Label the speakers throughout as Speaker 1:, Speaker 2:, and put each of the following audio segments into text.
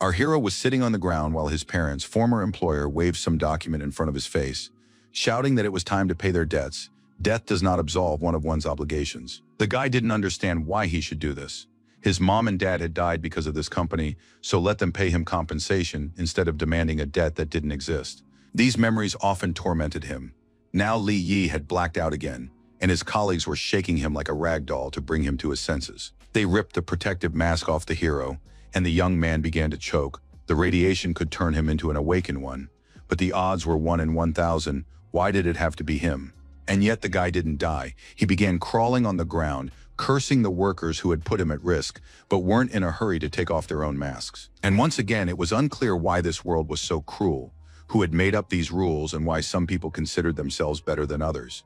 Speaker 1: Our hero was sitting on the ground while his parents' former employer waved some document in front of his face, shouting that it was time to pay their debts. Death does not absolve one of one's obligations. The guy didn't understand why he should do this. His mom and dad had died because of this company, so let them pay him compensation instead of demanding a debt that didn't exist. These memories often tormented him. Now Li Yi had blacked out again, and his colleagues were shaking him like a rag doll to bring him to his senses. They ripped the protective mask off the hero, and the young man began to choke. The radiation could turn him into an awakened one, but the odds were 1 in 1,000. Why did it have to be him? And yet the guy didn't die. He began crawling on the ground, cursing the workers who had put him at risk, but weren't in a hurry to take off their own masks. And once again, it was unclear why this world was so cruel, who had made up these rules, and why some people considered themselves better than others.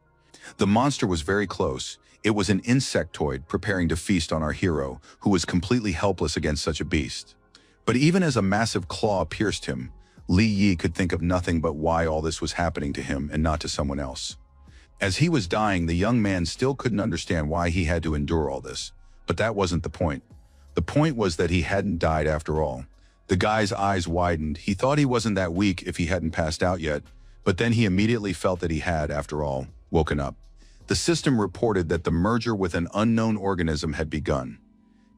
Speaker 1: The monster was very close. It was an insectoid preparing to feast on our hero, who was completely helpless against such a beast. But even as a massive claw pierced him, Li Yi could think of nothing but why all this was happening to him and not to someone else. As he was dying, the young man still couldn't understand why he had to endure all this. But that wasn't the point. The point was that he hadn't died after all. The guy's eyes widened. He thought he wasn't that weak if he hadn't passed out yet, but then he immediately felt that he had, after all, woken up. The system reported that the merger with an unknown organism had begun.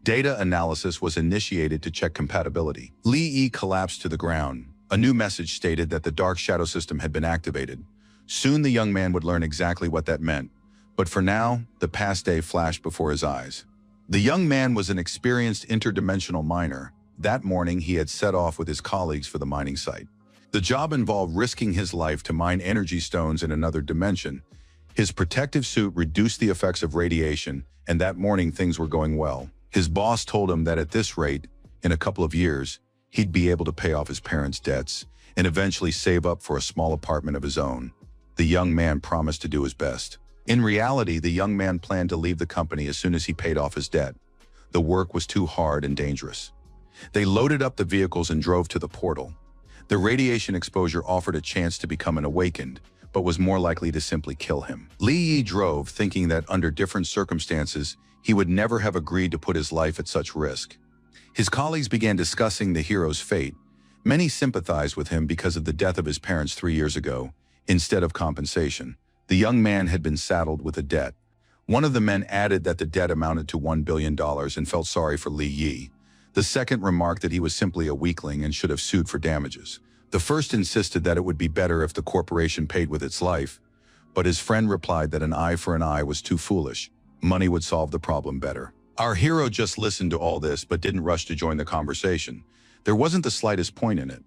Speaker 1: Data analysis was initiated to check compatibility. Li Yi collapsed to the ground. A new message stated that the Dark Shadow system had been activated. Soon the young man would learn exactly what that meant. But for now, the past day flashed before his eyes. The young man was an experienced interdimensional miner. That morning, he had set off with his colleagues for the mining site. The job involved risking his life to mine energy stones in another dimension. His protective suit reduced the effects of radiation, and that morning things were going well. His boss told him that at this rate, in a couple of years, he'd be able to pay off his parents' debts and eventually save up for a small apartment of his own. The young man promised to do his best. In reality, the young man planned to leave the company as soon as he paid off his debt. The work was too hard and dangerous. They loaded up the vehicles and drove to the portal. The radiation exposure offered a chance to become an awakened, but was more likely to simply kill him. Li Yi drove, thinking that under different circumstances, he would never have agreed to put his life at such risk. His colleagues began discussing the hero's fate. Many sympathized with him because of the death of his parents 3 years ago. Instead of compensation, the young man had been saddled with a debt. One of the men added that the debt amounted to $1 billion and felt sorry for Li Yi. The second remarked that he was simply a weakling and should have sued for damages. The first insisted that it would be better if the corporation paid with its life, but his friend replied that an eye for an eye was too foolish. Money would solve the problem better. Our hero just listened to all this but didn't rush to join the conversation. There wasn't the slightest point in it.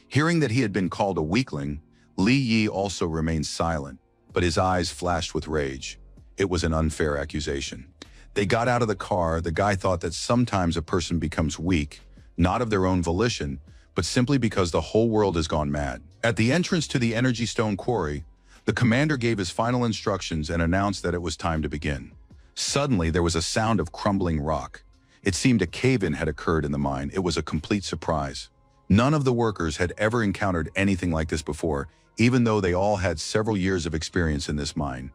Speaker 1: Hearing that he had been called a weakling, Li Yi also remained silent, but his eyes flashed with rage. It was an unfair accusation. They got out of the car. The guy thought that sometimes a person becomes weak, not of their own volition, but simply because the whole world has gone mad. At the entrance to the energy stone quarry, the commander gave his final instructions and announced that it was time to begin. Suddenly, there was a sound of crumbling rock. It seemed a cave-in had occurred in the mine. It was a complete surprise. None of the workers had ever encountered anything like this before, even though they all had several years of experience in this mine.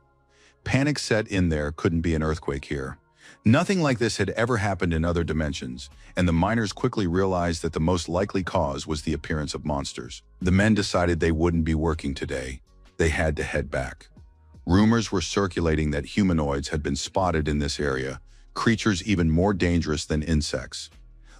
Speaker 1: Panic set in. There couldn't be an earthquake here. Nothing like this had ever happened in other dimensions, and the miners quickly realized that the most likely cause was the appearance of monsters. The men decided they wouldn't be working today. They had to head back. Rumors were circulating that humanoids had been spotted in this area, creatures even more dangerous than insects.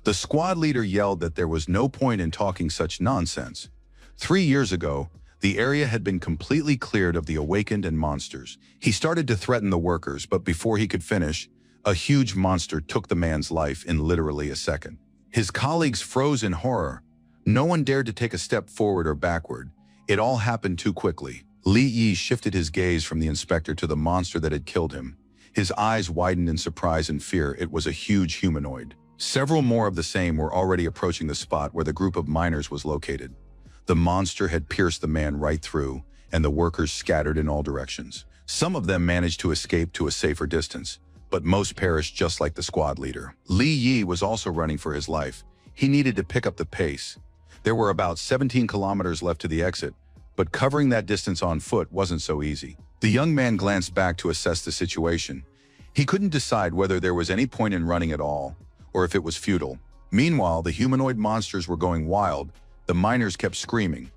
Speaker 1: The squad leader yelled that there was no point in talking such nonsense. 3 years ago, the area had been completely cleared of the awakened and monsters. He started to threaten the workers, but before he could finish, a huge monster took the man's life in literally a second. His colleagues froze in horror. No one dared to take a step forward or backward. It all happened too quickly. Li Yi shifted his gaze from the inspector to the monster that had killed him. His eyes widened in surprise and fear. It was a huge humanoid. Several more of the same were already approaching the spot where the group of miners was located. The monster had pierced the man right through, and the workers scattered in all directions. Some of them managed to escape to a safer distance, but most perished just like the squad leader. Li Yi was also running for his life. He needed to pick up the pace. There were about 17 kilometers left to the exit, but covering that distance on foot wasn't so easy. The young man glanced back to assess the situation. He couldn't decide whether there was any point in running at all, or if it was futile. Meanwhile, the humanoid monsters were going wild. The miners kept screaming.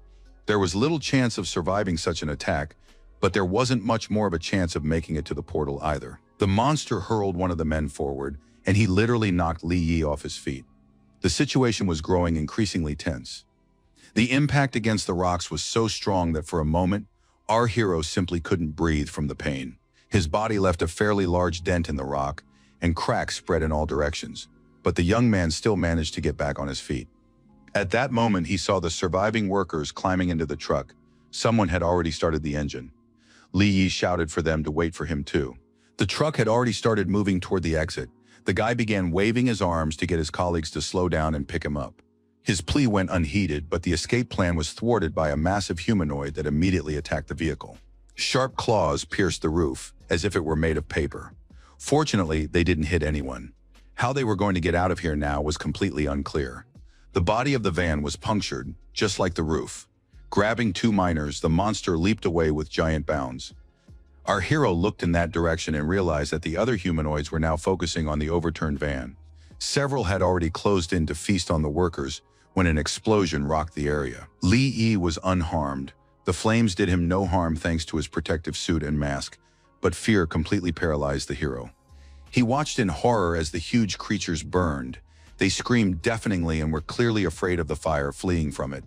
Speaker 1: There was little chance of surviving such an attack, but there wasn't much more of a chance of making it to the portal either. The monster hurled one of the men forward, and he literally knocked Li Yi off his feet. The situation was growing increasingly tense. The impact against the rocks was so strong that for a moment, our hero simply couldn't breathe from the pain. His body left a fairly large dent in the rock, and cracks spread in all directions. But the young man still managed to get back on his feet. At that moment, he saw the surviving workers climbing into the truck. Someone had already started the engine. Li Yi shouted for them to wait for him too. The truck had already started moving toward the exit. The guy began waving his arms to get his colleagues to slow down and pick him up. His plea went unheeded, but the escape plan was thwarted by a massive humanoid that immediately attacked the vehicle. Sharp claws pierced the roof, as if it were made of paper. Fortunately, they didn't hit anyone. How they were going to get out of here now was completely unclear. The body of the van was punctured, just like the roof. Grabbing two miners, the monster leaped away with giant bounds. Our hero looked in that direction and realized that the other humanoids were now focusing on the overturned van. Several had already closed in to feast on the workers when an explosion rocked the area. Li Yi was unharmed. The flames did him no harm thanks to his protective suit and mask, but fear completely paralyzed the hero. He watched in horror as the huge creatures burned. They screamed deafeningly and were clearly afraid of the fire, fleeing from it.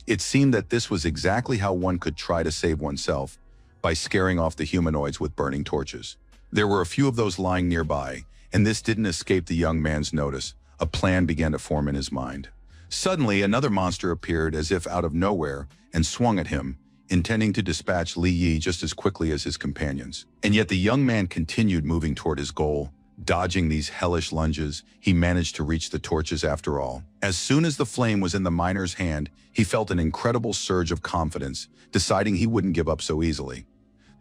Speaker 1: It seemed that this was exactly how one could try to save oneself, by scaring off the humanoids with burning torches. There were a few of those lying nearby, and this didn't escape the young man's notice. A plan began to form in his mind. Suddenly, another monster appeared as if out of nowhere and swung at him, intending to dispatch Li Yi just as quickly as his companions. And yet the young man continued moving toward his goal. Dodging these hellish lunges, he managed to reach the torches after all. As soon as the flame was in the miner's hand, he felt an incredible surge of confidence, deciding he wouldn't give up so easily.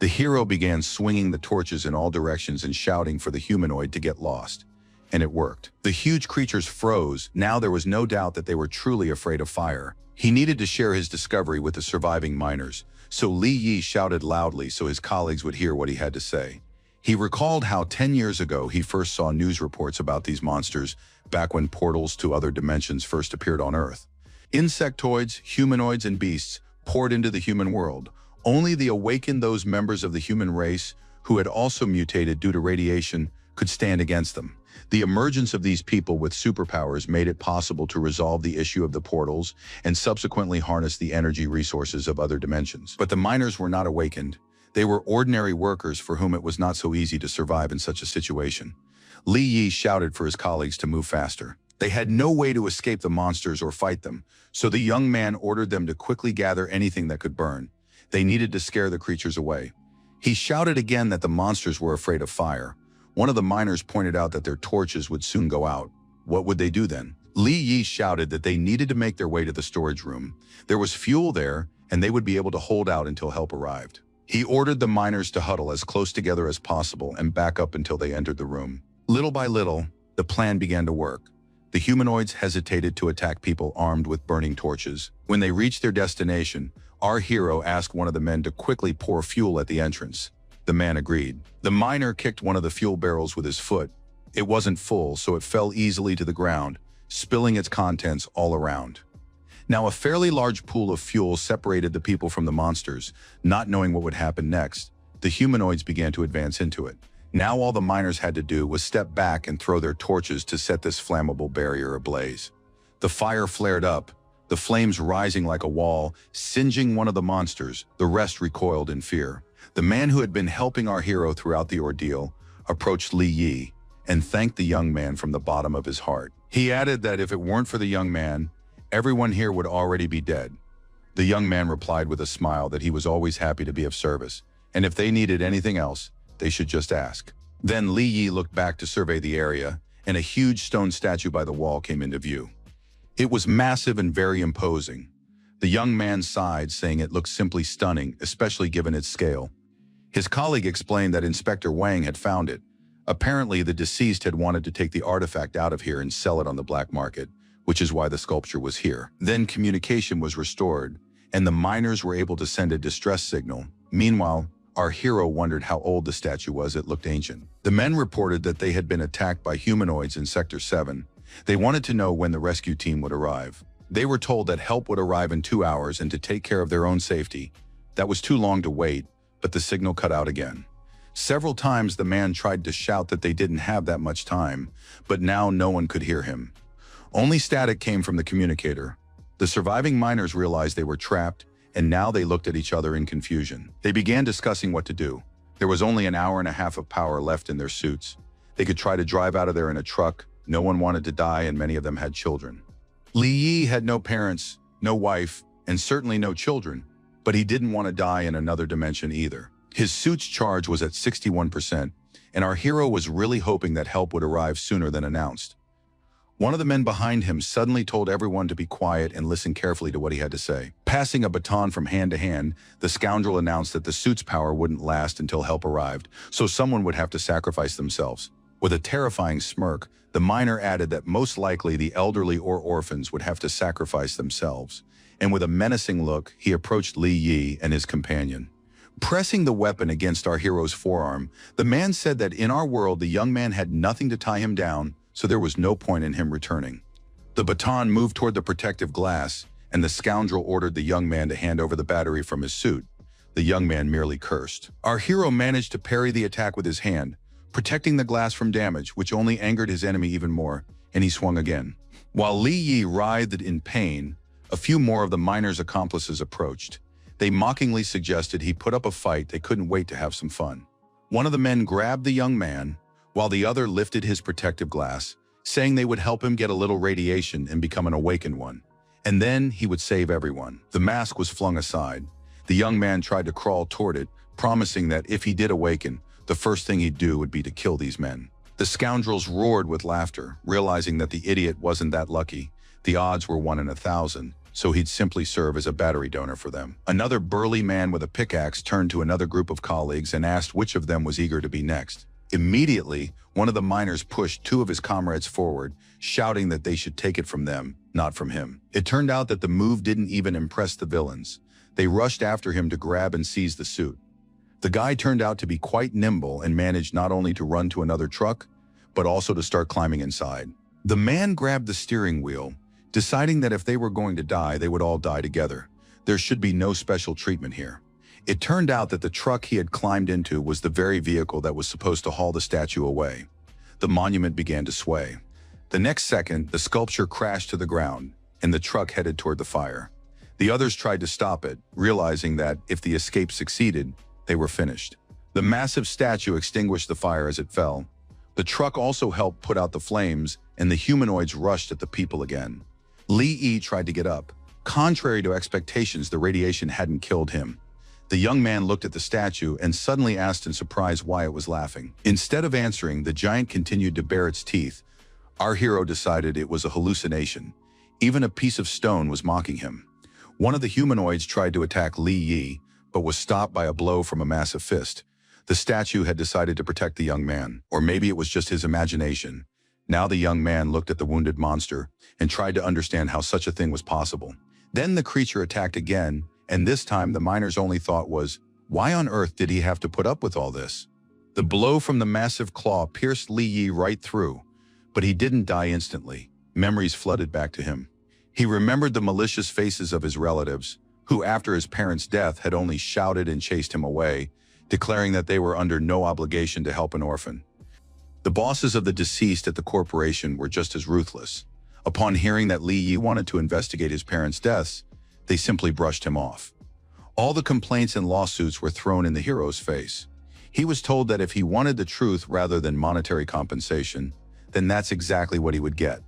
Speaker 1: The hero began swinging the torches in all directions and shouting for the humanoid to get lost. And it worked. The huge creatures froze. Now there was no doubt that they were truly afraid of fire. He needed to share his discovery with the surviving miners, so Li Yi shouted loudly so his colleagues would hear what he had to say. He recalled how 10 years ago he first saw news reports about these monsters, back when portals to other dimensions first appeared on Earth. Insectoids, humanoids, and beasts poured into the human world. Only the awakened, those members of the human race who had also mutated due to radiation, could stand against them. The emergence of these people with superpowers made it possible to resolve the issue of the portals and subsequently harness the energy resources of other dimensions. But the miners were not awakened. They were ordinary workers for whom it was not so easy to survive in such a situation. Li Yi shouted for his colleagues to move faster. They had no way to escape the monsters or fight them, so the young man ordered them to quickly gather anything that could burn. They needed to scare the creatures away. He shouted again that the monsters were afraid of fire. One of the miners pointed out that their torches would soon go out. What would they do then? Li Yi shouted that they needed to make their way to the storage room. There was fuel there, and they would be able to hold out until help arrived. He ordered the miners to huddle as close together as possible and back up until they entered the room. Little by little, the plan began to work. The humanoids hesitated to attack people armed with burning torches. When they reached their destination, our hero asked one of the men to quickly pour fuel at the entrance. The man agreed. The miner kicked one of the fuel barrels with his foot. It wasn't full, so it fell easily to the ground, spilling its contents all around. Now, a fairly large pool of fuel separated the people from the monsters. Not knowing what would happen next, the humanoids began to advance into it. Now all the miners had to do was step back and throw their torches to set this flammable barrier ablaze. The fire flared up, the flames rising like a wall, singeing one of the monsters. The rest recoiled in fear. The man who had been helping our hero throughout the ordeal approached Li Yi and thanked the young man from the bottom of his heart. He added that if it weren't for the young man, everyone here would already be dead. The young man replied with a smile that he was always happy to be of service, and if they needed anything else, they should just ask. Then Li Yi looked back to survey the area, and a huge stone statue by the wall came into view. It was massive and very imposing. The young man sighed, saying it looked simply stunning, especially given its scale. His colleague explained that Inspector Wang had found it. Apparently, the deceased had wanted to take the artifact out of here and sell it on the black market, which is why the sculpture was here. Then communication was restored, and the miners were able to send a distress signal. Meanwhile, our hero wondered how old the statue was. It looked ancient. The men reported that they had been attacked by humanoids in Sector 7, They wanted to know when the rescue team would arrive. They were told that help would arrive in 2 hours and to take care of their own safety. That was too long to wait, but the signal cut out again. Several times the man tried to shout that they didn't have that much time, but now no one could hear him. Only static came from the communicator. The surviving miners realized they were trapped, and now they looked at each other in confusion. They began discussing what to do. There was only an hour and a half of power left in their suits. They could try to drive out of there in a truck. No one wanted to die, and many of them had children. Li Yi had no parents, no wife, and certainly no children, but he didn't want to die in another dimension either. His suit's charge was at 61%, and our hero was really hoping that help would arrive sooner than announced. One of the men behind him suddenly told everyone to be quiet and listen carefully to what he had to say. Passing a baton from hand to hand, the scoundrel announced that the suit's power wouldn't last until help arrived, so someone would have to sacrifice themselves. With a terrifying smirk, the miner added that most likely the elderly or orphans would have to sacrifice themselves, and with a menacing look, he approached Li Yi and his companion. Pressing the weapon against our hero's forearm, the man said that in our world the young man had nothing to tie him down, so there was no point in him returning. The baton moved toward the protective glass, and the scoundrel ordered the young man to hand over the battery from his suit. The young man merely cursed. Our hero managed to parry the attack with his hand, protecting the glass from damage, which only angered his enemy even more, and he swung again. While Li Yi writhed in pain, a few more of the miner's accomplices approached. They mockingly suggested he put up a fight. They couldn't wait to have some fun. One of the men grabbed the young man, while the other lifted his protective glass, saying they would help him get a little radiation and become an awakened one. And then he would save everyone. The mask was flung aside. The young man tried to crawl toward it, promising that if he did awaken, the first thing he'd do would be to kill these men. The scoundrels roared with laughter, realizing that the idiot wasn't that lucky. The odds were 1 in 1,000, so he'd simply serve as a battery donor for them. Another burly man with a pickaxe turned to another group of colleagues and asked which of them was eager to be next. Immediately, one of the miners pushed 2 of his comrades forward, shouting that they should take it from them, not from him. It turned out that the move didn't even impress the villains. They rushed after him to grab and seize the suit. The guy turned out to be quite nimble and managed not only to run to another truck, but also to start climbing inside. The man grabbed the steering wheel, deciding that if they were going to die, they would all die together. There should be no special treatment here. It turned out that the truck he had climbed into was the very vehicle that was supposed to haul the statue away. The monument began to sway. The next second, the sculpture crashed to the ground, and the truck headed toward the fire. The others tried to stop it, realizing that if the escape succeeded, they were finished. The massive statue extinguished the fire as it fell. The truck also helped put out the flames, and the humanoids rushed at the people again. Li Yi tried to get up. Contrary to expectations, the radiation hadn't killed him. The young man looked at the statue and suddenly asked in surprise why it was laughing. Instead of answering, the giant continued to bare its teeth. Our hero decided it was a hallucination. Even a piece of stone was mocking him. One of the humanoids tried to attack Li Yi, but was stopped by a blow from a massive fist. The statue had decided to protect the young man, or maybe it was just his imagination. Now the young man looked at the wounded monster and tried to understand how such a thing was possible. Then the creature attacked again, and this time the miner's only thought was, why on earth did he have to put up with all this? The blow from the massive claw pierced Li Yi right through, but he didn't die instantly. Memories flooded back to him. He remembered the malicious faces of his relatives, who after his parents' death had only shouted and chased him away, declaring that they were under no obligation to help an orphan. The bosses of the deceased at the corporation were just as ruthless. Upon hearing that Li Yi wanted to investigate his parents' deaths, they simply brushed him off. All the complaints and lawsuits were thrown in the hero's face. He was told that if he wanted the truth rather than monetary compensation, then that's exactly what he would get.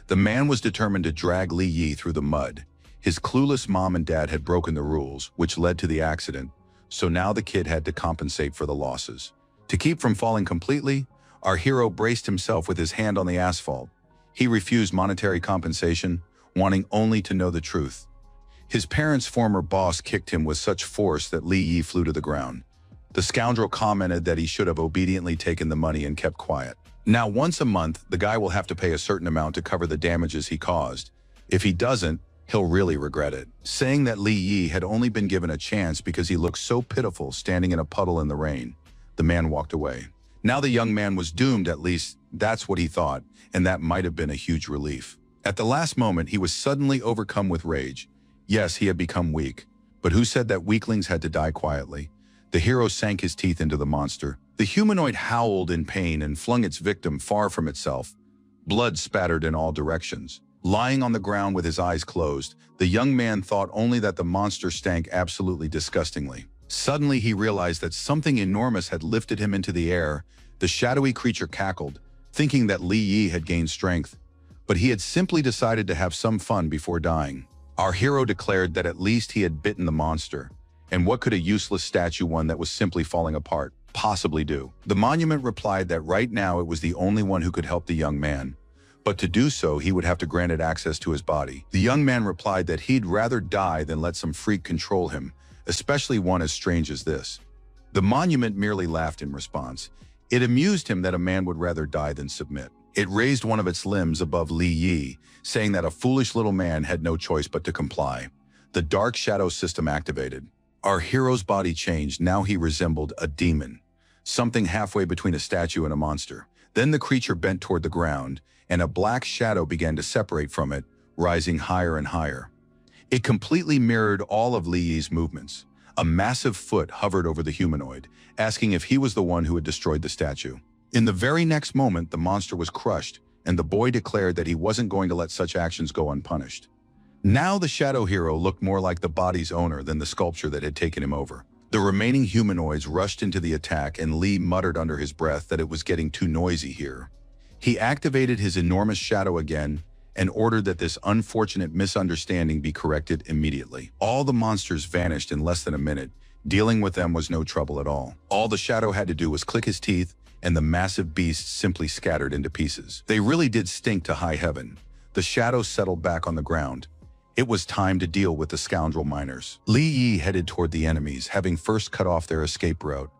Speaker 1: The man was determined to drag Li Yi through the mud. His clueless mom and dad had broken the rules, which led to the accident, so now the kid had to compensate for the losses. To keep from falling completely, our hero braced himself with his hand on the asphalt. He refused monetary compensation, wanting only to know the truth. His parents' former boss kicked him with such force that Li Yi flew to the ground. The scoundrel commented that he should have obediently taken the money and kept quiet. Now, once a month, the guy will have to pay a certain amount to cover the damages he caused. If he doesn't, he'll really regret it. Saying that Li Yi had only been given a chance because he looked so pitiful standing in a puddle in the rain, the man walked away. Now the young man was doomed, at least that's what he thought, and that might have been a huge relief. At the last moment, he was suddenly overcome with rage. Yes, he had become weak, but who said that weaklings had to die quietly? The hero sank his teeth into the monster. The humanoid howled in pain and flung its victim far from itself. Blood spattered in all directions. Lying on the ground with his eyes closed, the young man thought only that the monster stank absolutely disgustingly. Suddenly he realized that something enormous had lifted him into the air. The shadowy creature cackled, thinking that Li Yi had gained strength, but he had simply decided to have some fun before dying. Our hero declared that at least he had bitten the monster, and what could a useless statue, one that was simply falling apart, possibly do? The monument replied that right now it was the only one who could help the young man, but to do so he would have to grant it access to his body. The young man replied that he'd rather die than let some freak control him, especially one as strange as this. The monument merely laughed in response. It amused him that a man would rather die than submit. It raised one of its limbs above Li Yi, saying that a foolish little man had no choice but to comply. The dark shadow system activated. Our hero's body changed. Now he resembled a demon, something halfway between a statue and a monster. Then the creature bent toward the ground, and a black shadow began to separate from it, rising higher and higher. It completely mirrored all of Li Yi's movements. A massive foot hovered over the humanoid, asking if he was the one who had destroyed the statue. In the very next moment, the monster was crushed, and the boy declared that he wasn't going to let such actions go unpunished. Now the shadow hero looked more like the body's owner than the sculpture that had taken him over. The remaining humanoids rushed into the attack, and Li muttered under his breath that it was getting too noisy here. He activated his enormous shadow again and ordered that this unfortunate misunderstanding be corrected immediately. All the monsters vanished in less than a minute. Dealing with them was no trouble at all. All the shadow had to do was click his teeth, and the massive beasts simply scattered into pieces. They really did stink to high heaven. The shadow settled back on the ground. It was time to deal with the scoundrel miners. Li Yi headed toward the enemies, having first cut off their escape route.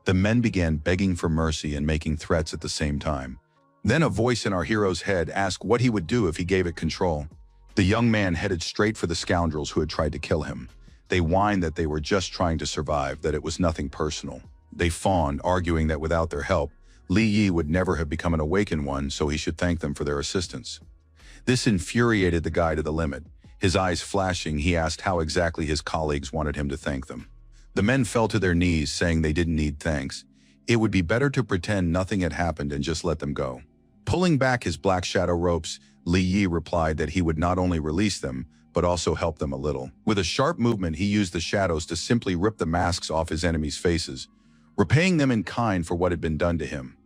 Speaker 1: The men began begging for mercy and making threats at the same time. Then a voice in our hero's head asked what he would do if he gave it control. The young man headed straight for the scoundrels who had tried to kill him. They whined that they were just trying to survive, that it was nothing personal. They fawned, arguing that without their help, Li Yi would never have become an awakened one, so he should thank them for their assistance. This infuriated the guy to the limit. His eyes flashing, he asked how exactly his colleagues wanted him to thank them. The men fell to their knees, saying they didn't need thanks. It would be better to pretend nothing had happened and just let them go. Pulling back his black shadow ropes, Li Yi replied that he would not only release them, but also help them a little. With a sharp movement, he used the shadows to simply rip the masks off his enemies' faces, repaying them in kind for what had been done to him.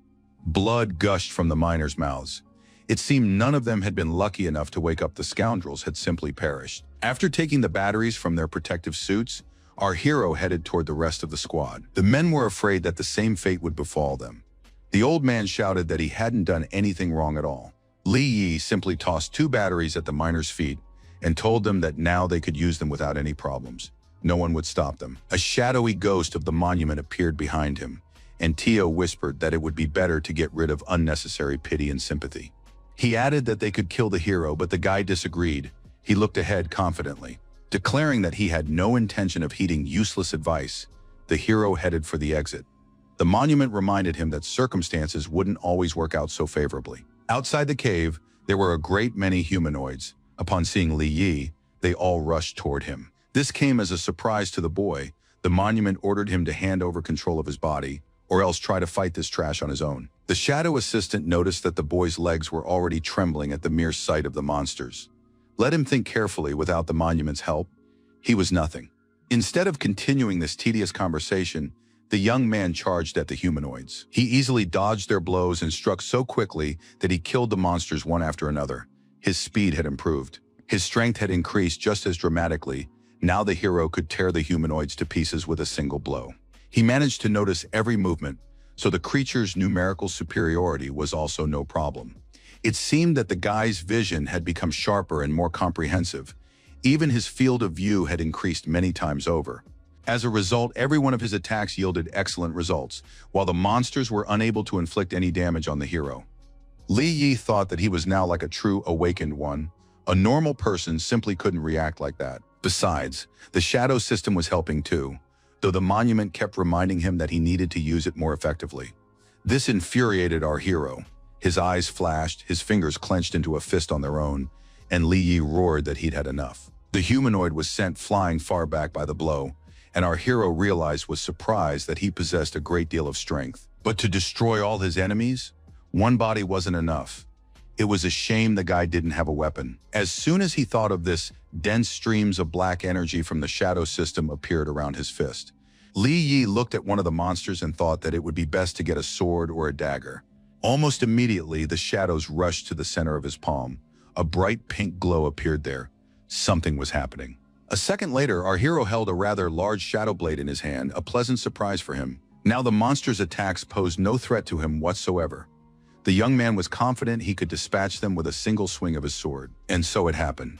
Speaker 1: Blood gushed from the miners' mouths. It seemed none of them had been lucky enough to wake up. The scoundrels had simply perished. After taking the batteries from their protective suits, our hero headed toward the rest of the squad. The men were afraid that the same fate would befall them. The old man shouted that he hadn't done anything wrong at all. Li Yi simply tossed 2 batteries at the miners' feet and told them that now they could use them without any problems. No one would stop them. A shadowy ghost of the monument appeared behind him, and Tio whispered that it would be better to get rid of unnecessary pity and sympathy. He added that they could kill the hero, but the guy disagreed. He looked ahead confidently. Declaring that he had no intention of heeding useless advice, the hero headed for the exit. The monument reminded him that circumstances wouldn't always work out so favorably. Outside the cave, there were a great many humanoids. Upon seeing Li Yi, they all rushed toward him. This came as a surprise to the boy. The monument ordered him to hand over control of his body, or else try to fight this trash on his own. The shadow assistant noticed that the boy's legs were already trembling at the mere sight of the monsters. Let him think carefully. Without the monument's help, he was nothing. Instead of continuing this tedious conversation, the young man charged at the humanoids. He easily dodged their blows and struck so quickly that he killed the monsters one after another. His speed had improved. His strength had increased just as dramatically. Now the hero could tear the humanoids to pieces with a single blow. He managed to notice every movement, so the creature's numerical superiority was also no problem. It seemed that the guy's vision had become sharper and more comprehensive. Even his field of view had increased many times over. As a result, every one of his attacks yielded excellent results, while the monsters were unable to inflict any damage on the hero. Li Yi thought that he was now like a true awakened one. A normal person simply couldn't react like that. Besides, the shadow system was helping too, though the monument kept reminding him that he needed to use it more effectively. This infuriated our hero. His eyes flashed, his fingers clenched into a fist on their own, and Li Yi roared that he'd had enough. The humanoid was sent flying far back by the blow, and our hero realized with surprise that he possessed a great deal of strength. But to destroy all his enemies, one body wasn't enough. It was a shame the guy didn't have a weapon. As soon as he thought of this, dense streams of black energy from the shadow system appeared around his fist. Li Yi looked at one of the monsters and thought that it would be best to get a sword or a dagger. Almost immediately, the shadows rushed to the center of his palm. A bright pink glow appeared there. Something was happening. A second later, our hero held a rather large shadow blade in his hand, a pleasant surprise for him. Now the monster's attacks posed no threat to him whatsoever. The young man was confident he could dispatch them with a single swing of his sword. And so it happened.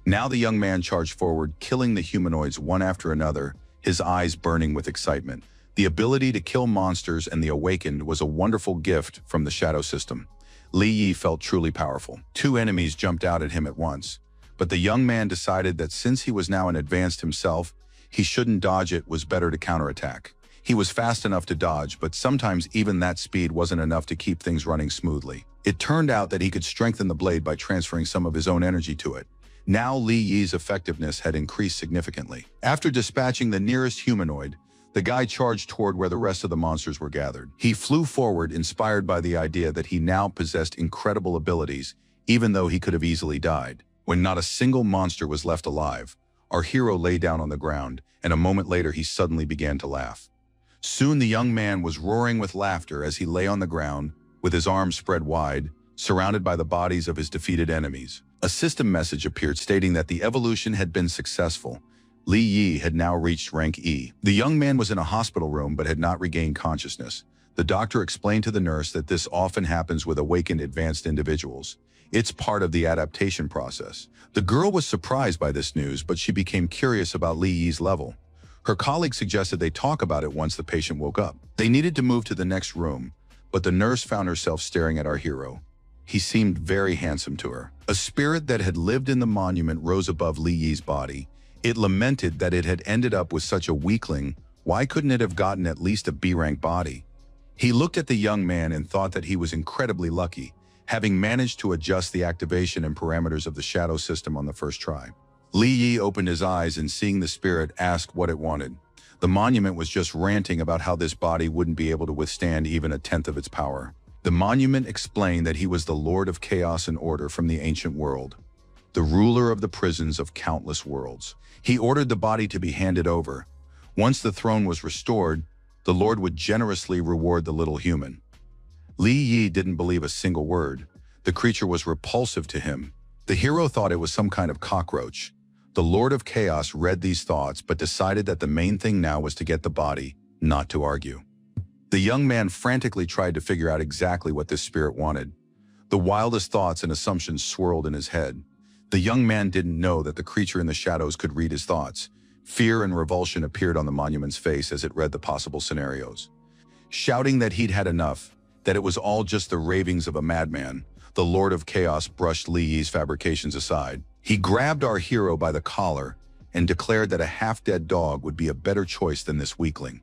Speaker 1: Now the young man charged forward, killing the humanoids one after another, his eyes burning with excitement. The ability to kill monsters and the awakened was a wonderful gift from the shadow system. Li Yi felt truly powerful. Two enemies jumped out at him at once, but the young man decided that since he was now an advanced himself, he shouldn't dodge, it was better to counterattack. He was fast enough to dodge, but sometimes even that speed wasn't enough to keep things running smoothly. It turned out that he could strengthen the blade by transferring some of his own energy to it. Now Li Yi's effectiveness had increased significantly. After dispatching the nearest humanoid, the guy charged toward where the rest of the monsters were gathered. He flew forward, inspired by the idea that he now possessed incredible abilities, even though he could have easily died. When not a single monster was left alive, our hero lay down on the ground, and a moment later he suddenly began to laugh. Soon the young man was roaring with laughter as he lay on the ground, with his arms spread wide, surrounded by the bodies of his defeated enemies. A system message appeared stating that the evolution had been successful. Li Yi had now reached rank E. The young man was in a hospital room but had not regained consciousness. The doctor explained to the nurse that this often happens with awakened advanced individuals. It's part of the adaptation process. The girl was surprised by this news, but she became curious about Li Yi's level. Her colleague suggested they talk about it once the patient woke up. They needed to move to the next room, but the nurse found herself staring at our hero. He seemed very handsome to her. A spirit that had lived in the monument rose above Li Yi's body. It lamented that it had ended up with such a weakling. Why couldn't it have gotten at least a B-rank body? He looked at the young man and thought that he was incredibly lucky, having managed to adjust the activation and parameters of the shadow system on the first try. Li Yi opened his eyes and, seeing the spirit, asked what it wanted. The monument was just ranting about how this body wouldn't be able to withstand even a tenth of its power. The monument explained that he was the Lord of Chaos and Order from the ancient world, the ruler of the prisons of countless worlds. He ordered the body to be handed over. Once the throne was restored, the Lord would generously reward the little human. Li Yi didn't believe a single word. The creature was repulsive to him. The hero thought it was some kind of cockroach. The Lord of Chaos read these thoughts but decided that the main thing now was to get the body, not to argue. The young man frantically tried to figure out exactly what this spirit wanted. The wildest thoughts and assumptions swirled in his head. The young man didn't know that the creature in the shadows could read his thoughts. Fear and revulsion appeared on the monument's face as it read the possible scenarios. Shouting that he'd had enough, that it was all just the ravings of a madman, the Lord of Chaos brushed Li Yi's fabrications aside. He grabbed our hero by the collar and declared that a half-dead dog would be a better choice than this weakling.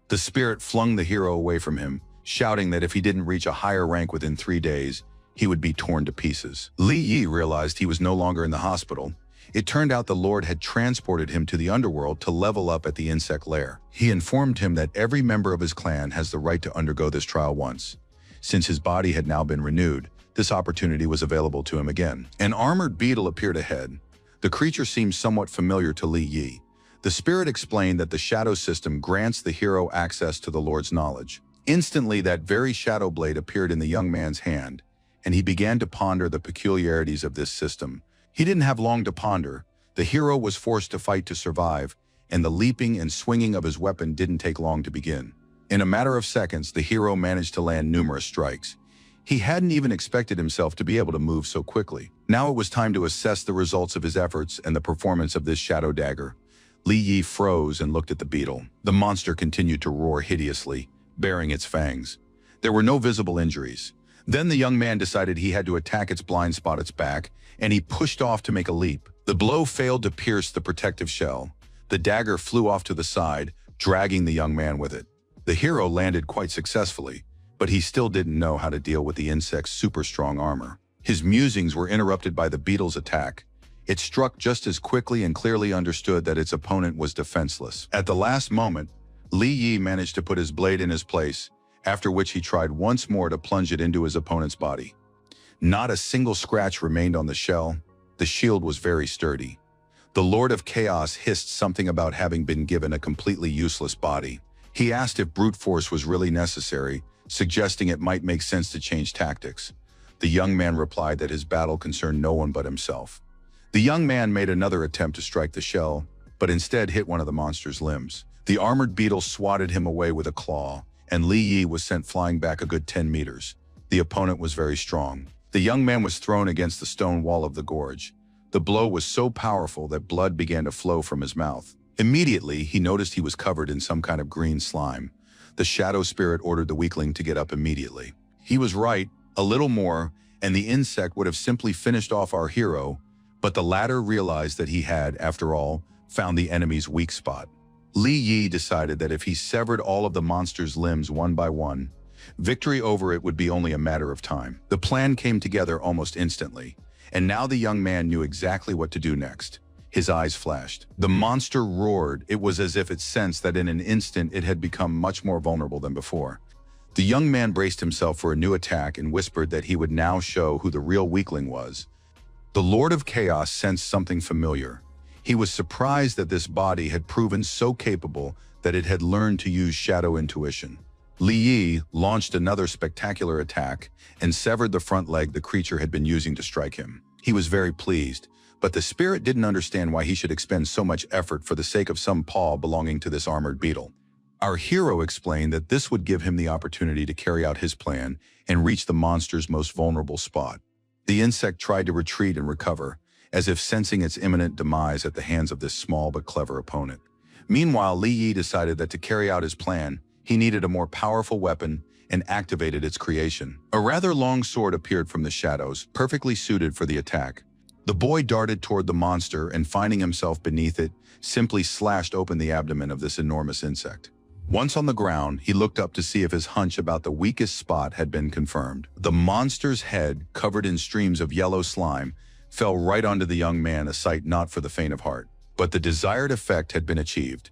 Speaker 1: The spirit flung the hero away from him, shouting that if he didn't reach a higher rank within 3 days, he would be torn to pieces. Li Yi realized he was no longer in the hospital. It turned out the Lord had transported him to the underworld to level up at the insect lair. He informed him that every member of his clan has the right to undergo this trial once. Since his body had now been renewed, this opportunity was available to him again. An armored beetle appeared ahead. The creature seemed somewhat familiar to Li Yi. The spirit explained that the shadow system grants the hero access to the Lord's knowledge. Instantly, that very shadow blade appeared in the young man's hand, and he began to ponder the peculiarities of this system. He didn't have long to ponder. The hero was forced to fight to survive, and the leaping and swinging of his weapon didn't take long to begin. In a matter of seconds, the hero managed to land numerous strikes. He hadn't even expected himself to be able to move so quickly. Now it was time to assess the results of his efforts and the performance of this shadow dagger. Li Yi froze and looked at the beetle. The monster continued to roar hideously, baring its fangs. There were no visible injuries. Then the young man decided he had to attack its blind spot, its back, and he pushed off to make a leap. The blow failed to pierce the protective shell. The dagger flew off to the side, dragging the young man with it. The hero landed quite successfully, but he still didn't know how to deal with the insect's super strong armor. His musings were interrupted by the beetle's attack. It struck just as quickly and clearly understood that its opponent was defenseless. At the last moment, Li Yi managed to put his blade in his place, after which he tried once more to plunge it into his opponent's body. Not a single scratch remained on the shell. The shield was very sturdy. The Lord of Chaos hissed something about having been given a completely useless body. He asked if brute force was really necessary, suggesting it might make sense to change tactics. The young man replied that his battle concerned no one but himself. The young man made another attempt to strike the shell, but instead hit one of the monster's limbs. The armored beetle swatted him away with a claw, and Li Yi was sent flying back a good 10 meters. The opponent was very strong. The young man was thrown against the stone wall of the gorge. The blow was so powerful that blood began to flow from his mouth. Immediately, he noticed he was covered in some kind of green slime. The shadow spirit ordered the weakling to get up immediately. He was right, a little more, and the insect would have simply finished off our hero, but the latter realized that he had, after all, found the enemy's weak spot. Li Yi decided that if he severed all of the monster's limbs one by one, victory over it would be only a matter of time. The plan came together almost instantly, and now the young man knew exactly what to do next. His eyes flashed. The monster roared. It was as if it sensed that in an instant it had become much more vulnerable than before. The young man braced himself for a new attack and whispered that he would now show who the real weakling was. The Lord of Chaos sensed something familiar. He was surprised that this body had proven so capable that it had learned to use shadow intuition. Li Yi launched another spectacular attack and severed the front leg the creature had been using to strike him. He was very pleased, but the spirit didn't understand why he should expend so much effort for the sake of some paw belonging to this armored beetle. Our hero explained that this would give him the opportunity to carry out his plan and reach the monster's most vulnerable spot. The insect tried to retreat and recover, as if sensing its imminent demise at the hands of this small but clever opponent. Meanwhile, Li Yi decided that to carry out his plan, he needed a more powerful weapon and activated its creation. A rather long sword appeared from the shadows, perfectly suited for the attack. The boy darted toward the monster and, finding himself beneath it, simply slashed open the abdomen of this enormous insect. Once on the ground, he looked up to see if his hunch about the weakest spot had been confirmed. The monster's head, covered in streams of yellow slime, fell right onto the young man, a sight not for the faint of heart. But the desired effect had been achieved,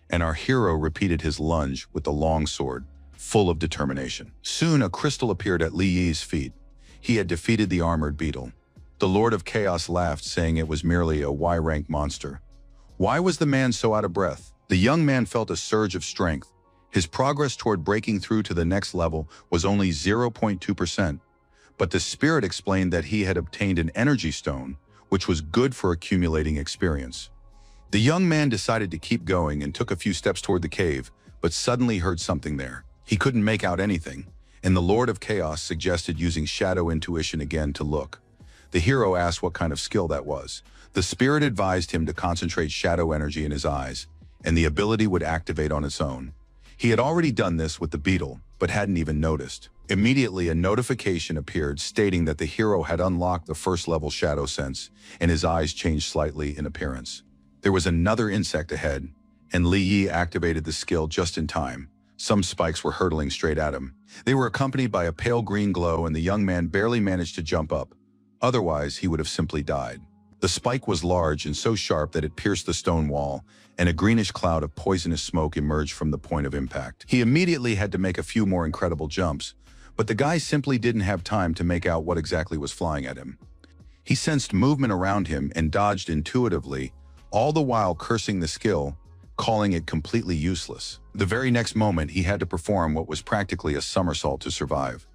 Speaker 1: and our hero repeated his lunge with the long sword, full of determination. Soon a crystal appeared at Li Yi's feet. He had defeated the armored beetle. The Lord of Chaos laughed, saying it was merely a Y-rank monster. Why was the man so out of breath? The young man felt a surge of strength. His progress toward breaking through to the next level was only 0.2%. But the spirit explained that he had obtained an energy stone, which was good for accumulating experience. The young man decided to keep going and took a few steps toward the cave, but suddenly heard something there. He couldn't make out anything, and the Lord of Chaos suggested using shadow intuition again to look. The hero asked what kind of skill that was. The spirit advised him to concentrate shadow energy in his eyes, and the ability would activate on its own. He had already done this with the beetle, but hadn't even noticed. Immediately, a notification appeared stating that the hero had unlocked the first-level shadow sense, and his eyes changed slightly in appearance. There was another insect ahead, and Li Yi activated the skill just in time. Some spikes were hurtling straight at him. They were accompanied by a pale green glow, and the young man barely managed to jump up. Otherwise, he would have simply died. The spike was large and so sharp that it pierced the stone wall, and a greenish cloud of poisonous smoke emerged from the point of impact. He immediately had to make a few more incredible jumps, but the guy simply didn't have time to make out what exactly was flying at him. He sensed movement around him and dodged intuitively, all the while cursing the skill, calling it completely useless. The very next moment, he had to perform what was practically a somersault to survive.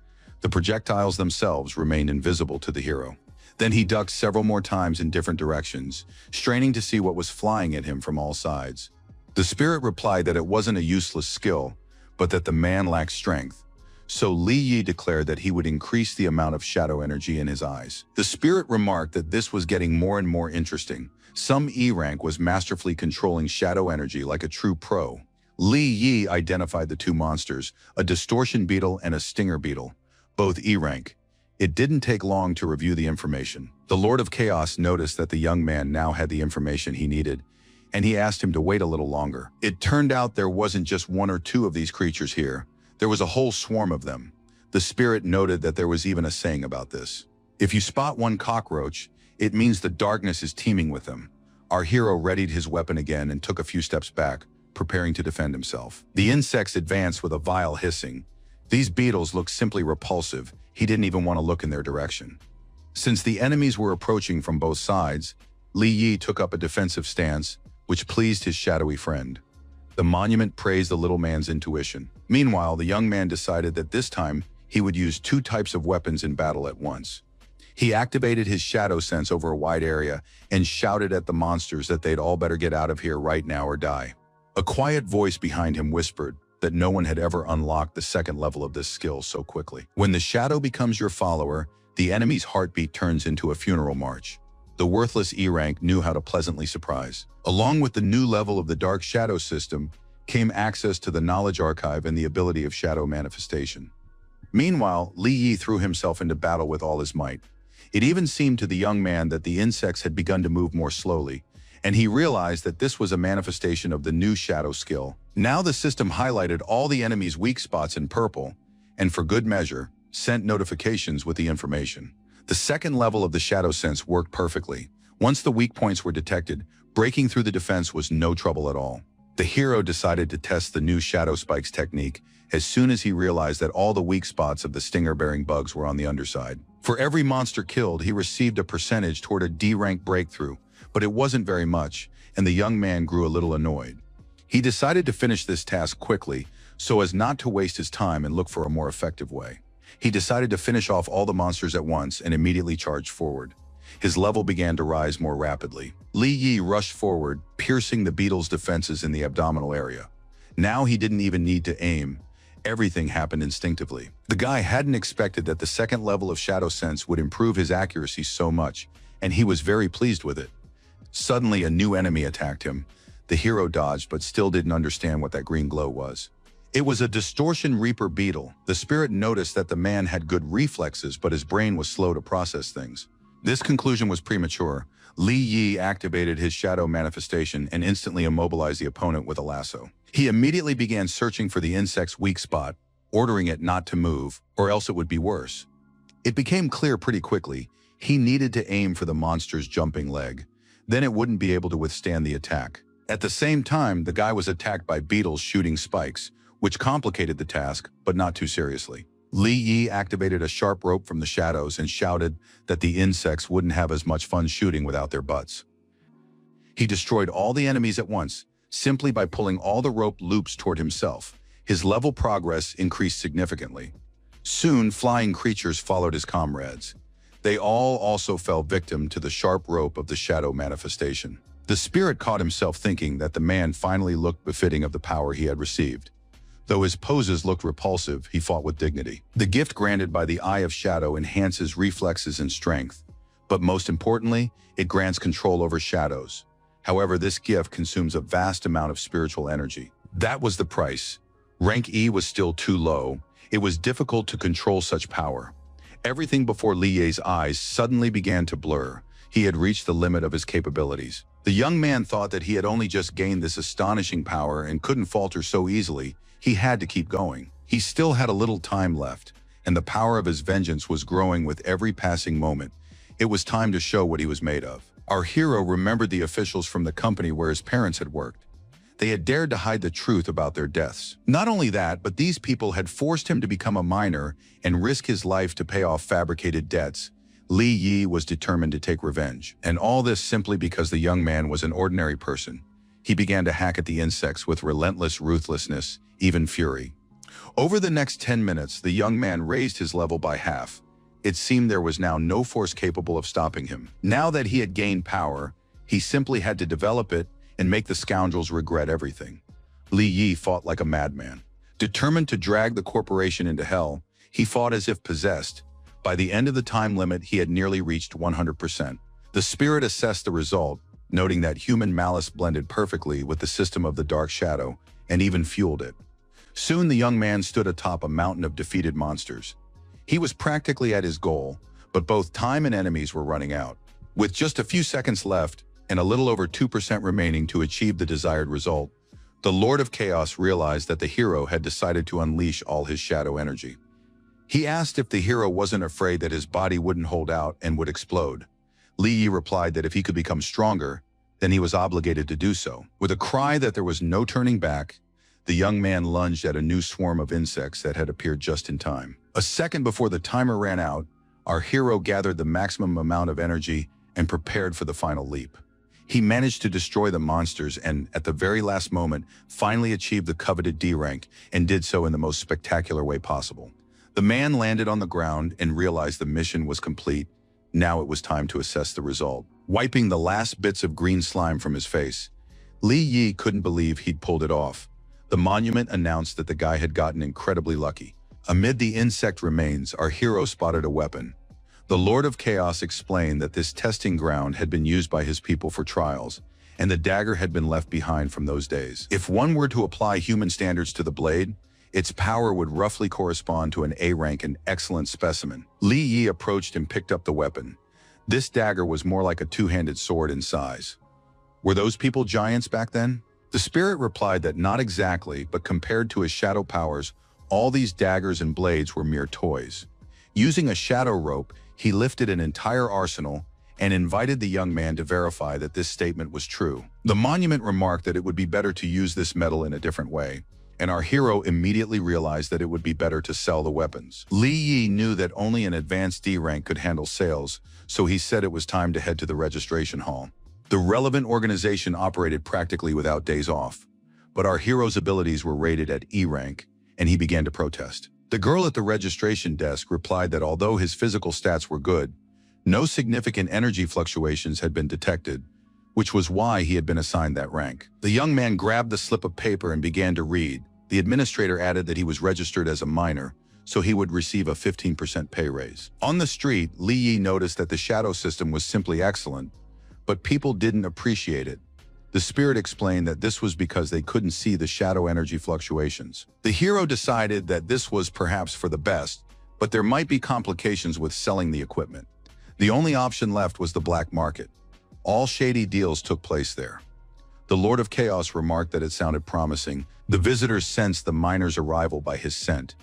Speaker 1: The projectiles themselves remained invisible to the hero. Then he ducked several more times in different directions, straining to see what was flying at him from all sides. The spirit replied that it wasn't a useless skill, but that the man lacked strength. So Li Yi declared that he would increase the amount of shadow energy in his eyes. The spirit remarked that this was getting more and more interesting. Some E rank was masterfully controlling shadow energy like a true pro. Li Yi identified the two monsters, a distortion beetle and a stinger beetle, both E rank. It didn't take long to review the information. The Lord of Chaos noticed that the young man now had the information he needed, and he asked him to wait a little longer. It turned out there wasn't just one or two of these creatures here. There was a whole swarm of them. The spirit noted that there was even a saying about this. If you spot one cockroach, it means the darkness is teeming with them. Our hero readied his weapon again and took a few steps back, preparing to defend himself. The insects advanced with a vile hissing. These beetles looked simply repulsive. He didn't even want to look in their direction. Since the enemies were approaching from both sides, Li Yi took up a defensive stance, which pleased his shadowy friend. The monument praised the little man's intuition. Meanwhile, the young man decided that this time he would use two types of weapons in battle at once. He activated his shadow sense over a wide area and shouted at the monsters that they'd all better get out of here right now or die. A quiet voice behind him whispered that no one had ever unlocked the second level of this skill so quickly. When the shadow becomes your follower, the enemy's heartbeat turns into a funeral march. The worthless E-rank knew how to pleasantly surprise. Along with the new level of the Dark Shadow system came access to the knowledge archive and the ability of shadow manifestation. Meanwhile, Li Yi threw himself into battle with all his might. It even seemed to the young man that the insects had begun to move more slowly, and he realized that this was a manifestation of the new shadow skill. Now the system highlighted all the enemy's weak spots in purple, and for good measure, sent notifications with the information. The second level of the shadow sense worked perfectly. Once the weak points were detected, breaking through the defense was no trouble at all. The hero decided to test the new shadow spikes technique as soon as he realized that all the weak spots of the stinger-bearing bugs were on the underside. For every monster killed, he received a percentage toward a D-rank breakthrough, but it wasn't very much, and the young man grew a little annoyed. He decided to finish this task quickly so as not to waste his time and look for a more effective way. He decided to finish off all the monsters at once and immediately charged forward. His level began to rise more rapidly. Li Yi rushed forward, piercing the beetle's defenses in the abdominal area. Now he didn't even need to aim. Everything happened instinctively. The guy hadn't expected that the second level of shadow sense would improve his accuracy so much, and he was very pleased with it. Suddenly, a new enemy attacked him. The hero dodged, but still didn't understand what that green glow was. It was a distortion reaper beetle. The spirit noticed that the man had good reflexes, but his brain was slow to process things. This conclusion was premature. Li Yi activated his shadow manifestation and instantly immobilized the opponent with a lasso. He immediately began searching for the insect's weak spot, ordering it not to move, or else it would be worse. It became clear pretty quickly. He needed to aim for the monster's jumping leg. Then it wouldn't be able to withstand the attack. At the same time, the guy was attacked by beetles shooting spikes, which complicated the task, but not too seriously. Li Yi activated a sharp rope from the shadows and shouted that the insects wouldn't have as much fun shooting without their butts. He destroyed all the enemies at once, simply by pulling all the rope loops toward himself. His level progress increased significantly. Soon, flying creatures followed his comrades. They all also fell victim to the sharp rope of the shadow manifestation. The spirit caught himself thinking that the man finally looked befitting of the power he had received. Though his poses looked repulsive, he fought with dignity. The gift granted by the Eye of Shadow enhances reflexes and strength, but most importantly, it grants control over shadows. However, this gift consumes a vast amount of spiritual energy. That was the price. Rank E was still too low. It was difficult to control such power. Everything before Li Yi's eyes suddenly began to blur. He had reached the limit of his capabilities. The young man thought that he had only just gained this astonishing power and couldn't falter so easily. He had to keep going. He still had a little time left, and the power of his vengeance was growing with every passing moment. It was time to show what he was made of. Our hero remembered the officials from the company where his parents had worked. They had dared to hide the truth about their deaths. Not only that, but these people had forced him to become a miner and risk his life to pay off fabricated debts. Li Yi was determined to take revenge, and all this simply because the young man was an ordinary person. He began to hack at the insects with relentless ruthlessness, even fury. Over the next 10 minutes, the young man raised his level by half. It seemed there was now no force capable of stopping him. Now that he had gained power, he simply had to develop it and make the scoundrels regret everything. Li Yi fought like a madman. Determined to drag the corporation into hell, he fought as if possessed. By the end of the time limit, he had nearly reached 100%. The spirit assessed the result, noting that human malice blended perfectly with the system of the Dark Shadow and even fueled it. Soon the young man stood atop a mountain of defeated monsters. He was practically at his goal, but both time and enemies were running out. With just a few seconds left and a little over 2% remaining to achieve the desired result, the Lord of Chaos realized that the hero had decided to unleash all his shadow energy. He asked if the hero wasn't afraid that his body wouldn't hold out and would explode. Li Yi replied that if he could become stronger, then he was obligated to do so. With a cry that there was no turning back, the young man lunged at a new swarm of insects that had appeared just in time. A second before the timer ran out, our hero gathered the maximum amount of energy and prepared for the final leap. He managed to destroy the monsters and, at the very last moment, finally achieved the coveted D rank and did so in the most spectacular way possible. The man landed on the ground and realized the mission was complete. Now it was time to assess the result. Wiping the last bits of green slime from his face, Li Yi couldn't believe he'd pulled it off. The monument announced that the guy had gotten incredibly lucky. Amid the insect remains, our hero spotted a weapon. The Lord of Chaos explained that this testing ground had been used by his people for trials, and the dagger had been left behind from those days. If one were to apply human standards to the blade, its power would roughly correspond to an A rank and excellent specimen. Li Yi approached and picked up the weapon. This dagger was more like a two-handed sword in size. Were those people giants back then? The spirit replied that not exactly, but compared to his shadow powers, all these daggers and blades were mere toys. Using a shadow rope, he lifted an entire arsenal and invited the young man to verify that this statement was true. The monument remarked that it would be better to use this metal in a different way, and our hero immediately realized that it would be better to sell the weapons. Li Yi knew that only an advanced D rank could handle sales, so he said it was time to head to the registration hall. The relevant organization operated practically without days off, but our hero's abilities were rated at E rank, and he began to protest. The girl at the registration desk replied that although his physical stats were good, no significant energy fluctuations had been detected, which was why he had been assigned that rank. The young man grabbed the slip of paper and began to read. The administrator added that he was registered as a minor, so he would receive a 15% pay raise. On the street, Li Yi noticed that the shadow system was simply excellent, but people didn't appreciate it. The spirit explained that this was because they couldn't see the shadow energy fluctuations. The hero decided that this was perhaps for the best, but there might be complications with selling the equipment. The only option left was the black market. All shady deals took place there. The Lord of Chaos remarked that it sounded promising. The visitors sensed the miner's arrival by his scent.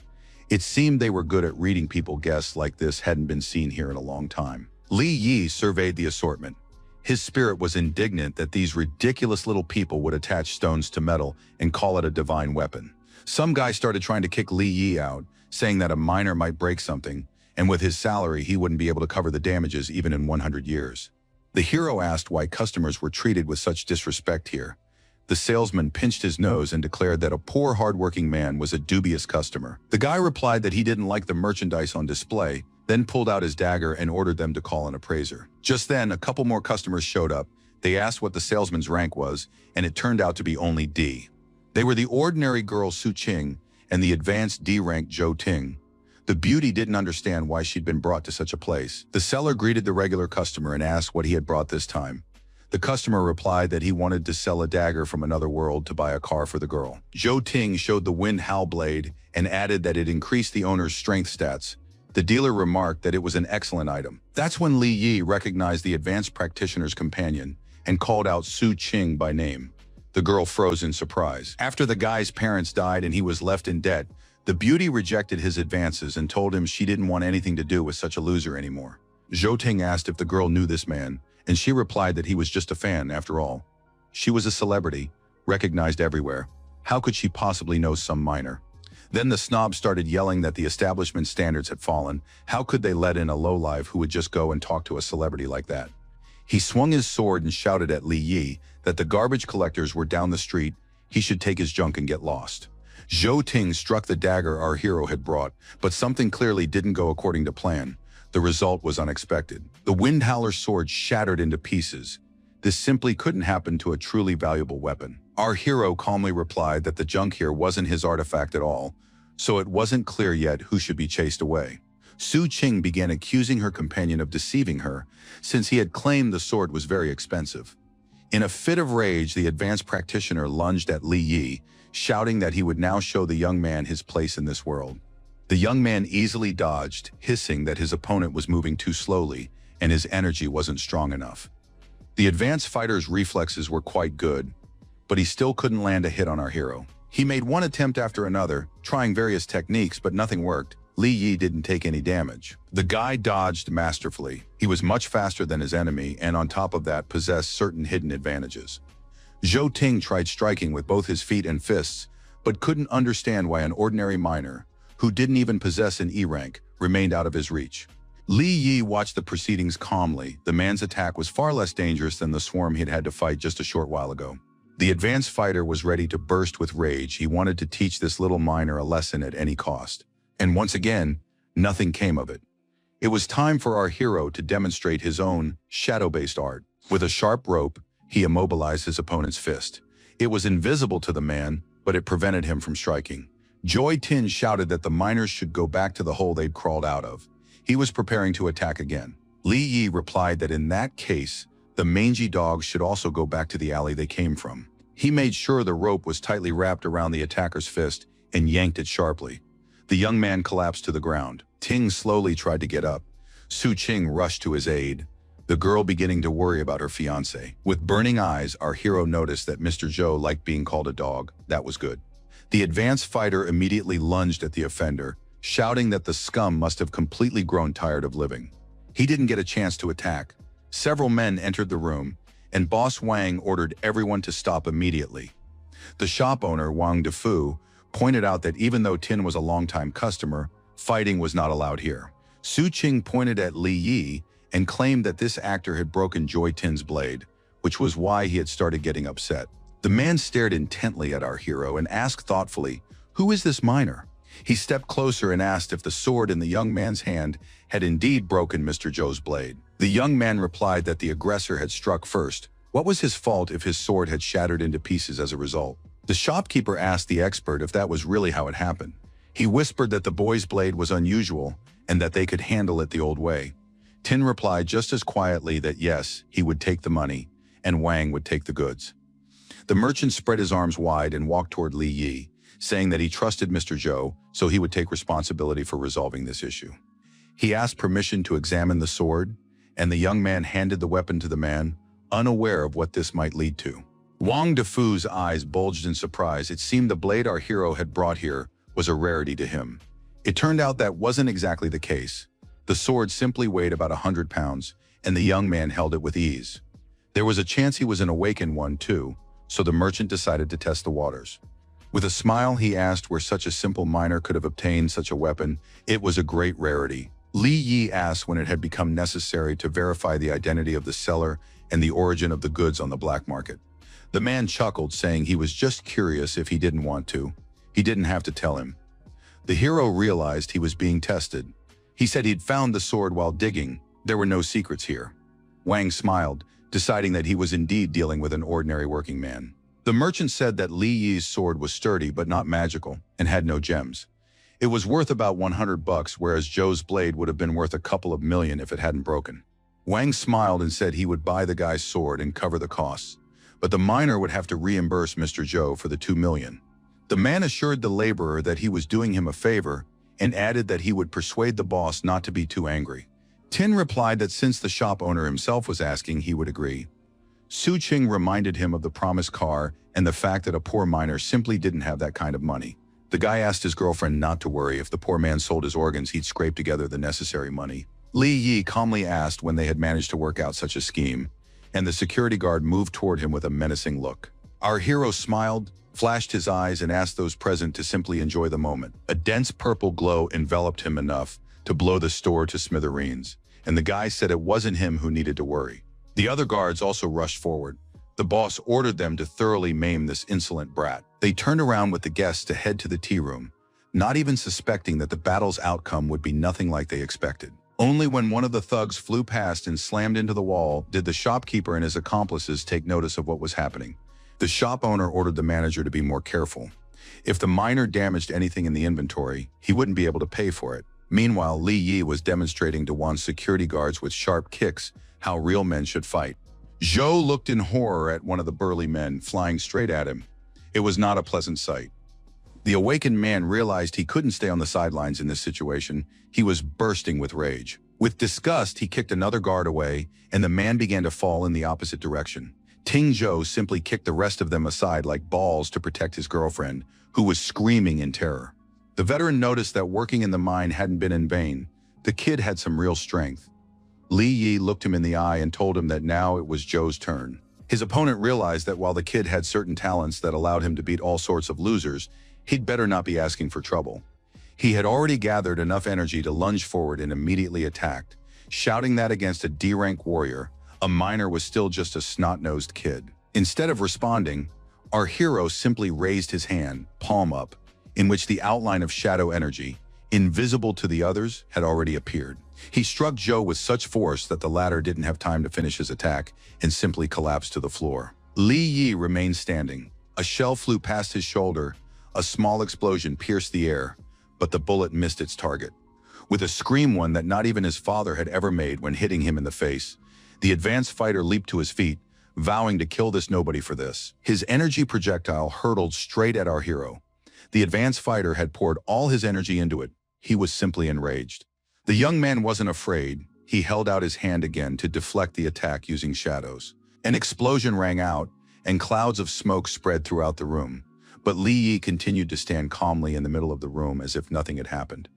Speaker 1: It seemed they were good at reading people. Guests like this hadn't been seen here in a long time. Li Yi surveyed the assortment. His spirit was indignant that these ridiculous little people would attach stones to metal and call it a divine weapon. Some guy started trying to kick Li Yi out, saying that a miner might break something, and with his salary he wouldn't be able to cover the damages even in 100 years. The hero asked why customers were treated with such disrespect here. The salesman pinched his nose and declared that a poor, hardworking man was a dubious customer. The guy replied that he didn't like the merchandise on display, then pulled out his dagger and ordered them to call an appraiser. Just then, a couple more customers showed up. They asked what the salesman's rank was, and it turned out to be only D. They were the ordinary girl Su Qing and the advanced D-rank Zhou Ting. The beauty didn't understand why she'd been brought to such a place. The seller greeted the regular customer and asked what he had brought this time. The customer replied that he wanted to sell a dagger from another world to buy a car for the girl. Zhou Ting showed the Wind Howl blade and added that it increased the owner's strength stats. The dealer remarked that it was an excellent item. That's when Li Yi recognized the advanced practitioner's companion and called out Su Qing by name. The girl froze in surprise. After the guy's parents died and he was left in debt, the beauty rejected his advances and told him she didn't want anything to do with such a loser anymore. Zhou Ting asked if the girl knew this man, and she replied that he was just a fan after all. She was a celebrity, recognized everywhere. How could she possibly know some minor? Then the snob started yelling that the establishment standards had fallen. How could they let in a lowlife who would just go and talk to a celebrity like that? He swung his sword and shouted at Li Yi that the garbage collectors were down the street. He should take his junk and get lost. Zhou Ting struck the dagger our hero had brought, but something clearly didn't go according to plan. The result was unexpected. The Wind Howler's sword shattered into pieces. This simply couldn't happen to a truly valuable weapon. Our hero calmly replied that the junk here wasn't his artifact at all, so it wasn't clear yet who should be chased away. Su Qing began accusing her companion of deceiving her, since he had claimed the sword was very expensive. In a fit of rage, the advanced practitioner lunged at Li Yi, shouting that he would now show the young man his place in this world. The young man easily dodged, hissing that his opponent was moving too slowly and his energy wasn't strong enough. The advanced fighter's reflexes were quite good, but he still couldn't land a hit on our hero. He made one attempt after another, trying various techniques, but nothing worked. Li Yi didn't take any damage. The guy dodged masterfully. He was much faster than his enemy and on top of that possessed certain hidden advantages. Zhou Ting tried striking with both his feet and fists, but couldn't understand why an ordinary miner, who didn't even possess an E rank, remained out of his reach. Li Yi watched the proceedings calmly. The man's attack was far less dangerous than the swarm he'd had to fight just a short while ago. The advanced fighter was ready to burst with rage. He wanted to teach this little miner a lesson at any cost. And once again, nothing came of it. It was time for our hero to demonstrate his own shadow-based art. With a sharp rope, he immobilized his opponent's fist. It was invisible to the man, but it prevented him from striking. Joy Tin shouted that the miners should go back to the hole they'd crawled out of. He was preparing to attack again. Li Yi replied that in that case, the mangy dogs should also go back to the alley they came from. He made sure the rope was tightly wrapped around the attacker's fist and yanked it sharply. The young man collapsed to the ground. Ting slowly tried to get up. Su Qing rushed to his aid, the girl beginning to worry about her fiancé. With burning eyes, our hero noticed that Mr. Zhou liked being called a dog. That was good. The advanced fighter immediately lunged at the offender, shouting that the scum must have completely grown tired of living. He didn't get a chance to attack. Several men entered the room, and Boss Wang ordered everyone to stop immediately. The shop owner, Wang Defu, pointed out that even though Tin was a longtime customer, fighting was not allowed here. Su Qing pointed at Li Yi and claimed that this actor had broken Joy Tin's blade, which was why he had started getting upset. The man stared intently at our hero and asked thoughtfully, "Who is this miner?" He stepped closer and asked if the sword in the young man's hand had indeed broken Mr. Zhou's blade. The young man replied that the aggressor had struck first. What was his fault if his sword had shattered into pieces as a result? The shopkeeper asked the expert if that was really how it happened. He whispered that the boy's blade was unusual and that they could handle it the old way. Tin replied just as quietly that yes, he would take the money, and Wang would take the goods. The merchant spread his arms wide and walked toward Li Yi, saying that he trusted Mr. Zhou, so he would take responsibility for resolving this issue. He asked permission to examine the sword, and the young man handed the weapon to the man, unaware of what this might lead to. Wang Defu's eyes bulged in surprise. It seemed the blade our hero had brought here was a rarity to him. It turned out that wasn't exactly the case. The sword simply weighed about 100 pounds, and the young man held it with ease. There was a chance he was an awakened one too, so the merchant decided to test the waters. With a smile, he asked where such a simple miner could have obtained such a weapon. It was a great rarity. Li Yi asked when it had become necessary to verify the identity of the seller and the origin of the goods on the black market. The man chuckled, saying he was just curious if he didn't want to. He didn't have to tell him. The hero realized he was being tested. He said he'd found the sword while digging. There were no secrets here. Wang smiled, deciding that he was indeed dealing with an ordinary working man. The merchant said that Li Yi's sword was sturdy but not magical and had no gems. It was worth about 100 bucks, whereas Zhou's blade would have been worth a couple of million if it hadn't broken. Wang smiled and said he would buy the guy's sword and cover the costs, but the miner would have to reimburse Mr. Zhou for the 2 million. The man assured the laborer that he was doing him a favor and added that he would persuade the boss not to be too angry. Tin replied that since the shop owner himself was asking, he would agree. Su Qing reminded him of the promised car and the fact that a poor miner simply didn't have that kind of money. The guy asked his girlfriend not to worry. If the poor man sold his organs, he'd scrape together the necessary money. Li Yi calmly asked when they had managed to work out such a scheme, and the security guard moved toward him with a menacing look. Our hero smiled, flashed his eyes, and asked those present to simply enjoy the moment. A dense purple glow enveloped him enough to blow the store to smithereens, and the guy said it wasn't him who needed to worry. The other guards also rushed forward. The boss ordered them to thoroughly maim this insolent brat. They turned around with the guests to head to the tea room, not even suspecting that the battle's outcome would be nothing like they expected. Only when one of the thugs flew past and slammed into the wall did the shopkeeper and his accomplices take notice of what was happening. The shop owner ordered the manager to be more careful. If the miner damaged anything in the inventory, he wouldn't be able to pay for it. Meanwhile, Li Yi was demonstrating to Wan's security guards with sharp kicks how real men should fight. Zhou looked in horror at one of the burly men flying straight at him. It was not a pleasant sight. The awakened man realized he couldn't stay on the sidelines in this situation. He was bursting with rage. With disgust, he kicked another guard away, and the man began to fall in the opposite direction. Ting Zhou simply kicked the rest of them aside like balls to protect his girlfriend, who was screaming in terror. The veteran noticed that working in the mine hadn't been in vain. The kid had some real strength. Li Yi looked him in the eye and told him that now it was Zhou's turn. His opponent realized that while the kid had certain talents that allowed him to beat all sorts of losers, he'd better not be asking for trouble. He had already gathered enough energy to lunge forward and immediately attacked, shouting that against a D-rank warrior, a miner was still just a snot-nosed kid. Instead of responding, our hero simply raised his hand, palm up, in which the outline of shadow energy, invisible to the others, had already appeared. He struck Zhou with such force that the latter didn't have time to finish his attack and simply collapsed to the floor. Li Yi remained standing. A shell flew past his shoulder, a small explosion pierced the air, but the bullet missed its target. With a scream one that not even his father had ever made when hitting him in the face, the advanced fighter leaped to his feet, vowing to kill this nobody for this. His energy projectile hurtled straight at our hero. The advanced fighter had poured all his energy into it. He was simply enraged. The young man wasn't afraid. He held out his hand again to deflect the attack using shadows. An explosion rang out, and clouds of smoke spread throughout the room. But Li Yi continued to stand calmly in the middle of the room as if nothing had happened.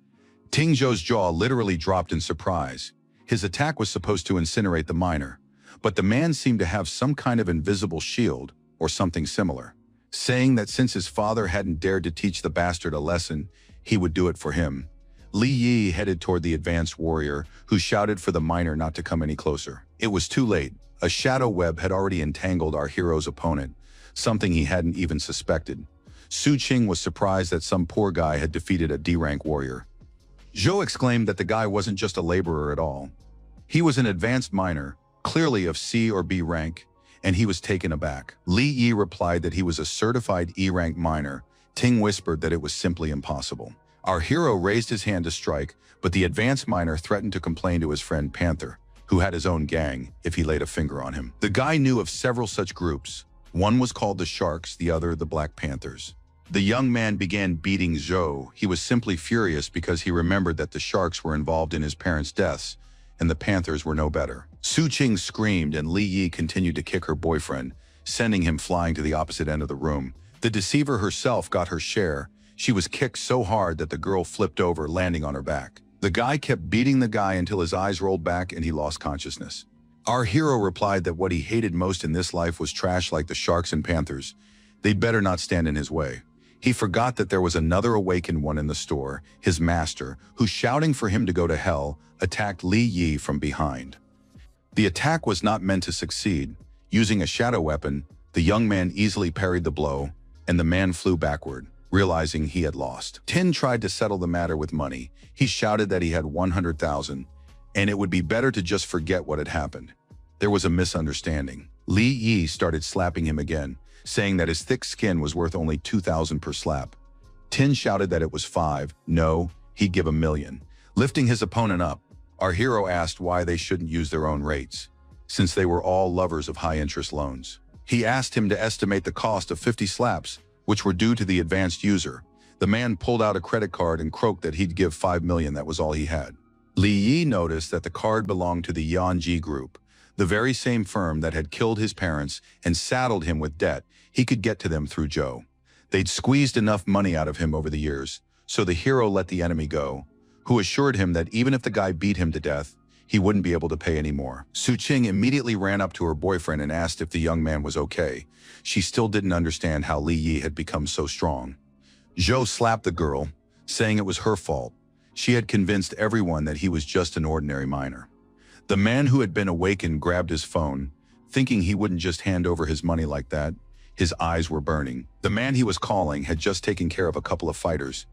Speaker 1: Ting Zhou's jaw literally dropped in surprise. His attack was supposed to incinerate the miner, but the man seemed to have some kind of invisible shield or something similar, saying that since his father hadn't dared to teach the bastard a lesson, he would do it for him. Li Yi headed toward the advanced warrior, who shouted for the miner not to come any closer. It was too late. A shadow web had already entangled our hero's opponent, something he hadn't even suspected. Su Qing was surprised that some poor guy had defeated a D-rank warrior. Zhou exclaimed that the guy wasn't just a laborer at all. He was an advanced miner, clearly of C or B rank, and he was taken aback. Li Yi replied that he was a certified E-rank miner. Ting whispered that it was simply impossible. Our hero raised his hand to strike, but the advanced miner threatened to complain to his friend Panther, who had his own gang, if he laid a finger on him. The guy knew of several such groups. One was called the Sharks, the other the Black Panthers. The young man began beating Zhou. He was simply furious because he remembered that the Sharks were involved in his parents' deaths, and the Panthers were no better. Su Qing screamed, and Li Yi continued to kick her boyfriend, sending him flying to the opposite end of the room. The deceiver herself got her share. She was kicked so hard that the girl flipped over, landing on her back. The guy kept beating the guy until his eyes rolled back and he lost consciousness. Our hero replied that what he hated most in this life was trash like the Sharks and Panthers. They'd better not stand in his way. He forgot that there was another awakened one in the store, his master, who, shouting for him to go to hell, attacked Li Yi from behind. The attack was not meant to succeed. Using a shadow weapon, the young man easily parried the blow, and the man flew backward, realizing he had lost. Tin tried to settle the matter with money. He shouted that he had 100,000, and it would be better to just forget what had happened. There was a misunderstanding. Li Yi started slapping him again, saying that his thick skin was worth only 2,000 per slap. Tin shouted that it was 5. No, he'd give 1,000,000. Lifting his opponent up, our hero asked why they shouldn't use their own rates, since they were all lovers of high-interest loans. He asked him to estimate the cost of 50 slaps, which were due to the advanced user. The man pulled out a credit card and croaked that he'd give 5,000,000. That was all he had. Li Yi noticed that the card belonged to the Yanji Group, the very same firm that had killed his parents and saddled him with debt. He could get to them through Zhou. They'd squeezed enough money out of him over the years, so the hero let the enemy go, who assured him that even if the guy beat him to death, he wouldn't be able to pay anymore. Su Qing immediately ran up to her boyfriend and asked if the young man was okay. She still didn't understand how Li Yi had become so strong. Zhou slapped the girl, saying it was her fault. She had convinced everyone that he was just an ordinary miner. The man who had been awakened grabbed his phone, thinking he wouldn't just hand over his money like that. His eyes were burning. The man he was calling had just taken care of a couple of fighters.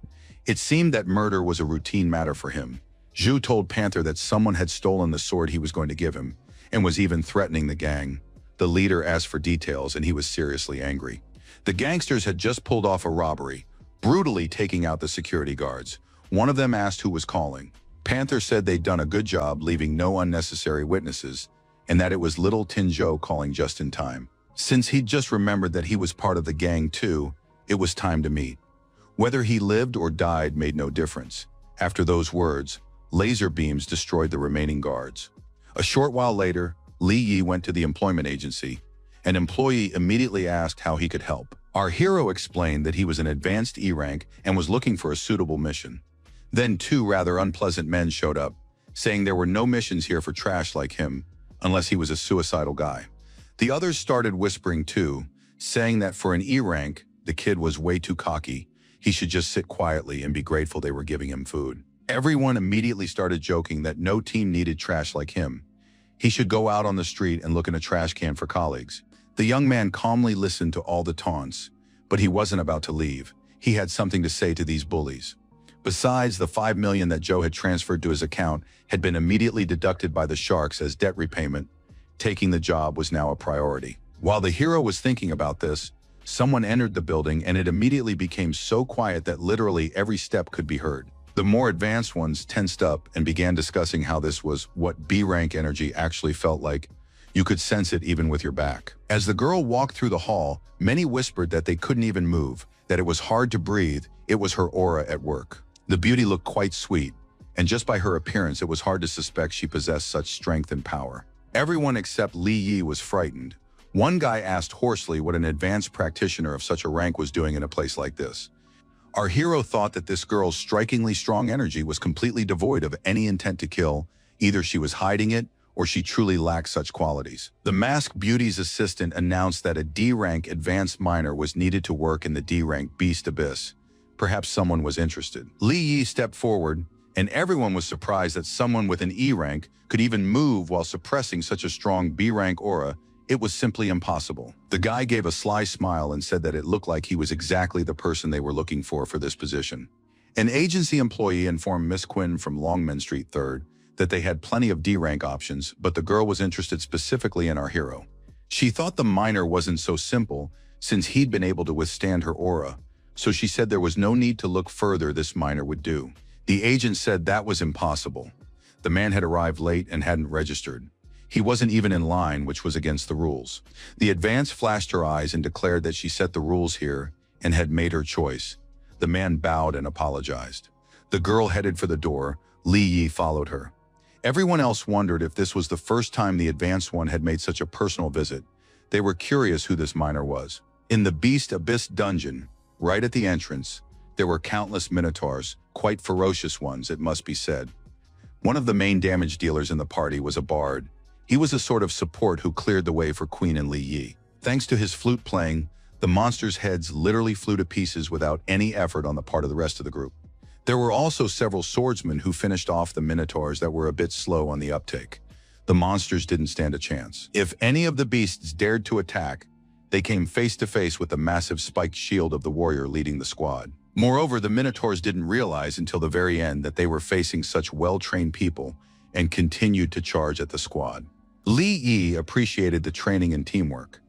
Speaker 1: It seemed that murder was a routine matter for him. Zhu told Panther that someone had stolen the sword he was going to give him, and was even threatening the gang. The leader asked for details, and he was seriously angry. The gangsters had just pulled off a robbery, brutally taking out the security guards. One of them asked who was calling. Panther said they'd done a good job leaving no unnecessary witnesses, and that it was little Tin Zhou calling just in time. Since he'd just remembered that he was part of the gang too, it was time to meet. Whether he lived or died made no difference. After those words, laser beams destroyed the remaining guards. A short while later, Li Yi went to the employment agency. An employee immediately asked how he could help. Our hero explained that he was an advanced E rank and was looking for a suitable mission. Then two rather unpleasant men showed up, saying there were no missions here for trash like him, unless he was a suicidal guy. The others started whispering too, saying that for an E rank, the kid was way too cocky. He should just sit quietly and be grateful they were giving him food. Everyone immediately started joking that no team needed trash like him. He should go out on the street and look in a trash can for colleagues. The young man calmly listened to all the taunts, but he wasn't about to leave. He had something to say to these bullies. Besides, the $5 million that Joe had transferred to his account had been immediately deducted by the sharks as debt repayment. Taking the job was now a priority. While the hero was thinking about this, someone entered the building and it immediately became so quiet that literally every step could be heard. The more advanced ones tensed up and began discussing how this was what B-rank energy actually felt like. You could sense it even with your back. As the girl walked through the hall, many whispered that they couldn't even move, that it was hard to breathe. It was her aura at work. The beauty looked quite sweet, and just by her appearance it was hard to suspect she possessed such strength and power. Everyone except Li Yi was frightened. One guy asked hoarsely what an advanced practitioner of such a rank was doing in a place like this. Our hero thought that this girl's strikingly strong energy was completely devoid of any intent to kill. Either she was hiding it, or she truly lacked such qualities. The masked beauty's assistant announced that a D-rank advanced miner was needed to work in the D-rank Beast Abyss. Perhaps someone was interested. Li Yi stepped forward, and everyone was surprised that someone with an E rank could even move while suppressing such a strong B rank aura. It was simply impossible. The guy gave a sly smile and said that it looked like he was exactly the person they were looking for this position. An agency employee informed Miss Quinn from Longman Street 3rd that they had plenty of D-rank options, but the girl was interested specifically in our hero. She thought the miner wasn't so simple since he'd been able to withstand her aura, so she said there was no need to look further. This miner would do. The agent said that was impossible. The man had arrived late and hadn't registered. He wasn't even in line, which was against the rules. The advance flashed her eyes and declared that she set the rules here and had made her choice. The man bowed and apologized. The girl headed for the door. Li Yi followed her. Everyone else wondered if this was the first time the advanced one had made such a personal visit. They were curious who this miner was. In the Beast Abyss dungeon, right at the entrance, there were countless minotaurs, quite ferocious ones, it must be said. One of the main damage dealers in the party was a bard. He was a sort of support who cleared the way for Queen and Li Yi. Thanks to his flute playing, the monsters' heads literally flew to pieces without any effort on the part of the rest of the group. There were also several swordsmen who finished off the minotaurs that were a bit slow on the uptake. The monsters didn't stand a chance. If any of the beasts dared to attack, they came face to face with the massive spiked shield of the warrior leading the squad. Moreover, the minotaurs didn't realize until the very end that they were facing such well-trained people and continued to charge at the squad. Li Yi appreciated the training and teamwork.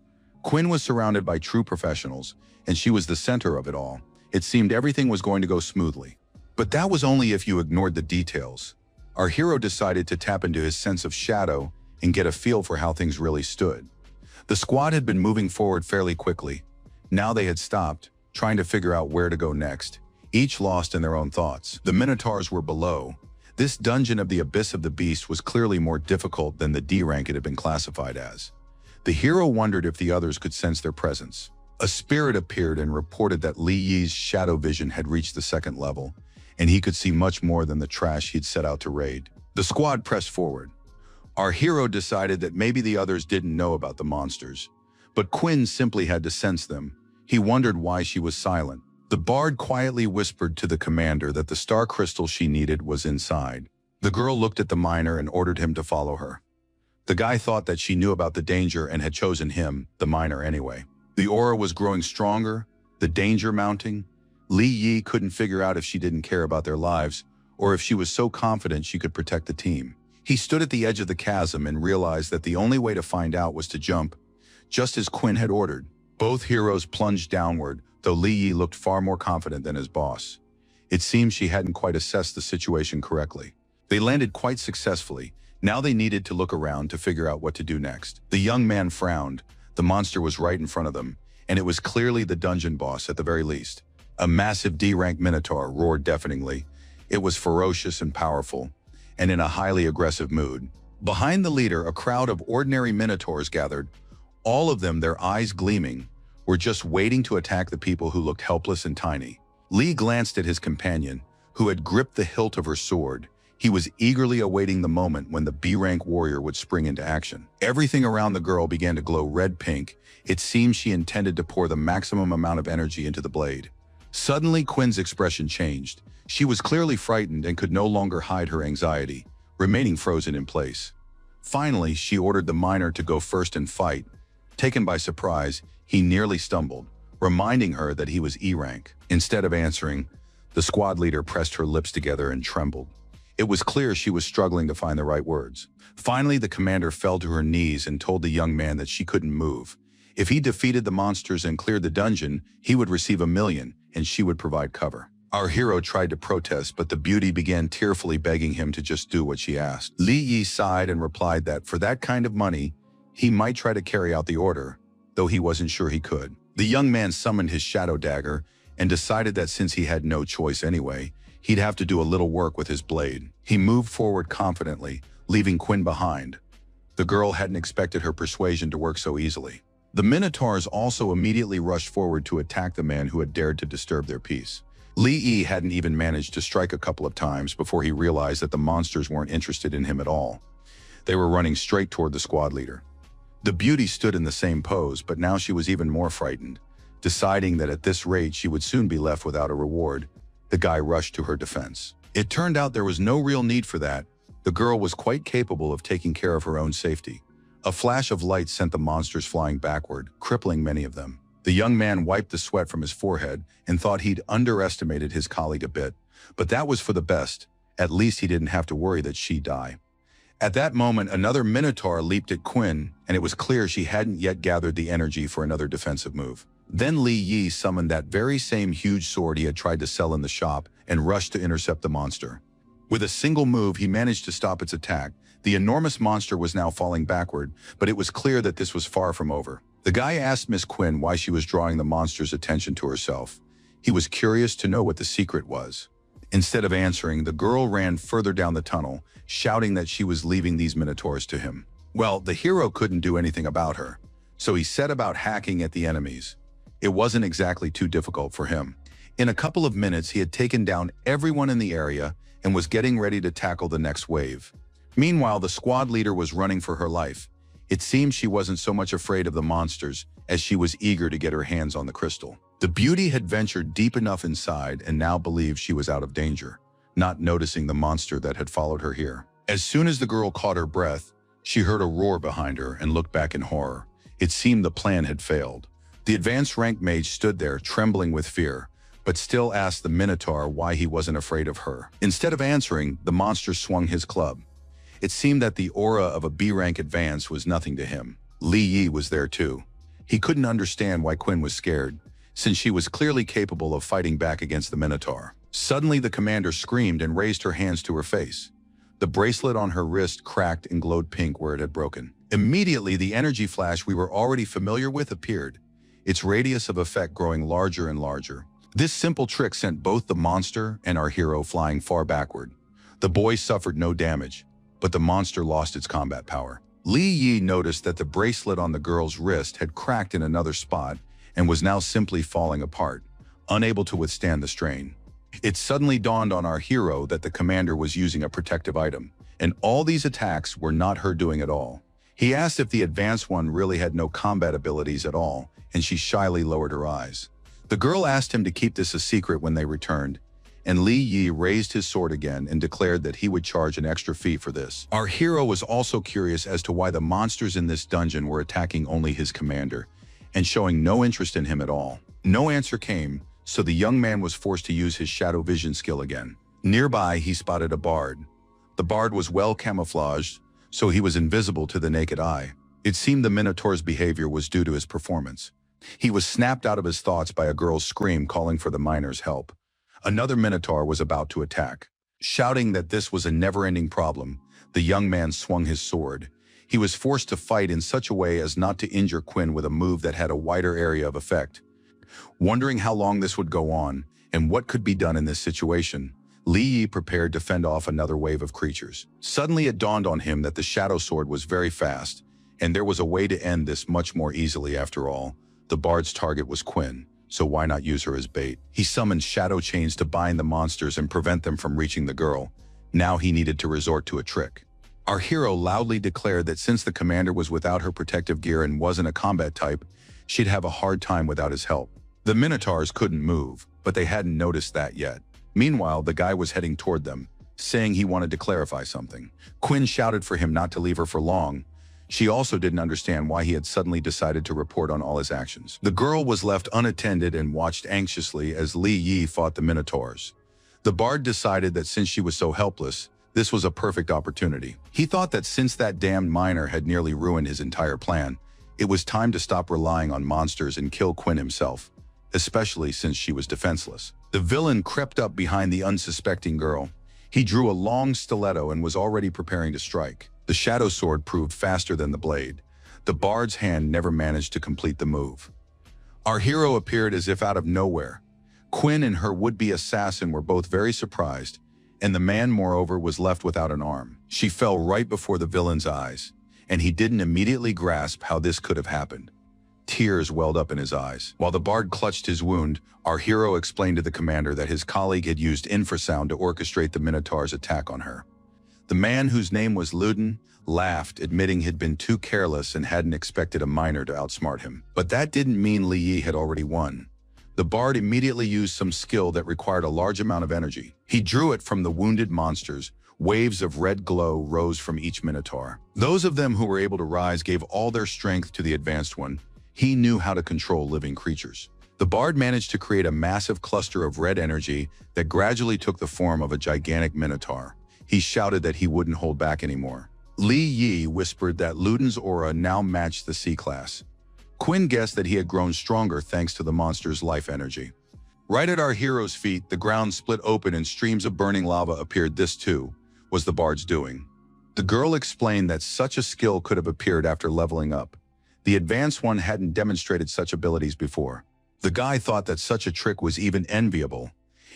Speaker 1: Quinn was surrounded by true professionals, and she was the center of it all. It seemed everything was going to go smoothly. But that was only if you ignored the details. Our hero decided to tap into his sense of shadow and get a feel for how things really stood. The squad had been moving forward fairly quickly. Now they had stopped, trying to figure out where to go next, each lost in their own thoughts. The minotaurs were below. This dungeon of the Abyss of the Beast was clearly more difficult than the D rank it had been classified as. The hero wondered if the others could sense their presence. A spirit appeared and reported that Li Yi's shadow vision had reached the 2nd level, and he could see much more than the trash he'd set out to raid. The squad pressed forward. Our hero decided that maybe the others didn't know about the monsters, but Quinn simply had to sense them. He wondered why she was silent. The bard quietly whispered to the commander that the star crystal she needed was inside. The girl looked at the miner and ordered him to follow her. The guy thought that she knew about the danger and had chosen him, the miner, anyway. The aura was growing stronger, the danger mounting. Li Yi couldn't figure out if she didn't care about their lives or if she was so confident she could protect the team. He stood at the edge of the chasm and realized that the only way to find out was to jump, just as Quinn had ordered. Both heroes plunged downward, though Li Yi looked far more confident than his boss. It seemed she hadn't quite assessed the situation correctly. They landed quite successfully. Now they needed to look around to figure out what to do next. The young man frowned. The monster was right in front of them, and it was clearly the dungeon boss at the very least. A massive D-rank minotaur roared deafeningly. It was ferocious and powerful, and in a highly aggressive mood. Behind the leader, a crowd of ordinary minotaurs gathered, all of them their eyes gleaming, were just waiting to attack the people who looked helpless and tiny. Lee glanced at his companion, who had gripped the hilt of her sword. He was eagerly awaiting the moment when the B-rank warrior would spring into action. Everything around the girl began to glow red-pink. It seemed she intended to pour the maximum amount of energy into the blade. Suddenly, Quinn's expression changed. She was clearly frightened and could no longer hide her anxiety, remaining frozen in place. Finally, she ordered the miner to go first and fight. Taken by surprise, he nearly stumbled, reminding her that he was E-rank. Instead of answering, the squad leader pressed her lips together and trembled. It was clear she was struggling to find the right words. Finally, the commander fell to her knees and told the young man that she couldn't move. If he defeated the monsters and cleared the dungeon, he would receive $1 million, and she would provide cover. Our hero tried to protest, but the beauty began tearfully begging him to just do what she asked. Li Yi sighed and replied that for that kind of money, he might try to carry out the order, though he wasn't sure he could. The young man summoned his shadow dagger and decided that since he had no choice anyway, he'd have to do a little work with his blade. He moved forward confidently, leaving Quinn behind. The girl hadn't expected her persuasion to work so easily. The Minotaurs also immediately rushed forward to attack the man who had dared to disturb their peace. Li Yi hadn't even managed to strike a couple of times before he realized that the monsters weren't interested in him at all. They were running straight toward the squad leader. The beauty stood in the same pose, but now she was even more frightened. Deciding that at this rate she would soon be left without a reward, the guy rushed to her defense. It turned out there was no real need for that. The girl was quite capable of taking care of her own safety. A flash of light sent the monsters flying backward, crippling many of them. The young man wiped the sweat from his forehead and thought he'd underestimated his colleague a bit, but that was for the best. At least he didn't have to worry that she'd die. At that moment, another Minotaur leaped at Quinn, and it was clear she hadn't yet gathered the energy for another defensive move. Then Li Yi summoned that very same huge sword he had tried to sell in the shop and rushed to intercept the monster. With a single move, he managed to stop its attack. The enormous monster was now falling backward, but it was clear that this was far from over. The guy asked Miss Quinn why she was drawing the monster's attention to herself. He was curious to know what the secret was. Instead of answering, the girl ran further down the tunnel, shouting that she was leaving these minotaurs to him. Well, the hero couldn't do anything about her, so he set about hacking at the enemies. It wasn't exactly too difficult for him. In a couple of minutes, he had taken down everyone in the area and was getting ready to tackle the next wave. Meanwhile, the squad leader was running for her life. It seemed she wasn't so much afraid of the monsters as she was eager to get her hands on the crystal. The beauty had ventured deep enough inside and now believed she was out of danger, not noticing the monster that had followed her here. As soon as the girl caught her breath, she heard a roar behind her and looked back in horror. It seemed the plan had failed. The advanced rank mage stood there, trembling with fear, but still asked the Minotaur why he wasn't afraid of her. Instead of answering, the monster swung his club. It seemed that the aura of a B-rank advance was nothing to him. Li Yi was there too. He couldn't understand why Quinn was scared, since she was clearly capable of fighting back against the Minotaur. Suddenly, the commander screamed and raised her hands to her face. The bracelet on her wrist cracked and glowed pink where it had broken. Immediately, the energy flash we were already familiar with appeared, its radius of effect growing larger and larger. This simple trick sent both the monster and our hero flying far backward. The boy suffered no damage, but the monster lost its combat power. Li Yi noticed that the bracelet on the girl's wrist had cracked in another spot and was now simply falling apart, unable to withstand the strain. It suddenly dawned on our hero that the commander was using a protective item, and all these attacks were not her doing at all. He asked if the advanced one really had no combat abilities at all, and she shyly lowered her eyes. The girl asked him to keep this a secret when they returned, and Li Yi raised his sword again and declared that he would charge an extra fee for this. Our hero was also curious as to why the monsters in this dungeon were attacking only his commander and showing no interest in him at all. No answer came, so the young man was forced to use his shadow vision skill again. Nearby, he spotted a bard. The bard was well camouflaged, so he was invisible to the naked eye. It seemed the Minotaur's behavior was due to his performance. He was snapped out of his thoughts by a girl's scream calling for the miner's help. Another Minotaur was about to attack. Shouting that this was a never-ending problem, the young man swung his sword. He was forced to fight in such a way as not to injure Quinn with a move that had a wider area of effect. Wondering how long this would go on and what could be done in this situation, Li Yi prepared to fend off another wave of creatures. Suddenly it dawned on him that the shadow sword was very fast, and there was a way to end this much more easily after all. The bard's target was Quinn, so why not use her as bait? He summoned shadow chains to bind the monsters and prevent them from reaching the girl. Now he needed to resort to a trick. Our hero loudly declared that since the commander was without her protective gear and wasn't a combat type, she'd have a hard time without his help. The minotaurs couldn't move, but they hadn't noticed that yet. Meanwhile, the guy was heading toward them, saying he wanted to clarify something. Quinn shouted for him not to leave her for long. She also didn't understand why he had suddenly decided to report on all his actions. The girl was left unattended and watched anxiously as Li Yi fought the minotaurs. The bard decided that since she was so helpless, this was a perfect opportunity. He thought that since that damned miner had nearly ruined his entire plan, it was time to stop relying on monsters and kill Quinn himself, especially since she was defenseless. The villain crept up behind the unsuspecting girl. He drew a long stiletto and was already preparing to strike. The shadow sword proved faster than the blade. The bard's hand never managed to complete the move. Our hero appeared as if out of nowhere. Quinn and her would-be assassin were both very surprised, and the man, moreover, was left without an arm. She fell right before the villain's eyes, and he didn't immediately grasp how this could have happened. Tears welled up in his eyes. While the bard clutched his wound, our hero explained to the commander that his colleague had used infrasound to orchestrate the Minotaur's attack on her. The man, whose name was Luden, laughed, admitting he'd been too careless and hadn't expected a miner to outsmart him. But that didn't mean Li Yi had already won. The bard immediately used some skill that required a large amount of energy. He drew it from the wounded monsters. Waves of red glow rose from each Minotaur. Those of them who were able to rise gave all their strength to the advanced one. He knew how to control living creatures. The bard managed to create a massive cluster of red energy that gradually took the form of a gigantic Minotaur. He shouted that he wouldn't hold back anymore. Li Yi whispered that Luden's aura now matched the C-class. Quinn guessed that he had grown stronger thanks to the monster's life energy. Right at our hero's feet, the ground split open and streams of burning lava appeared. This, too, was the bard's doing. The girl explained that such a skill could have appeared after leveling up. The advanced one hadn't demonstrated such abilities before. The guy thought that such a trick was even enviable.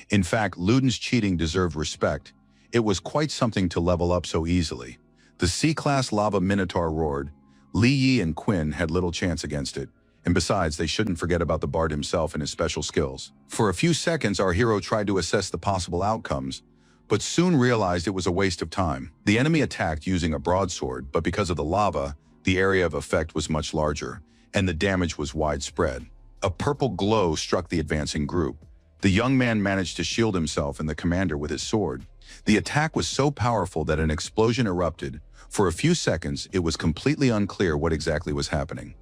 Speaker 1: In fact, Luden's cheating deserved respect. It was quite something to level up so easily. The C-class lava Minotaur roared. Li Yi and Quinn had little chance against it, and besides, they shouldn't forget about the bard himself and his special skills. For a few seconds, our hero tried to assess the possible outcomes, but soon realized it was a waste of time. The enemy attacked using a broadsword, but because of the lava, the area of effect was much larger, and the damage was widespread. A purple glow struck the advancing group. The young man managed to shield himself and the commander with his sword. The attack was so powerful that an explosion erupted. For a few seconds, it was completely unclear what exactly was happening.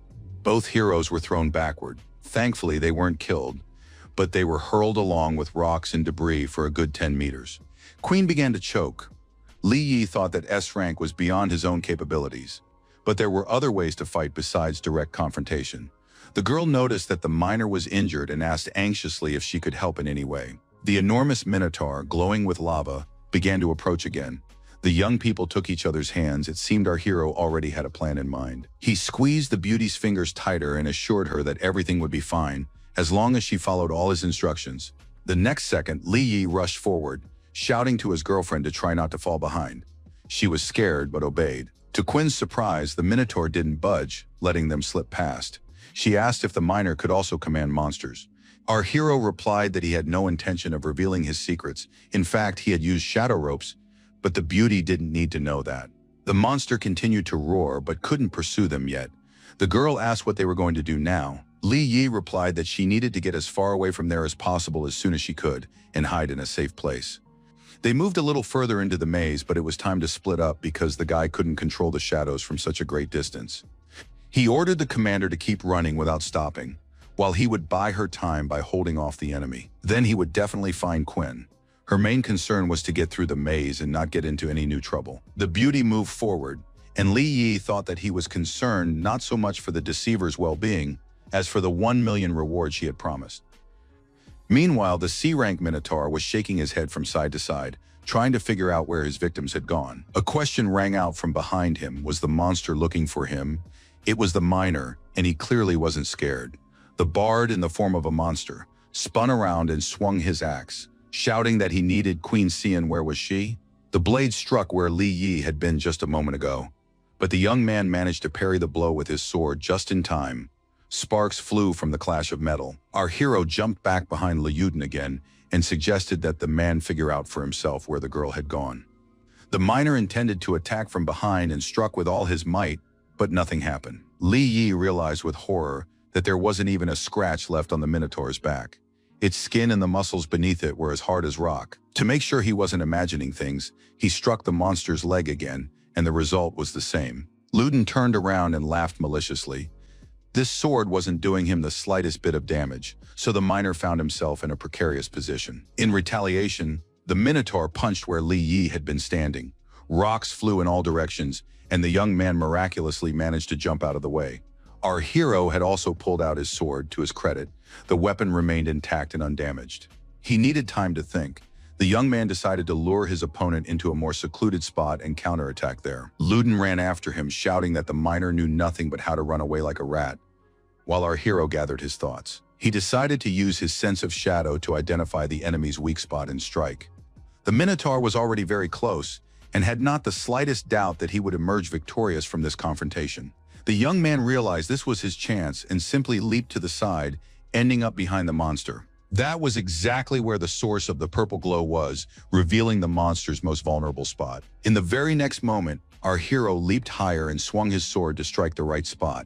Speaker 1: Both heroes were thrown backward. Thankfully, they weren't killed, but they were hurled along with rocks and debris for a good 10 meters. Queen began to choke. Li Yi thought that S rank was beyond his own capabilities, but there were other ways to fight besides direct confrontation. The girl noticed that the miner was injured and asked anxiously if she could help in any way. The enormous Minotaur, glowing with lava, began to approach again. The young people took each other's hands. It seemed our hero already had a plan in mind. He squeezed the beauty's fingers tighter and assured her that everything would be fine, as long as she followed all his instructions. The next second, Li Yi rushed forward, shouting to his girlfriend to try not to fall behind. She was scared but obeyed. To Quinn's surprise, the Minotaur didn't budge, letting them slip past. She asked if the miner could also command monsters. Our hero replied that he had no intention of revealing his secrets. In fact, he had used shadow ropes, but the beauty didn't need to know that. The monster continued to roar but couldn't pursue them yet. The girl asked what they were going to do now. Li Yi replied that she needed to get as far away from there as possible as soon as she could and hide in a safe place. They moved a little further into the maze, but it was time to split up because the guy couldn't control the shadows from such a great distance. He ordered the commander to keep running without stopping, while he would buy her time by holding off the enemy. Then he would definitely find Quinn. Her main concern was to get through the maze and not get into any new trouble. The beauty moved forward, and Li Yi thought that he was concerned not so much for the deceiver's well-being as for the 1 million reward she had promised. Meanwhile, the C-rank Minotaur was shaking his head from side to side, trying to figure out where his victims had gone. A question rang out from behind him. Was the monster looking for him? It was the miner, and he clearly wasn't scared. The bard, in the form of a monster, spun around and swung his axe, shouting that he needed Queen Xian. Where was she? The blade struck where Li Yi had been just a moment ago, but the young man managed to parry the blow with his sword just in time. Sparks flew from the clash of metal. Our hero jumped back behind Lyudin again and suggested that the man figure out for himself where the girl had gone. The miner intended to attack from behind and struck with all his might, but nothing happened. Li Yi realized with horror that there wasn't even a scratch left on the Minotaur's back. Its skin and the muscles beneath it were as hard as rock. To make sure he wasn't imagining things, he struck the monster's leg again, and the result was the same. Lyudin turned around and laughed maliciously. This sword wasn't doing him the slightest bit of damage, so the miner found himself in a precarious position. In retaliation, the Minotaur punched where Li Yi had been standing. Rocks flew in all directions, and the young man miraculously managed to jump out of the way. Our hero had also pulled out his sword. To his credit, the weapon remained intact and undamaged. He needed time to think. The young man decided to lure his opponent into a more secluded spot and counterattack there. Lyudin ran after him, shouting that the miner knew nothing but how to run away like a rat, while our hero gathered his thoughts. He decided to use his sense of shadow to identify the enemy's weak spot and strike. The Minotaur was already very close and had not the slightest doubt that he would emerge victorious from this confrontation. The young man realized this was his chance and simply leaped to the side, ending up behind the monster. That was exactly where the source of the purple glow was, revealing the monster's most vulnerable spot. In the very next moment, our hero leaped higher and swung his sword to strike the right spot.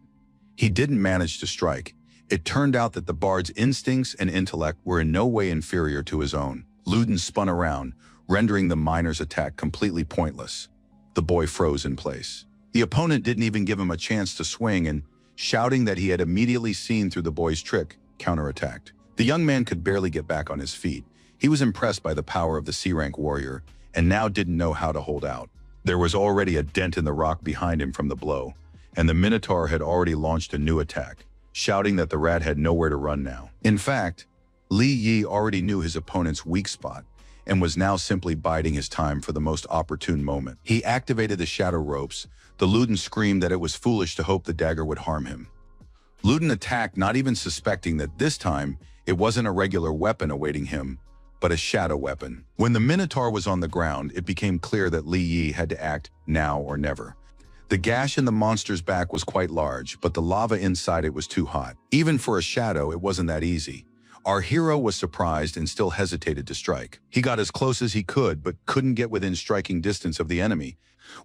Speaker 1: He didn't manage to strike. It turned out that the bard's instincts and intellect were in no way inferior to his own. Lyudin spun around, rendering the miner's attack completely pointless. The boy froze in place. The opponent didn't even give him a chance to swing and, shouting that he had immediately seen through the boy's trick, counterattacked. The young man could barely get back on his feet. He was impressed by the power of the C-rank warrior and now didn't know how to hold out. There was already a dent in the rock behind him from the blow, and the Minotaur had already launched a new attack, shouting that the rat had nowhere to run now. In fact, Li Yi already knew his opponent's weak spot and was now simply biding his time for the most opportune moment. He activated the shadow ropes. The Lyudin screamed that it was foolish to hope the dagger would harm him. Lyudin attacked, not even suspecting that this time it wasn't a regular weapon awaiting him, but a shadow weapon. When the Minotaur was on the ground, it became clear that Li Yi had to act now or never. The gash in the monster's back was quite large, but the lava inside it was too hot. Even for a shadow, it wasn't that easy. Our hero was surprised and still hesitated to strike. He got as close as he could, but couldn't get within striking distance of the enemy.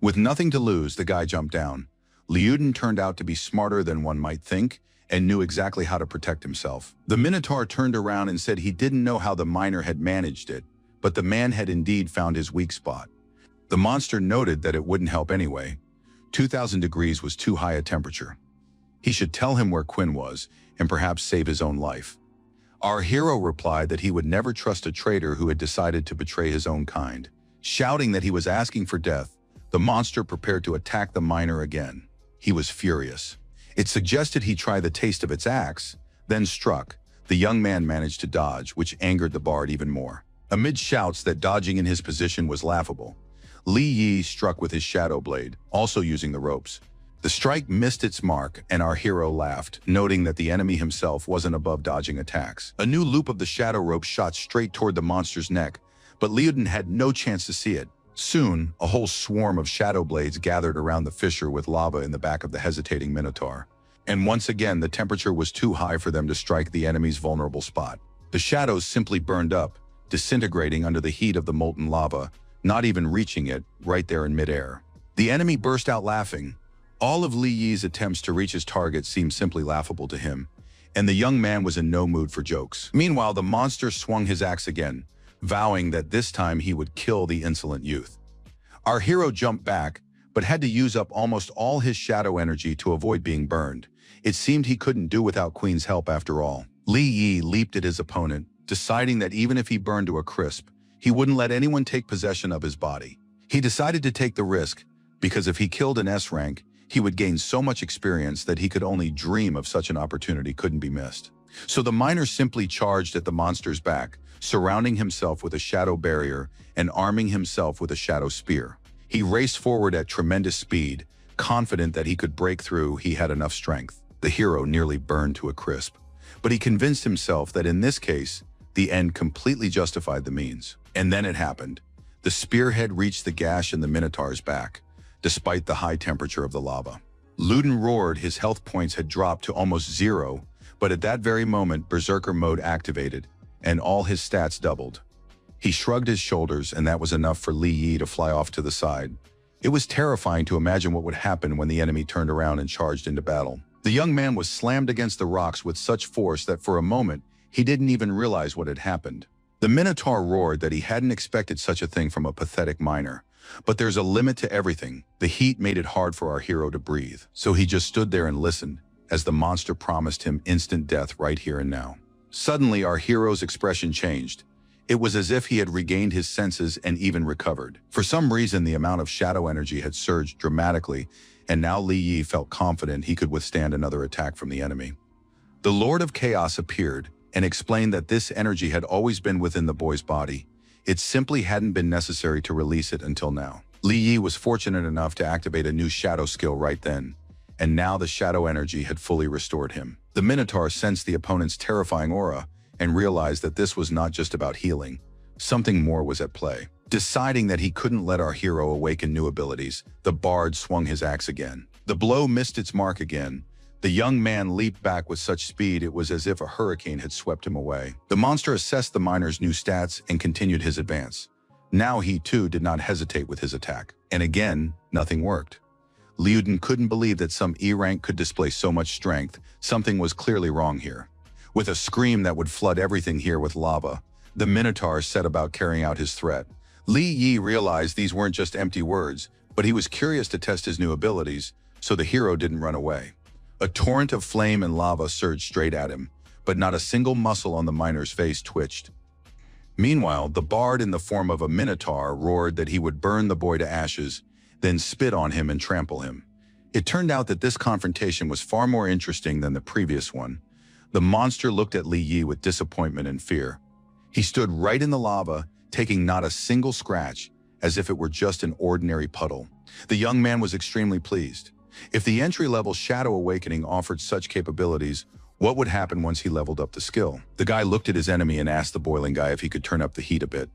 Speaker 1: With nothing to lose, the guy jumped down. Lyudin turned out to be smarter than one might think and knew exactly how to protect himself. The Minotaur turned around and said he didn't know how the miner had managed it, but the man had indeed found his weak spot. The monster noted that it wouldn't help anyway. 2,000 degrees was too high a temperature. He should tell him where Quinn was and perhaps save his own life. Our hero replied that he would never trust a traitor who had decided to betray his own kind. Shouting that he was asking for death, the monster prepared to attack the miner again. He was furious. It suggested he try the taste of its axe, then struck. The young man managed to dodge, which angered the bard even more. Amid shouts that dodging in his position was laughable, Li Yi struck with his shadow blade, also using the ropes. The strike missed its mark, and our hero laughed, noting that the enemy himself wasn't above dodging attacks. A new loop of the shadow rope shot straight toward the monster's neck, but Lyudin had no chance to see it. Soon, a whole swarm of shadow blades gathered around the fissure with lava in the back of the hesitating Minotaur. And once again, the temperature was too high for them to strike the enemy's vulnerable spot. The shadows simply burned up, disintegrating under the heat of the molten lava, not even reaching it, right there in midair. The enemy burst out laughing. All of Li Yi's attempts to reach his target seemed simply laughable to him, and the young man was in no mood for jokes. Meanwhile, the monster swung his axe again, vowing that this time he would kill the insolent youth. Our hero jumped back, but had to use up almost all his shadow energy to avoid being burned. It seemed he couldn't do without Queen's help after all. Li Yi leaped at his opponent, deciding that even if he burned to a crisp, he wouldn't let anyone take possession of his body. He decided to take the risk, because if he killed an S-rank, he would gain so much experience that he could only dream of such an opportunity couldn't be missed. So the miner simply charged at the monster's back, surrounding himself with a shadow barrier and arming himself with a shadow spear. He raced forward at tremendous speed, confident that he could break through. He had enough strength. The hero nearly burned to a crisp, but he convinced himself that in this case, the end completely justified the means. And then it happened. The spearhead reached the gash in the Minotaur's back, despite the high temperature of the lava. Luden roared. His health points had dropped to almost zero, but at that very moment, Berserker mode activated, and all his stats doubled. He shrugged his shoulders, and that was enough for Li Yi to fly off to the side. It was terrifying to imagine what would happen when the enemy turned around and charged into battle. The young man was slammed against the rocks with such force that for a moment, he didn't even realize what had happened. The Minotaur roared that he hadn't expected such a thing from a pathetic miner. But there's a limit to everything. The heat made it hard for our hero to breathe, so he just stood there and listened as the monster promised him instant death right here and now. Suddenly, our hero's expression changed. It was as if he had regained his senses and even recovered. For some reason, the amount of shadow energy had surged dramatically, and now Li Yi felt confident he could withstand another attack from the enemy. The Lord of Chaos appeared and explained that this energy had always been within the boy's body. It simply hadn't been necessary to release it until now. Li Yi was fortunate enough to activate a new shadow skill right then, and now the shadow energy had fully restored him. The Minotaur sensed the opponent's terrifying aura and realized that this was not just about healing. Something more was at play. Deciding that he couldn't let our hero awaken new abilities, the bard swung his axe again. The blow missed its mark again. The young man leaped back with such speed it was as if a hurricane had swept him away. The monster assessed the miner's new stats and continued his advance. Now he too did not hesitate with his attack. And again, nothing worked. Liuden couldn't believe that some E-rank could display so much strength. Something was clearly wrong here. With a scream that would flood everything here with lava, the Minotaur set about carrying out his threat. Li Yi realized these weren't just empty words, but he was curious to test his new abilities, so the hero didn't run away. A torrent of flame and lava surged straight at him, but not a single muscle on the miner's face twitched. Meanwhile, the bard in the form of a Minotaur roared that he would burn the boy to ashes, then spit on him and trample him. It turned out that this confrontation was far more interesting than the previous one. The monster looked at Li Yi with disappointment and fear. He stood right in the lava, taking not a single scratch, as if it were just an ordinary puddle. The young man was extremely pleased. If the entry-level Shadow Awakening offered such capabilities, what would happen once he leveled up the skill? The guy looked at his enemy and asked the boiling guy if he could turn up the heat a bit.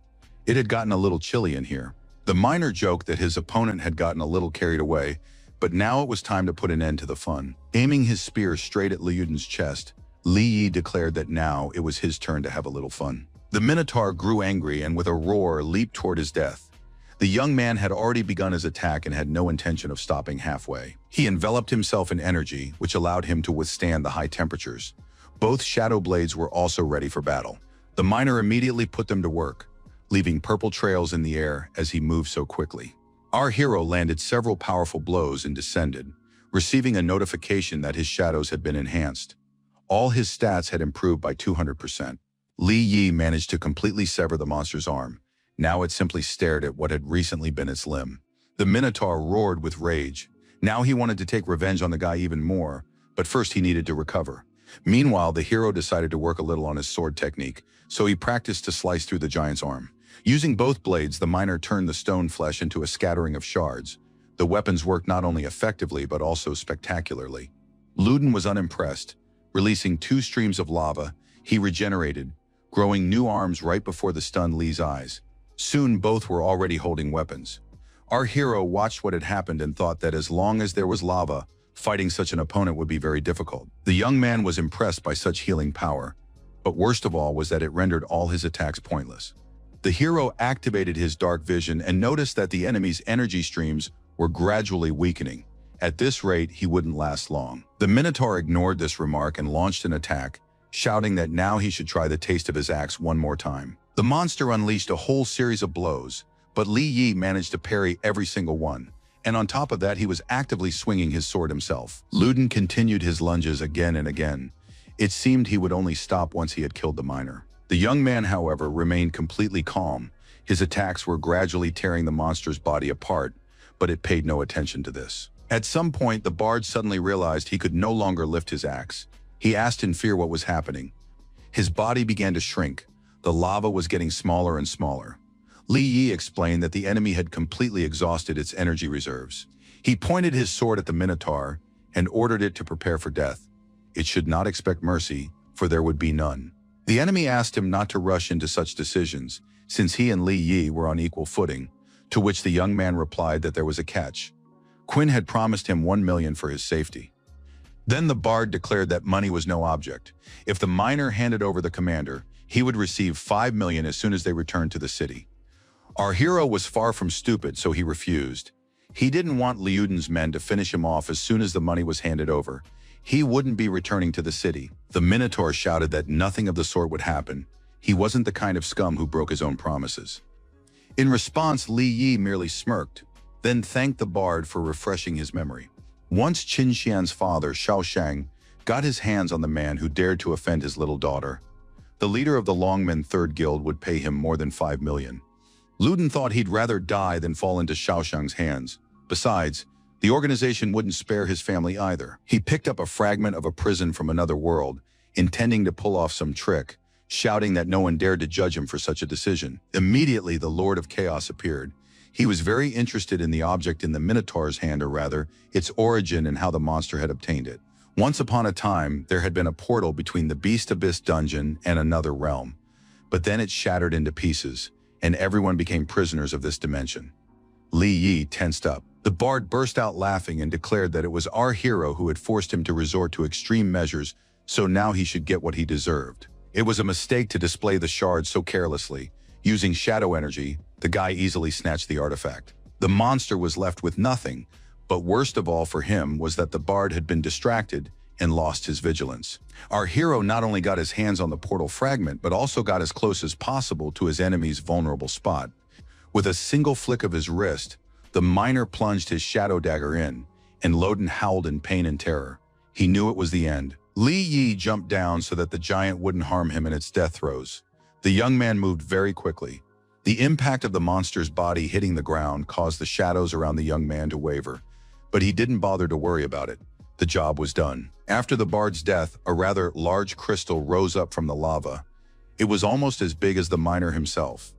Speaker 1: It had gotten a little chilly in here. The miner joked that his opponent had gotten a little carried away, but now it was time to put an end to the fun. Aiming his spear straight at Liuden's chest, Li Yi declared that now it was his turn to have a little fun. The Minotaur grew angry and with a roar leaped toward his death. The young man had already begun his attack and had no intention of stopping halfway. He enveloped himself in energy, which allowed him to withstand the high temperatures. Both shadow blades were also ready for battle. The miner immediately put them to work, leaving purple trails in the air as he moved so quickly. Our hero landed several powerful blows and descended, receiving a notification that his shadows had been enhanced. All his stats had improved by 200%. Li Yi managed to completely sever the monster's arm. Now it simply stared at what had recently been its limb. The Minotaur roared with rage. Now he wanted to take revenge on the guy even more, but first he needed to recover. Meanwhile, the hero decided to work a little on his sword technique, so he practiced to slice through the giant's arm. Using both blades, the miner turned the stone flesh into a scattering of shards. The weapons worked not only effectively but also spectacularly. Luden was unimpressed. Releasing 2 streams of lava, he regenerated, growing new arms right before the stunned Li's eyes. Soon both were already holding weapons. Our hero watched what had happened and thought that as long as there was lava, fighting such an opponent would be very difficult. The young man was impressed by such healing power, but worst of all was that it rendered all his attacks pointless. The hero activated his dark vision and noticed that the enemy's energy streams were gradually weakening. At this rate, he wouldn't last long. The Minotaur ignored this remark and launched an attack, shouting that now he should try the taste of his axe one more time. The monster unleashed a whole series of blows, but Li Yi managed to parry every single one, and on top of that he was actively swinging his sword himself. Luden continued his lunges again and again. It seemed he would only stop once he had killed the miner. The young man, however, remained completely calm. His attacks were gradually tearing the monster's body apart, but it paid no attention to this. At some point, the bard suddenly realized he could no longer lift his axe. He asked in fear what was happening. His body began to shrink. The lava was getting smaller and smaller. Li Yi explained that the enemy had completely exhausted its energy reserves. He pointed his sword at the Minotaur and ordered it to prepare for death. It should not expect mercy, for there would be none. The enemy asked him not to rush into such decisions, since he and Li Yi were on equal footing, to which the young man replied that there was a catch. Quinn had promised him 1 million for his safety. Then the bard declared that money was no object. If the miner handed over the commander, he would receive 5 million as soon as they returned to the city. Our hero was far from stupid, so he refused. He didn't want Liuden's men to finish him off as soon as the money was handed over. He wouldn't be returning to the city. The Minotaur shouted that nothing of the sort would happen. He wasn't the kind of scum who broke his own promises. In response, Li Yi merely smirked, then thanked the bard for refreshing his memory. Once Qin Xian's father, Xiao Shang, got his hands on the man who dared to offend his little daughter, the leader of the Longmen Third Guild would pay him more than 5 million. Liuden thought he'd rather die than fall into Xiao Shang's hands. Besides, the organization wouldn't spare his family either. He picked up a fragment of a prison from another world, intending to pull off some trick, shouting that no one dared to judge him for such a decision. Immediately, the Lord of Chaos appeared. He was very interested in the object in the Minotaur's hand, or rather, its origin and how the monster had obtained it. Once upon a time, there had been a portal between the Beast Abyss dungeon and another realm. But then it shattered into pieces, and everyone became prisoners of this dimension. Li Yi tensed up. The bard burst out laughing and declared that it was our hero who had forced him to resort to extreme measures, so now he should get what he deserved. It was a mistake to display the shards so carelessly. Using shadow energy, the guy easily snatched the artifact. The monster was left with nothing, but worst of all for him was that the bard had been distracted and lost his vigilance. Our hero not only got his hands on the portal fragment, but also got as close as possible to his enemy's vulnerable spot. With a single flick of his wrist, the miner plunged his shadow dagger in, and Liuden howled in pain and terror. He knew it was the end. Li Yi jumped down so that the giant wouldn't harm him in its death throes. The young man moved very quickly. The impact of the monster's body hitting the ground caused the shadows around the young man to waver, but he didn't bother to worry about it. The job was done. After the bard's death, a rather large crystal rose up from the lava. It was almost as big as the miner himself.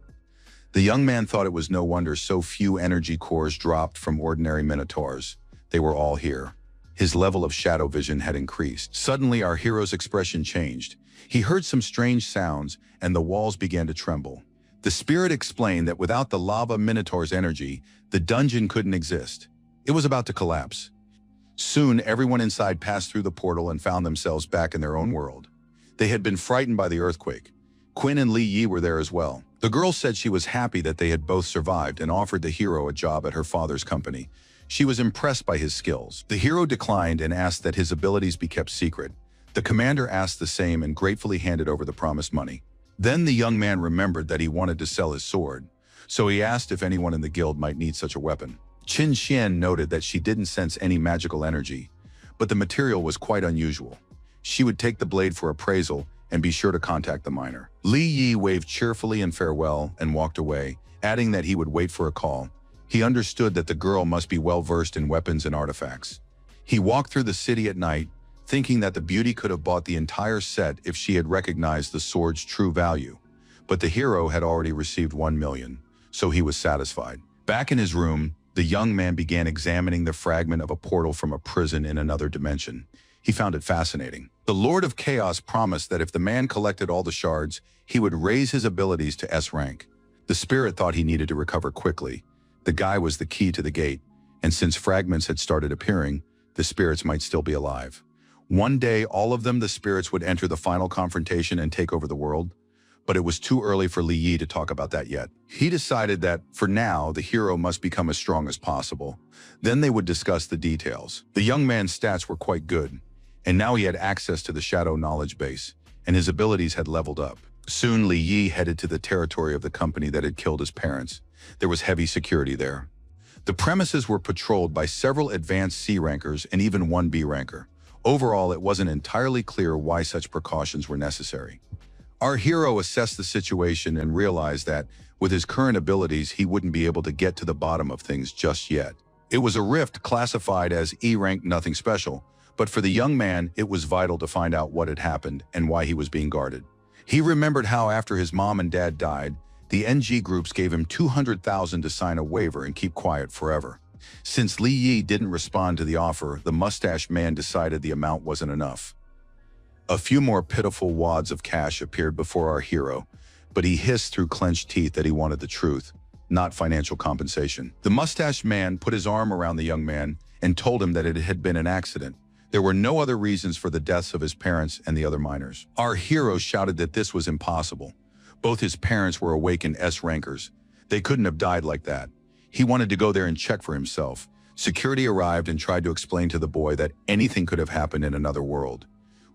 Speaker 1: The young man thought it was no wonder so few energy cores dropped from ordinary minotaurs. They were all here. His level of shadow vision had increased. Suddenly, our hero's expression changed. He heard some strange sounds, and the walls began to tremble. The spirit explained that without the lava minotaur's energy, the dungeon couldn't exist. It was about to collapse. Soon, everyone inside passed through the portal and found themselves back in their own world. They had been frightened by the earthquake. Quinn and Li Yi were there as well. The girl said she was happy that they had both survived and offered the hero a job at her father's company. She was impressed by his skills. The hero declined and asked that his abilities be kept secret. The commander asked the same and gratefully handed over the promised money. Then the young man remembered that he wanted to sell his sword, so he asked if anyone in the guild might need such a weapon. Qin Xian noted that she didn't sense any magical energy, but the material was quite unusual. She would take the blade for appraisal and be sure to contact the miner. Li Yi waved cheerfully in farewell and walked away, adding that he would wait for a call. He understood that the girl must be well-versed in weapons and artifacts. He walked through the city at night, thinking that the beauty could have bought the entire set if she had recognized the sword's true value. But the hero had already received 1 million, so he was satisfied. Back in his room, the young man began examining the fragment of a portal from a prison in another dimension. He found it fascinating. The Lord of Chaos promised that if the man collected all the shards, he would raise his abilities to S rank. The spirit thought he needed to recover quickly. The guy was the key to the gate, and since fragments had started appearing, the spirits might still be alive. One day, all of them, the spirits, would enter the final confrontation and take over the world, but it was too early for Li Yi to talk about that yet. He decided that, for now, the hero must become as strong as possible. Then they would discuss the details. The young man's stats were quite good, and now he had access to the shadow knowledge base, and his abilities had leveled up. Soon, Li Yi headed to the territory of the company that had killed his parents. There was heavy security there. The premises were patrolled by several advanced C rankers and even one B ranker. Overall, it wasn't entirely clear why such precautions were necessary. Our hero assessed the situation and realized that, with his current abilities, he wouldn't be able to get to the bottom of things just yet. It was a rift classified as E-rank, nothing special, but for the young man, it was vital to find out what had happened and why he was being guarded. He remembered how after his mom and dad died, the NG groups gave him 200,000 to sign a waiver and keep quiet forever. Since Li Yi didn't respond to the offer, the mustache man decided the amount wasn't enough. A few more pitiful wads of cash appeared before our hero, but he hissed through clenched teeth that he wanted the truth. not financial compensation. The mustached man put his arm around the young man and told him that it had been an accident. There were no other reasons for the deaths of his parents and the other miners. Our hero shouted that this was impossible. Both his parents were awakened S-rankers. They couldn't have died like that. He wanted to go there and check for himself. Security arrived and tried to explain to the boy that anything could have happened in another world,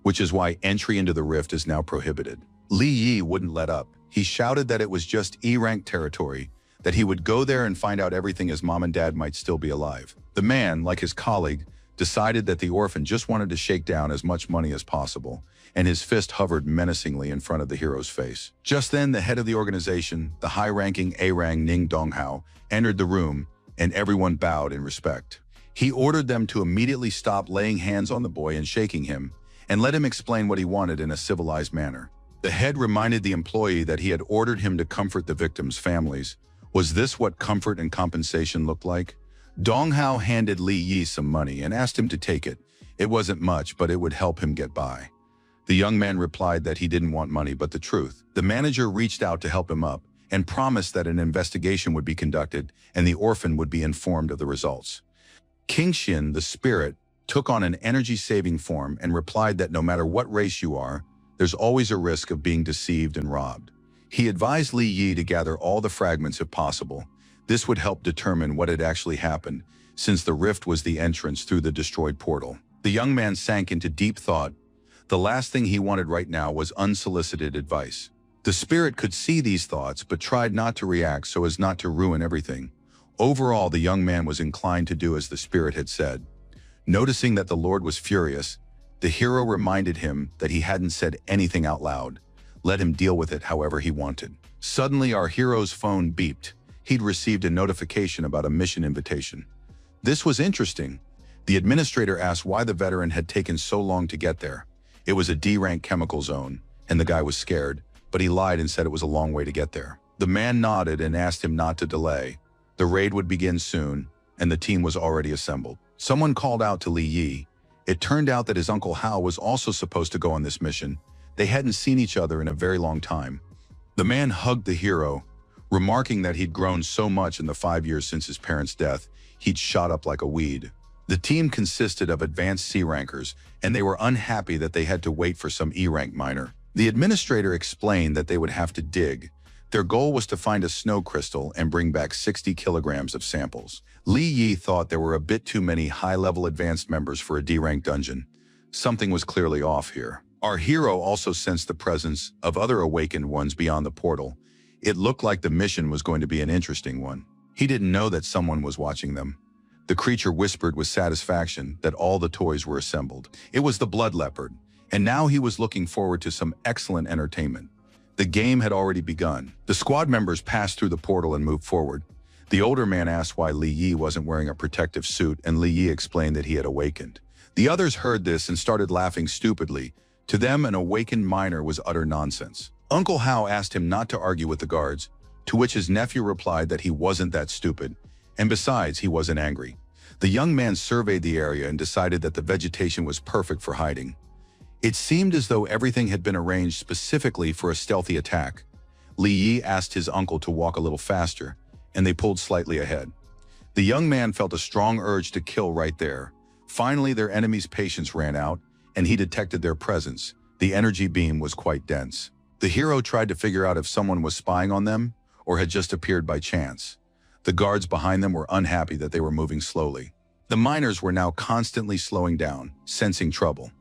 Speaker 1: which is why entry into the rift is now prohibited. Li Yi wouldn't let up. He shouted that it was just E-rank territory, that he would go there and find out everything as mom and dad might still be alive. The man, like his colleague, decided that the orphan just wanted to shake down as much money as possible, and his fist hovered menacingly in front of the hero's face. Just then, the head of the organization, the high-ranking A-Rang Ning Donghao, entered the room, and everyone bowed in respect. He ordered them to immediately stop laying hands on the boy and shaking him, and let him explain what he wanted in a civilized manner. The head reminded the employee that he had ordered him to comfort the victims' families. Was this what comfort and compensation looked like? Donghao handed Li Yi some money and asked him to take it. It wasn't much, but it would help him get by. The young man replied that he didn't want money but the truth. The manager reached out to help him up and promised that an investigation would be conducted and the orphan would be informed of the results. King Xin, the spirit, took on an energy-saving form and replied that no matter what race you are, there's always a risk of being deceived and robbed. He advised Li Yi to gather all the fragments if possible. This would help determine what had actually happened, since the rift was the entrance through the destroyed portal. The young man sank into deep thought. The last thing he wanted right now was unsolicited advice. The spirit could see these thoughts, but tried not to react so as not to ruin everything. Overall, the young man was inclined to do as the spirit had said. Noticing that the Lord was furious, the hero reminded him that he hadn't said anything out loud. Let him deal with it however he wanted. Suddenly, our hero's phone beeped. He'd received a notification about a mission invitation. This was interesting. The administrator asked why the veteran had taken so long to get there. It was a D-rank chemical zone, and the guy was scared, but he lied and said it was a long way to get there. The man nodded and asked him not to delay. The raid would begin soon, and the team was already assembled. Someone called out to Li Yi. It turned out that his Uncle Hao was also supposed to go on this mission. They hadn't seen each other in a very long time. The man hugged the hero, remarking that he'd grown so much in the 5 years since his parents' death, he'd shot up like a weed. The team consisted of advanced C-rankers, and they were unhappy that they had to wait for some E-rank miner. The administrator explained that they would have to dig. Their goal was to find a snow crystal and bring back 60 kilograms of samples. Li Yi thought there were a bit too many high-level advanced members for a D-rank dungeon. Something was clearly off here. Our hero also sensed the presence of other awakened ones beyond the portal. It looked like the mission was going to be an interesting one. He didn't know that someone was watching them. The creature whispered with satisfaction that all the toys were assembled. It was the blood leopard, and now he was looking forward to some excellent entertainment. The game had already begun. The squad members passed through the portal and moved forward. The older man asked why Li Yi wasn't wearing a protective suit, and Li Yi explained that he had awakened. The others heard this and started laughing stupidly. To them, an awakened miner was utter nonsense. Uncle Hao asked him not to argue with the guards, to which his nephew replied that he wasn't that stupid, and besides, he wasn't angry. The young man surveyed the area and decided that the vegetation was perfect for hiding. It seemed as though everything had been arranged specifically for a stealthy attack. Li Yi asked his uncle to walk a little faster, and they pulled slightly ahead. The young man felt a strong urge to kill right there. Finally, their enemy's patience ran out, and he detected their presence. The energy beam was quite dense. The hero tried to figure out if someone was spying on them or had just appeared by chance. The guards behind them were unhappy that they were moving slowly. The miners were now constantly slowing down, sensing trouble.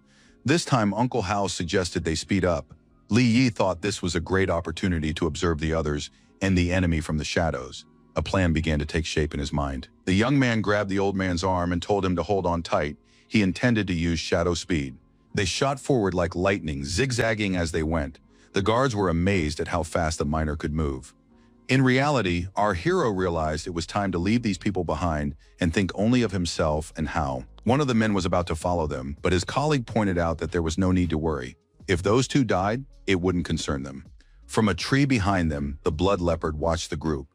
Speaker 1: This time, Uncle Hao suggested they speed up. Li Yi thought this was a great opportunity to observe the others and the enemy from the shadows. A plan began to take shape in his mind. The young man grabbed the old man's arm and told him to hold on tight. He intended to use shadow speed. They shot forward like lightning, zigzagging as they went. The guards were amazed at how fast the miner could move. In reality, our hero realized it was time to leave these people behind and think only of himself and Hao. One of the men was about to follow them, but his colleague pointed out that there was no need to worry. If those two died, it wouldn't concern them. From a tree behind them, the blood leopard watched the group.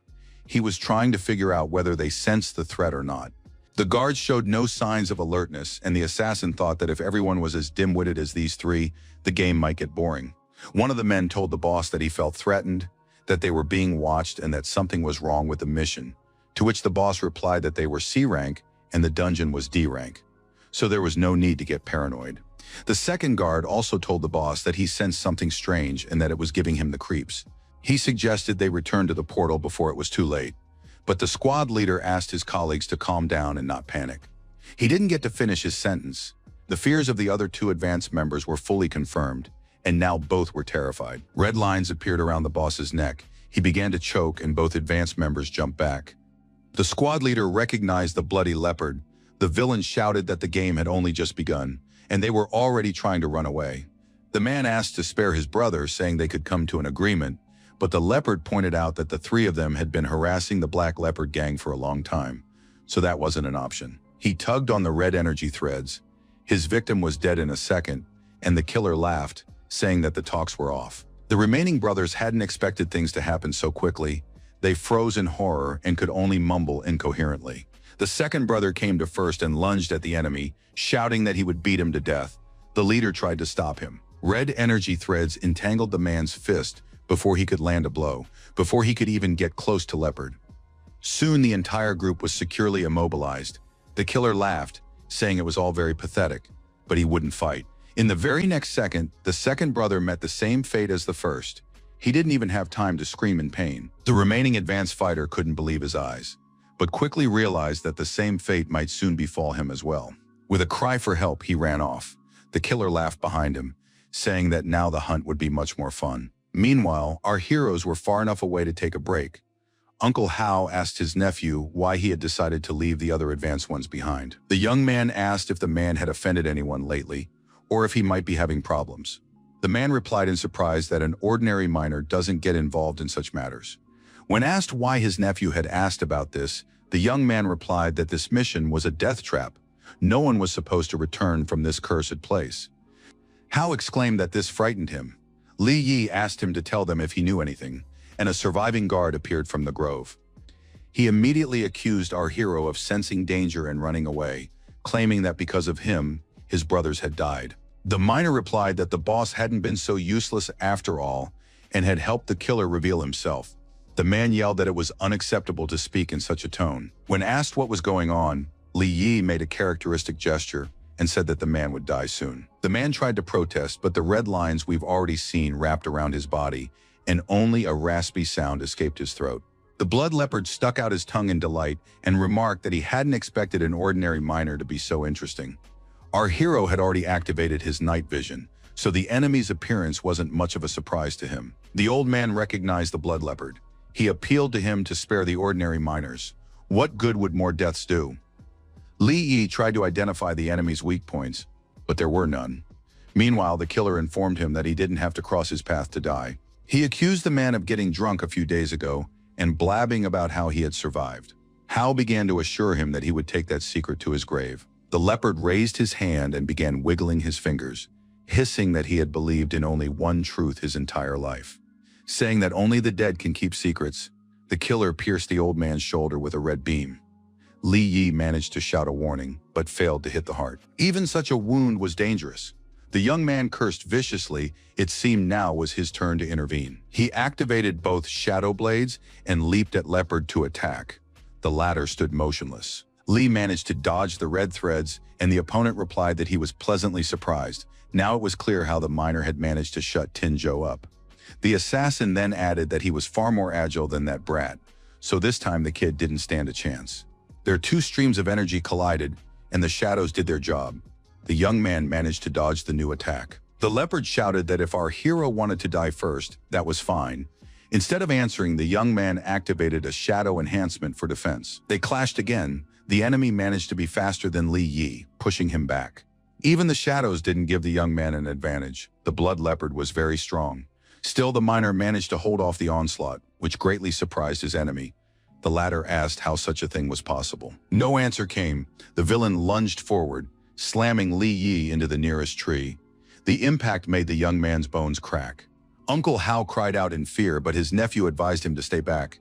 Speaker 1: He was trying to figure out whether they sensed the threat or not. The guards showed no signs of alertness, and the assassin thought that if everyone was as dim-witted as these three, the game might get boring. One of the men told the boss that he felt threatened. that they were being watched and that something was wrong with the mission, to which the boss replied that they were C rank and the dungeon was D rank. So there was no need to get paranoid. The second guard also told the boss that he sensed something strange and that it was giving him the creeps. He suggested they return to the portal before it was too late, but the squad leader asked his colleagues to calm down and not panic. He didn't get to finish his sentence. The fears of the other two advanced members were fully confirmed, and now both were terrified. Red lines appeared around the boss's neck. He began to choke and both advanced members jumped back. The squad leader recognized the bloody leopard. The villain shouted that the game had only just begun, and they were already trying to run away. The man asked to spare his brother, saying they could come to an agreement, but the leopard pointed out that the three of them had been harassing the Black Leopard gang for a long time, so that wasn't an option. He tugged on the red energy threads. His victim was dead in a second, and the killer laughed, saying that the talks were off. The remaining brothers hadn't expected things to happen so quickly. They froze in horror and could only mumble incoherently. The second brother came to first and lunged at the enemy, shouting that he would beat him to death. The leader tried to stop him. Red energy threads entangled the man's fist before he could land a blow, before he could even get close to Leopard. Soon the entire group was securely immobilized. The killer laughed, saying it was all very pathetic, but he wouldn't fight. In the very next second, the second brother met the same fate as the first. He didn't even have time to scream in pain. The remaining advanced fighter couldn't believe his eyes, but quickly realized that the same fate might soon befall him as well. With a cry for help, he ran off. The killer laughed behind him, saying that now the hunt would be much more fun. Meanwhile, our heroes were far enough away to take a break. Uncle Hao asked his nephew why he had decided to leave the other advanced ones behind. The young man asked if the man had offended anyone lately, or if he might be having problems. The man replied in surprise that an ordinary miner doesn't get involved in such matters. When asked why his nephew had asked about this, the young man replied that this mission was a death trap. No one was supposed to return from this cursed place. Hao exclaimed that this frightened him. Li Yi asked him to tell them if he knew anything, and a surviving guard appeared from the grove. He immediately accused our hero of sensing danger and running away, claiming that because of him, his brothers had died. The miner replied that the boss hadn't been so useless after all and had helped the killer reveal himself. The man yelled that it was unacceptable to speak in such a tone. When asked what was going on, Li Yi made a characteristic gesture and said that the man would die soon. The man tried to protest, but the red lines we've already seen wrapped around his body, and only a raspy sound escaped his throat. The blood leopard stuck out his tongue in delight and remarked that he hadn't expected an ordinary miner to be so interesting. Our hero had already activated his night vision, so the enemy's appearance wasn't much of a surprise to him. The old man recognized the blood leopard. He appealed to him to spare the ordinary miners. What good would more deaths do? Li Yi tried to identify the enemy's weak points, but there were none. Meanwhile, the killer informed him that he didn't have to cross his path to die. He accused the man of getting drunk a few days ago and blabbing about how he had survived. Hao began to assure him that he would take that secret to his grave. The leopard raised his hand and began wiggling his fingers, hissing that he had believed in only one truth his entire life. Saying that only the dead can keep secrets, the killer pierced the old man's shoulder with a red beam. Li Yi managed to shout a warning, but failed to hit the heart. Even such a wound was dangerous. The young man cursed viciously. It seemed now was his turn to intervene. He activated both shadow blades and leaped at Leopard to attack. The latter stood motionless. Li managed to dodge the red threads, and the opponent replied that he was pleasantly surprised. Now it was clear how the miner had managed to shut Tinjo up. The assassin then added that he was far more agile than that brat, so this time the kid didn't stand a chance. Their two streams of energy collided, and the shadows did their job. The young man managed to dodge the new attack. The leopard shouted that if our hero wanted to die first, that was fine. Instead of answering, the young man activated a shadow enhancement for defense. They clashed again. The enemy managed to be faster than Li Yi, pushing him back. Even the shadows didn't give the young man an advantage. The blood leopard was very strong. Still, the miner managed to hold off the onslaught, which greatly surprised his enemy. The latter asked how such a thing was possible. No answer came. The villain lunged forward, slamming Li Yi into the nearest tree. The impact made the young man's bones crack. Uncle Hao cried out in fear, but his nephew advised him to stay back.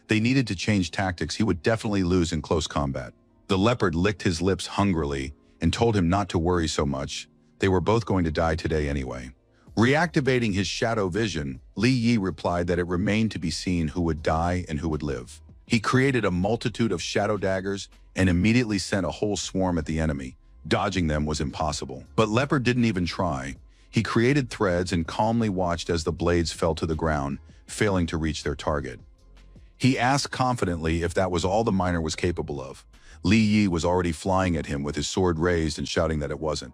Speaker 1: They needed to change tactics. He would definitely lose in close combat. The leopard licked his lips hungrily and told him not to worry so much. They were both going to die today anyway. Reactivating his shadow vision, Li Yi replied that it remained to be seen who would die and who would live. He created a multitude of shadow daggers and immediately sent a whole swarm at the enemy. Dodging them was impossible. But Leopard didn't even try. He created threads and calmly watched as the blades fell to the ground, failing to reach their target. He asked confidently if that was all the miner was capable of. Li Yi was already flying at him with his sword raised and shouting that it wasn't.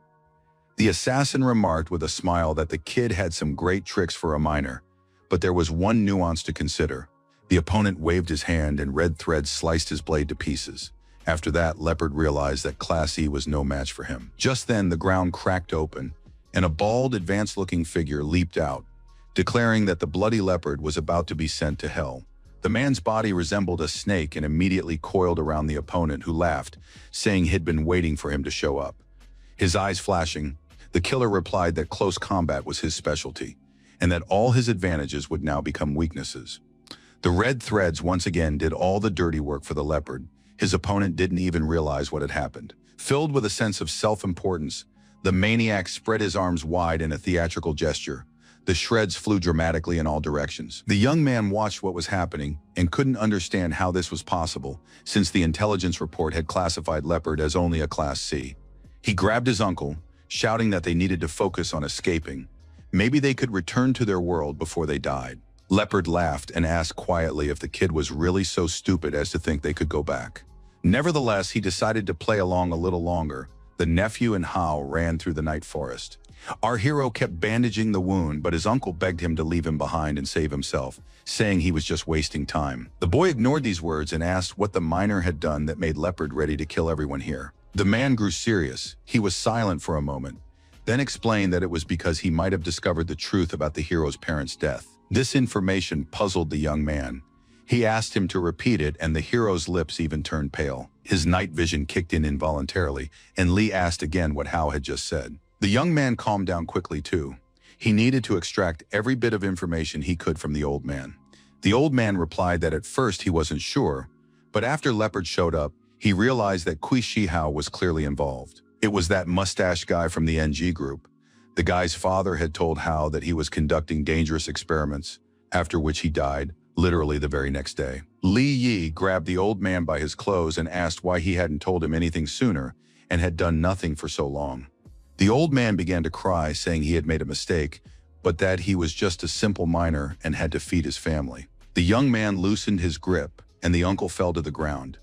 Speaker 1: The assassin remarked with a smile that the kid had some great tricks for a miner, but there was one nuance to consider. The opponent waved his hand and red threads sliced his blade to pieces. After that, Leopard realized that Class E was no match for him. Just then, the ground cracked open, and a bald, advanced-looking figure leaped out, declaring that the bloody Leopard was about to be sent to hell. The man's body resembled a snake and immediately coiled around the opponent, who laughed, saying he'd been waiting for him to show up. His eyes flashing, the killer replied that close combat was his specialty, and that all his advantages would now become weaknesses. The red threads once again did all the dirty work for the Leopard. His opponent didn't even realize what had happened. Filled with a sense of self-importance, the maniac spread his arms wide in a theatrical gesture. The shreds flew dramatically in all directions. The young man watched what was happening and couldn't understand how this was possible, since the intelligence report had classified Leopard as only a Class C. He grabbed his uncle, shouting that they needed to focus on escaping. Maybe they could return to their world before they died. Leopard laughed and asked quietly if the kid was really so stupid as to think they could go back. Nevertheless, he decided to play along a little longer. The nephew and Hao ran through the night forest. Our hero kept bandaging the wound, but his uncle begged him to leave him behind and save himself, saying he was just wasting time. The boy ignored these words and asked what the miner had done that made Leopard ready to kill everyone here. The man grew serious. He was silent for a moment, then explained that it was because he might have discovered the truth about the hero's parents' death. This information puzzled the young man. He asked him to repeat it, and the hero's lips even turned pale. His night vision kicked in involuntarily, and Lee asked again what Hao had just said. The young man calmed down quickly too. He needed to extract every bit of information he could from the old man. The old man replied that at first he wasn't sure, but after Leopard showed up, he realized that Kui Shi Hao was clearly involved. It was that mustache guy from the NG group. The guy's father had told Hao that he was conducting dangerous experiments, after which he died, literally the very next day. Li Yi grabbed the old man by his clothes and asked why he hadn't told him anything sooner and had done nothing for so long. The old man began to cry, saying he had made a mistake, but that he was just a simple miner and had to feed his family. The young man loosened his grip, and the uncle fell to the ground.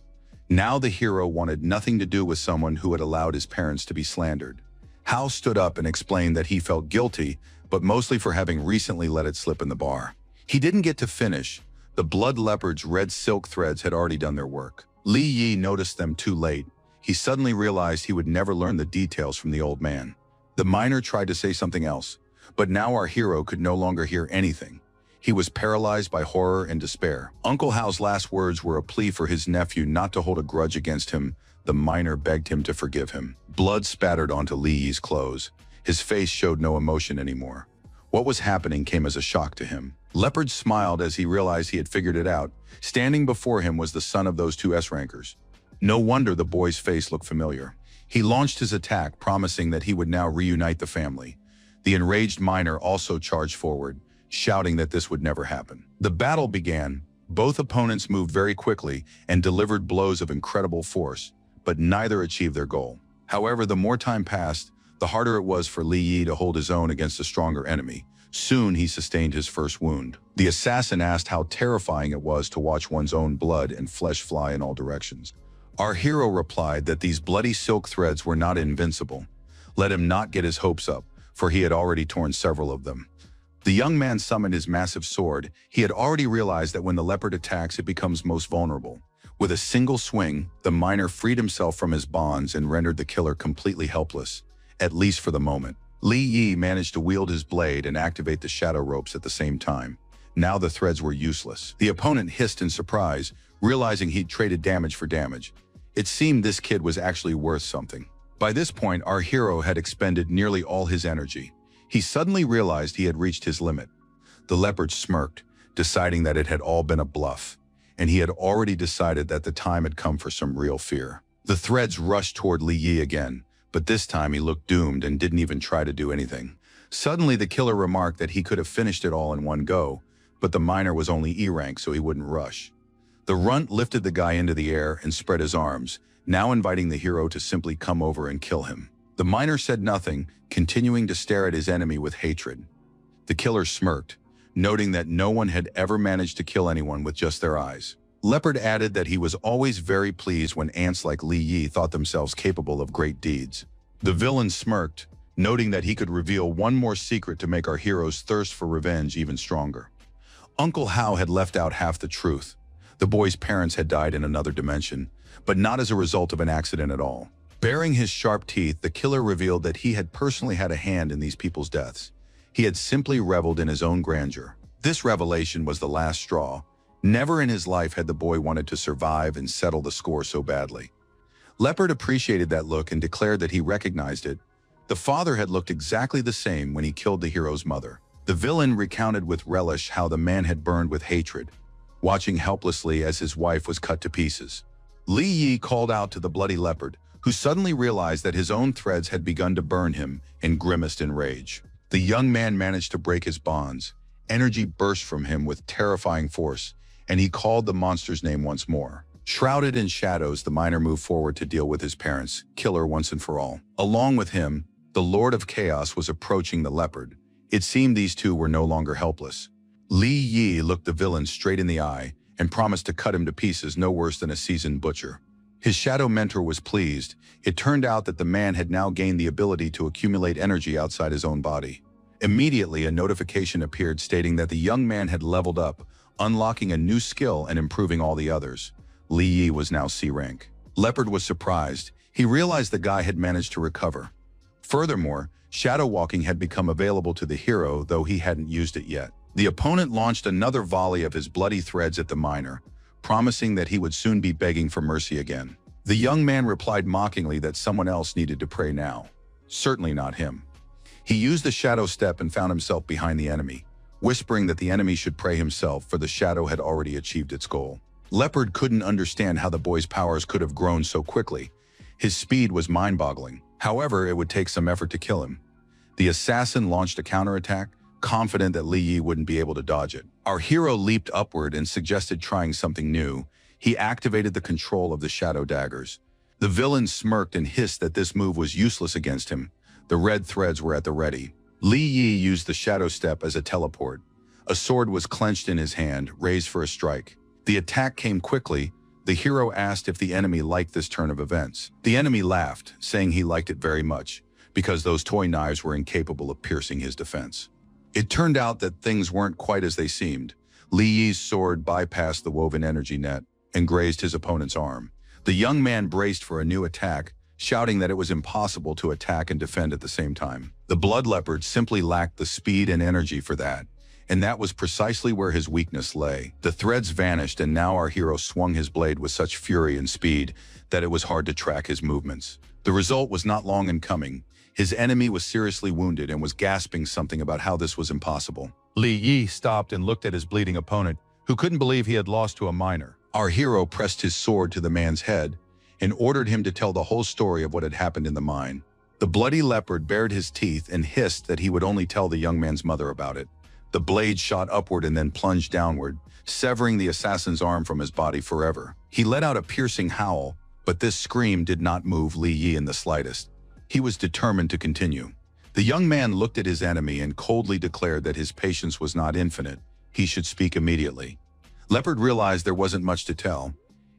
Speaker 1: Now the hero wanted nothing to do with someone who had allowed his parents to be slandered. Hao stood up and explained that he felt guilty, but mostly for having recently let it slip in the bar. He didn't get to finish. The blood leopard's red silk threads had already done their work. Li Yi noticed them too late. He suddenly realized he would never learn the details from the old man. The miner tried to say something else, but now our hero could no longer hear anything. He was paralyzed by horror and despair. Uncle Hao's last words were a plea for his nephew not to hold a grudge against him. The miner begged him to forgive him. Blood spattered onto Li Yi's clothes. His face showed no emotion anymore. What was happening came as a shock to him. Leopard smiled as he realized he had figured it out. Standing before him was the son of those two S-rankers. No wonder the boy's face looked familiar. He launched his attack, promising that he would now reunite the family. The enraged miner also charged forward, shouting that this would never happen. The battle began. Both opponents moved very quickly and delivered blows of incredible force, but neither achieved their goal. However, the more time passed, the harder it was for Li Yi to hold his own against a stronger enemy. Soon he sustained his first wound. The assassin asked how terrifying it was to watch one's own blood and flesh fly in all directions. Our hero replied that these bloody silk threads were not invincible. Let him not get his hopes up, for he had already torn several of them. The young man summoned his massive sword. He had already realized that when the leopard attacks, it becomes most vulnerable. With a single swing, the miner freed himself from his bonds and rendered the killer completely helpless, at least for the moment. Li Yi managed to wield his blade and activate the shadow ropes at the same time. Now the threads were useless. The opponent hissed in surprise, realizing he'd traded damage for damage. It seemed this kid was actually worth something. By this point, our hero had expended nearly all his energy. He suddenly realized he had reached his limit. The leopard smirked, deciding that it had all been a bluff, and he had already decided that the time had come for some real fear. The threads rushed toward Li Yi again, but this time he looked doomed and didn't even try to do anything. Suddenly, the killer remarked that he could have finished it all in one go, but the miner was only E rank, so he wouldn't rush. The runt lifted the guy into the air and spread his arms, now inviting the hero to simply come over and kill him. The miner said nothing, continuing to stare at his enemy with hatred. The killer smirked, noting that no one had ever managed to kill anyone with just their eyes. Leopard added that he was always very pleased when ants like Li Yi thought themselves capable of great deeds. The villain smirked, noting that he could reveal one more secret to make our hero's thirst for revenge even stronger. Uncle Hao had left out half the truth. The boy's parents had died in another dimension, but not as a result of an accident at all. Baring his sharp teeth, the killer revealed that he had personally had a hand in these people's deaths. He had simply reveled in his own grandeur. This revelation was the last straw. Never in his life had the boy wanted to survive and settle the score so badly. Leopard appreciated that look and declared that he recognized it. The father had looked exactly the same when he killed the hero's mother. The villain recounted with relish how the man had burned with hatred, watching helplessly as his wife was cut to pieces. Li Yi called out to the bloody leopard, who suddenly realized that his own threads had begun to burn him, and grimaced in rage. The young man managed to break his bonds. Energy burst from him with terrifying force, and he called the monster's name once more. Shrouded in shadows, the miner moved forward to deal with his parents' killer once and for all. Along with him, the Lord of Chaos was approaching the leopard. It seemed these two were no longer helpless. Li Yi looked the villain straight in the eye and promised to cut him to pieces no worse than a seasoned butcher. His shadow mentor was pleased. It turned out that the man had now gained the ability to accumulate energy outside his own body. Immediately, a notification appeared stating that the young man had leveled up, unlocking a new skill and improving all the others. Li Yi was now C rank. Leopard was surprised. He realized the guy had managed to recover. Furthermore, shadow walking had become available to the hero, though he hadn't used it yet. The opponent launched another volley of his bloody threads at the miner, promising that he would soon be begging for mercy again. The young man replied mockingly that someone else needed to pray now. Certainly not him. He used the shadow step and found himself behind the enemy, whispering that the enemy should pray himself, for the shadow had already achieved its goal. Leopard couldn't understand how the boy's powers could have grown so quickly. His speed was mind-boggling. However, it would take some effort to kill him. The assassin launched a counterattack, confident that Li Yi wouldn't be able to dodge it. Our hero leaped upward and suggested trying something new. He activated the control of the shadow daggers. The villain smirked and hissed that this move was useless against him. The red threads were at the ready. Li Yi used the shadow step as a teleport. A sword was clenched in his hand, raised for a strike. The attack came quickly. The hero asked if the enemy liked this turn of events. The enemy laughed, saying he liked it very much, because those toy knives were incapable of piercing his defense. It turned out that things weren't quite as they seemed. Li Yi's sword bypassed the woven energy net and grazed his opponent's arm. The young man braced for a new attack, shouting that it was impossible to attack and defend at the same time. The blood leopard simply lacked the speed and energy for that, and that was precisely where his weakness lay. The threads vanished, and now our hero swung his blade with such fury and speed that it was hard to track his movements. The result was not long in coming. His enemy was seriously wounded and was gasping something about how this was impossible. Li Yi stopped and looked at his bleeding opponent, who couldn't believe he had lost to a miner. Our hero pressed his sword to the man's head and ordered him to tell the whole story of what had happened in the mine. The bloody leopard bared his teeth and hissed that he would only tell the young man's mother about it. The blade shot upward and then plunged downward, severing the assassin's arm from his body forever. He let out a piercing howl, but this scream did not move Li Yi in the slightest. He was determined to continue. The young man looked at his enemy and coldly declared that his patience was not infinite. He should speak immediately. Leopard realized there wasn't much to tell.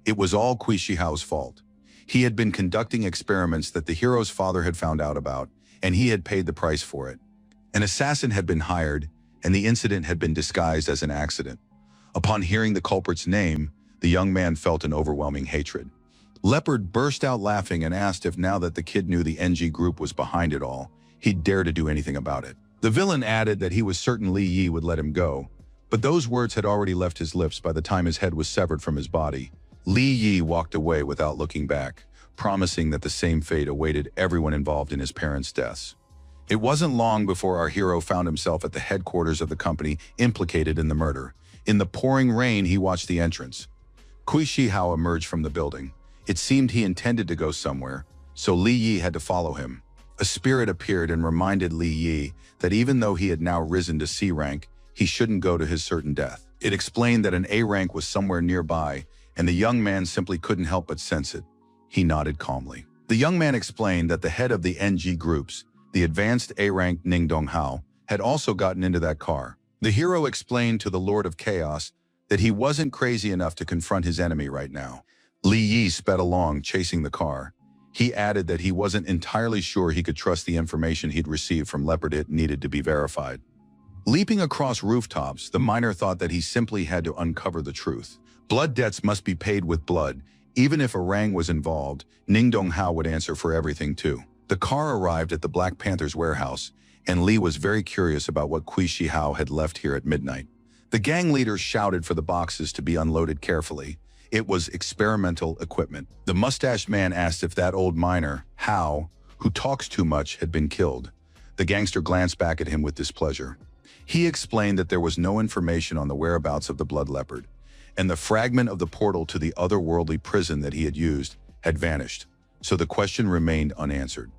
Speaker 1: It was all Qixihao's fault. He had been conducting experiments that the hero's father had found out about, and he had paid the price for it. An assassin had been hired, and the incident had been disguised as an accident. Upon hearing the culprit's name, the young man felt an overwhelming hatred. Leopard burst out laughing and asked if, now that the kid knew the NG group was behind it all, he'd dare to do anything about it. The villain added that he was certain Li Yi would let him go, but those words had already left his lips by the time his head was severed from his body. Li Yi walked away without looking back, promising that the same fate awaited everyone involved in his parents' deaths. It wasn't long before our hero found himself at the headquarters of the company implicated in the murder. In the pouring rain, he watched the entrance. Qixihao emerged from the building. It seemed he intended to go somewhere, so Li Yi had to follow him. A spirit appeared and reminded Li Yi that even though he had now risen to C rank, he shouldn't go to his certain death. It explained that an A rank was somewhere nearby, and the young man simply couldn't help but sense it. He nodded calmly. The young man explained that the head of the NG groups, the advanced A-rank Ning Donghao, had also gotten into that car. The hero explained to the Lord of Chaos that he wasn't crazy enough to confront his enemy right now. Li Yi sped along, chasing the car. He added that he wasn't entirely sure he could trust the information he'd received from Leopard. It needed to be verified. Leaping across rooftops, the miner thought that he simply had to uncover the truth. Blood debts must be paid with blood. Even if a rang was involved, Ning Donghao would answer for everything too. The car arrived at the Black Panther's warehouse, and Li was very curious about what Kui Shihao had left here at midnight. The gang leader shouted for the boxes to be unloaded carefully. It was experimental equipment. The mustached man asked if that old miner, Hao, who talks too much, had been killed. The gangster glanced back at him with displeasure. He explained that there was no information on the whereabouts of the blood leopard, and the fragment of the portal to the otherworldly prison that he had used had vanished, so the question remained unanswered.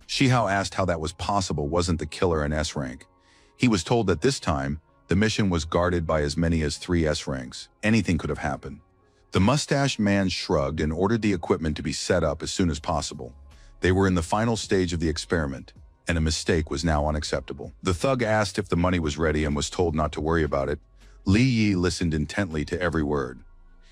Speaker 1: Shihao asked how that was possible. Wasn't the killer an S rank? He was told that this time, the mission was guarded by as many as 3 S ranks. Anything could have happened. The mustached man shrugged and ordered the equipment to be set up as soon as possible. They were in the final stage of the experiment, and a mistake was now unacceptable. The thug asked if the money was ready and was told not to worry about it. Li Yi listened intently to every word.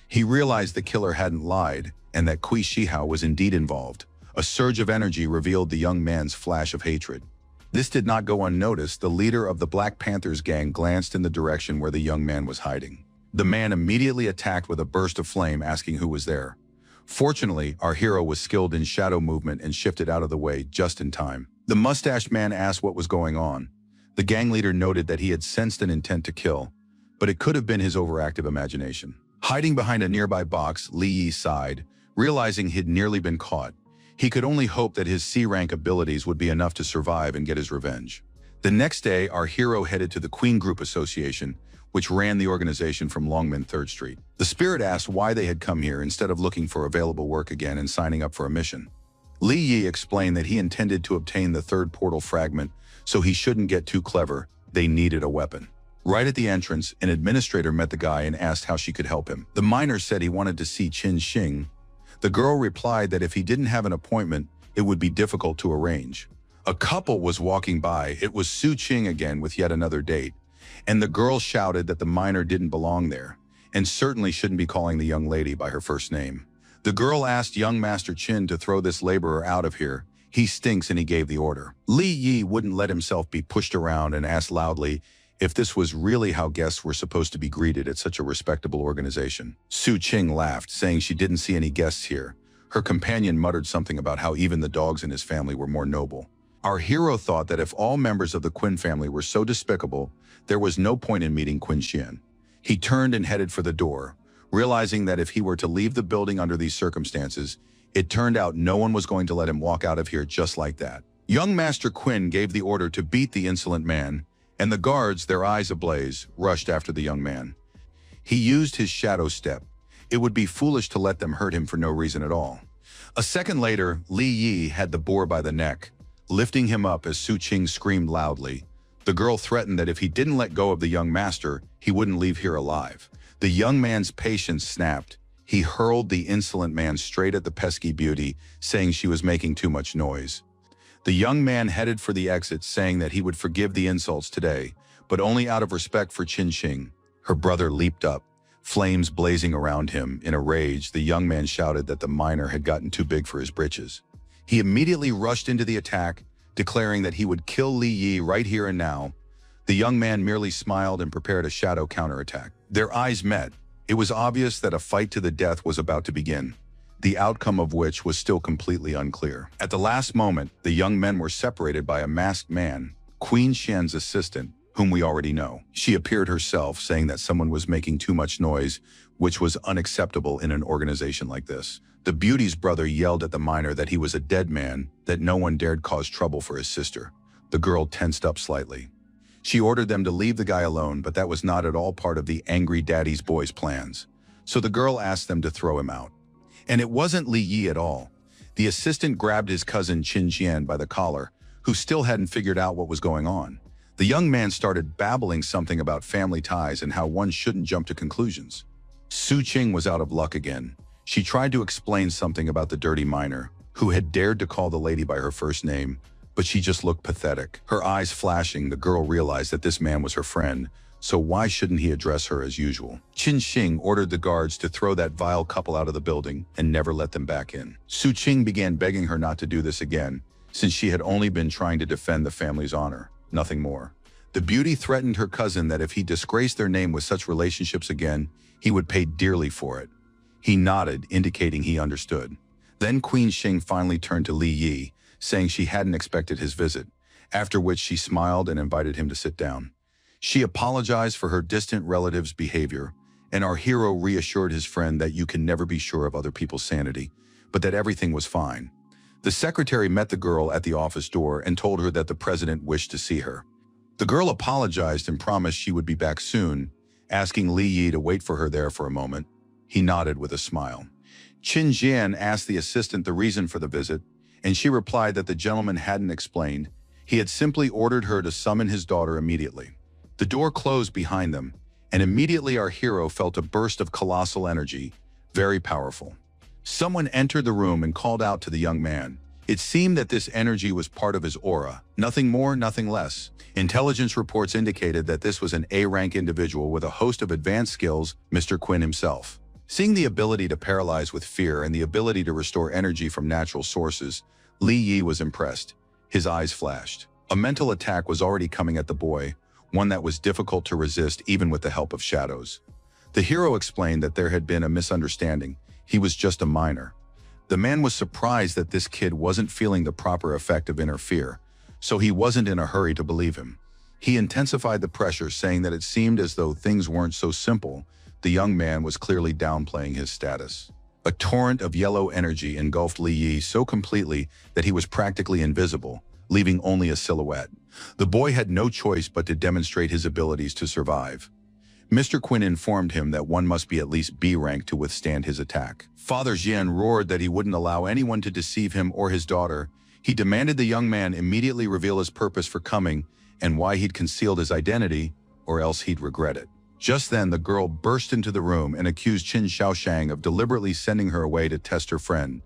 Speaker 1: He realized the killer hadn't lied, and that Kui Shihao was indeed involved. A surge of energy revealed the young man's flash of hatred. This did not go unnoticed. The leader of the Black Panther's gang glanced in the direction where the young man was hiding. The man immediately attacked with a burst of flame, asking who was there. Fortunately, our hero was skilled in shadow movement and shifted out of the way just in time. The mustached man asked what was going on. The gang leader noted that he had sensed an intent to kill, but it could have been his overactive imagination. Hiding behind a nearby box, Li Yi sighed, realizing he'd nearly been caught. He could only hope that his C-rank abilities would be enough to survive and get his revenge. The next day, our hero headed to the Queen Group Association, which ran the organization from Longmen 3rd Street. The spirit asked why they had come here instead of looking for available work again and signing up for a mission. Li Yi explained that he intended to obtain the 3rd portal fragment, so he shouldn't get too clever. They needed a weapon. Right at the entrance, an administrator met the guy and asked how she could help him. The miner said he wanted to see Qin Xing. The girl replied that if he didn't have an appointment, it would be difficult to arrange. A couple was walking by. It was Su Qing again with yet another date. And the girl shouted that the miner didn't belong there, and certainly shouldn't be calling the young lady by her first name. The girl asked young Master Qin to throw this laborer out of here. He stinks, and he gave the order. Li Yi wouldn't let himself be pushed around and asked loudly if this was really how guests were supposed to be greeted at such a respectable organization. Su Qing laughed, saying she didn't see any guests here. Her companion muttered something about how even the dogs in his family were more noble. Our hero thought that if all members of the Quinn family were so despicable, there was no point in meeting Qin Xian. He turned and headed for the door, realizing that if he were to leave the building under these circumstances, it turned out no one was going to let him walk out of here just like that. Young Master Quinn gave the order to beat the insolent man, and the guards, their eyes ablaze, rushed after the young man. He used his shadow step. It would be foolish to let them hurt him for no reason at all. A second later, Li Yi had the boar by the neck, lifting him up as Su Qing screamed loudly. The girl threatened that if he didn't let go of the young master, he wouldn't leave here alive. The young man's patience snapped. He hurled the insolent man straight at the pesky beauty, saying she was making too much noise. The young man headed for the exit, saying that he would forgive the insults today, but only out of respect for Qin Xing. Her brother leaped up, flames blazing around him. In a rage, the young man shouted that the miner had gotten too big for his britches. He immediately rushed into the attack, declaring that he would kill Li Yi right here and now. The young man merely smiled and prepared a shadow counterattack. Their eyes met. It was obvious that a fight to the death was about to begin, the outcome of which was still completely unclear. At the last moment, the young men were separated by a masked man, Queen Xian's assistant, whom we already know. She appeared herself, saying that someone was making too much noise, which was unacceptable in an organization like this. The beauty's brother yelled at the miner that he was a dead man, that no one dared cause trouble for his sister. The girl tensed up slightly. She ordered them to leave the guy alone, but that was not at all part of the angry daddy's boy's plans. So the girl asked them to throw him out. And it wasn't Li Yi at all. The assistant grabbed his cousin Qin Xian by the collar, who still hadn't figured out what was going on. The young man started babbling something about family ties and how one shouldn't jump to conclusions. Su Qing was out of luck again. She tried to explain something about the dirty miner, who had dared to call the lady by her first name, but she just looked pathetic. Her eyes flashing, the girl realized that this man was her friend, so why shouldn't he address her as usual? Qin Xing ordered the guards to throw that vile couple out of the building and never let them back in. Su Qing began begging her not to do this again, since she had only been trying to defend the family's honor, nothing more. The beauty threatened her cousin that if he disgraced their name with such relationships again, he would pay dearly for it. He nodded, indicating he understood. Then Queen Xing finally turned to Li Yi, saying she hadn't expected his visit, after which she smiled and invited him to sit down. She apologized for her distant relative's behavior, and our hero reassured his friend that you can never be sure of other people's sanity, but that everything was fine. The secretary met the girl at the office door and told her that the president wished to see her. The girl apologized and promised she would be back soon, asking Li Yi to wait for her there for a moment. He nodded with a smile. Qin Jian asked the assistant the reason for the visit, and she replied that the gentleman hadn't explained. He had simply ordered her to summon his daughter immediately. The door closed behind them, and immediately our hero felt a burst of colossal energy, very powerful. Someone entered the room and called out to the young man. It seemed that this energy was part of his aura, nothing more, nothing less. Intelligence reports indicated that this was an A-rank individual with a host of advanced skills, Mr. Quinn himself. Seeing the ability to paralyze with fear and the ability to restore energy from natural sources, Li Yi was impressed. His eyes flashed. A mental attack was already coming at the boy, one that was difficult to resist even with the help of shadows. The hero explained that there had been a misunderstanding. He was just a miner. The man was surprised that this kid wasn't feeling the proper effect of inner fear, so he wasn't in a hurry to believe him. He intensified the pressure, saying that it seemed as though things weren't so simple. The young man was clearly downplaying his status. A torrent of yellow energy engulfed Li Yi so completely that he was practically invisible, leaving only a silhouette. The boy had no choice but to demonstrate his abilities to survive. Mr. Quinn informed him that one must be at least B rank to withstand his attack. Father Jian roared that he wouldn't allow anyone to deceive him or his daughter. He demanded the young man immediately reveal his purpose for coming and why he'd concealed his identity, or else he'd regret it. Just then, the girl burst into the room and accused Qin Shaoshang of deliberately sending her away to test her friend.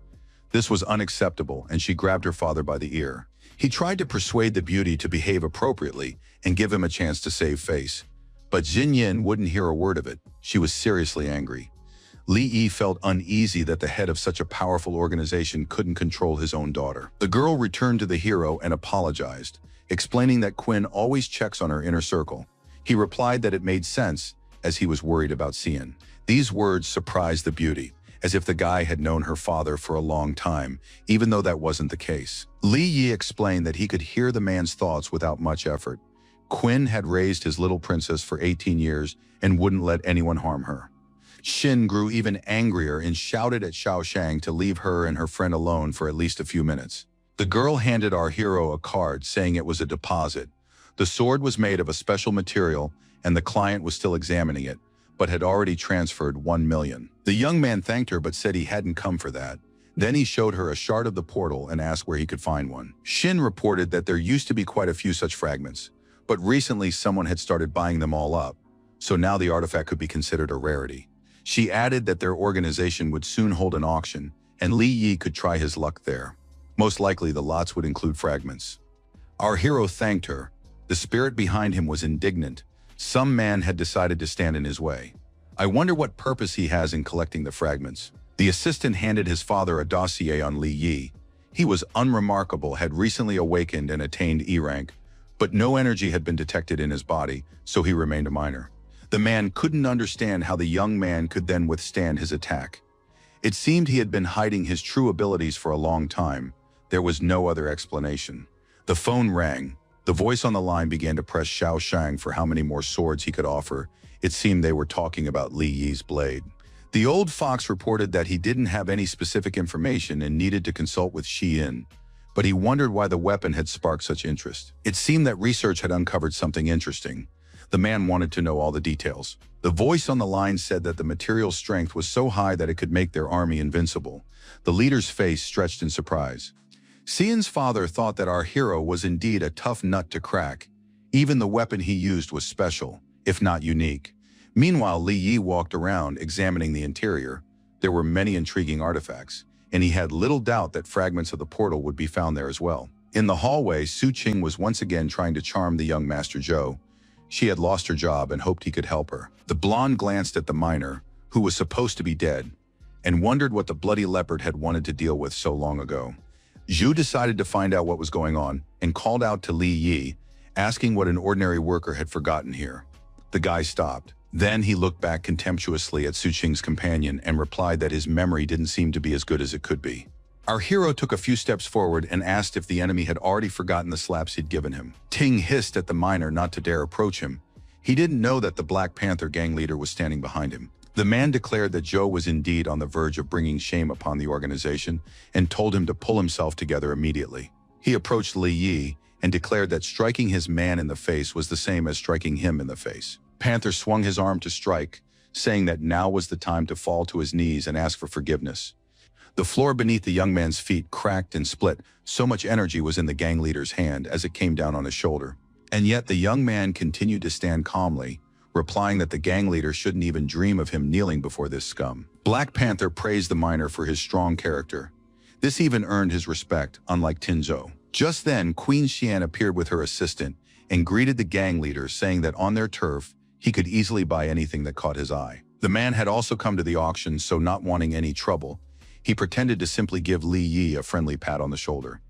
Speaker 1: This was unacceptable, and she grabbed her father by the ear. He tried to persuade the beauty to behave appropriately and give him a chance to save face. But Jin Yin wouldn't hear a word of it. She was seriously angry. Li Yi felt uneasy that the head of such a powerful organization couldn't control his own daughter. The girl returned to the hero and apologized, explaining that Quinn always checks on her inner circle. He replied that it made sense, as he was worried about Xian. These words surprised the beauty, as if the guy had known her father for a long time, even though that wasn't the case. Li Yi explained that he could hear the man's thoughts without much effort. Quinn had raised his little princess for 18 years and wouldn't let anyone harm her. Xin grew even angrier and shouted at Shaoshang to leave her and her friend alone for at least a few minutes. The girl handed our hero a card saying it was a deposit. The sword was made of a special material and the client was still examining it, but had already transferred 1 million. The young man thanked her but said he hadn't come for that. Then he showed her a shard of the portal and asked where he could find one. Xin reported that there used to be quite a few such fragments, but recently someone had started buying them all up, so now the artifact could be considered a rarity. She added that their organization would soon hold an auction, and Li Yi could try his luck there. Most likely the lots would include fragments. Our hero thanked her. The spirit behind him was indignant. Some man had decided to stand in his way. I wonder what purpose he has in collecting the fragments. The assistant handed his father a dossier on Li Yi. He was unremarkable, had recently awakened and attained E rank, but no energy had been detected in his body, so he remained a minor. The man couldn't understand how the young man could then withstand his attack. It seemed he had been hiding his true abilities for a long time. There was no other explanation. The phone rang. The voice on the line began to press Shaoshang for how many more swords he could offer. It seemed they were talking about Li Yi's blade. The old fox reported that he didn't have any specific information and needed to consult with Xiyin, but he wondered why the weapon had sparked such interest. It seemed that research had uncovered something interesting. The man wanted to know all the details. The voice on the line said that the material strength was so high that it could make their army invincible. The leader's face stretched in surprise. Xian's father thought that our hero was indeed a tough nut to crack. Even the weapon he used was special, if not unique. Meanwhile, Li Yi walked around examining the interior. There were many intriguing artifacts, and he had little doubt that fragments of the portal would be found there as well. In the hallway, Su Qing was once again trying to charm the young Master Zhou. She had lost her job and hoped he could help her. The blonde glanced at the miner, who was supposed to be dead, and wondered what the bloody leopard had wanted to deal with so long ago. Zhu decided to find out what was going on and called out to Li Yi, asking what an ordinary worker had forgotten here. The guy stopped. Then he looked back contemptuously at Su Qing's companion and replied that his memory didn't seem to be as good as it could be. Our hero took a few steps forward and asked if the enemy had already forgotten the slaps he'd given him. Ting hissed at the miner not to dare approach him. He didn't know that the Black Panther gang leader was standing behind him. The man declared that Zhou was indeed on the verge of bringing shame upon the organization and told him to pull himself together immediately. He approached Li Yi and declared that striking his man in the face was the same as striking him in the face. Panther swung his arm to strike, saying that now was the time to fall to his knees and ask for forgiveness. The floor beneath the young man's feet cracked and split. So much energy was in the gang leader's hand as it came down on his shoulder. And yet the young man continued to stand calmly, replying that the gang leader shouldn't even dream of him kneeling before this scum. Black Panther praised the miner for his strong character. This even earned his respect, unlike Tinzhou. Just then, Queen Xian appeared with her assistant and greeted the gang leader, saying that on their turf, he could easily buy anything that caught his eye. The man had also come to the auction, so not wanting any trouble, he pretended to simply give Li Yi a friendly pat on the shoulder.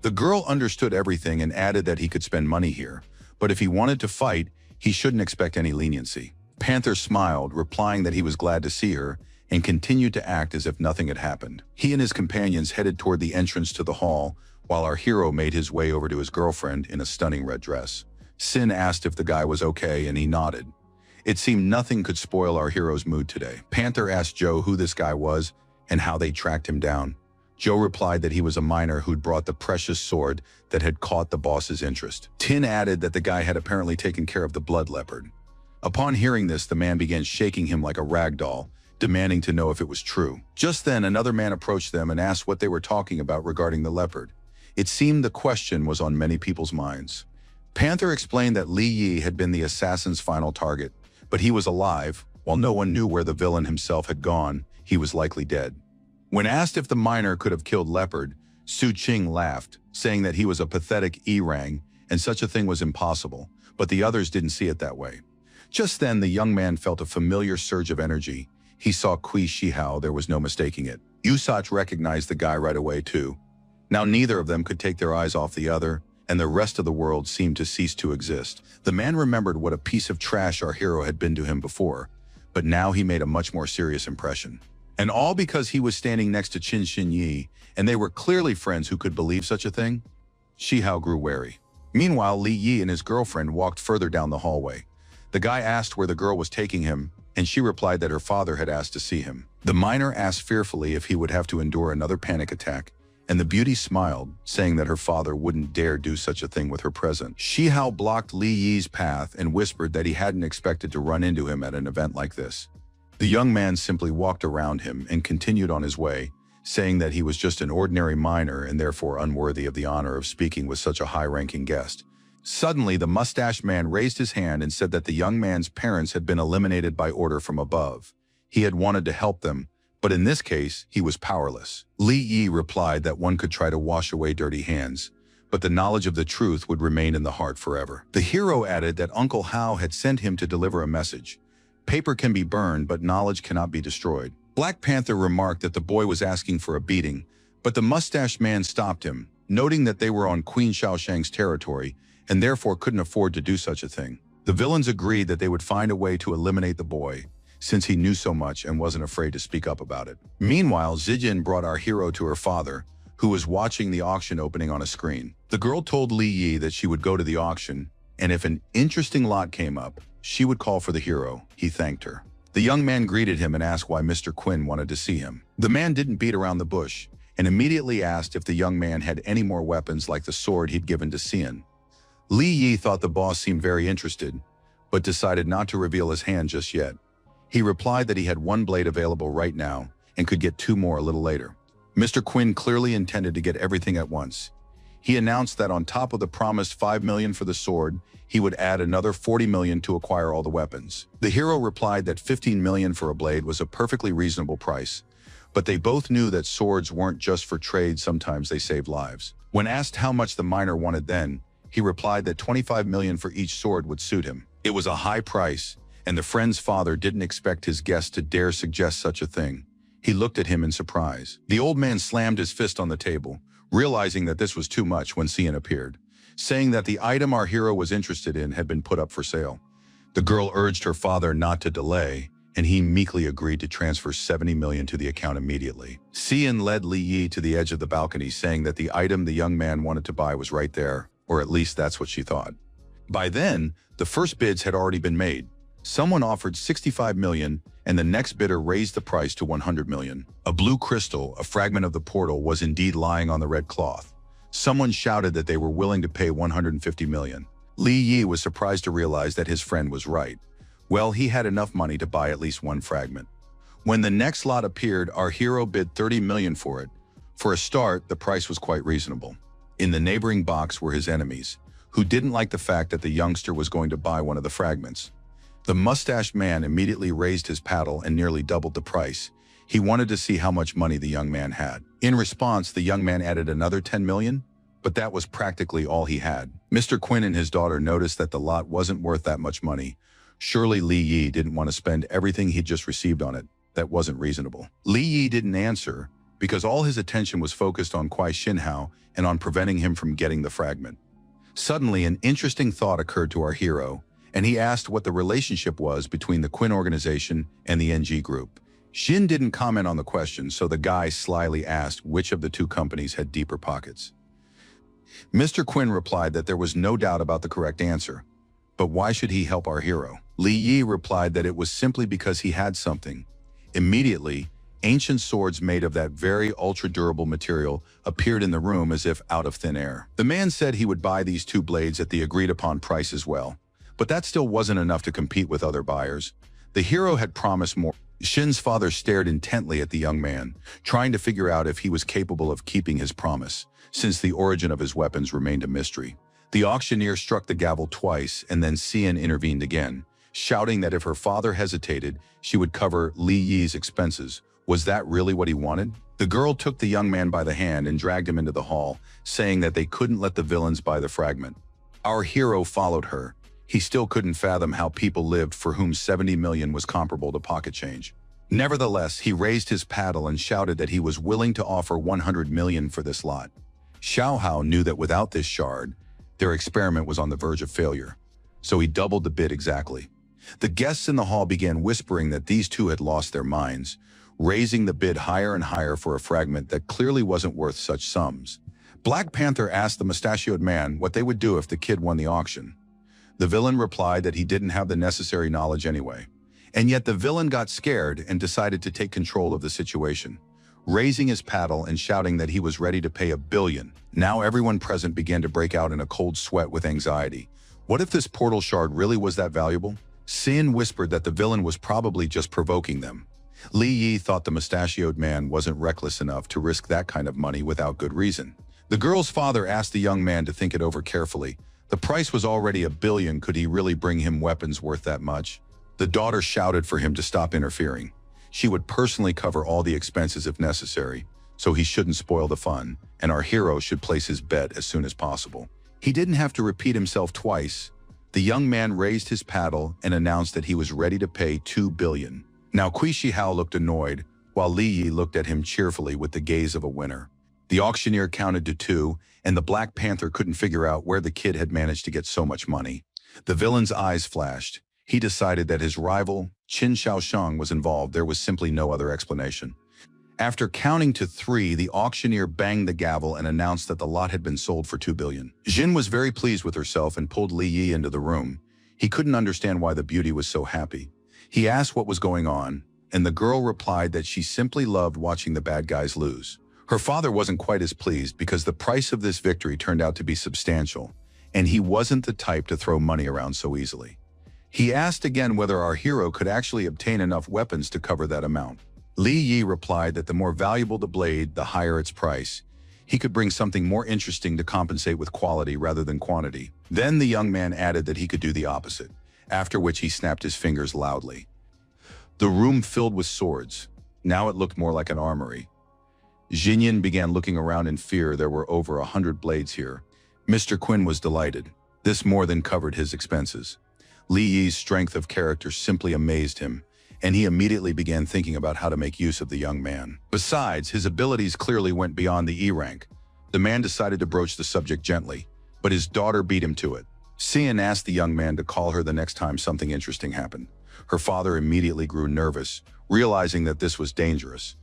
Speaker 1: The girl understood everything and added that he could spend money here, but if he wanted to fight, he shouldn't expect any leniency. Panther smiled, replying that he was glad to see her, and continued to act as if nothing had happened. He and his companions headed toward the entrance to the hall, while our hero made his way over to his girlfriend in a stunning red dress. Sin asked if the guy was okay, and he nodded. It seemed nothing could spoil our hero's mood today. Panther asked Zhou who this guy was and how they tracked him down. Zhou replied that he was a miner who'd brought the precious sword that had caught the boss's interest. Tin added that the guy had apparently taken care of the blood leopard. Upon hearing this, the man began shaking him like a rag doll, demanding to know if it was true. Just then, another man approached them and asked what they were talking about regarding the leopard. It seemed the question was on many people's minds. Panther explained that Li Yi had been the assassin's final target, but he was alive. While no one knew where the villain himself had gone, he was likely dead. When asked if the miner could have killed Leopard, Su Qing laughed, saying that he was a pathetic E-Rang and such a thing was impossible, but the others didn't see it that way. Just then, the young man felt a familiar surge of energy. He saw Kui Shihao, there was no mistaking it. Yusach recognized the guy right away too. Now neither of them could take their eyes off the other, and the rest of the world seemed to cease to exist. The man remembered what a piece of trash our hero had been to him before, but now he made a much more serious impression. And all because he was standing next to Qin Xinyi, and they were clearly friends who could believe such a thing? Shihao grew wary. Meanwhile, Li Yi and his girlfriend walked further down the hallway. The guy asked where the girl was taking him, and she replied that her father had asked to see him. The miner asked fearfully if he would have to endure another panic attack, and the beauty smiled, saying that her father wouldn't dare do such a thing with her present. Shihao blocked Li Yi's path and whispered that he hadn't expected to run into him at an event like this. The young man simply walked around him and continued on his way, saying that he was just an ordinary miner and therefore unworthy of the honor of speaking with such a high-ranking guest. Suddenly, the mustached man raised his hand and said that the young man's parents had been eliminated by order from above. He had wanted to help them, but in this case, he was powerless. Li Yi replied that one could try to wash away dirty hands, but the knowledge of the truth would remain in the heart forever. The hero added that Uncle Hao had sent him to deliver a message. Paper can be burned, but knowledge cannot be destroyed. Black Panther remarked that the boy was asking for a beating, but the mustached man stopped him, noting that they were on Queen Shaoshang's territory and therefore couldn't afford to do such a thing. The villains agreed that they would find a way to eliminate the boy, since he knew so much and wasn't afraid to speak up about it. Meanwhile, Zijin brought our hero to her father, who was watching the auction opening on a screen. The girl told Li Yi that she would go to the auction, and if an interesting lot came up, she would call for the hero. He thanked her. The young man greeted him and asked why Mr. Quinn wanted to see him. The man didn't beat around the bush, and immediately asked if the young man had any more weapons like the sword he'd given to Xian. Li Yi thought the boss seemed very interested, but decided not to reveal his hand just yet. He replied that he had one blade available right now and could get two more a little later. Mr. Quinn clearly intended to get everything at once. He announced that on top of the promised $5 million for the sword, he would add another $40 million to acquire all the weapons. The hero replied that $15 million for a blade was a perfectly reasonable price, but they both knew that swords weren't just for trade, sometimes they saved lives. When asked how much the miner wanted then, he replied that $25 million for each sword would suit him. It was a high price, and the friend's father didn't expect his guest to dare suggest such a thing. He looked at him in surprise. The old man slammed his fist on the table, realizing that this was too much when Cian appeared, saying that the item our hero was interested in had been put up for sale. The girl urged her father not to delay, and he meekly agreed to transfer $70 million to the account immediately. Cian led Li Yi to the edge of the balcony, saying that the item the young man wanted to buy was right there, or at least that's what she thought. By then, the first bids had already been made. Someone offered $65 million, and the next bidder raised the price to $100 million. A blue crystal, a fragment of the portal, was indeed lying on the red cloth. Someone shouted that they were willing to pay $150 million. Li Yi was surprised to realize that his friend was right. Well, he had enough money to buy at least one fragment. When the next lot appeared, our hero bid $30 million for it. For a start, the price was quite reasonable. In the neighboring box were his enemies, who didn't like the fact that the youngster was going to buy one of the fragments. The mustached man immediately raised his paddle and nearly doubled the price. He wanted to see how much money the young man had. In response, the young man added another $10 million, but that was practically all he had. Mr. Quinn and his daughter noticed that the lot wasn't worth that much money. Surely Li Yi didn't want to spend everything he'd just received on it. That wasn't reasonable. Li Yi didn't answer because all his attention was focused on Kuai Xinhao and on preventing him from getting the fragment. Suddenly, an interesting thought occurred to our hero, and he asked what the relationship was between the Quinn organization and the NG group. Xin didn't comment on the question, so the guy slyly asked which of the two companies had deeper pockets. Mr. Quinn replied that there was no doubt about the correct answer. But why should he help our hero? Li Yi replied that it was simply because he had something. Immediately, ancient swords made of that very ultra-durable material appeared in the room as if out of thin air. The man said he would buy these two blades at the agreed-upon price as well, but that still wasn't enough to compete with other buyers. The hero had promised more. Shin's father stared intently at the young man, trying to figure out if he was capable of keeping his promise, since the origin of his weapons remained a mystery. The auctioneer struck the gavel twice, and then Cian intervened again, shouting that if her father hesitated, she would cover Li Yi's expenses. Was that really what he wanted? The girl took the young man by the hand and dragged him into the hall, saying that they couldn't let the villains buy the fragment. Our hero followed her. He still couldn't fathom how people lived for whom $70 million was comparable to pocket change. Nevertheless, he raised his paddle and shouted that he was willing to offer $100 million for this lot. Xiao Hao knew that without this shard, their experiment was on the verge of failure, so he doubled the bid exactly. The guests in the hall began whispering that these two had lost their minds, raising the bid higher and higher for a fragment that clearly wasn't worth such sums. Black Panther asked the mustachioed man what they would do if the kid won the auction. The villain replied that he didn't have the necessary knowledge anyway. And yet the villain got scared and decided to take control of the situation, raising his paddle and shouting that he was ready to pay $1 billion. Now everyone present began to break out in a cold sweat with anxiety. What if this portal shard really was that valuable? Cian whispered that the villain was probably just provoking them. Li Yi thought the mustachioed man wasn't reckless enough to risk that kind of money without good reason. The girl's father asked the young man to think it over carefully. The price was already $1 billion. Could he really bring him weapons worth that much? The daughter shouted for him to stop interfering. She would personally cover all the expenses if necessary, so he shouldn't spoil the fun, and our hero should place his bet as soon as possible. He didn't have to repeat himself twice. The young man raised his paddle and announced that he was ready to pay $2 billion. Now Kui Shihao looked annoyed, while Li Yi looked at him cheerfully with the gaze of a winner. The auctioneer counted to 2, and the Black Panther couldn't figure out where the kid had managed to get so much money. The villain's eyes flashed. He decided that his rival, Qin Shaosheng, was involved. There was simply no other explanation. After counting to 3, the auctioneer banged the gavel and announced that the lot had been sold for $2 billion. Jin was very pleased with herself and pulled Li Yi into the room. He couldn't understand why the beauty was so happy. He asked what was going on, and the girl replied that she simply loved watching the bad guys lose. Her father wasn't quite as pleased because the price of this victory turned out to be substantial, and he wasn't the type to throw money around so easily. He asked again whether our hero could actually obtain enough weapons to cover that amount. Li Yi replied that the more valuable the blade, the higher its price. He could bring something more interesting to compensate with quality rather than quantity. Then the young man added that he could do the opposite, after which he snapped his fingers loudly. The room filled with swords. Now it looked more like an armory. Jinyan began looking around in fear. There were over 100 blades here. Mr. Quinn was delighted. This more than covered his expenses. Li Yi's strength of character simply amazed him, and he immediately began thinking about how to make use of the young man. Besides, his abilities clearly went beyond the E rank. The man decided to broach the subject gently, but his daughter beat him to it. Xian asked the young man to call her the next time something interesting happened. Her father immediately grew nervous, realizing that this was dangerous.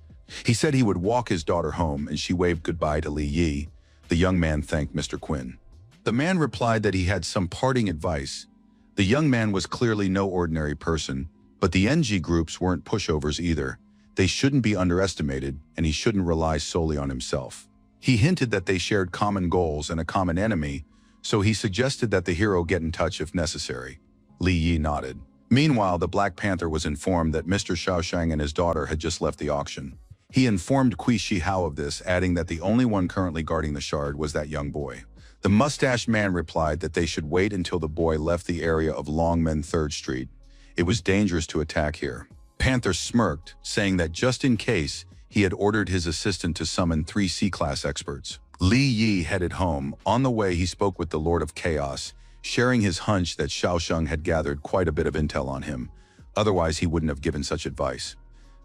Speaker 1: He said he would walk his daughter home, and she waved goodbye to Li Yi. The young man thanked Mr. Quinn. The man replied that he had some parting advice. The young man was clearly no ordinary person, but the NG groups weren't pushovers either. They shouldn't be underestimated, and he shouldn't rely solely on himself. He hinted that they shared common goals and a common enemy, so he suggested that the hero get in touch if necessary. Li Yi nodded. Meanwhile, the Black Panther was informed that Mr. Shaoshang and his daughter had just left the auction. He informed Kui Shi Hao of this, adding that the only one currently guarding the shard was that young boy. The mustached man replied that they should wait until the boy left the area of Longmen 3rd Street. It was dangerous to attack here. Panther smirked, saying that just in case, he had ordered his assistant to summon 3 C-class experts. Li Yi headed home. On the way, he spoke with the Lord of Chaos, sharing his hunch that Shaosheng had gathered quite a bit of intel on him. Otherwise, he wouldn't have given such advice.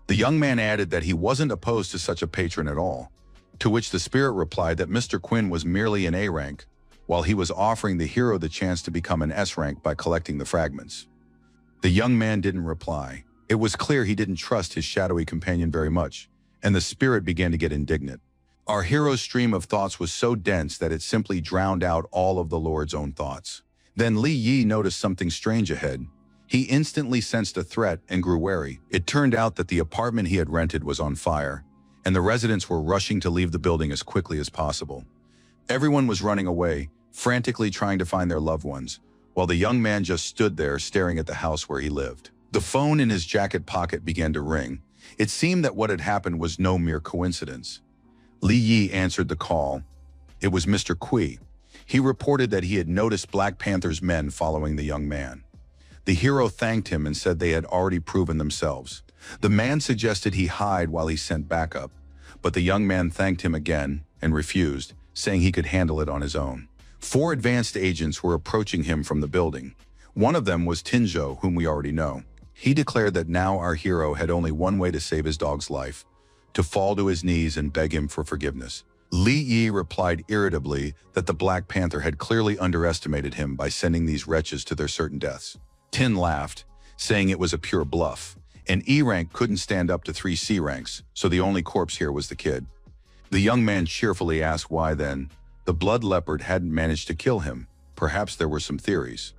Speaker 1: The young man added that he wasn't opposed to such a patron at all, to which the spirit replied that Mr. Quinn was merely an A rank, while he was offering the hero the chance to become an S rank by collecting the fragments. The young man didn't reply. It was clear he didn't trust his shadowy companion very much, and the spirit began to get indignant. Our hero's stream of thoughts was so dense that it simply drowned out all of the Lord's own thoughts. Then Li Yi noticed something strange ahead. He instantly sensed a threat and grew wary. It turned out that the apartment he had rented was on fire, and the residents were rushing to leave the building as quickly as possible. Everyone was running away, frantically trying to find their loved ones, while the young man just stood there staring at the house where he lived. The phone in his jacket pocket began to ring. It seemed that what had happened was no mere coincidence. Li Yi answered the call. It was Mr. Kui. He reported that he had noticed Black Panther's men following the young man. The hero thanked him and said they had already proven themselves. The man suggested he hide while he sent backup, but the young man thanked him again and refused, saying he could handle it on his own. 4 advanced agents were approaching him from the building. One of them was Tinzhou, whom we already know. He declared that now our hero had only one way to save his dog's life, to fall to his knees and beg him for forgiveness. Li Yi replied irritably that the Black Panther had clearly underestimated him by sending these wretches to their certain deaths. Tin laughed, saying it was a pure bluff. An E rank couldn't stand up to 3 C ranks, so the only corpse here was the kid. The young man cheerfully asked why then. The blood leopard hadn't managed to kill him. Perhaps there were some theories.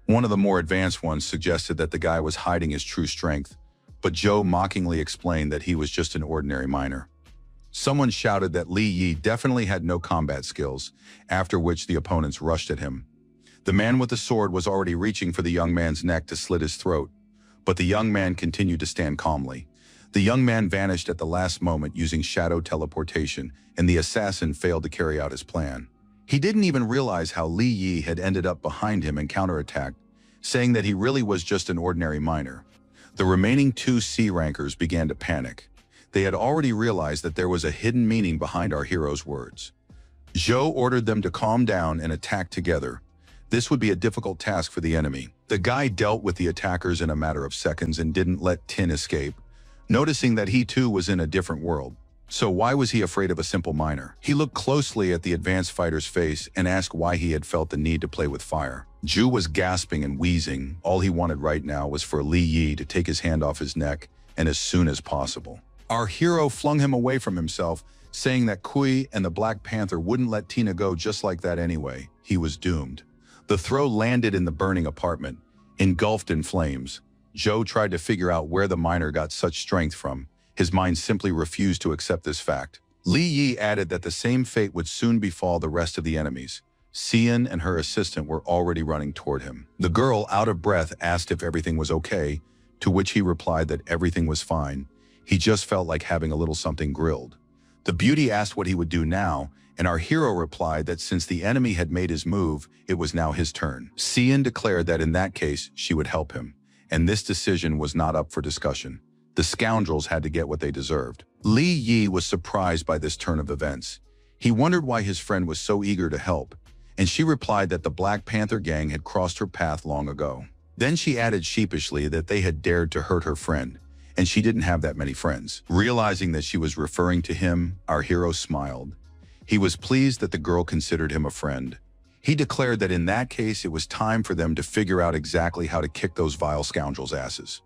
Speaker 1: One of the more advanced ones suggested that the guy was hiding his true strength, but Joe mockingly explained that he was just an ordinary miner. Someone shouted that Li Yi definitely had no combat skills, after which the opponents rushed at him. The man with the sword was already reaching for the young man's neck to slit his throat, but the young man continued to stand calmly. The young man vanished at the last moment using shadow teleportation, and the assassin failed to carry out his plan. He didn't even realize how Li Yi had ended up behind him and counterattacked, saying that he really was just an ordinary miner. The remaining 2 C rankers began to panic. They had already realized that there was a hidden meaning behind our hero's words. Zhou ordered them to calm down and attack together. This would be a difficult task for the enemy. The guy dealt with the attackers in a matter of seconds and didn't let Tin escape, noticing that he too was in a different world. So why was he afraid of a simple miner? He looked closely at the advanced fighter's face and asked why he had felt the need to play with fire. Zhu was gasping and wheezing. All he wanted right now was for Li Yi to take his hand off his neck, and as soon as possible. Our hero flung him away from himself, saying that Kui and the Black Panther wouldn't let Tina go just like that anyway. He was doomed. The throw landed in the burning apartment, engulfed in flames. Zhou tried to figure out where the miner got such strength from. His mind simply refused to accept this fact. Li Yi added that the same fate would soon befall the rest of the enemies. Xian and her assistant were already running toward him. The girl, out of breath, asked if everything was okay, to which he replied that everything was fine. He just felt like having a little something grilled. The beauty asked what he would do now, and our hero replied that since the enemy had made his move, it was now his turn. Cian declared that in that case, she would help him, and this decision was not up for discussion. The scoundrels had to get what they deserved. Li Yi was surprised by this turn of events. He wondered why his friend was so eager to help, and she replied that the Black Panther gang had crossed her path long ago. Then she added sheepishly that they had dared to hurt her friend, and she didn't have that many friends. Realizing that she was referring to him, our hero smiled. He was pleased that the girl considered him a friend. He declared that in that case it was time for them to figure out exactly how to kick those vile scoundrels' asses.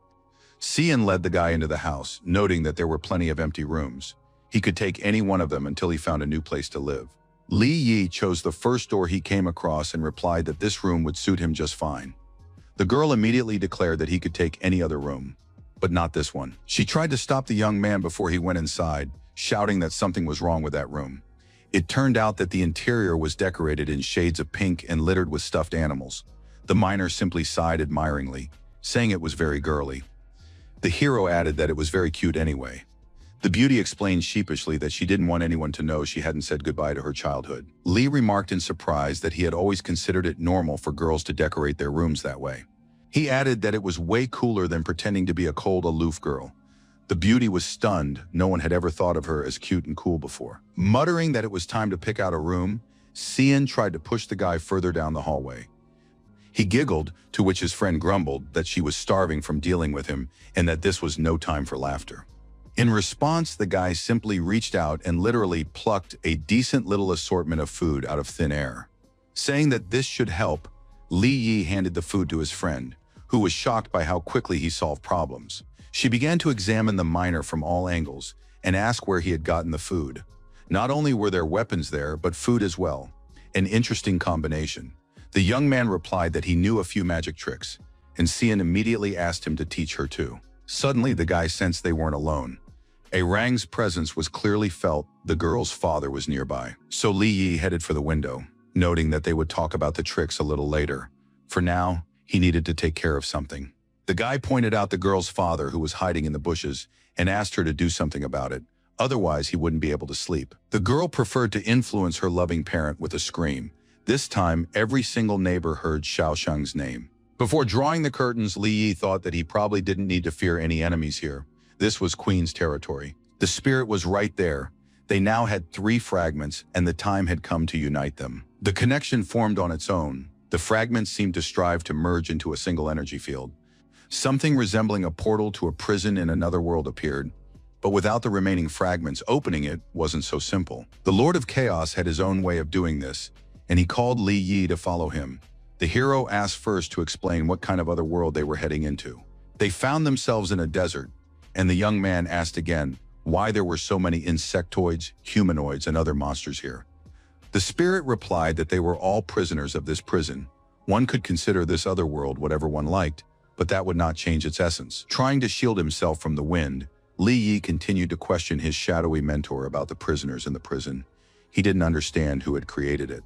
Speaker 1: Cian led the guy into the house, noting that there were plenty of empty rooms. He could take any one of them until he found a new place to live. Li Yi chose the first door he came across and replied that this room would suit him just fine. The girl immediately declared that he could take any other room, but not this one. She tried to stop the young man before he went inside, shouting that something was wrong with that room. It turned out that the interior was decorated in shades of pink and littered with stuffed animals. The miner simply sighed admiringly, saying it was very girly. The hero added that it was very cute anyway. The beauty explained sheepishly that she didn't want anyone to know she hadn't said goodbye to her childhood. Lee remarked in surprise that he had always considered it normal for girls to decorate their rooms that way. He added that it was way cooler than pretending to be a cold, aloof girl. The beauty was stunned. No one had ever thought of her as cute and cool before. Muttering that it was time to pick out a room, Cian tried to push the guy further down the hallway. He giggled, to which his friend grumbled that she was starving from dealing with him and that this was no time for laughter. In response, the guy simply reached out and literally plucked a decent little assortment of food out of thin air. Saying that this should help, Li Yi handed the food to his friend, who was shocked by how quickly he solved problems. She began to examine the miner from all angles and ask where he had gotten the food. Not only were there weapons there, but food as well. An interesting combination. The young man replied that he knew a few magic tricks, and Cian immediately asked him to teach her too. Suddenly, the guy sensed they weren't alone. A Rang's presence was clearly felt. The girl's father was nearby. So Li Yi headed for the window, noting that they would talk about the tricks a little later. For now, he needed to take care of something. The guy pointed out the girl's father, who was hiding in the bushes, and asked her to do something about it. Otherwise, he wouldn't be able to sleep. The girl preferred to influence her loving parent with a scream. This time, every single neighbor heard Xiaosheng's name. Before drawing the curtains, Li Yi thought that he probably didn't need to fear any enemies here. This was Queen's territory. The spirit was right there. They now had 3 fragments, and the time had come to unite them. The connection formed on its own. The fragments seemed to strive to merge into a single energy field. Something resembling a portal to a prison in another world appeared, but without the remaining fragments opening it wasn't so simple. The Lord of Chaos had his own way of doing this, and he called Li Yi to follow him. The hero asked first to explain what kind of other world they were heading into. They found themselves in a desert, and the young man asked again why there were so many insectoids, humanoids, and other monsters here. The spirit replied that they were all prisoners of this prison. One could consider this other world whatever one liked, but that would not change its essence. Trying to shield himself from the wind, Li Yi continued to question his shadowy mentor about the prisoners in the prison. He didn't understand who had created it.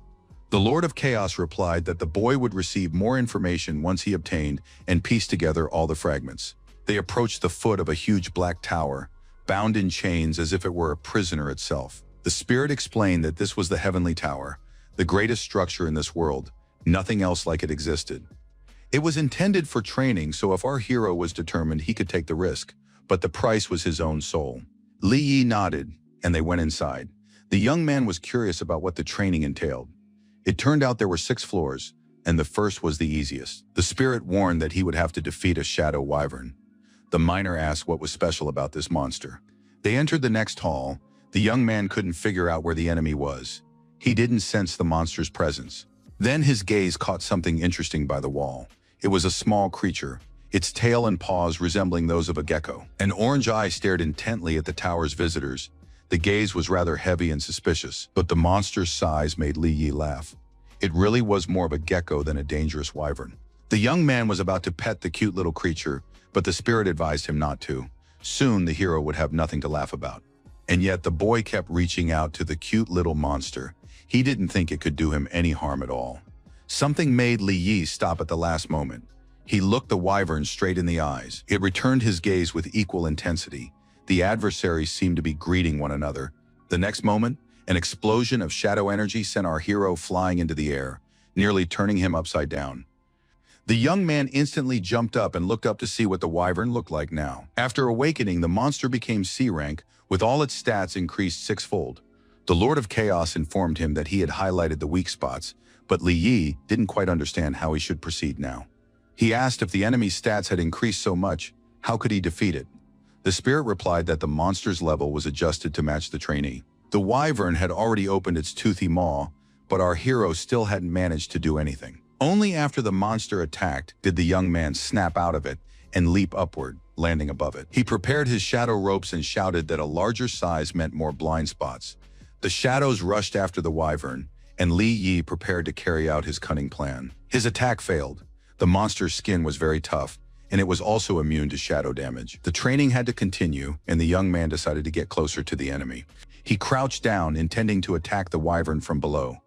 Speaker 1: The Lord of Chaos replied that the boy would receive more information once he obtained and pieced together all the fragments. They approached the foot of a huge black tower, bound in chains as if it were a prisoner itself. The spirit explained that this was the Heavenly Tower, the greatest structure in this world. Nothing else like it existed. It was intended for training, so if our hero was determined, he could take the risk, but the price was his own soul. Li Yi nodded, and they went inside. The young man was curious about what the training entailed. It turned out there were 6 floors, and the first was the easiest. The spirit warned that he would have to defeat a shadow wyvern. The miner asked what was special about this monster. They entered the next hall. The young man couldn't figure out where the enemy was. He didn't sense the monster's presence. Then his gaze caught something interesting by the wall. It was a small creature, its tail and paws resembling those of a gecko. An orange eye stared intently at the tower's visitors. The gaze was rather heavy and suspicious, but the monster's size made Li Yi laugh. It really was more of a gecko than a dangerous wyvern. The young man was about to pet the cute little creature, but the spirit advised him not to. Soon the hero would have nothing to laugh about. And yet the boy kept reaching out to the cute little monster. He didn't think it could do him any harm at all. Something made Li Yi stop at the last moment. He looked the wyvern straight in the eyes. It returned his gaze with equal intensity. The adversaries seemed to be greeting one another. The next moment, an explosion of shadow energy sent our hero flying into the air, nearly turning him upside down. The young man instantly jumped up and looked up to see what the wyvern looked like now. After awakening, the monster became C rank, with all its stats increased sixfold. The Lord of Chaos informed him that he had highlighted the weak spots, but Li Yi didn't quite understand how he should proceed now. He asked if the enemy's stats had increased so much, how could he defeat it? The spirit replied that the monster's level was adjusted to match the trainee. The wyvern had already opened its toothy maw, but our hero still hadn't managed to do anything. Only after the monster attacked did the young man snap out of it and leap upward, landing above it. He prepared his shadow ropes and shouted that a larger size meant more blind spots. The shadows rushed after the wyvern, and Li Yi prepared to carry out his cunning plan. His attack failed. The monster's skin was very tough, and it was also immune to shadow damage. The training had to continue, and the young man decided to get closer to the enemy. He crouched down, intending to attack the wyvern from below.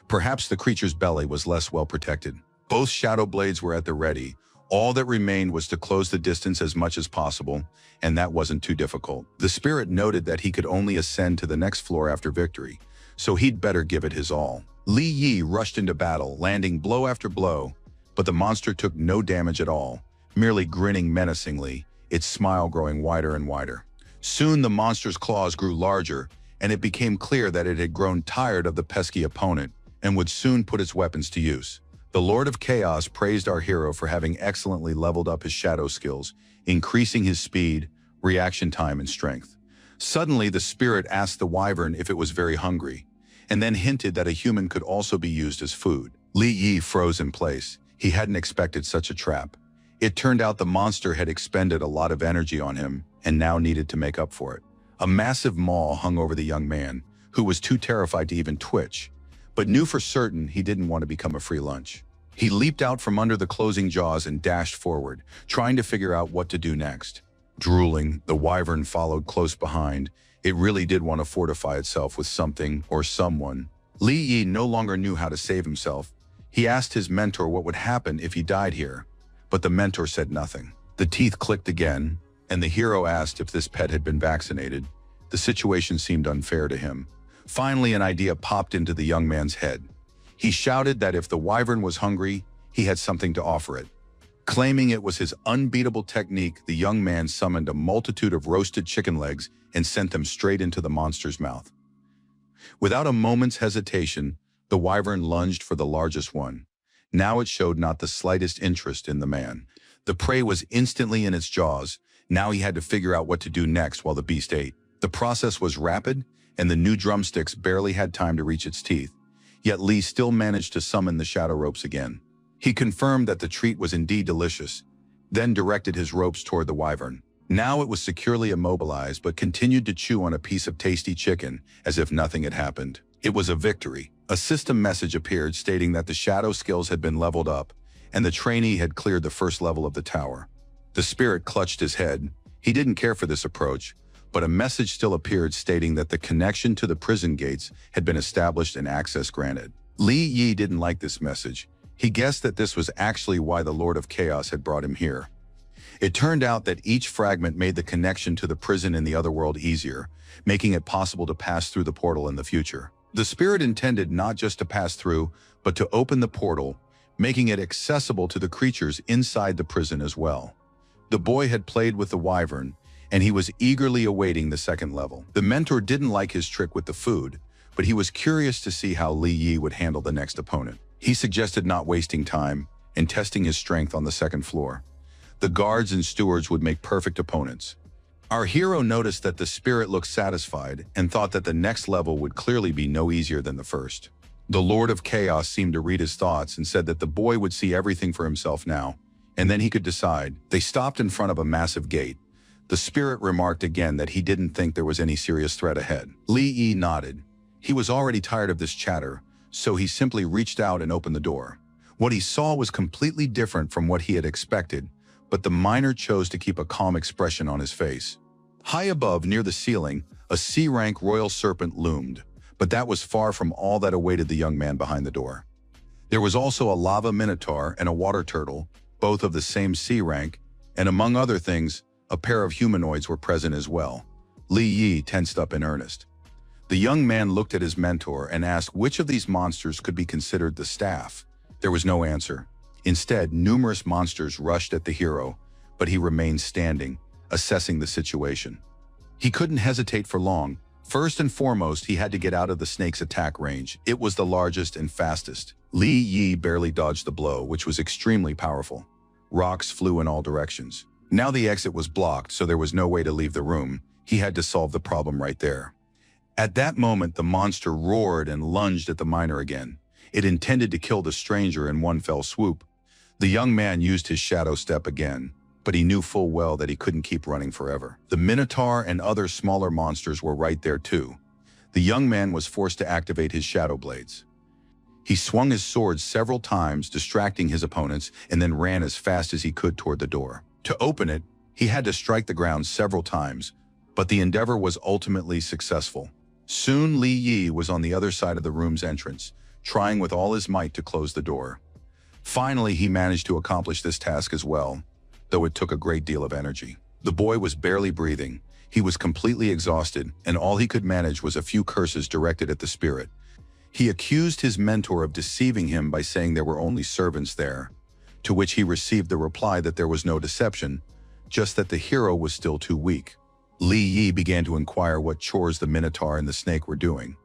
Speaker 1: Perhaps the creature's belly was less well protected. Both shadow blades were at the ready. All that remained was to close the distance as much as possible, and that wasn't too difficult. The spirit noted that he could only ascend to the next floor after victory, so he'd better give it his all. Li Yi rushed into battle, landing blow after blow, but the monster took no damage at all, merely grinning menacingly, its smile growing wider and wider. Soon the monster's claws grew larger, and it became clear that it had grown tired of the pesky opponent and would soon put its weapons to use. The Lord of Chaos praised our hero for having excellently leveled up his shadow skills, increasing his speed, reaction time, and strength. Suddenly, the spirit asked the wyvern if it was very hungry, and then hinted that a human could also be used as food. Li Yi froze in place. He hadn't expected such a trap. It turned out the monster had expended a lot of energy on him and now needed to make up for it. A massive maw hung over the young man, who was too terrified to even twitch, but knew for certain he didn't want to become a free lunch. He leaped out from under the closing jaws and dashed forward, trying to figure out what to do next. Drooling, the wyvern followed close behind. It really did want to fortify itself with something or someone. Li Yi no longer knew how to save himself. He asked his mentor what would happen if he died here, but the mentor said nothing. The teeth clicked again, and the hero asked if this pet had been vaccinated. The situation seemed unfair to him. Finally, an idea popped into the young man's head. He shouted that if the wyvern was hungry, he had something to offer it. Claiming it was his unbeatable technique, the young man summoned a multitude of roasted chicken legs and sent them straight into the monster's mouth. Without a moment's hesitation, the wyvern lunged for the largest one. Now it showed not the slightest interest in the man. The prey was instantly in its jaws. Now he had to figure out what to do next while the beast ate. The process was rapid, and the new drumsticks barely had time to reach its teeth. Yet Li still managed to summon the shadow ropes again. He confirmed that the treat was indeed delicious, then directed his ropes toward the wyvern. Now it was securely immobilized, but continued to chew on a piece of tasty chicken as if nothing had happened. It was a victory. A system message appeared stating that the shadow skills had been leveled up, and the trainee had cleared the first level of the tower. The spirit clutched his head. He didn't care for this approach, but a message still appeared stating that the connection to the prison gates had been established and access granted. Li Yi didn't like this message. He guessed that this was actually why the Lord of Chaos had brought him here. It turned out that each fragment made the connection to the prison in the other world easier, making it possible to pass through the portal in the future. The spirit intended not just to pass through, but to open the portal, making it accessible to the creatures inside the prison as well. The boy had played with the wyvern, and he was eagerly awaiting the second level. The mentor didn't like his trick with the food, but he was curious to see how Li Yi would handle the next opponent. He suggested not wasting time and testing his strength on the second floor. The guards and stewards would make perfect opponents. Our hero noticed that the spirit looked satisfied and thought that the next level would clearly be no easier than the first. The Lord of Chaos seemed to read his thoughts and said that the boy would see everything for himself now, and then he could decide. They stopped in front of a massive gate. The spirit remarked again that he didn't think there was any serious threat ahead. Li Yi nodded. He was already tired of this chatter, so he simply reached out and opened the door. What he saw was completely different from what he had expected, but the miner chose to keep a calm expression on his face. High above, near the ceiling, a C-rank royal serpent loomed, but that was far from all that awaited the young man behind the door. There was also a lava minotaur and a water turtle, both of the same C rank, and among other things, a pair of humanoids were present as well. Li Yi tensed up in earnest. The young man looked at his mentor and asked which of these monsters could be considered the staff. There was no answer. Instead, numerous monsters rushed at the hero, but he remained standing, assessing the situation. He couldn't hesitate for long. First and foremost, he had to get out of the snake's attack range. It was the largest and fastest. Li Yi barely dodged the blow, which was extremely powerful. Rocks flew in all directions. Now the exit was blocked, so there was no way to leave the room. He had to solve the problem right there. At that moment, the monster roared and lunged at the miner again. It intended to kill the stranger in one fell swoop. The young man used his shadow step again, but he knew full well that he couldn't keep running forever. The Minotaur and other smaller monsters were right there too. The young man was forced to activate his shadow blades. He swung his sword several times, distracting his opponents, and then ran as fast as he could toward the door. To open it, he had to strike the ground several times, but the endeavor was ultimately successful. Soon Li Yi was on the other side of the room's entrance, trying with all his might to close the door. Finally, he managed to accomplish this task as well, though it took a great deal of energy. The boy was barely breathing. He was completely exhausted, and all he could manage was a few curses directed at the spirit. He accused his mentor of deceiving him by saying there were only servants there, to which he received the reply that there was no deception, just that the hero was still too weak. Li Yi began to inquire what chores the Minotaur and the snake were doing.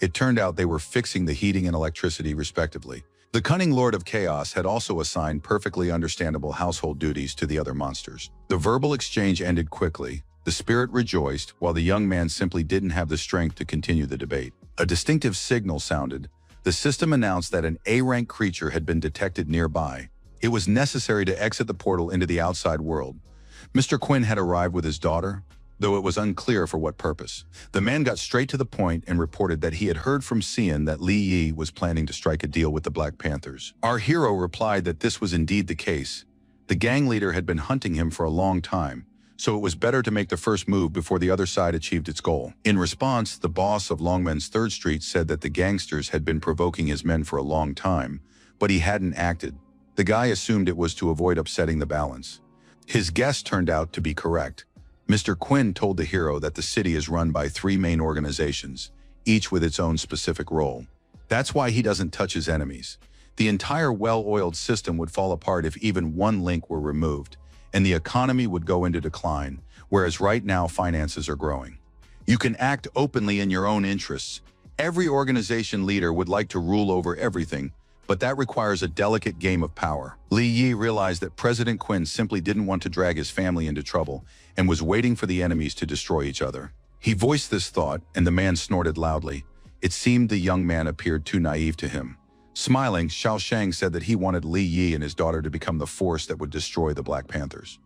Speaker 1: It turned out they were fixing the heating and electricity respectively. The cunning Lord of Chaos had also assigned perfectly understandable household duties to the other monsters. The verbal exchange ended quickly. The spirit rejoiced, while the young man simply didn't have the strength to continue the debate. A distinctive signal sounded. The system announced that an A-rank creature had been detected nearby. It was necessary to exit the portal into the outside world. Mr. Quinn had arrived with his daughter, though it was unclear for what purpose. The man got straight to the point and reported that he had heard from Cian that Li Yi was planning to strike a deal with the Black Panthers. Our hero replied that this was indeed the case. The gang leader had been hunting him for a long time, so it was better to make the first move before the other side achieved its goal. In response, the boss of Longmen's 3rd Street said that the gangsters had been provoking his men for a long time, but he hadn't acted. The guy assumed it was to avoid upsetting the balance. His guess turned out to be correct. Mr. Quinn told the hero that the city is run by 3 main organizations, each with its own specific role. That's why he doesn't touch his enemies. The entire well-oiled system would fall apart if even one link were removed, and the economy would go into decline, whereas right now finances are growing. You can act openly in your own interests. Every organization leader would like to rule over everything, but that requires a delicate game of power. Li Yi realized that President Quinn simply didn't want to drag his family into trouble and was waiting for the enemies to destroy each other. He voiced this thought, and the man snorted loudly. It seemed the young man appeared too naive to him. Smiling, Xiao Shang said that he wanted Li Yi and his daughter to become the force that would destroy the Black Panthers.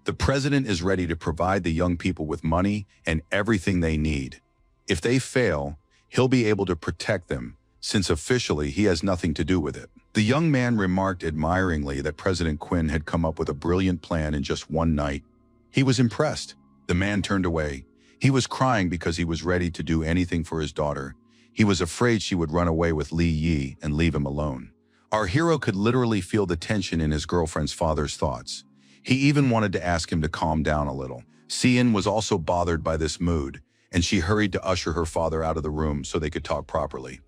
Speaker 1: The president is ready to provide the young people with money and everything they need. If they fail, he'll be able to protect them, since officially he has nothing to do with it. The young man remarked admiringly that President Quinn had come up with a brilliant plan in just one night. He was impressed. The man turned away. He was crying because he was ready to do anything for his daughter. He was afraid she would run away with Li Yi and leave him alone. Our hero could literally feel the tension in his girlfriend's father's thoughts. He even wanted to ask him to calm down a little. Cian was also bothered by this mood, and she hurried to usher her father out of the room so they could talk properly.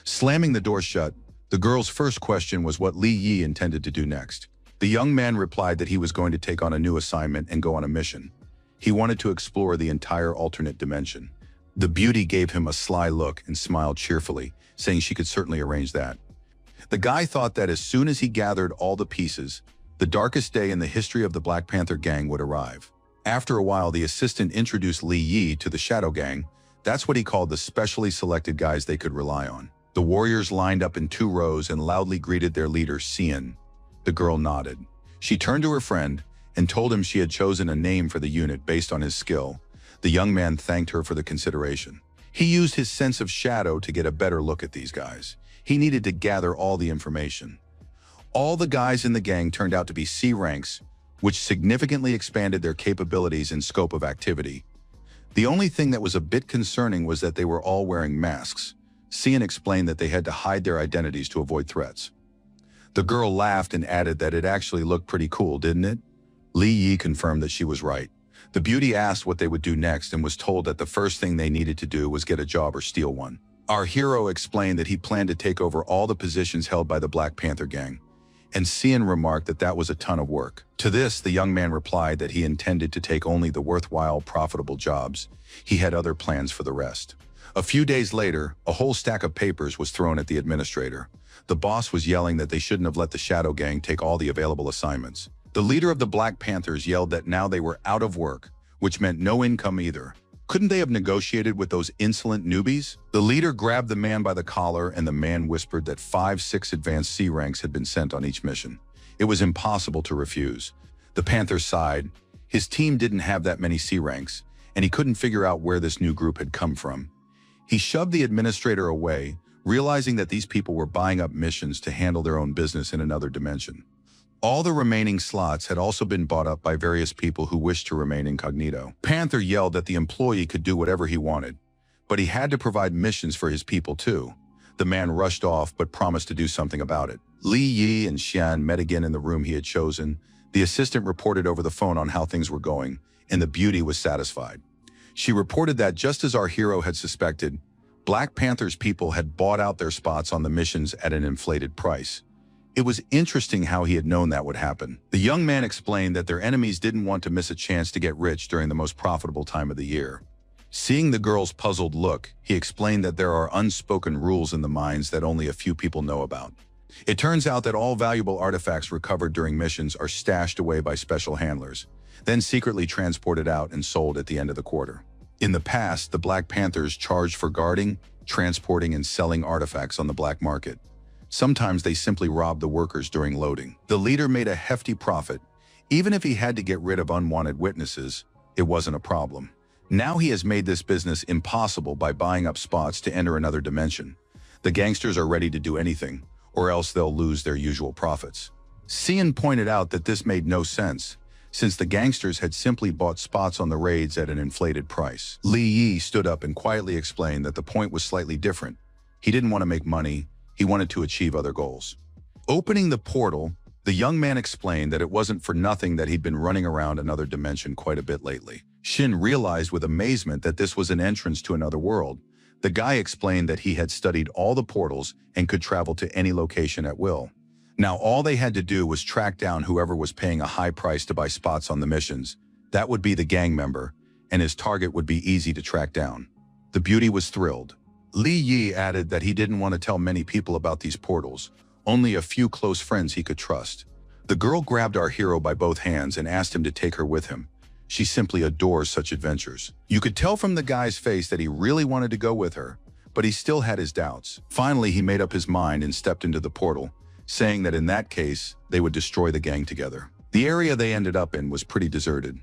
Speaker 1: Slamming the door shut, the girl's first question was what Li Yi intended to do next. The young man replied that he was going to take on a new assignment and go on a mission. He wanted to explore the entire alternate dimension. The beauty gave him a sly look and smiled cheerfully, saying she could certainly arrange that. The guy thought that as soon as he gathered all the pieces, the darkest day in the history of the Black Panther gang would arrive. After a while, the assistant introduced Li Yi to the Shadow Gang. That's what he called the specially selected guys they could rely on. The warriors lined up in 2 rows and loudly greeted their leader, Cian. The girl nodded. She turned to her friend and told him she had chosen a name for the unit based on his skill. The young man thanked her for the consideration. He used his sense of shadow to get a better look at these guys. He needed to gather all the information. All the guys in the gang turned out to be C ranks, which significantly expanded their capabilities and scope of activity. The only thing that was a bit concerning was that they were all wearing masks. Cian explained that they had to hide their identities to avoid threats. The girl laughed and added that it actually looked pretty cool, didn't it? Li Yi confirmed that she was right. The beauty asked what they would do next and was told that the first thing they needed to do was get a job or steal one. Our hero explained that he planned to take over all the positions held by the Black Panther gang, and Cian remarked that that was a ton of work. To this, the young man replied that he intended to take only the worthwhile, profitable jobs. He had other plans for the rest. A few days later, a whole stack of papers was thrown at the administrator. The boss was yelling that they shouldn't have let the Shadow Gang take all the available assignments. The leader of the Black Panthers yelled that now they were out of work, which meant no income either. Couldn't they have negotiated with those insolent newbies? The leader grabbed the man by the collar, and the man whispered that 5-6 advanced C ranks had been sent on each mission. It was impossible to refuse. The Panthers sighed. His team didn't have that many C ranks, and he couldn't figure out where this new group had come from. He shoved the administrator away, realizing that these people were buying up missions to handle their own business in another dimension. All the remaining slots had also been bought up by various people who wished to remain incognito. Panther yelled that the employee could do whatever he wanted, but he had to provide missions for his people too. The man rushed off but promised to do something about it. Li Yi and Xian met again in the room he had chosen. The assistant reported over the phone on how things were going, and the beauty was satisfied. She reported that just as our hero had suspected, Black Panther's people had bought out their spots on the missions at an inflated price. It was interesting how he had known that would happen. The young man explained that their enemies didn't want to miss a chance to get rich during the most profitable time of the year. Seeing the girl's puzzled look, he explained that there are unspoken rules in the mines that only a few people know about. It turns out that all valuable artifacts recovered during missions are stashed away by special handlers, then secretly transported out and sold at the end of the quarter. In the past, the Black Panthers charged for guarding, transporting, and selling artifacts on the black market. Sometimes they simply robbed the workers during loading. The leader made a hefty profit. Even if he had to get rid of unwanted witnesses, it wasn't a problem. Now he has made this business impossible by buying up spots to enter another dimension. The gangsters are ready to do anything, or else they'll lose their usual profits. Cian pointed out that this made no sense, since the gangsters had simply bought spots on the raids at an inflated price. Li Yi stood up and quietly explained that the point was slightly different. He didn't want to make money. He wanted to achieve other goals. Opening the portal, the young man explained that it wasn't for nothing that he'd been running around another dimension quite a bit lately. Shin realized with amazement that this was an entrance to another world. The guy explained that he had studied all the portals and could travel to any location at will. Now all they had to do was track down whoever was paying a high price to buy spots on the missions. That would be the gang member, and his target would be easy to track down. The beauty was thrilled. Li Yi added that he didn't want to tell many people about these portals, only a few close friends he could trust. The girl grabbed our hero by both hands and asked him to take her with him. She simply adores such adventures. You could tell from the guy's face that he really wanted to go with her, but he still had his doubts. Finally, he made up his mind and stepped into the portal, saying that in that case, they would destroy the gang together. The area they ended up in was pretty deserted.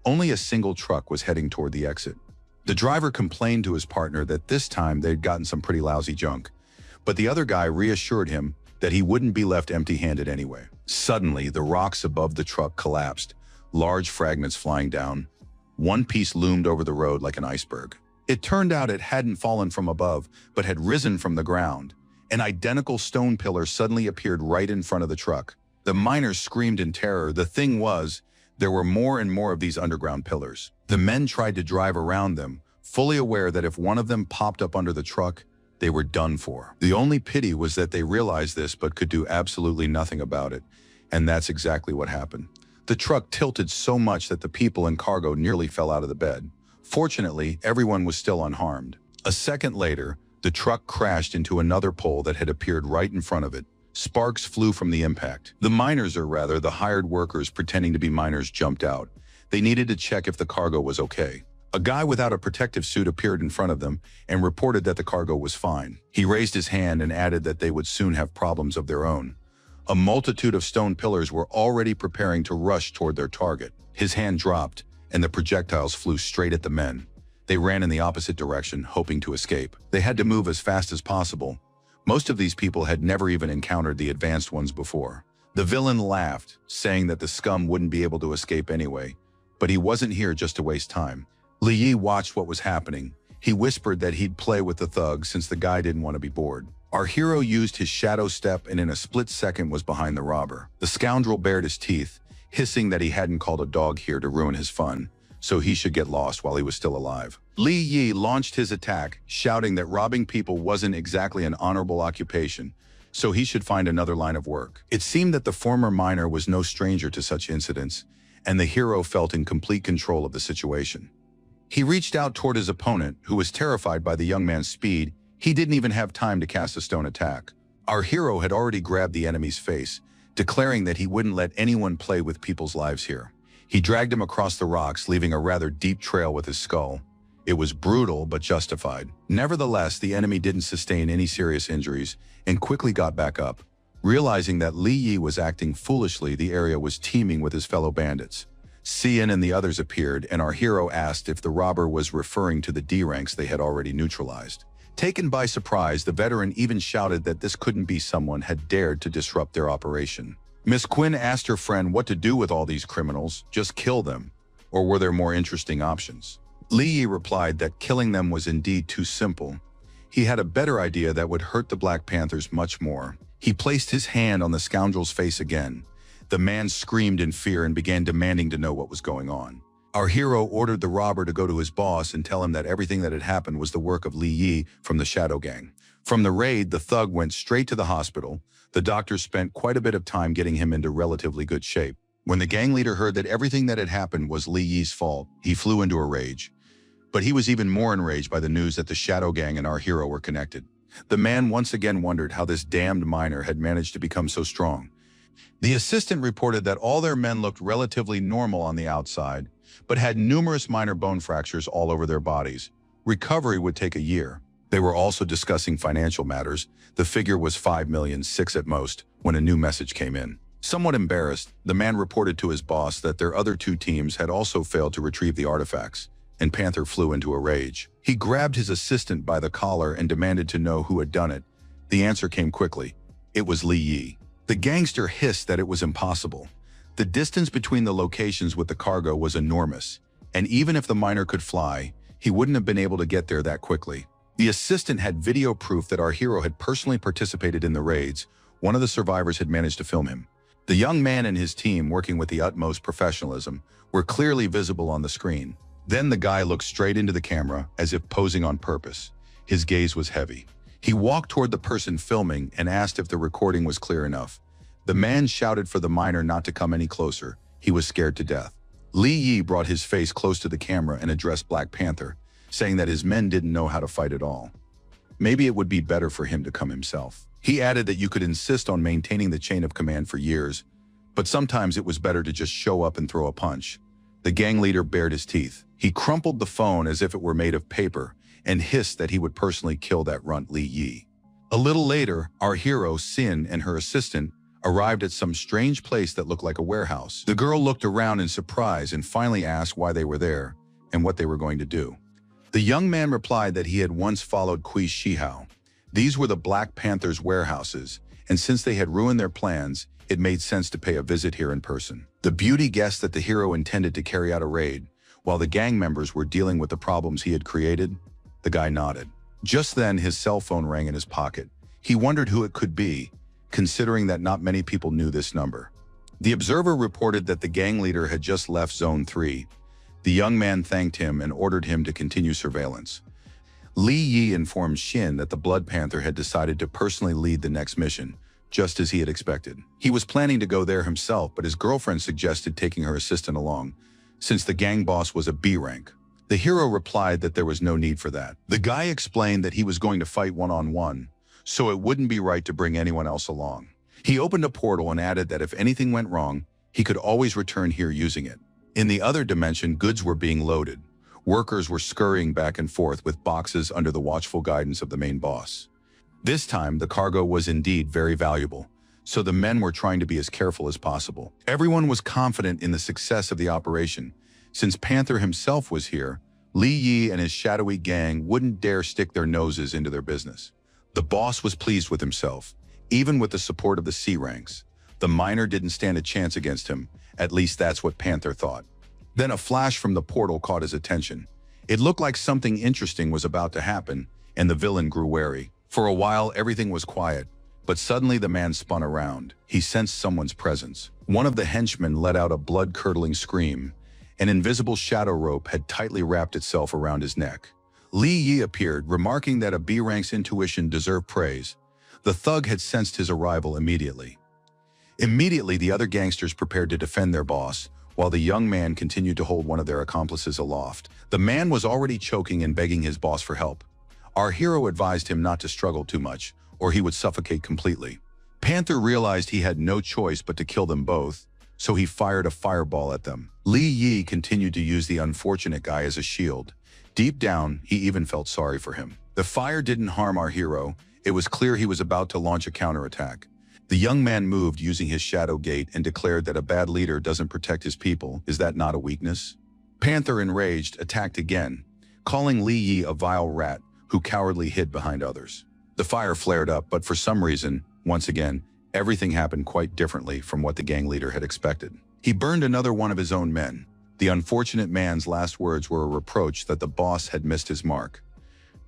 Speaker 1: Only a single truck was heading toward the exit. The driver complained to his partner that this time they'd gotten some pretty lousy junk, but the other guy reassured him that he wouldn't be left empty-handed anyway. Suddenly, the rocks above the truck collapsed, large fragments flying down. One piece loomed over the road like an iceberg. It turned out it hadn't fallen from above, but had risen from the ground. An identical stone pillar suddenly appeared right in front of the truck. The miners screamed in terror. The thing was, there were more and more of these underground pillars. The men tried to drive around them, fully aware that if one of them popped up under the truck, they were done for. The only pity was that they realized this but could do absolutely nothing about it, and that's exactly what happened. The truck tilted so much that the people and cargo nearly fell out of the bed. Fortunately, everyone was still unharmed. A second later, the truck crashed into another pole that had appeared right in front of it. Sparks flew from the impact. The miners, or rather the hired workers pretending to be miners, jumped out. They needed to check if the cargo was okay. A guy without a protective suit appeared in front of them and reported that the cargo was fine. He raised his hand and added that they would soon have problems of their own. A multitude of stone pillars were already preparing to rush toward their target. His hand dropped, and the projectiles flew straight at the men. They ran in the opposite direction, hoping to escape. They had to move as fast as possible. Most of these people had never even encountered the advanced ones before. The villain laughed, saying that the scum wouldn't be able to escape anyway, but he wasn't here just to waste time. Li Yi watched what was happening. He whispered that he'd play with the thug since the guy didn't want to be bored. Our hero used his shadow step and in a split second was behind the robber. The scoundrel bared his teeth, hissing that he hadn't called a dog here to ruin his fun, so he should get lost while he was still alive. Li Yi launched his attack, shouting that robbing people wasn't exactly an honorable occupation, so he should find another line of work. It seemed that the former miner was no stranger to such incidents, and the hero felt in complete control of the situation. He reached out toward his opponent, who was terrified by the young man's speed. He didn't even have time to cast a stone attack. Our hero had already grabbed the enemy's face, declaring that he wouldn't let anyone play with people's lives here. He dragged him across the rocks, leaving a rather deep trail with his skull. It was brutal but justified. Nevertheless, the enemy didn't sustain any serious injuries and quickly got back up. Realizing that Li Yi was acting foolishly, the area was teeming with his fellow bandits. Xian and the others appeared, and our hero asked if the robber was referring to the D ranks they had already neutralized. Taken by surprise, the veteran even shouted that this couldn't be someone had dared to disrupt their operation. Miss Quinn asked her friend what to do with all these criminals, just kill them, or were there more interesting options? Li Yi replied that killing them was indeed too simple. He had a better idea that would hurt the Black Panthers much more. He placed his hand on the scoundrel's face again. The man screamed in fear and began demanding to know what was going on. Our hero ordered the robber to go to his boss and tell him that everything that had happened was the work of Li Yi from the Shadow Gang. From the raid, the thug went straight to the hospital. The doctors spent quite a bit of time getting him into relatively good shape. When the gang leader heard that everything that had happened was Li Yi's fault, he flew into a rage. But he was even more enraged by the news that the Shadow Gang and our hero were connected. The man once again wondered how this damned miner had managed to become so strong. The assistant reported that all their men looked relatively normal on the outside, but had numerous minor bone fractures all over their bodies. Recovery would take a year. They were also discussing financial matters. The figure was 5 million, 6 at most, when a new message came in. Somewhat embarrassed, the man reported to his boss that their other two teams had also failed to retrieve the artifacts, and Panther flew into a rage. He grabbed his assistant by the collar and demanded to know who had done it. The answer came quickly. It was Li Yi. The gangster hissed that it was impossible. The distance between the locations with the cargo was enormous, and even if the miner could fly, he wouldn't have been able to get there that quickly. The assistant had video proof that our hero had personally participated in the raids. One of the survivors had managed to film him. The young man and his team, working with the utmost professionalism, were clearly visible on the screen. Then the guy looked straight into the camera, as if posing on purpose. His gaze was heavy. He walked toward the person filming and asked if the recording was clear enough. The man shouted for the miner not to come any closer. He was scared to death. Li Yi brought his face close to the camera and addressed Black Panther, saying that his men didn't know how to fight at all. Maybe it would be better for him to come himself. He added that you could insist on maintaining the chain of command for years, but sometimes it was better to just show up and throw a punch. The gang leader bared his teeth. He crumpled the phone as if it were made of paper and hissed that he would personally kill that runt Li Yi. A little later, our hero, Sin, and her assistant arrived at some strange place that looked like a warehouse. The girl looked around in surprise and finally asked why they were there and what they were going to do. The young man replied that he had once followed Kui Shihao. These were the Black Panther's warehouses, and since they had ruined their plans, it made sense to pay a visit here in person. The beauty guessed that the hero intended to carry out a raid, while the gang members were dealing with the problems he had created. The guy nodded. Just then, his cell phone rang in his pocket. He wondered who it could be, considering that not many people knew this number. The observer reported that the gang leader had just left Zone 3. The young man thanked him and ordered him to continue surveillance. Li Yi informed Shin that the Blood Panther had decided to personally lead the next mission, just as he had expected. He was planning to go there himself, but his girlfriend suggested taking her assistant along, since the gang boss was a B rank. The hero replied that there was no need for that. The guy explained that he was going to fight one-on-one, so it wouldn't be right to bring anyone else along. He opened a portal and added that if anything went wrong, he could always return here using it. In the other dimension, goods were being loaded. Workers were scurrying back and forth with boxes under the watchful guidance of the main boss. This time, the cargo was indeed very valuable, so the men were trying to be as careful as possible. Everyone was confident in the success of the operation. Since Panther himself was here, Li Yi and his shadowy gang wouldn't dare stick their noses into their business. The boss was pleased with himself, even with the support of the C ranks. The miner didn't stand a chance against him, at least that's what Panther thought. Then a flash from the portal caught his attention. It looked like something interesting was about to happen, and the villain grew wary. For a while, everything was quiet, but suddenly the man spun around. He sensed someone's presence. One of the henchmen let out a blood-curdling scream, An invisible shadow rope had tightly wrapped itself around his neck. Li Yi appeared, remarking that a B-rank's intuition deserved praise. The thug had sensed his arrival immediately. Immediately, the other gangsters prepared to defend their boss, while the young man continued to hold one of their accomplices aloft. The man was already choking and begging his boss for help. Our hero advised him not to struggle too much, or he would suffocate completely. Panther realized he had no choice but to kill them both, so he fired a fireball at them. Li Yi continued to use the unfortunate guy as a shield. Deep down, he even felt sorry for him. The fire didn't harm our hero. It was clear he was about to launch a counterattack. The young man moved using his shadow gate and declared that a bad leader doesn't protect his people. Is that not a weakness? Panther, enraged, attacked again, calling Li Yi a vile rat who cowardly hid behind others. The fire flared up, but for some reason, once again, everything happened quite differently from what the gang leader had expected. He burned another one of his own men. The unfortunate man's last words were a reproach that the boss had missed his mark.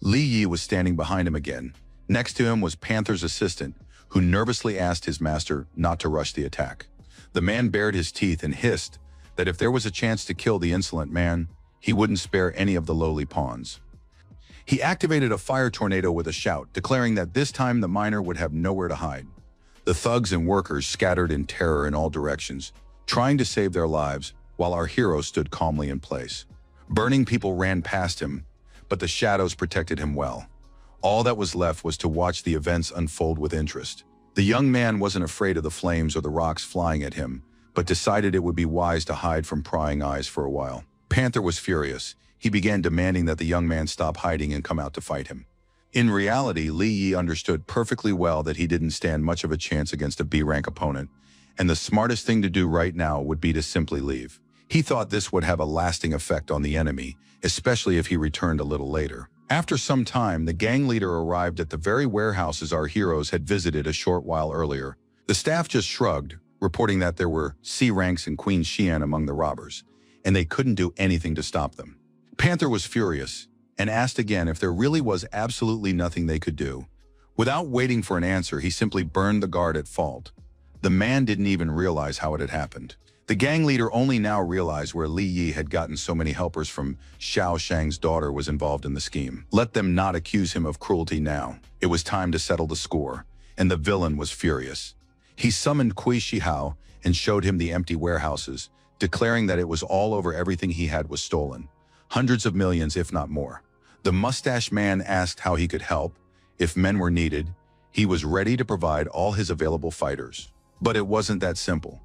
Speaker 1: Li Yi was standing behind him again. Next to him was Panther's assistant, who nervously asked his master not to rush the attack. The man bared his teeth and hissed that if there was a chance to kill the insolent man, he wouldn't spare any of the lowly pawns. He activated a fire tornado with a shout, declaring that this time the miner would have nowhere to hide. The thugs and workers scattered in terror in all directions, trying to save their lives, while our hero stood calmly in place. Burning people ran past him, but the shadows protected him well. All that was left was to watch the events unfold with interest. The young man wasn't afraid of the flames or the rocks flying at him, but decided it would be wise to hide from prying eyes for a while. Panther was furious. He began demanding that the young man stop hiding and come out to fight him. In reality, Li Yi understood perfectly well that he didn't stand much of a chance against a B-rank opponent, and the smartest thing to do right now would be to simply leave. He thought this would have a lasting effect on the enemy, especially if he returned a little later. After some time, the gang leader arrived at the very warehouses our heroes had visited a short while earlier. The staff just shrugged, reporting that there were C-ranks and Queen Xian among the robbers, and they couldn't do anything to stop them. Panther was furious and asked again if there really was absolutely nothing they could do. Without waiting for an answer, he simply burned the guard at fault. The man didn't even realize how it had happened. The gang leader only now realized where Li Yi had gotten so many helpers from. Xiao Shang's daughter was involved in the scheme. Let them not accuse him of cruelty now. It was time to settle the score, and the villain was furious. He summoned Kui Shihao and showed him the empty warehouses, declaring that it was all over. Everything he had was stolen. Hundreds of millions, if not more. The mustache man asked how he could help. If men were needed, he was ready to provide all his available fighters. But it wasn't that simple.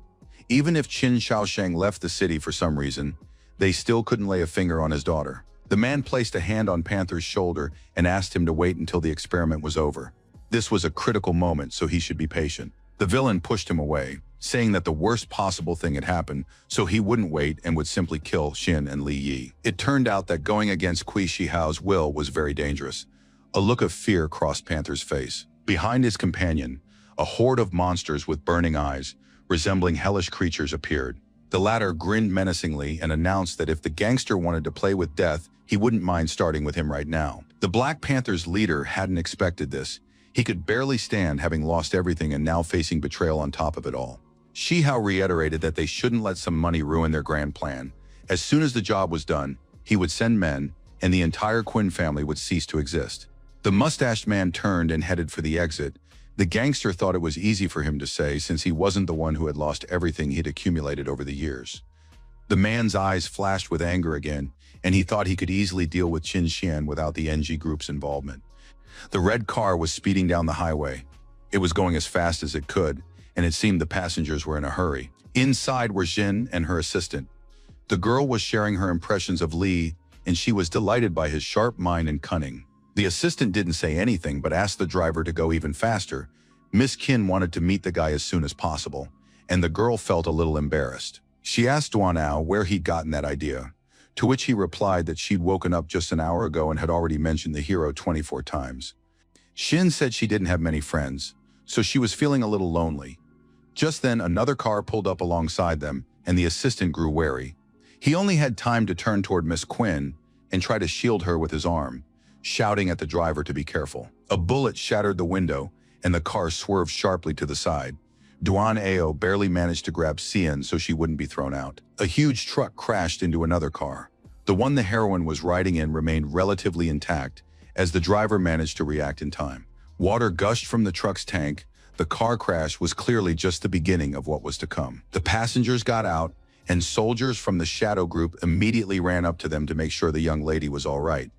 Speaker 1: Even if Qin Shaosheng left the city for some reason, they still couldn't lay a finger on his daughter. The man placed a hand on Panther's shoulder and asked him to wait until the experiment was over. This was a critical moment, so he should be patient. The villain pushed him away, saying that the worst possible thing had happened, so he wouldn't wait and would simply kill Xin and Li Yi. It turned out that going against Kui Shihao's will was very dangerous. A look of fear crossed Panther's face. Behind his companion, a horde of monsters with burning eyes, resembling hellish creatures, appeared. The latter grinned menacingly and announced that if the gangster wanted to play with death, he wouldn't mind starting with him right now. The Black Panther's leader hadn't expected this. He could barely stand, having lost everything and now facing betrayal on top of it all. Shihao reiterated that they shouldn't let some money ruin their grand plan. As soon as the job was done, he would send men, and the entire Quinn family would cease to exist. The mustached man turned and headed for the exit. The gangster thought it was easy for him to say, since he wasn't the one who had lost everything he'd accumulated over the years. The man's eyes flashed with anger again, and he thought he could easily deal with Qin Xian without the NG group's involvement. The red car was speeding down the highway. It was going as fast as it could, and it seemed the passengers were in a hurry. Inside were Jin and her assistant. The girl was sharing her impressions of Li, and she was delighted by his sharp mind and cunning. The assistant didn't say anything but asked the driver to go even faster. Miss Qin wanted to meet the guy as soon as possible, and the girl felt a little embarrassed. She asked Duanao where he'd gotten that idea, to which he replied that she'd woken up just an hour ago and had already mentioned the hero 24 times. Xin said she didn't have many friends, so she was feeling a little lonely. Just then, another car pulled up alongside them, and the assistant grew wary. He only had time to turn toward Miss Quinn and try to shield her with his arm, shouting at the driver to be careful. A bullet shattered the window, and the car swerved sharply to the side, Duan Ao barely managed to grab Cian so she wouldn't be thrown out. A huge truck crashed into another car. The one the heroine was riding in remained relatively intact, as the driver managed to react in time. Water gushed from the truck's tank. The car crash was clearly just the beginning of what was to come. The passengers got out, and soldiers from the shadow group immediately ran up to them to make sure the young lady was all right.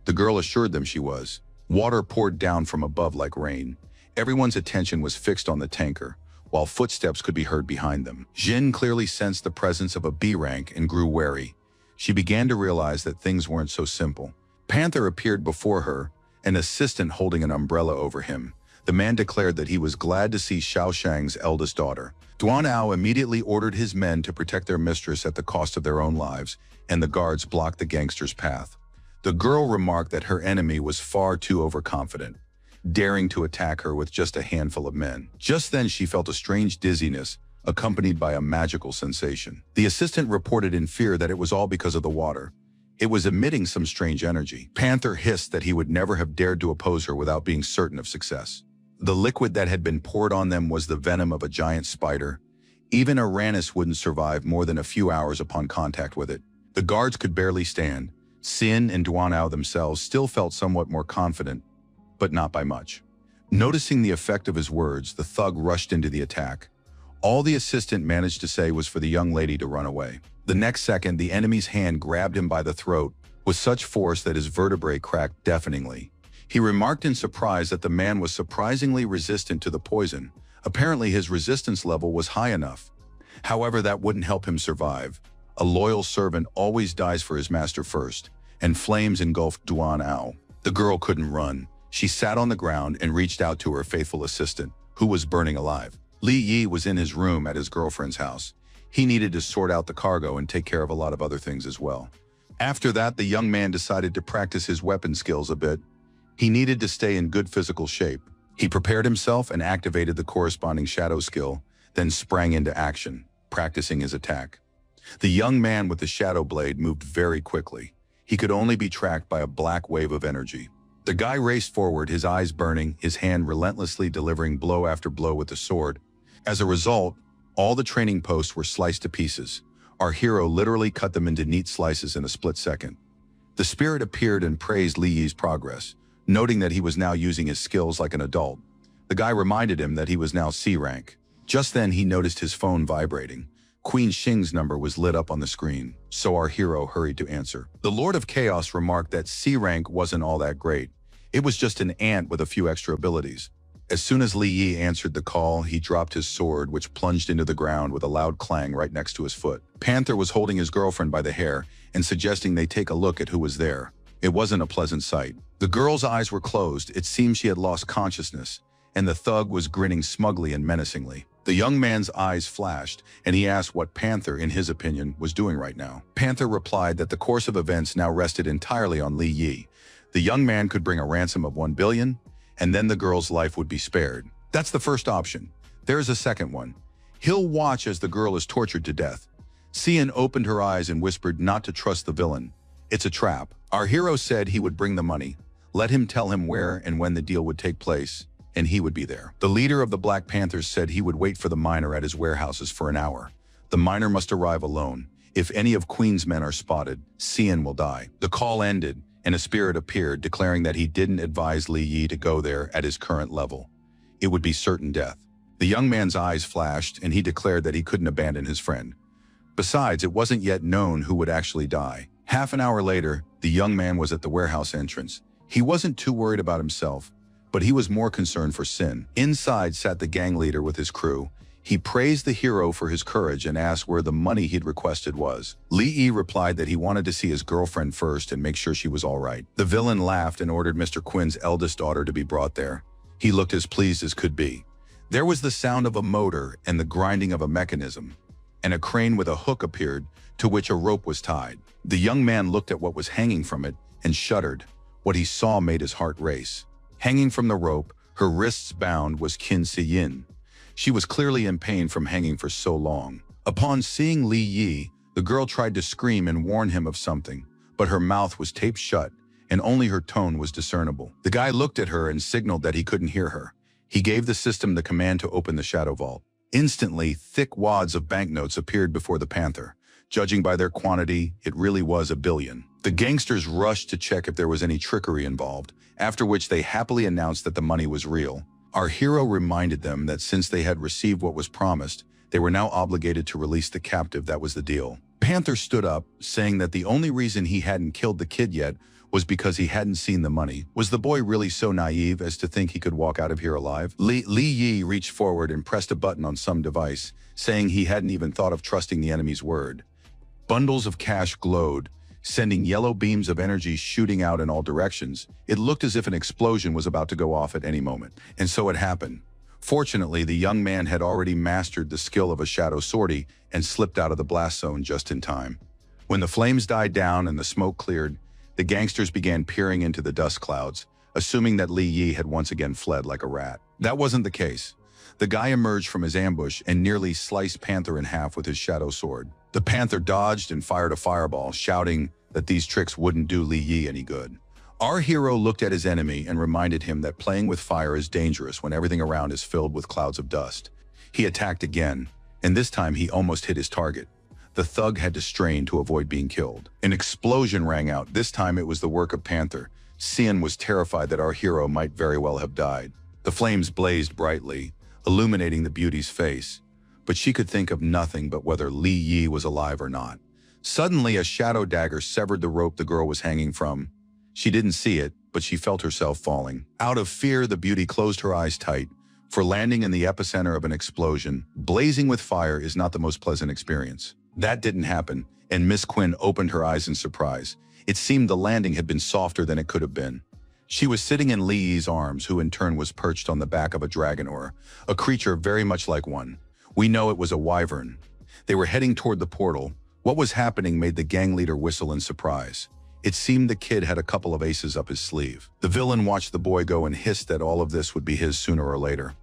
Speaker 1: The girl assured them she was. Water poured down from above like rain. Everyone's attention was fixed on the tanker, while footsteps could be heard behind them. Jin clearly sensed the presence of a B rank and grew wary. She began to realize that things weren't so simple. Panther appeared before her, an assistant holding an umbrella over him. The man declared that he was glad to see Xiaoshang's eldest daughter. Duan Ao immediately ordered his men to protect their mistress at the cost of their own lives, and the guards blocked the gangster's path. The girl remarked that her enemy was far too overconfident, daring to attack her with just a handful of men. Just then she felt a strange dizziness, accompanied by a magical sensation. The assistant reported in fear that it was all because of the water. It was emitting some strange energy. Panther hissed that he would never have dared to oppose her without being certain of success. The liquid that had been poured on them was the venom of a giant spider. Even Uranus wouldn't survive more than a few hours upon contact with it. The guards could barely stand. Sin and Duan Ao themselves still felt somewhat more confident, but not by much. Noticing the effect of his words, the thug rushed into the attack. All the assistant managed to say was for the young lady to run away. The next second, the enemy's hand grabbed him by the throat with such force that his vertebrae cracked deafeningly. He remarked in surprise that the man was surprisingly resistant to the poison. Apparently his resistance level was high enough. However, that wouldn't help him survive. A loyal servant always dies for his master first, and flames engulfed Duan Ao. The girl couldn't run. She sat on the ground and reached out to her faithful assistant, who was burning alive. Li Yi was in his room at his girlfriend's house. He needed to sort out the cargo and take care of a lot of other things as well. After that, the young man decided to practice his weapon skills a bit. He needed to stay in good physical shape. He prepared himself and activated the corresponding shadow skill, then sprang into action, practicing his attack. The young man with the shadow blade moved very quickly. He could only be tracked by a black wave of energy. The guy raced forward, his eyes burning, his hand relentlessly delivering blow after blow with the sword. As a result, all the training posts were sliced to pieces. Our hero literally cut them into neat slices in a split second. The spirit appeared and praised Li Yi's progress, noting that he was now using his skills like an adult. The guy reminded him that he was now C rank. Just then he noticed his phone vibrating. Queen Xing's number was lit up on the screen, so our hero hurried to answer. The Lord of Chaos remarked that C rank wasn't all that great. It was just an ant with a few extra abilities. As soon as Li Yi answered the call, he dropped his sword, which plunged into the ground with a loud clang right next to his foot. Panther was holding his girlfriend by the hair and suggesting they take a look at who was there. It wasn't a pleasant sight. The girl's eyes were closed. It seemed she had lost consciousness, and the thug was grinning smugly and menacingly. The young man's eyes flashed, and he asked what Panther, in his opinion, was doing right now. Panther replied that the course of events now rested entirely on Li Yi. The young man could bring a ransom of 1 billion, and then the girl's life would be spared. That's the first option. There's a second one. He'll watch as the girl is tortured to death. Cian opened her eyes and whispered not to trust the villain. It's a trap. Our hero said he would bring the money. Let him tell him where and when the deal would take place, and he would be there. The leader of the Black Panthers said he would wait for the miner at his warehouses for an hour. The miner must arrive alone. If any of Queen's men are spotted, Cian will die. The call ended, and a spirit appeared, declaring that he didn't advise Li Yi to go there at his current level. It would be certain death. The young man's eyes flashed, and he declared that he couldn't abandon his friend. Besides, it wasn't yet known who would actually die. Half an hour later, the young man was at the warehouse entrance. He wasn't too worried about himself, but he was more concerned for Sin. Inside sat the gang leader with his crew. He praised the hero for his courage and asked where the money he'd requested was. Li Yi replied that he wanted to see his girlfriend first and make sure she was all right. The villain laughed and ordered Mr. Quinn's eldest daughter to be brought there. He looked as pleased as could be. There was the sound of a motor and the grinding of a mechanism, and a crane with a hook appeared, to which a rope was tied. The young man looked at what was hanging from it and shuddered. What he saw made his heart race. Hanging from the rope, her wrists bound, was Qin Si-yin. She was clearly in pain from hanging for so long. Upon seeing Li Yi, the girl tried to scream and warn him of something, but her mouth was taped shut, and only her tone was discernible. The guy looked at her and signaled that he couldn't hear her. He gave the system the command to open the shadow vault. Instantly, thick wads of banknotes appeared before the panther. Judging by their quantity, it really was 1 billion. The gangsters rushed to check if there was any trickery involved, after which they happily announced that the money was real. Our hero reminded them that since they had received what was promised, they were now obligated to release the captive. That was the deal. Panther stood up, saying that the only reason he hadn't killed the kid yet was because he hadn't seen the money. Was the boy really so naive as to think he could walk out of here alive? Li Yi reached forward and pressed a button on some device, saying he hadn't even thought of trusting the enemy's word. Bundles of cash glowed, sending yellow beams of energy shooting out in all directions. It looked as if an explosion was about to go off at any moment. And so it happened. Fortunately, the young man had already mastered the skill of a shadow sortie and slipped out of the blast zone just in time. When the flames died down and the smoke cleared, the gangsters began peering into the dust clouds, assuming that Li Yi had once again fled like a rat. That wasn't the case. The guy emerged from his ambush and nearly sliced Panther in half with his shadow sword. The Panther dodged and fired a fireball, shouting that these tricks wouldn't do Li Yi any good. Our hero looked at his enemy and reminded him that playing with fire is dangerous when everything around is filled with clouds of dust. He attacked again, and this time he almost hit his target. The thug had to strain to avoid being killed. An explosion rang out. This time it was the work of Panther. Cian was terrified that our hero might very well have died. The flames blazed brightly, illuminating the beauty's face, but she could think of nothing but whether Li Yi was alive or not. Suddenly, a shadow dagger severed the rope the girl was hanging from. She didn't see it, but she felt herself falling. Out of fear, the beauty closed her eyes tight, for landing in the epicenter of an explosion, blazing with fire, is not the most pleasant experience. That didn't happen, and Miss Quinn opened her eyes in surprise. It seemed the landing had been softer than it could have been. She was sitting in Li Yi's arms, who in turn was perched on the back of a dragon, or a creature very much like one. We know it was a wyvern. They were heading toward the portal. What was happening made the gang leader whistle in surprise. It seemed the kid had a couple of aces up his sleeve. The villain watched the boy go and hissed that all of this would be his sooner or later.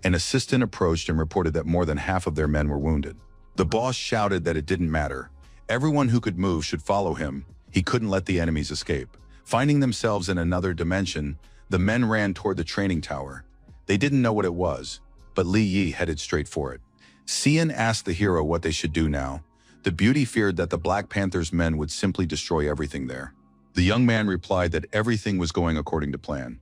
Speaker 1: An assistant approached and reported that more than half of their men were wounded. The boss shouted that it didn't matter. Everyone who could move should follow him. He couldn't let the enemies escape. Finding themselves in another dimension, the men ran toward the training tower. They didn't know what it was, but Li Yi headed straight for it. Cian asked the hero what they should do now. The beauty feared that the Black Panther's men would simply destroy everything there. The young man replied that everything was going according to plan.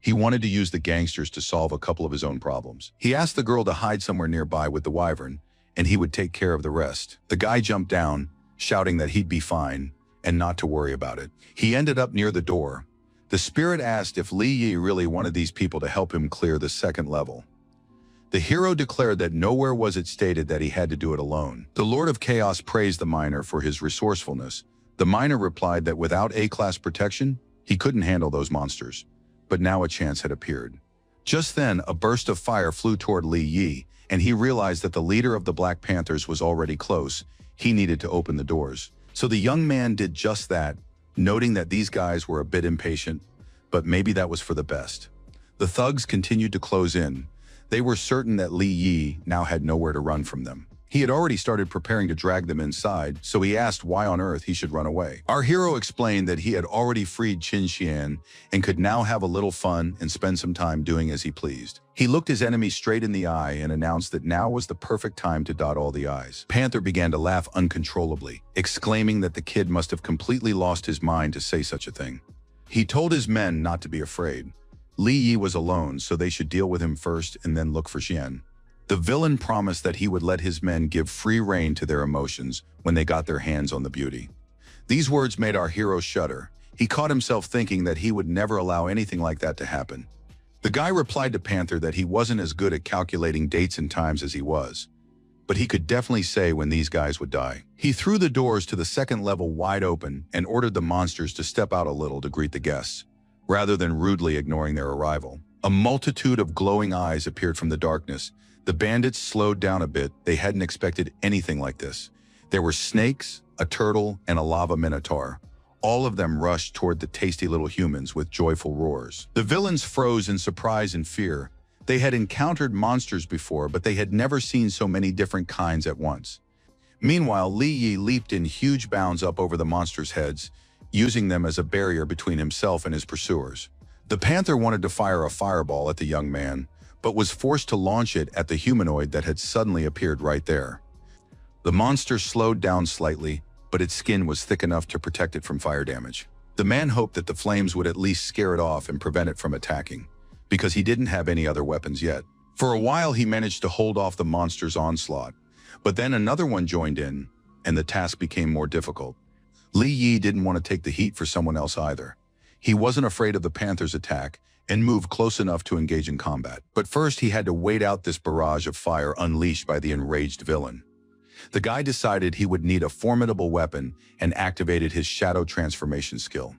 Speaker 1: He wanted to use the gangsters to solve a couple of his own problems. He asked the girl to hide somewhere nearby with the wyvern, and he would take care of the rest. The guy jumped down, shouting that he'd be fine and not to worry about it. He ended up near the door. The spirit asked if Li Yi really wanted these people to help him clear the second level. The hero declared that nowhere was it stated that he had to do it alone. The Lord of Chaos praised the miner for his resourcefulness. The miner replied that without A-class protection, he couldn't handle those monsters. But now a chance had appeared. Just then, a burst of fire flew toward Li Yi, and he realized that the leader of the Black Panthers was already close. He needed to open the doors. So the young man did just that, noting that these guys were a bit impatient, but maybe that was for the best. The thugs continued to close in. They were certain that Li Yi now had nowhere to run from them. He had already started preparing to drag them inside, so he asked why on earth he should run away. Our hero explained that he had already freed Qin Xian and could now have a little fun and spend some time doing as he pleased. He looked his enemy straight in the eye and announced that now was the perfect time to dot all the I's. Panther began to laugh uncontrollably, exclaiming that the kid must have completely lost his mind to say such a thing. He told his men not to be afraid. Li Yi was alone, so they should deal with him first and then look for Xian. The villain promised that he would let his men give free rein to their emotions when they got their hands on the beauty. These words made our hero shudder. He caught himself thinking that he would never allow anything like that to happen. The guy replied to Panther that he wasn't as good at calculating dates and times as he was, but he could definitely say when these guys would die. He threw the doors to the second level wide open and ordered the monsters to step out a little to greet the guests, rather than rudely ignoring their arrival. A multitude of glowing eyes appeared from the darkness. The bandits slowed down a bit. They hadn't expected anything like this. There were snakes, a turtle, and a lava minotaur. All of them rushed toward the tasty little humans with joyful roars. The villains froze in surprise and fear. They had encountered monsters before, but they had never seen so many different kinds at once. Meanwhile, Li Yi leaped in huge bounds up over the monsters' heads, using them as a barrier between himself and his pursuers. The panther wanted to fire a fireball at the young man, but was forced to launch it at the humanoid that had suddenly appeared right there. The monster slowed down slightly, but its skin was thick enough to protect it from fire damage. The man hoped that the flames would at least scare it off and prevent it from attacking, because he didn't have any other weapons yet. For a while, he managed to hold off the monster's onslaught, but then another one joined in, and the task became more difficult. Li Yi didn't want to take the heat for someone else either. He wasn't afraid of the panther's attack and moved close enough to engage in combat. But first, he had to wait out this barrage of fire unleashed by the enraged villain. The guy decided he would need a formidable weapon and activated his shadow transformation skill.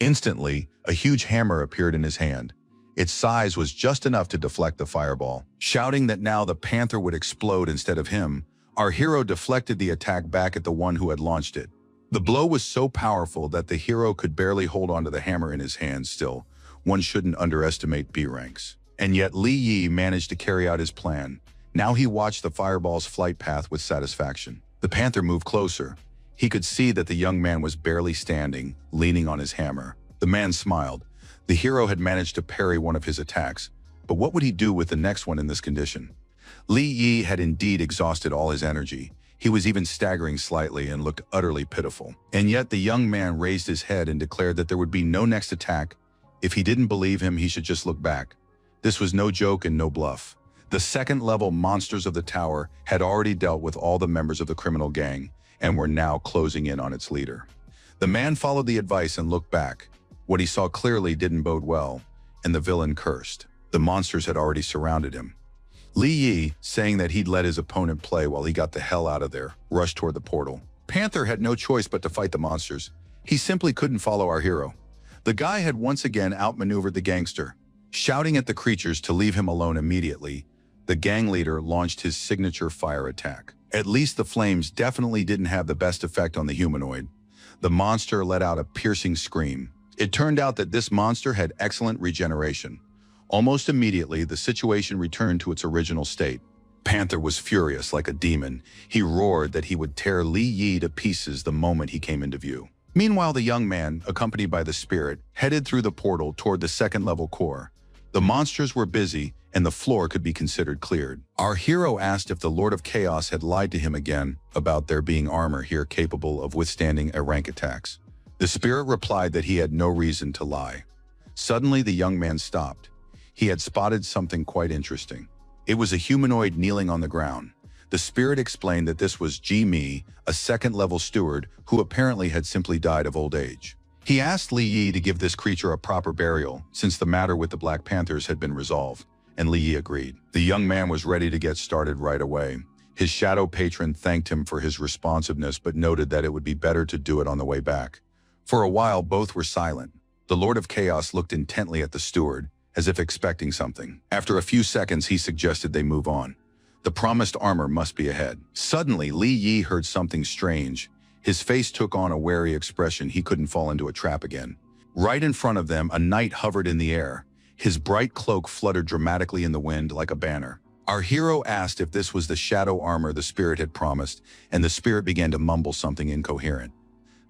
Speaker 1: Instantly, a huge hammer appeared in his hand. Its size was just enough to deflect the fireball. Shouting that now the panther would explode instead of him, our hero deflected the attack back at the one who had launched it. The blow was so powerful that the hero could barely hold onto the hammer in his hands. Still, one shouldn't underestimate B ranks. And yet Li Yi managed to carry out his plan. Now he watched the fireball's flight path with satisfaction. The panther moved closer. He could see that the young man was barely standing, leaning on his hammer. The man smiled. The hero had managed to parry one of his attacks, but what would he do with the next one in this condition? Li Yi had indeed exhausted all his energy. He was even staggering slightly and looked utterly pitiful. And yet the young man raised his head and declared that there would be no next attack. If he didn't believe him, he should just look back. This was no joke and no bluff. The second-level monsters of the tower had already dealt with all the members of the criminal gang and were now closing in on its leader. The man followed the advice and looked back. What he saw clearly didn't bode well, and the villain cursed. The monsters had already surrounded him. Li Yi, saying that he'd let his opponent play while he got the hell out of there, rushed toward the portal. Panther had no choice but to fight the monsters. He simply couldn't follow our hero. The guy had once again outmaneuvered the gangster. Shouting at the creatures to leave him alone immediately, the gang leader launched his signature fire attack. At least the flames definitely didn't have the best effect on the humanoid. The monster let out a piercing scream. It turned out that this monster had excellent regeneration. Almost immediately, the situation returned to its original state. Panther was furious like a demon. He roared that he would tear Li Yi to pieces the moment he came into view. Meanwhile, the young man, accompanied by the spirit, headed through the portal toward the second-level core. The monsters were busy, and the floor could be considered cleared. Our hero asked if the Lord of Chaos had lied to him again about there being armor here capable of withstanding rank attacks. The spirit replied that he had no reason to lie. Suddenly, the young man stopped. He had spotted something quite interesting. It was a humanoid kneeling on the ground. The spirit explained that this was Ji-Mi, a second-level steward who apparently had simply died of old age. He asked Li Yi to give this creature a proper burial, since the matter with the Black Panthers had been resolved, and Li Yi agreed. The young man was ready to get started right away. His shadow patron thanked him for his responsiveness but noted that it would be better to do it on the way back. For a while, both were silent. The Lord of Chaos looked intently at the steward, as if expecting something. After a few seconds, he suggested they move on. The promised armor must be ahead. Suddenly, Li Yi heard something strange. His face took on a wary expression. He couldn't fall into a trap again. Right in front of them, a knight hovered in the air. His bright cloak fluttered dramatically in the wind like a banner. Our hero asked if this was the shadow armor the spirit had promised, and the spirit began to mumble something incoherent.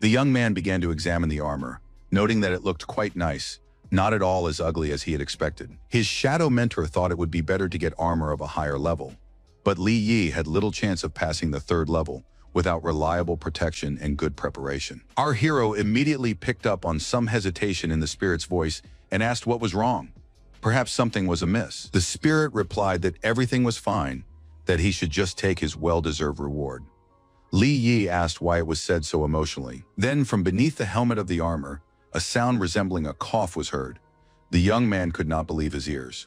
Speaker 1: The young man began to examine the armor, noting that it looked quite nice, not at all as ugly as he had expected. His shadow mentor thought it would be better to get armor of a higher level, but Li Yi had little chance of passing the third level without reliable protection and good preparation. Our hero immediately picked up on some hesitation in the spirit's voice and asked what was wrong. Perhaps something was amiss. The spirit replied that everything was fine, that he should just take his well-deserved reward. Li Yi asked why it was said so emotionally. Then, from beneath the helmet of the armor, a sound resembling a cough was heard. The young man could not believe his ears.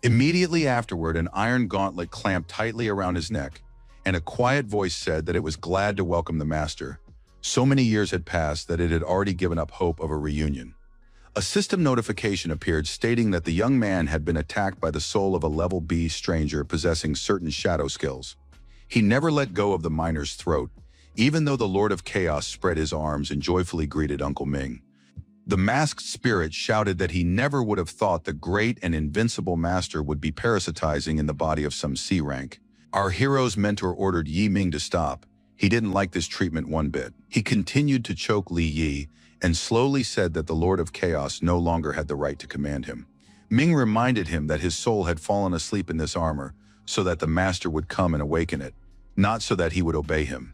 Speaker 1: Immediately afterward, an iron gauntlet clamped tightly around his neck, and a quiet voice said that it was glad to welcome the master. So many years had passed that it had already given up hope of a reunion. A system notification appeared stating that the young man had been attacked by the soul of a level B stranger possessing certain shadow skills. He never let go of the miner's throat, even though the Lord of Chaos spread his arms and joyfully greeted Uncle Ming. The masked spirit shouted that he never would have thought the great and invincible master would be parasitizing in the body of some C rank. Our hero's mentor ordered Yi Ming to stop. He didn't like this treatment one bit. He continued to choke Li Yi and slowly said that the Lord of Chaos no longer had the right to command him. Ming reminded him that his soul had fallen asleep in this armor so that the master would come and awaken it, not so that he would obey him.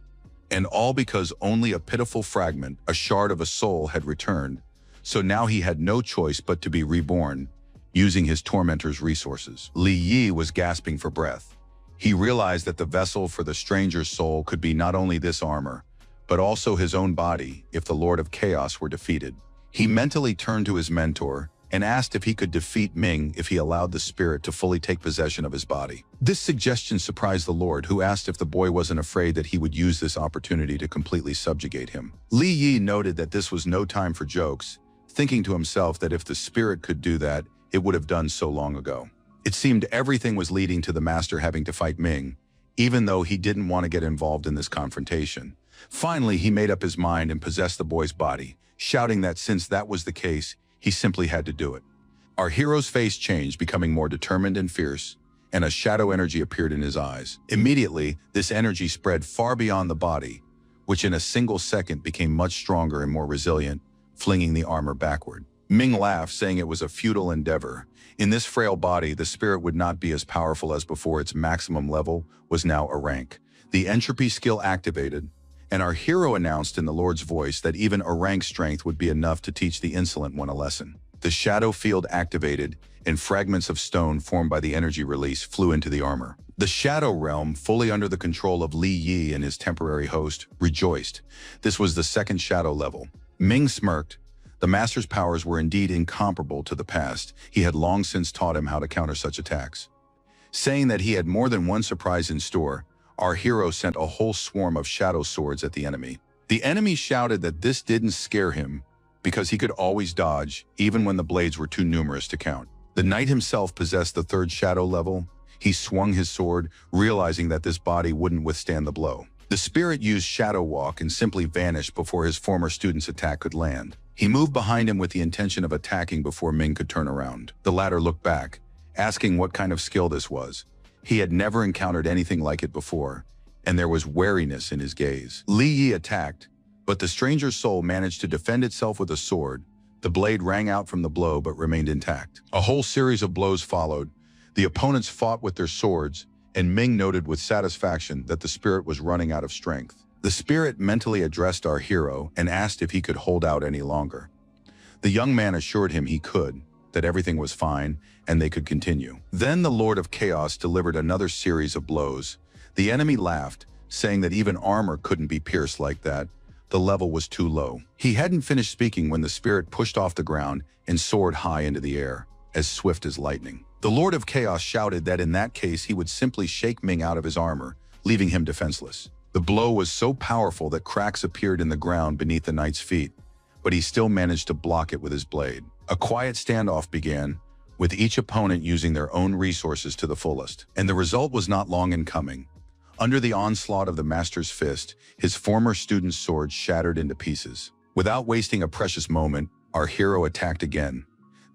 Speaker 1: And all because only a pitiful fragment, a shard of a soul, had returned, so now he had no choice but to be reborn, using his tormentor's resources. Li Yi was gasping for breath. He realized that the vessel for the stranger's soul could be not only this armor, but also his own body if the Lord of Chaos were defeated. He mentally turned to his mentor and asked if he could defeat Ming if he allowed the spirit to fully take possession of his body. This suggestion surprised the Lord, who asked if the boy wasn't afraid that he would use this opportunity to completely subjugate him. Li Yi noted that this was no time for jokes, thinking to himself that if the spirit could do that, it would have done so long ago. It seemed everything was leading to the master having to fight Ming, even though he didn't want to get involved in this confrontation. Finally, he made up his mind and possessed the boy's body, shouting that since that was the case, he simply had to do it. Our hero's face changed, becoming more determined and fierce, and a shadow energy appeared in his eyes. Immediately, this energy spread far beyond the body, which in a single second became much stronger and more resilient, flinging the armor backward. Ming laughed, saying it was a futile endeavor. In this frail body, the spirit would not be as powerful as before. Its maximum level was now a rank. The entropy skill activated, and our hero announced in the Lord's voice that even a rank strength would be enough to teach the insolent one a lesson. The shadow field activated, and fragments of stone formed by the energy release flew into the armor. The shadow realm, fully under the control of Li Yi and his temporary host, rejoiced. This was the second shadow level. Ming smirked. The master's powers were indeed incomparable to the past. He had long since taught him how to counter such attacks. Saying that he had more than one surprise in store, our hero sent a whole swarm of shadow swords at the enemy. The enemy shouted that this didn't scare him because he could always dodge, even when the blades were too numerous to count. The knight himself possessed the third shadow level. He swung his sword, realizing that this body wouldn't withstand the blow. The spirit used Shadow Walk and simply vanished before his former student's attack could land. He moved behind him with the intention of attacking before Ming could turn around. The latter looked back, asking what kind of skill this was. He had never encountered anything like it before, and there was wariness in his gaze. Li Yi attacked, but the stranger's soul managed to defend itself with a sword. The blade rang out from the blow but remained intact. A whole series of blows followed. The opponents fought with their swords, and Ming noted with satisfaction that the spirit was running out of strength. The spirit mentally addressed our hero and asked if he could hold out any longer. The young man assured him he could, that everything was fine, and they could continue. Then the Lord of Chaos delivered another series of blows. The enemy laughed, saying that even armor couldn't be pierced like that. The level was too low. He hadn't finished speaking when the spirit pushed off the ground and soared high into the air, as swift as lightning. The Lord of Chaos shouted that in that case he would simply shake Ming out of his armor, leaving him defenseless. The blow was so powerful that cracks appeared in the ground beneath the knight's feet, but he still managed to block it with his blade. A quiet standoff began, with each opponent using their own resources to the fullest. And the result was not long in coming. Under the onslaught of the master's fist, his former student's sword shattered into pieces. Without wasting a precious moment, our hero attacked again.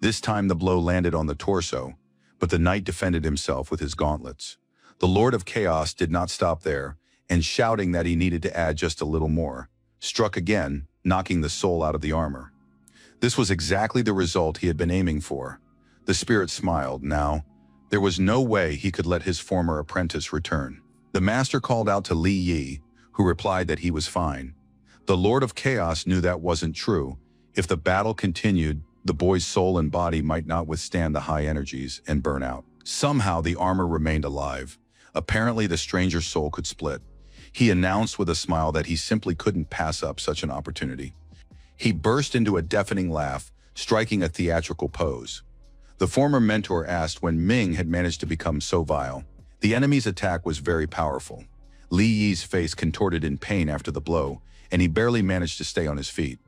Speaker 1: This time the blow landed on the torso, but the knight defended himself with his gauntlets. The Lord of Chaos did not stop there, and shouting that he needed to add just a little more, struck again, knocking the soul out of the armor. This was exactly the result he had been aiming for. The spirit smiled. Now, there was no way he could let his former apprentice return. The master called out to Li Yi, who replied that he was fine. The Lord of Chaos knew that wasn't true. If the battle continued, the boy's soul and body might not withstand the high energies and burn out. Somehow the armor remained alive. Apparently the stranger's soul could split. He announced with a smile that he simply couldn't pass up such an opportunity. He burst into a deafening laugh, striking a theatrical pose. The former mentor asked when Ming had managed to become so vile. The enemy's attack was very powerful. Li Yi's face contorted in pain after the blow, and he barely managed to stay on his feet.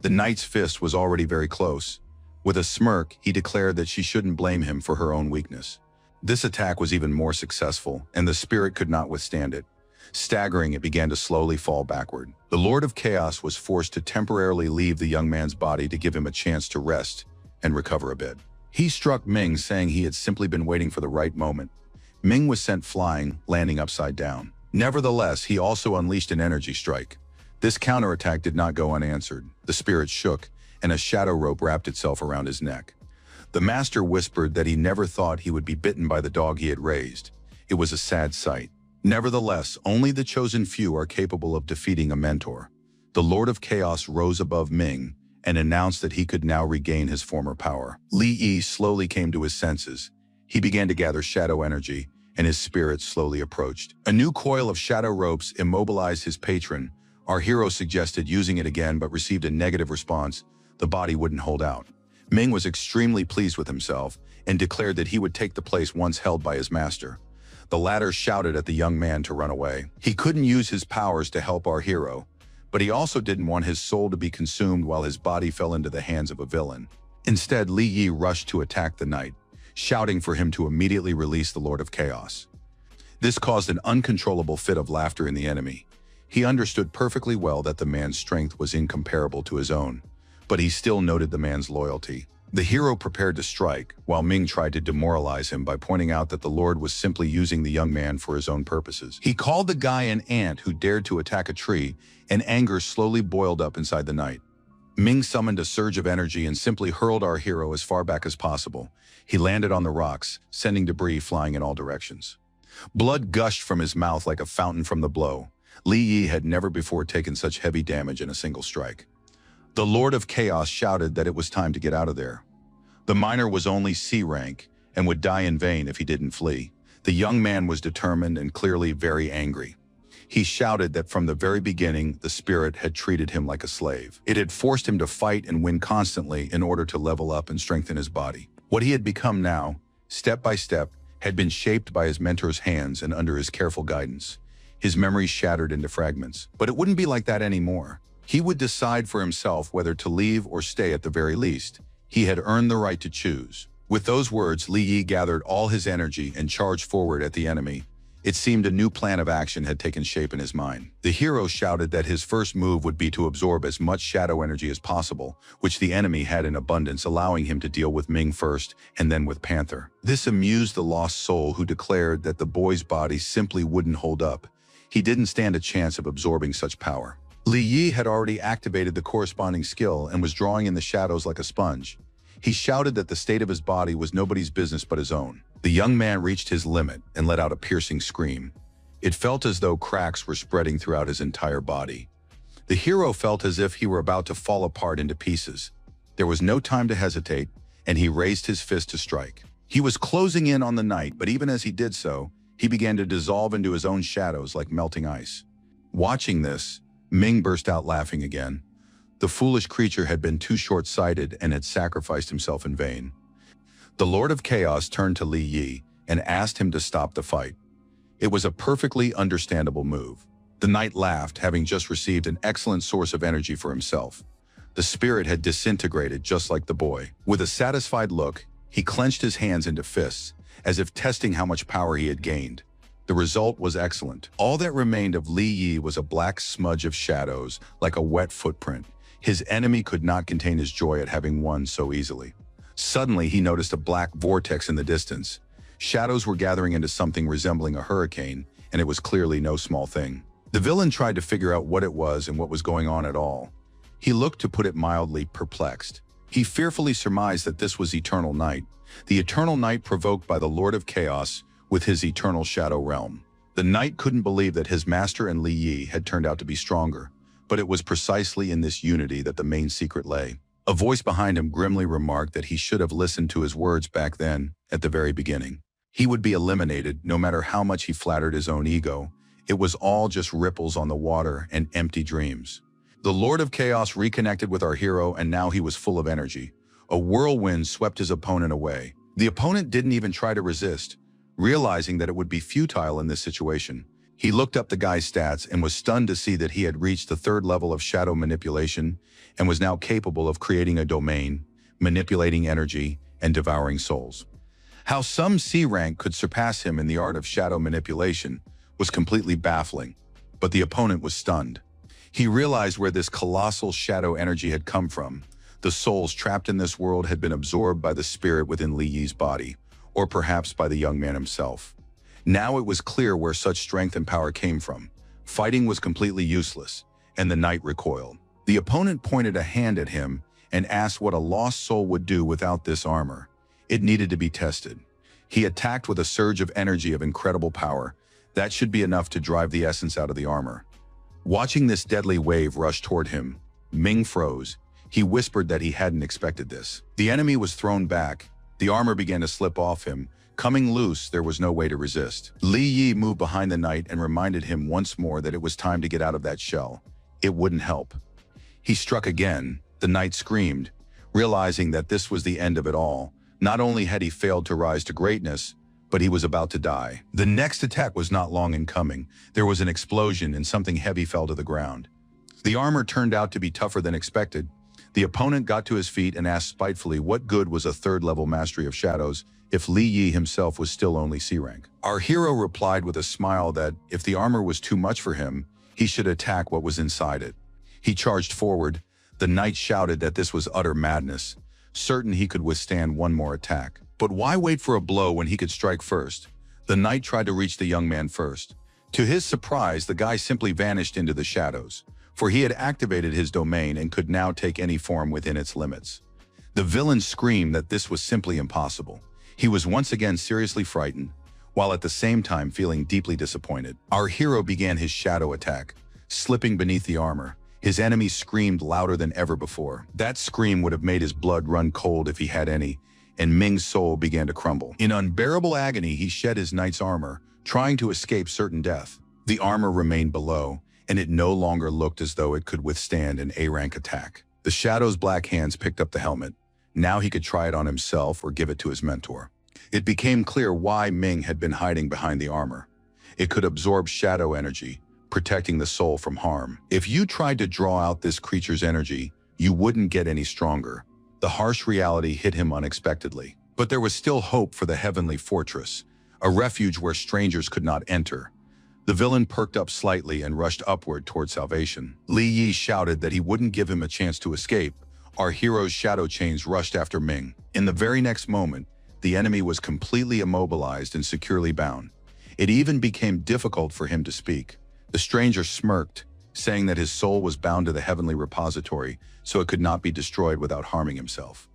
Speaker 1: The knight's fist was already very close. With a smirk, he declared that she shouldn't blame him for her own weakness. This attack was even more successful, and the spirit could not withstand it. Staggering, it began to slowly fall backward. The Lord of Chaos was forced to temporarily leave the young man's body to give him a chance to rest and recover a bit. He struck Ming, saying he had simply been waiting for the right moment. Ming was sent flying, landing upside down. Nevertheless, he also unleashed an energy strike. This counterattack did not go unanswered. The spirit shook, and a shadow rope wrapped itself around his neck. The master whispered that he never thought he would be bitten by the dog he had raised. It was a sad sight. Nevertheless, only the chosen few are capable of defeating a mentor. The Lord of Chaos rose above Ming and announced that he could now regain his former power. Li Yi slowly came to his senses. He began to gather shadow energy, and his spirit slowly approached. A new coil of shadow ropes immobilized his patron. Our hero suggested using it again but received a negative response. The body wouldn't hold out. Ming was extremely pleased with himself and declared that he would take the place once held by his master. The latter shouted at the young man to run away. He couldn't use his powers to help our hero, but he also didn't want his soul to be consumed while his body fell into the hands of a villain. Instead, Li Yi rushed to attack the knight, shouting for him to immediately release the Lord of Chaos. This caused an uncontrollable fit of laughter in the enemy. He understood perfectly well that the man's strength was incomparable to his own, but he still noted the man's loyalty. The hero prepared to strike, while Ming tried to demoralize him by pointing out that the Lord was simply using the young man for his own purposes. He called the guy an ant who dared to attack a tree, and anger slowly boiled up inside the knight. Ming summoned a surge of energy and simply hurled our hero as far back as possible. He landed on the rocks, sending debris flying in all directions. Blood gushed from his mouth like a fountain from the blow. Li Yi had never before taken such heavy damage in a single strike. The Lord of Chaos shouted that it was time to get out of there. The miner was only C rank and would die in vain if he didn't flee. The young man was determined and clearly very angry. He shouted that from the very beginning, the spirit had treated him like a slave. It had forced him to fight and win constantly in order to level up and strengthen his body. What he had become now, step by step, had been shaped by his mentor's hands and under his careful guidance. His memories shattered into fragments. But it wouldn't be like that anymore. He would decide for himself whether to leave or stay at the very least. He had earned the right to choose. With those words, Li Yi gathered all his energy and charged forward at the enemy. It seemed a new plan of action had taken shape in his mind. The hero shouted that his first move would be to absorb as much shadow energy as possible, which the enemy had in abundance, allowing him to deal with Ming first and then with Panther. This amused the lost soul, who declared that the boy's body simply wouldn't hold up. He didn't stand a chance of absorbing such power. Li Yi had already activated the corresponding skill and was drawing in the shadows like a sponge. He shouted that the state of his body was nobody's business but his own. The young man reached his limit and let out a piercing scream. It felt as though cracks were spreading throughout his entire body. The hero felt as if he were about to fall apart into pieces. There was no time to hesitate, and he raised his fist to strike. He was closing in on the knight, but even as he did so, he began to dissolve into his own shadows like melting ice. Watching this, Ming burst out laughing again. The foolish creature had been too short-sighted and had sacrificed himself in vain. The Lord of Chaos turned to Li Yi and asked him to stop the fight. It was a perfectly understandable move. The knight laughed, having just received an excellent source of energy for himself. The spirit had disintegrated just like the boy. With a satisfied look, he clenched his hands into fists, as if testing how much power he had gained. The result was excellent. All that remained of Li Yi was a black smudge of shadows, like a wet footprint. His enemy could not contain his joy at having won so easily. Suddenly, he noticed a black vortex in the distance. Shadows were gathering into something resembling a hurricane, and it was clearly no small thing. The villain tried to figure out what it was and what was going on at all. He looked, to put it mildly, perplexed. He fearfully surmised that this was Eternal Night, the Eternal Night provoked by the Lord of Chaos with his eternal shadow realm. The knight couldn't believe that his master and Li Yi had turned out to be stronger, but it was precisely in this unity that the main secret lay. A voice behind him grimly remarked that he should have listened to his words back then, at the very beginning. He would be eliminated, no matter how much he flattered his own ego. It was all just ripples on the water and empty dreams. The Lord of Chaos reconnected with our hero, and now he was full of energy. A whirlwind swept his opponent away. The opponent didn't even try to resist, realizing that it would be futile in this situation. He looked up the guy's stats and was stunned to see that he had reached the 3rd level of shadow manipulation and was now capable of creating a domain, manipulating energy, and devouring souls. How some C rank could surpass him in the art of shadow manipulation was completely baffling, but the opponent was stunned. He realized where this colossal shadow energy had come from. The souls trapped in this world had been absorbed by the spirit within Li Yi's body, or perhaps by the young man himself. Now it was clear where such strength and power came from. Fighting was completely useless, and the knight recoiled. The opponent pointed a hand at him and asked what a lost soul would do without this armor. It needed to be tested. He attacked with a surge of energy of incredible power. That should be enough to drive the essence out of the armor. Watching this deadly wave rush toward him, Ming froze. He whispered that he hadn't expected this. The enemy was thrown back. The armor began to slip off him. Coming loose, there was no way to resist. Li Yi moved behind the knight and reminded him once more that it was time to get out of that shell. It wouldn't help. He struck again. The knight screamed, realizing that this was the end of it all. Not only had he failed to rise to greatness, but he was about to die. The next attack was not long in coming. There was an explosion and something heavy fell to the ground. The armor turned out to be tougher than expected. The opponent got to his feet and asked spitefully what good was a third-level mastery of shadows if Li Yi himself was still only C rank. Our hero replied with a smile that if the armor was too much for him, he should attack what was inside it. He charged forward. The knight shouted that this was utter madness, certain he could withstand one more attack. But why wait for a blow when he could strike first? The knight tried to reach the young man first. To his surprise, the guy simply vanished into the shadows, for he had activated his domain and could now take any form within its limits. The villain screamed that this was simply impossible. He was once again seriously frightened, while at the same time feeling deeply disappointed. Our hero began his shadow attack, slipping beneath the armor. His enemy screamed louder than ever before. That scream would have made his blood run cold if he had any, and Ming's soul began to crumble. In unbearable agony, he shed his knight's armor, trying to escape certain death. The armor remained below, and it no longer looked as though it could withstand an A-rank attack. The Shadow's black hands picked up the helmet. Now he could try it on himself or give it to his mentor. It became clear why Ming had been hiding behind the armor. It could absorb shadow energy, protecting the soul from harm. If you tried to draw out this creature's energy, you wouldn't get any stronger. The harsh reality hit him unexpectedly. But there was still hope for the heavenly fortress, a refuge where strangers could not enter. The villain perked up slightly and rushed upward toward salvation. Li Yi shouted that he wouldn't give him a chance to escape. Our hero's shadow chains rushed after Ming. In the very next moment, the enemy was completely immobilized and securely bound. It even became difficult for him to speak. The stranger smirked, saying that his soul was bound to the heavenly repository, so it could not be destroyed without harming himself.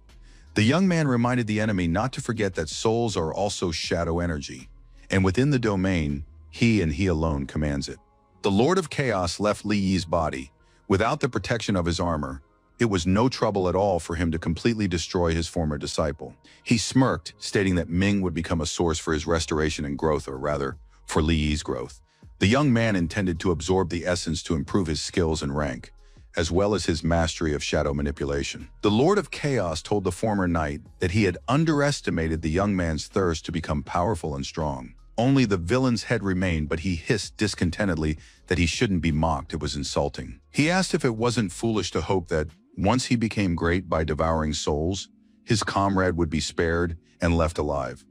Speaker 1: The young man reminded the enemy not to forget that souls are also shadow energy, and within the domain, he and he alone commands it. The Lord of Chaos left Li Yi's body. Without the protection of his armor, it was no trouble at all for him to completely destroy his former disciple. He smirked, stating that Ming would become a source for his restoration and growth, or rather, for Li Yi's growth. The young man intended to absorb the essence to improve his skills and rank, as well as his mastery of shadow manipulation. The Lord of Chaos told the former knight that he had underestimated the young man's thirst to become powerful and strong. Only the villain's head remained, but he hissed discontentedly that he shouldn't be mocked. It was insulting. He asked if it wasn't foolish to hope that, once he became great by devouring souls, his comrade would be spared and left alive.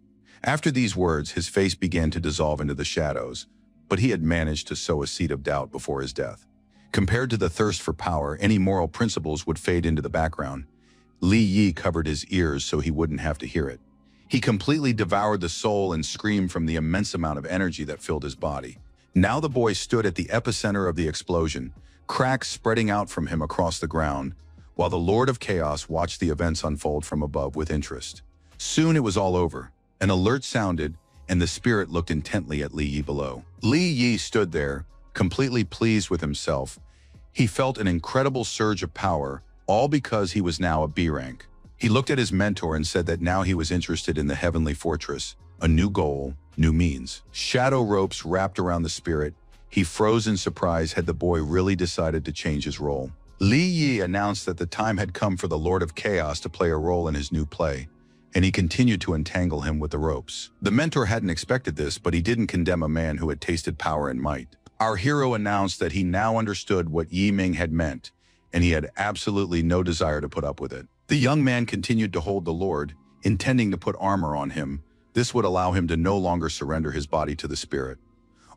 Speaker 1: After these words, his face began to dissolve into the shadows, but he had managed to sow a seed of doubt before his death. Compared to the thirst for power, any moral principles would fade into the background. Li Yi covered his ears so he wouldn't have to hear it. He completely devoured the soul and screamed from the immense amount of energy that filled his body. Now the boy stood at the epicenter of the explosion, cracks spreading out from him across the ground, while the Lord of Chaos watched the events unfold from above with interest. Soon it was all over. An alert sounded, and the spirit looked intently at Li Yi below. Li Yi stood there, completely pleased with himself. He felt an incredible surge of power, all because he was now a B rank. He looked at his mentor and said that now he was interested in the heavenly fortress, a new goal, new means. Shadow ropes wrapped around the spirit. He froze in surprise. Had the boy really decided to change his role? Li Yi announced that the time had come for the Lord of Chaos to play a role in his new play, and he continued to entangle him with the ropes. The mentor hadn't expected this, but he didn't condemn a man who had tasted power and might. Our hero announced that he now understood what Yi Ming had meant, and he had absolutely no desire to put up with it. The young man continued to hold the Lord, intending to put armor on him. This would allow him to no longer surrender his body to the spirit.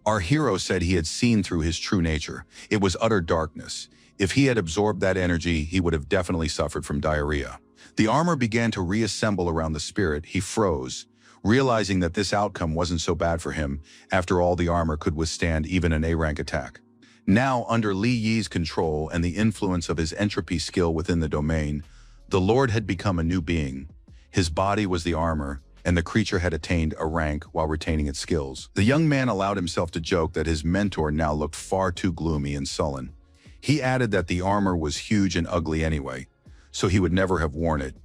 Speaker 1: Our hero said he had seen through his true nature. It was utter darkness. If he had absorbed that energy, he would have definitely suffered from diarrhea. The armor began to reassemble around the spirit. He froze, realizing that this outcome wasn't so bad for him. After all, the armor could withstand even an A-rank attack. Now, under Li Yi's control and the influence of his entropy skill within the domain, the Lord had become a new being. His body was the armor, and the creature had attained a rank while retaining its skills. The young man allowed himself to joke that his mentor now looked far too gloomy and sullen. He added that the armor was huge and ugly anyway, so he would never have worn it,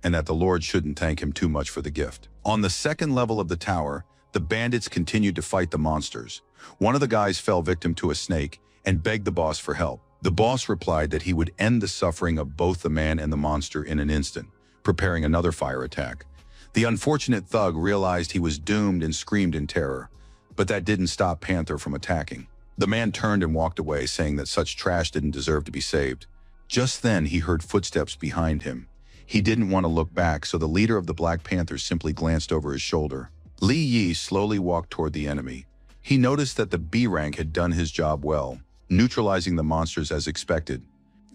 Speaker 1: and that the Lord shouldn't thank him too much for the gift. On the second level of the tower, the bandits continued to fight the monsters. One of the guys fell victim to a snake and begged the boss for help. The boss replied that he would end the suffering of both the man and the monster in an instant, preparing another fire attack. The unfortunate thug realized he was doomed and screamed in terror, but that didn't stop Panther from attacking. The man turned and walked away, saying that such trash didn't deserve to be saved. Just then, he heard footsteps behind him. He didn't want to look back, so the leader of the Black Panthers simply glanced over his shoulder. Li Yi slowly walked toward the enemy. He noticed that the B rank had done his job well, neutralizing the monsters as expected.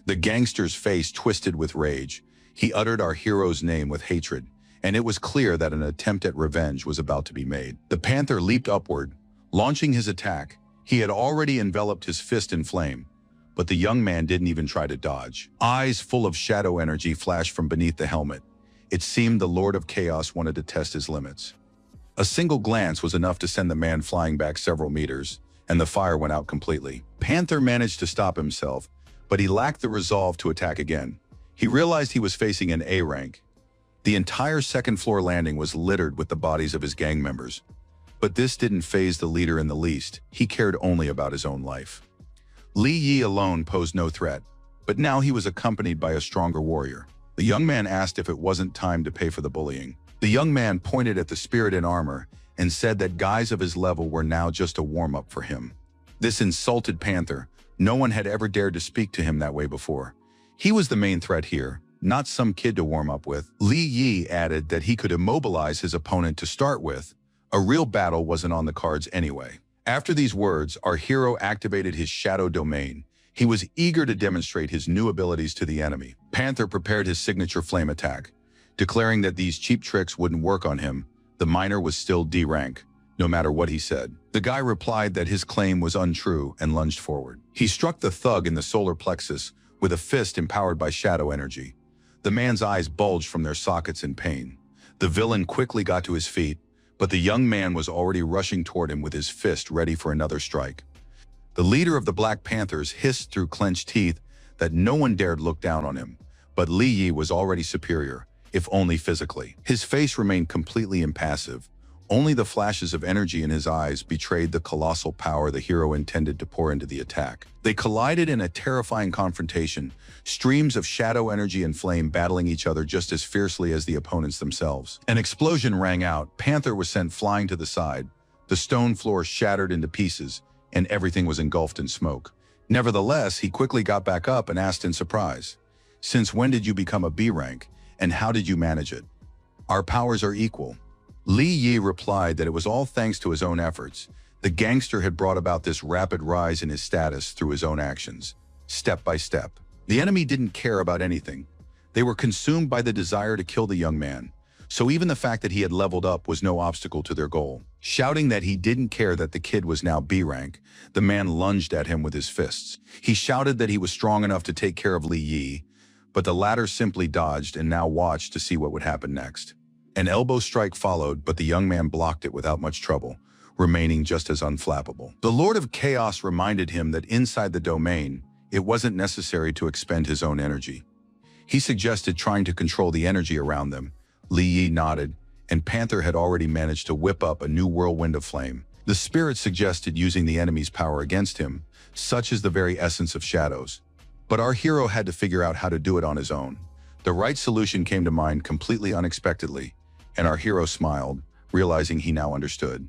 Speaker 1: The gangster's face twisted with rage. He uttered our hero's name with hatred, and it was clear that an attempt at revenge was about to be made. The Panther leaped upward, launching his attack. He had already enveloped his fist in flame, but the young man didn't even try to dodge. Eyes full of shadow energy flashed from beneath the helmet. It seemed the Lord of Chaos wanted to test his limits. A single glance was enough to send the man flying back several meters, and the fire went out completely. Panther managed to stop himself, but he lacked the resolve to attack again. He realized he was facing an A rank. The entire second-floor landing was littered with the bodies of his gang members. But this didn't faze the leader in the least. He cared only about his own life. Li Yi alone posed no threat, but now he was accompanied by a stronger warrior. The young man asked if it wasn't time to pay for the bullying. The young man pointed at the spirit in armor and said that guys of his level were now just a warm-up for him. This insulted Panther. No one had ever dared to speak to him that way before. He was the main threat here, not some kid to warm up with. Li Yi added that he could immobilize his opponent to start with. A real battle wasn't on the cards anyway. After these words, our hero activated his shadow domain. He was eager to demonstrate his new abilities to the enemy. Panther prepared his signature flame attack. Declaring that these cheap tricks wouldn't work on him, the miner was still D rank, no matter what he said. The guy replied that his claim was untrue and lunged forward. He struck the thug in the solar plexus with a fist empowered by shadow energy. The man's eyes bulged from their sockets in pain. The villain quickly got to his feet, but the young man was already rushing toward him with his fist ready for another strike. The leader of the Black Panthers hissed through clenched teeth that no one dared look down on him, but Li Yi was already superior, if only physically. His face remained completely impassive. Only the flashes of energy in his eyes betrayed the colossal power the hero intended to pour into the attack. They collided in a terrifying confrontation, streams of shadow energy and flame battling each other just as fiercely as the opponents themselves. An explosion rang out. Panther was sent flying to the side. The stone floor shattered into pieces, and everything was engulfed in smoke. Nevertheless, he quickly got back up and asked in surprise, "Since when did you become a B rank, and how did you manage it?" "Our powers are equal." Li Yi replied that it was all thanks to his own efforts. The gangster had brought about this rapid rise in his status through his own actions, step by step. The enemy didn't care about anything. They were consumed by the desire to kill the young man, so even the fact that he had leveled up was no obstacle to their goal. Shouting that he didn't care that the kid was now B rank, the man lunged at him with his fists. He shouted that he was strong enough to take care of Li Yi, but the latter simply dodged and now watched to see what would happen next. An elbow strike followed, but the young man blocked it without much trouble, remaining just as unflappable. The Lord of Chaos reminded him that inside the domain, it wasn't necessary to expend his own energy. He suggested trying to control the energy around them. Li Yi nodded, and Panther had already managed to whip up a new whirlwind of flame. The spirit suggested using the enemy's power against him, such is the very essence of shadows. But our hero had to figure out how to do it on his own. The right solution came to mind completely unexpectedly, and our hero smiled, realizing he now understood.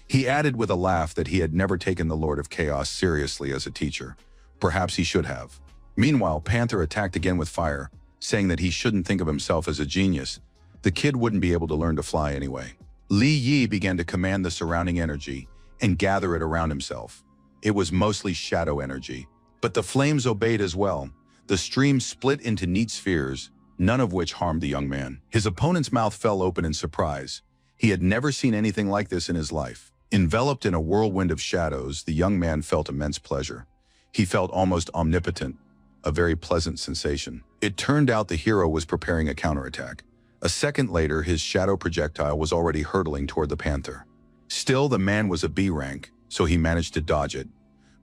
Speaker 1: He added with a laugh that he had never taken the Lord of Chaos seriously as a teacher. Perhaps he should have. Meanwhile, Panther attacked again with fire, saying that he shouldn't think of himself as a genius. The kid wouldn't be able to learn to fly anyway. Li Yi began to command the surrounding energy and gather it around himself. It was mostly shadow energy, but the flames obeyed as well. The stream split into neat spheres, none of which harmed the young man. His opponent's mouth fell open in surprise. He had never seen anything like this in his life. Enveloped in a whirlwind of shadows, the young man felt immense pleasure. He felt almost omnipotent, a very pleasant sensation. It turned out the hero was preparing a counterattack. A second later, his shadow projectile was already hurtling toward the panther. Still, the man was a B rank, so he managed to dodge it.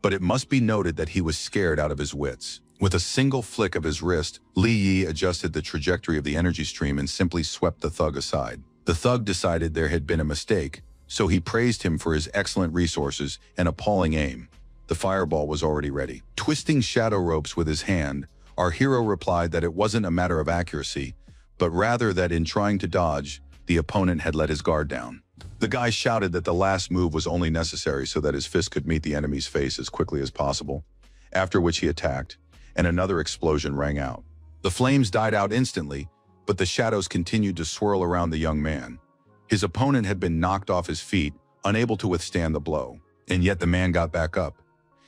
Speaker 1: But it must be noted that he was scared out of his wits. With a single flick of his wrist, Li Yi adjusted the trajectory of the energy stream and simply swept the thug aside. The thug decided there had been a mistake, so he praised him for his excellent resources and appalling aim. The fireball was already ready. Twisting shadow ropes with his hand, our hero replied that it wasn't a matter of accuracy, but rather that in trying to dodge, the opponent had let his guard down. The guy shouted that the last move was only necessary so that his fist could meet the enemy's face as quickly as possible, after which he attacked, and another explosion rang out. The flames died out instantly, but the shadows continued to swirl around the young man. His opponent had been knocked off his feet, unable to withstand the blow, and yet the man got back up.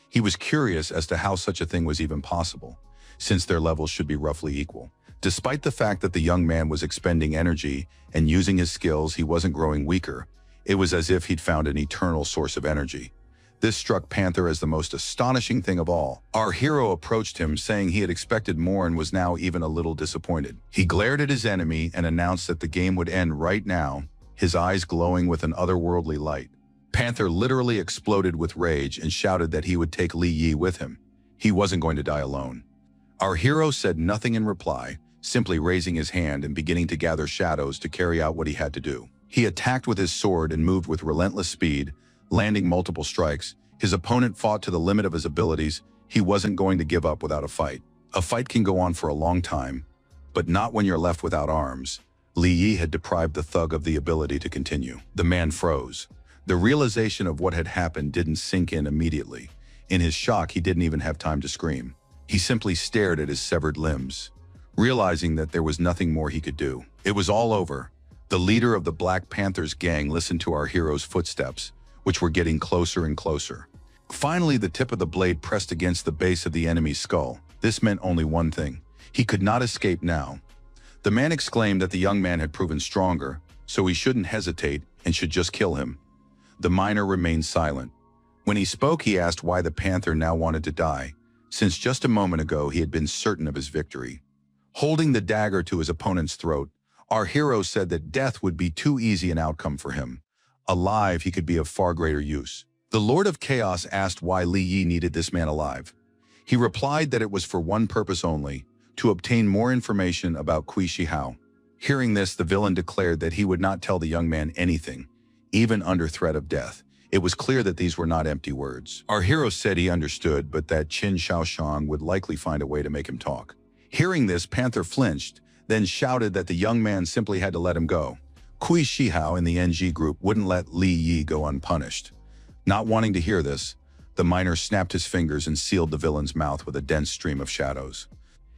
Speaker 1: He was curious as to how such a thing was even possible, since their levels should be roughly equal. Despite the fact that the young man was expending energy and using his skills, he wasn't growing weaker. It was as if he'd found an eternal source of energy. This struck Panther as the most astonishing thing of all. Our hero approached him, saying he had expected more and was now even a little disappointed. He glared at his enemy and announced that the game would end right now, his eyes glowing with an otherworldly light. Panther literally exploded with rage and shouted that he would take Li Yi with him. He wasn't going to die alone. Our hero said nothing in reply, simply raising his hand and beginning to gather shadows to carry out what he had to do. He attacked with his sword and moved with relentless speed, landing multiple strikes. His opponent fought to the limit of his abilities. He wasn't going to give up without a fight. A fight can go on for a long time, but not when you're left without arms. Li Yi had deprived the thug of the ability to continue. The man froze. The realization of what had happened didn't sink in immediately. In his shock, he didn't even have time to scream. He simply stared at his severed limbs, realizing that there was nothing more he could do. It was all over. The leader of the Black Panthers gang listened to our hero's footsteps, which were getting closer and closer. Finally, the tip of the blade pressed against the base of the enemy's skull. This meant only one thing. He could not escape now. The man exclaimed that the young man had proven stronger, so he shouldn't hesitate and should just kill him. The miner remained silent. When he spoke, he asked why the panther now wanted to die, since just a moment ago he had been certain of his victory. Holding the dagger to his opponent's throat, our hero said that death would be too easy an outcome for him. Alive, he could be of far greater use. The Lord of Chaos asked why Li Yi needed this man alive. He replied that it was for one purpose only, to obtain more information about Kui Shi Hao. Hearing this, the villain declared that he would not tell the young man anything, even under threat of death. It was clear that these were not empty words. Our hero said he understood, but that Qin Shaoshang would likely find a way to make him talk. Hearing this, Panther flinched, then shouted that the young man simply had to let him go. Kui Shi Hao and the NG group wouldn't let Li Yi go unpunished. Not wanting to hear this, the miner snapped his fingers and sealed the villain's mouth with a dense stream of shadows.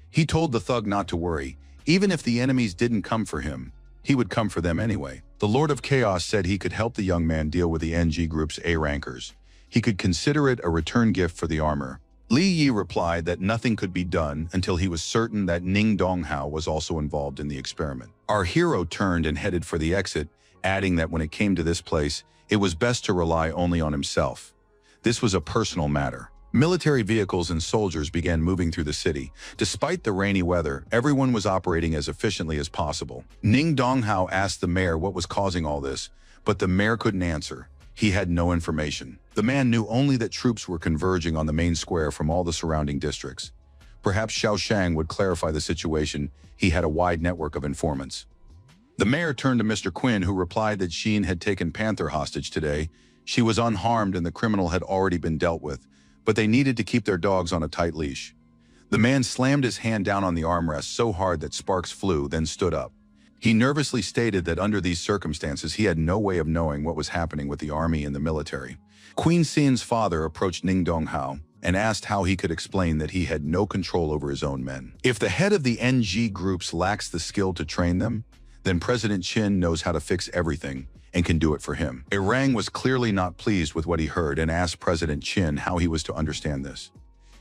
Speaker 1: He told the thug not to worry. Even if the enemies didn't come for him, he would come for them anyway. The Lord of Chaos said he could help the young man deal with the NG group's A-rankers. He could consider it a return gift for the armor. Li Yi replied that nothing could be done until he was certain that Ning Donghao was also involved in the experiment. Our hero turned and headed for the exit, adding that when it came to this place, it was best to rely only on himself. This was a personal matter. Military vehicles and soldiers began moving through the city. Despite the rainy weather, everyone was operating as efficiently as possible. Ning Donghao asked the mayor what was causing all this, but the mayor couldn't answer. He had no information. The man knew only that troops were converging on the main square from all the surrounding districts. Perhaps Xiaoshang would clarify the situation. He had a wide network of informants. The mayor turned to Mr. Quinn, who replied that Sheen had taken Panther hostage today. She was unharmed and the criminal had already been dealt with, but they needed to keep their dogs on a tight leash. The man slammed his hand down on the armrest so hard that sparks flew, then stood up. He nervously stated that under these circumstances, he had no way of knowing what was happening with the army and the military. Queen Xian's father approached Ning Donghao and asked how he could explain that he had no control over his own men. If the head of the NG groups lacks the skill to train them, then President Qin knows how to fix everything and can do it for him. Erang was clearly not pleased with what he heard and asked President Qin how he was to understand this.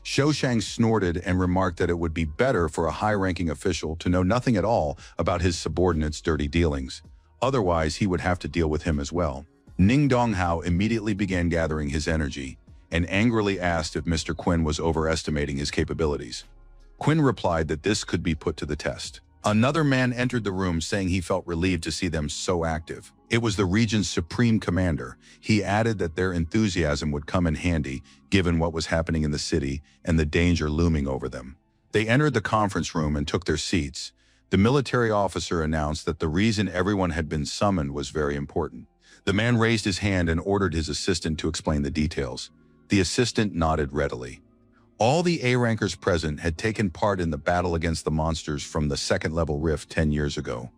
Speaker 1: Xiaoshang snorted and remarked that it would be better for a high-ranking official to know nothing at all about his subordinates' dirty dealings. Otherwise, he would have to deal with him as well. Ning Donghao immediately began gathering his energy and angrily asked if Mr. Quinn was overestimating his capabilities. Quinn replied that this could be put to the test. Another man entered the room saying he felt relieved to see them so active. It was the region's supreme commander. He added that their enthusiasm would come in handy given what was happening in the city and the danger looming over them. They entered the conference room and took their seats. The military officer announced that the reason everyone had been summoned was very important. The man raised his hand and ordered his assistant to explain the details. The assistant nodded readily. All the A-rankers present had taken part in the battle against the monsters from the second-level rift 10 years ago.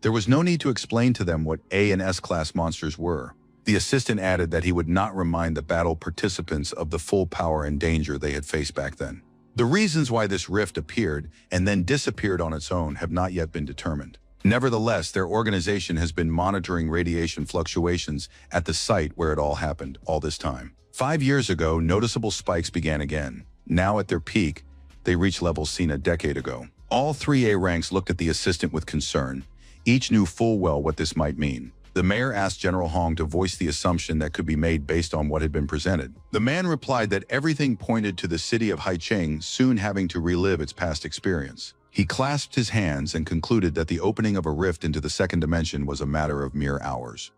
Speaker 1: There was no need to explain to them what A and S-class monsters were. The assistant added that he would not remind the battle participants of the full power and danger they had faced back then. The reasons why this rift appeared and then disappeared on its own have not yet been determined. Nevertheless, their organization has been monitoring radiation fluctuations at the site where it all happened all this time. 5 years ago, noticeable spikes began again. Now at their peak, they reached levels seen a decade ago. All three A ranks looked at the assistant with concern. Each knew full well what this might mean. The mayor asked General Hong to voice the assumption that could be made based on what had been presented. The man replied that everything pointed to the city of Haicheng soon having to relive its past experience. He clasped his hands and concluded that the opening of a rift into the second dimension was a matter of mere hours.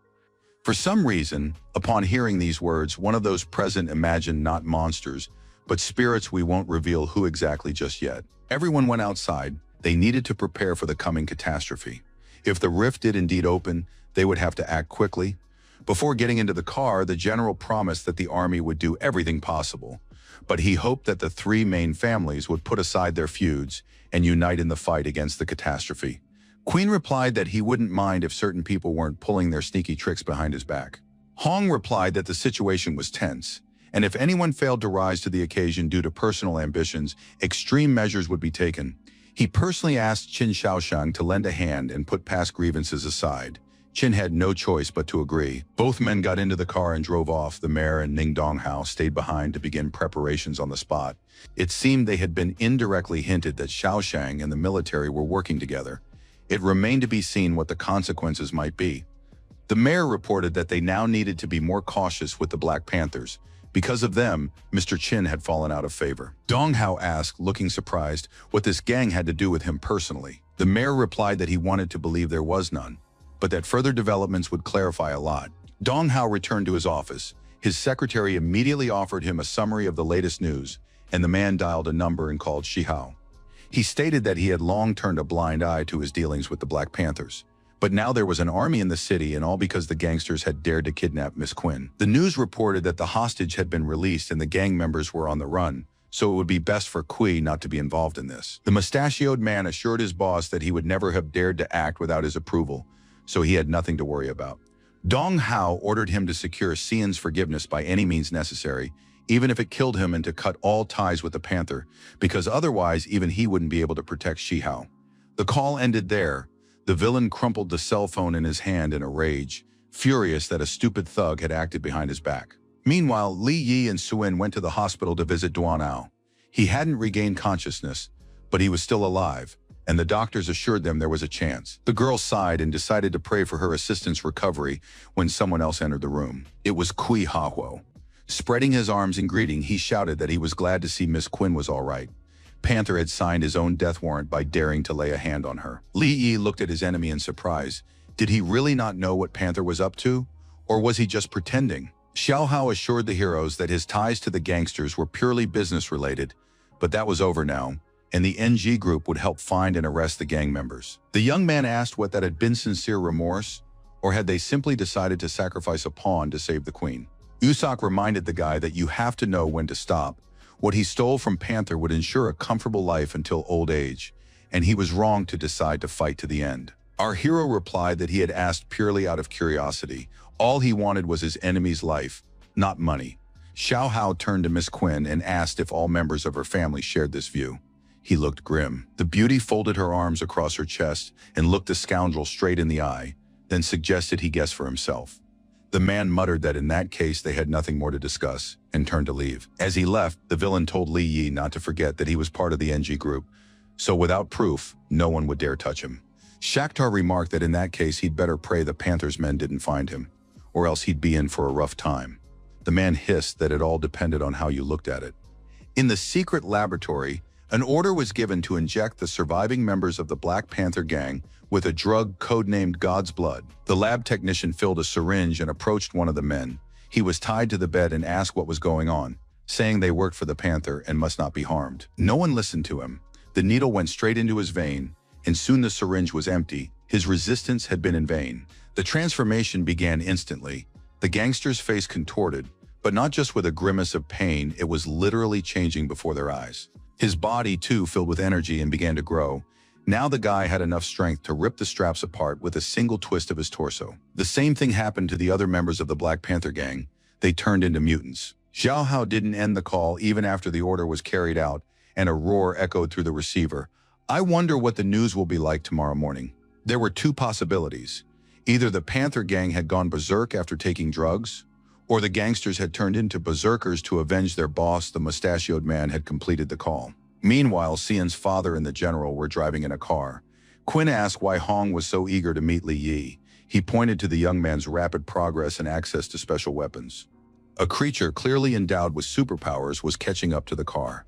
Speaker 1: For some reason, upon hearing these words, one of those present imagined not monsters, but spirits we won't reveal who exactly just yet. Everyone went outside. They needed to prepare for the coming catastrophe. If the rift did indeed open, they would have to act quickly. Before getting into the car, the general promised that the army would do everything possible, but he hoped that the three main families would put aside their feuds and unite in the fight against the catastrophe. Queen replied that he wouldn't mind if certain people weren't pulling their sneaky tricks behind his back. Hong replied that the situation was tense, and if anyone failed to rise to the occasion due to personal ambitions, extreme measures would be taken. He personally asked Qin Shaoshang to lend a hand and put past grievances aside. Qin had no choice but to agree. Both men got into the car and drove off. The mayor and Ning Donghao stayed behind to begin preparations on the spot. It seemed they had been indirectly hinted that Shaoshang and the military were working together. It remained to be seen what the consequences might be. The mayor reported that they now needed to be more cautious with the Black Panthers. Because of them, Mr. Qin had fallen out of favor. Dong Hao asked, looking surprised, what this gang had to do with him personally. The mayor replied that he wanted to believe there was none, but that further developments would clarify a lot. Dong Hao returned to his office. His secretary immediately offered him a summary of the latest news, and the man dialed a number and called Shihao. He stated that he had long turned a blind eye to his dealings with the Black Panthers. But now there was an army in the city, and all because the gangsters had dared to kidnap Miss Quinn. The news reported that the hostage had been released and the gang members were on the run, so it would be best for Kui not to be involved in this. The mustachioed man assured his boss that he would never have dared to act without his approval, so he had nothing to worry about. Dong Hao ordered him to secure Xian's forgiveness by any means necessary, even if it killed him, and to cut all ties with the Panther, because otherwise even he wouldn't be able to protect Shihao. The call ended there. The villain crumpled the cell phone in his hand in a rage, furious that a stupid thug had acted behind his back. Meanwhile, Li Yi and Suin went to the hospital to visit Duanao. He hadn't regained consciousness, but he was still alive, and the doctors assured them there was a chance. The girl sighed and decided to pray for her assistant's recovery when someone else entered the room. It was Kui Hahuo. Spreading his arms in greeting, he shouted that he was glad to see Miss Quinn was all right. Panther had signed his own death warrant by daring to lay a hand on her. Li Yi looked at his enemy in surprise. Did he really not know what Panther was up to? Or was he just pretending? Xiao Hao assured the heroes that his ties to the gangsters were purely business-related, but that was over now, and the NG group would help find and arrest the gang members. The young man asked what that had been sincere remorse, or had they simply decided to sacrifice a pawn to save the queen. Usopp reminded the guy that you have to know when to stop. What he stole from Panther would ensure a comfortable life until old age, and he was wrong to decide to fight to the end. Our hero replied that he had asked purely out of curiosity. All he wanted was his enemy's life, not money. Xiao Hao turned to Miss Quinn and asked if all members of her family shared this view. He looked grim. The beauty folded her arms across her chest and looked the scoundrel straight in the eye, then suggested he guess for himself. The man muttered that in that case they had nothing more to discuss, and turned to leave. As he left, the villain told Li Yi not to forget that he was part of the NG group, so without proof, no one would dare touch him. Shakhtar remarked that in that case he'd better pray the Panther's men didn't find him, or else he'd be in for a rough time. The man hissed that it all depended on how you looked at it. In the secret laboratory, An order was given to inject the surviving members of the Black Panther gang with a drug codenamed God's Blood. The lab technician filled a syringe and approached one of the men. He was tied to the bed and asked what was going on, saying they worked for the Panther and must not be harmed. No one listened to him. The needle went straight into his vein, and soon the syringe was empty. His resistance had been in vain. The transformation began instantly. The gangster's face contorted, but not just with a grimace of pain, it was literally changing before their eyes. His body, too, filled with energy and began to grow. Now the guy had enough strength to rip the straps apart with a single twist of his torso. The same thing happened to the other members of the Black Panther gang. They turned into mutants. Yahello didn't end the call even after the order was carried out, and a roar echoed through the receiver. I wonder what the news will be like tomorrow morning. There were two possibilities. Either the Panther gang had gone berserk after taking drugs, or the gangsters had turned into berserkers to avenge their boss. The mustachioed man had completed the call. Meanwhile, Cian's father and the general were driving in a car. Quinn asked why Hong was so eager to meet Li Yi. He pointed to the young man's rapid progress and access to special weapons. A creature clearly endowed with superpowers was catching up to the car.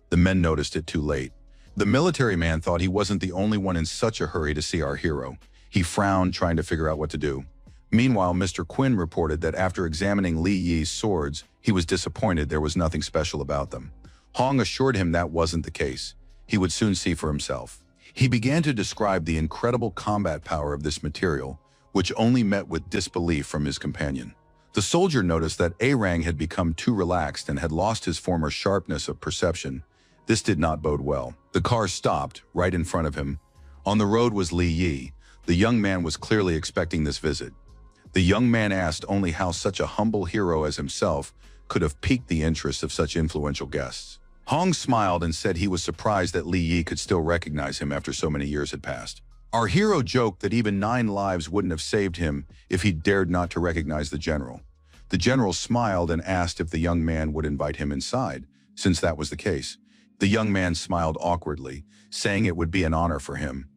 Speaker 1: The men noticed it too late. The military man thought he wasn't the only one in such a hurry to see our hero. He frowned, trying to figure out what to do. Meanwhile, Mr. Quinn reported that after examining Li Yi's swords, he was disappointed there was nothing special about them. Hong assured him that wasn't the case. He would soon see for himself. He began to describe the incredible combat power of this material, which only met with disbelief from his companion. The soldier noticed that Arang had become too relaxed and had lost his former sharpness of perception. This did not bode well. The car stopped right in front of him. On the road was Li Yi. The young man was clearly expecting this visit. The young man asked only how such a humble hero as himself could have piqued the interest of such influential guests. Hong smiled and said he was surprised that Li Yi could still recognize him after so many years had passed. Our hero joked that even 9 lives wouldn't have saved him if he dared not to recognize the general. The general smiled and asked if the young man would invite him inside, since that was the case. The young man smiled awkwardly, saying it would be an honor for him.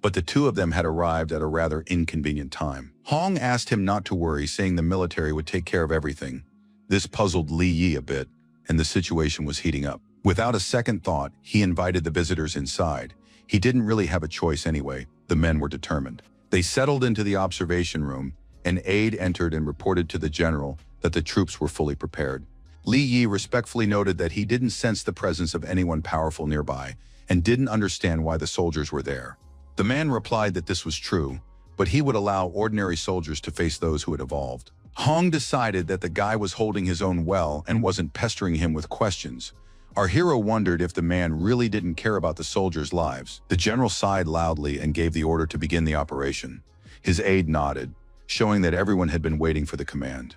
Speaker 1: But the two of them had arrived at a rather inconvenient time. Hong asked him not to worry, saying the military would take care of everything. This puzzled Li Yi a bit, and the situation was heating up. Without a second thought, he invited the visitors inside. He didn't really have a choice anyway. The men were determined. They settled into the observation room. An aide entered and reported to the general that the troops were fully prepared. Li Yi respectfully noted that he didn't sense the presence of anyone powerful nearby and didn't understand why the soldiers were there. The man replied that this was true, but he would allow ordinary soldiers to face those who had evolved. Hong decided that the guy was holding his own well and wasn't pestering him with questions. Our hero wondered if the man really didn't care about the soldiers' lives. The general sighed loudly and gave the order to begin the operation. His aide nodded, showing that everyone had been waiting for the command.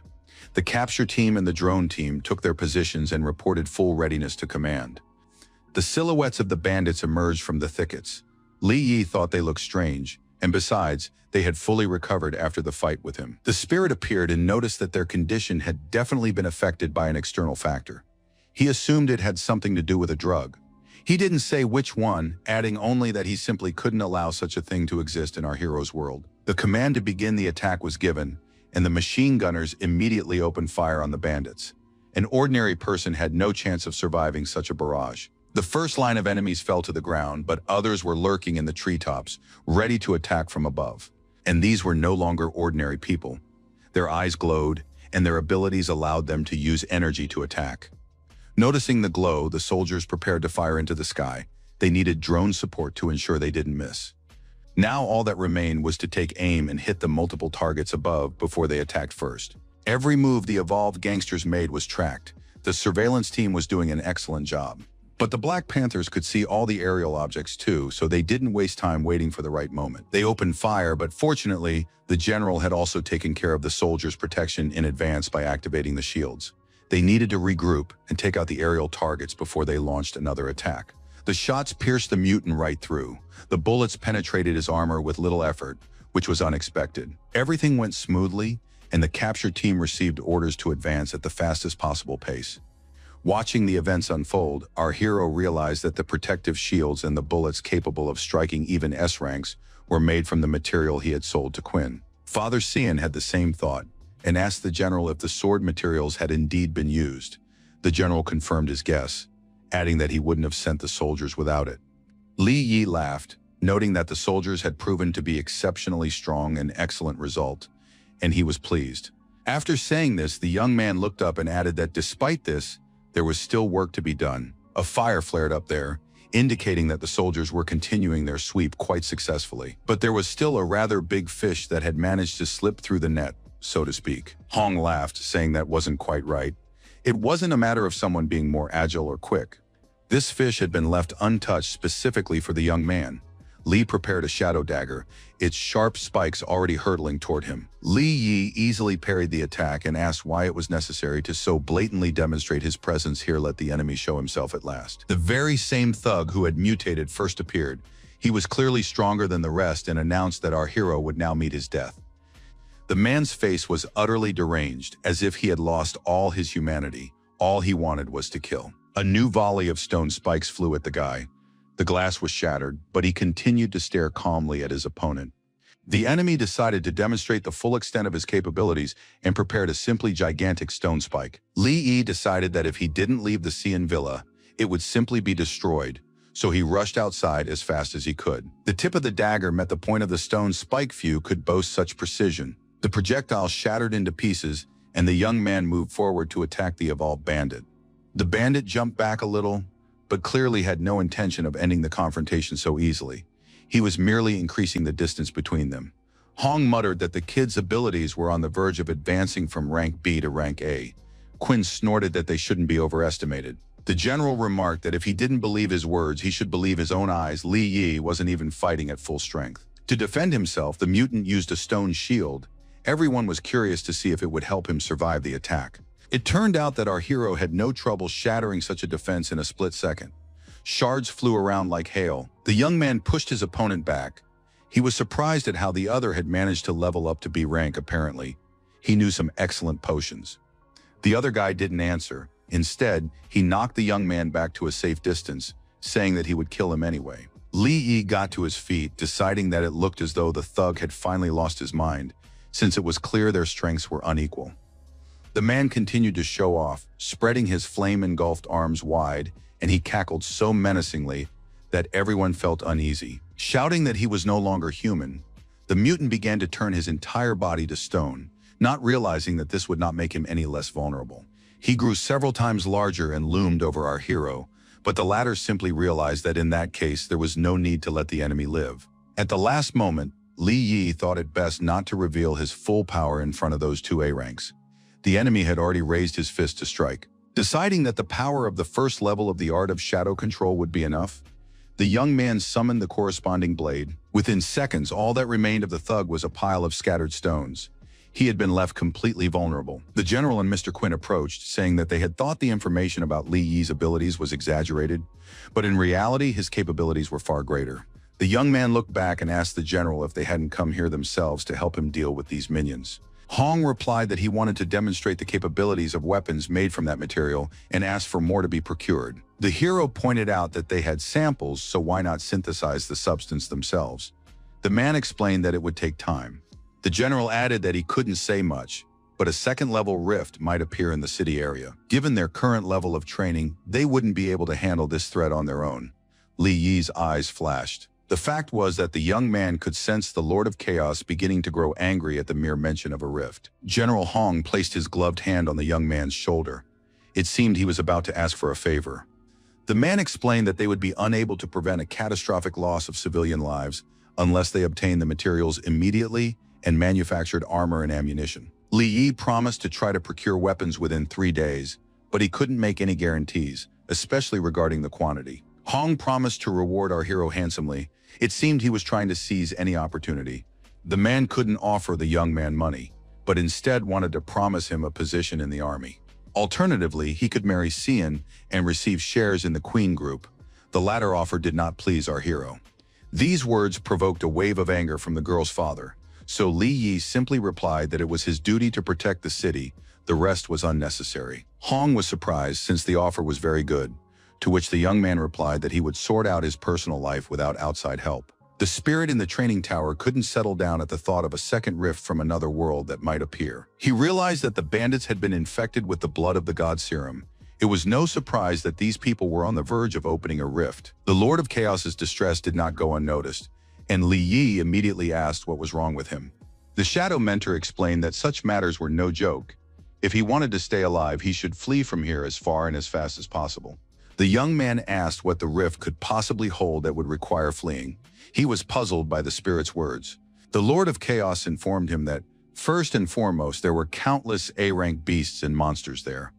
Speaker 1: The capture team and the drone team took their positions and reported full readiness to command. The silhouettes of the bandits emerged from the thickets. Li Yi thought they looked strange, and besides, they had fully recovered after the fight with him. The spirit appeared and noticed that their condition had definitely been affected by an external factor. He assumed it had something to do with a drug. He didn't say which one, adding only that he simply couldn't allow such a thing to exist in our hero's world. The command to begin the attack was given, and the machine gunners immediately opened fire on the bandits. An ordinary person had no chance of surviving such a barrage. The first line of enemies fell to the ground, but others were lurking in the treetops, ready to attack from above. And these were no longer ordinary people. Their eyes glowed, and their abilities allowed them to use energy to attack. Noticing the glow, the soldiers prepared to fire into the sky. They needed drone support to ensure they didn't miss. Now all that remained was to take aim and hit the multiple targets above before they attacked first. Every move the evolved gangsters made was tracked. The surveillance team was doing an excellent job. But the Black Panthers could see all the aerial objects too, so they didn't waste time waiting for the right moment. They opened fire, but fortunately, the general had also taken care of the soldiers' protection in advance by activating the shields. They needed to regroup and take out the aerial targets before they launched another attack. The shots pierced the mutant right through. The bullets penetrated his armor with little effort, which was unexpected. Everything went smoothly, and the capture team received orders to advance at the fastest possible pace. Watching the events unfold, our hero realized that the protective shields and the bullets capable of striking even S ranks were made from the material he had sold to Quinn. Father Cian had the same thought and asked the general if the sword materials had indeed been used. The general confirmed his guess, adding that he wouldn't have sent the soldiers without it. Li Yi laughed, noting that the soldiers had proven to be exceptionally strong, an excellent result, and he was pleased. After saying this, the young man looked up and added that despite this, there was still work to be done. A fire flared up there, indicating that the soldiers were continuing their sweep quite successfully. But there was still a rather big fish that had managed to slip through the net, so to speak. Hong laughed, saying that wasn't quite right. It wasn't a matter of someone being more agile or quick. This fish had been left untouched specifically for the young man. Li prepared a shadow dagger, its sharp spikes already hurtling toward him. Li Yi easily parried the attack and asked why it was necessary to so blatantly demonstrate his presence here. Let the enemy show himself at last. The very same thug who had mutated first appeared. He was clearly stronger than the rest and announced that our hero would now meet his death. The man's face was utterly deranged, as if he had lost all his humanity. All he wanted was to kill. A new volley of stone spikes flew at the guy. The glass was shattered, but he continued to stare calmly at his opponent. The enemy decided to demonstrate the full extent of his capabilities and prepared a simply gigantic stone spike. Li Yi decided that if he didn't leave the Xian villa, it would simply be destroyed, so he rushed outside as fast as he could. The tip of the dagger met the point of the stone spike. Few could boast such precision. The projectile shattered into pieces, and the young man moved forward to attack the evolved bandit. The bandit jumped back a little, but clearly had no intention of ending the confrontation so easily. He was merely increasing the distance between them. Hong muttered that the kid's abilities were on the verge of advancing from rank B to rank A. Quinn snorted that they shouldn't be overestimated. The general remarked that if he didn't believe his words, he should believe his own eyes. Li Yi wasn't even fighting at full strength. To defend himself, the mutant used a stone shield. Everyone was curious to see if it would help him survive the attack. It turned out that our hero had no trouble shattering such a defense in a split second. Shards flew around like hail. The young man pushed his opponent back. He was surprised at how the other had managed to level up to B rank, apparently. He knew some excellent potions. The other guy didn't answer. Instead, he knocked the young man back to a safe distance, saying that he would kill him anyway. Li Yi got to his feet, deciding that it looked as though the thug had finally lost his mind, since it was clear their strengths were unequal. The man continued to show off, spreading his flame-engulfed arms wide, and he cackled so menacingly that everyone felt uneasy. Shouting that he was no longer human, the mutant began to turn his entire body to stone, not realizing that this would not make him any less vulnerable. He grew several times larger and loomed over our hero, but the latter simply realized that in that case there was no need to let the enemy live. At the last moment, Li Yi thought it best not to reveal his full power in front of those two A ranks. The enemy had already raised his fist to strike. Deciding that the power of the first level of the art of shadow control would be enough, the young man summoned the corresponding blade. Within seconds, all that remained of the thug was a pile of scattered stones. He had been left completely vulnerable. The general and Mr. Quinn approached, saying that they had thought the information about Li Yi's abilities was exaggerated, but in reality, his capabilities were far greater. The young man looked back and asked the general if they hadn't come here themselves to help him deal with these minions. Hong replied that he wanted to demonstrate the capabilities of weapons made from that material and asked for more to be procured. The hero pointed out that they had samples, so why not synthesize the substance themselves? The man explained that it would take time. The general added that he couldn't say much, but a second-level rift might appear in the city area. Given their current level of training, they wouldn't be able to handle this threat on their own. Li Yi's eyes flashed. The fact was that the young man could sense the Lord of Chaos beginning to grow angry at the mere mention of a rift. General Hong placed his gloved hand on the young man's shoulder. It seemed he was about to ask for a favor. The man explained that they would be unable to prevent a catastrophic loss of civilian lives unless they obtained the materials immediately and manufactured armor and ammunition. Li Yi promised to try to procure weapons within 3 days, but he couldn't make any guarantees, especially regarding the quantity. Hong promised to reward our hero handsomely. It seemed he was trying to seize any opportunity. The man couldn't offer the young man money, but instead wanted to promise him a position in the army. Alternatively, he could marry Xian and receive shares in the Queen Group. The latter offer did not please our hero. These words provoked a wave of anger from the girl's father, so Li Yi simply replied that it was his duty to protect the city. The rest was unnecessary. Hong was surprised since the offer was very good, to which the young man replied that he would sort out his personal life without outside help. The spirit in the training tower couldn't settle down at the thought of a second rift from another world that might appear. He realized that the bandits had been infected with the blood of the god serum, It was no surprise that these people were on the verge of opening a rift. The Lord of Chaos's distress did not go unnoticed, and Li Yi immediately asked what was wrong with him. The Shadow Mentor explained that such matters were no joke. If he wanted to stay alive, he should flee from here as far and as fast as possible. The young man asked what the rift could possibly hold that would require fleeing. He was puzzled by the spirit's words. The Lord of Chaos informed him that, first and foremost, there were countless A-rank beasts and monsters there.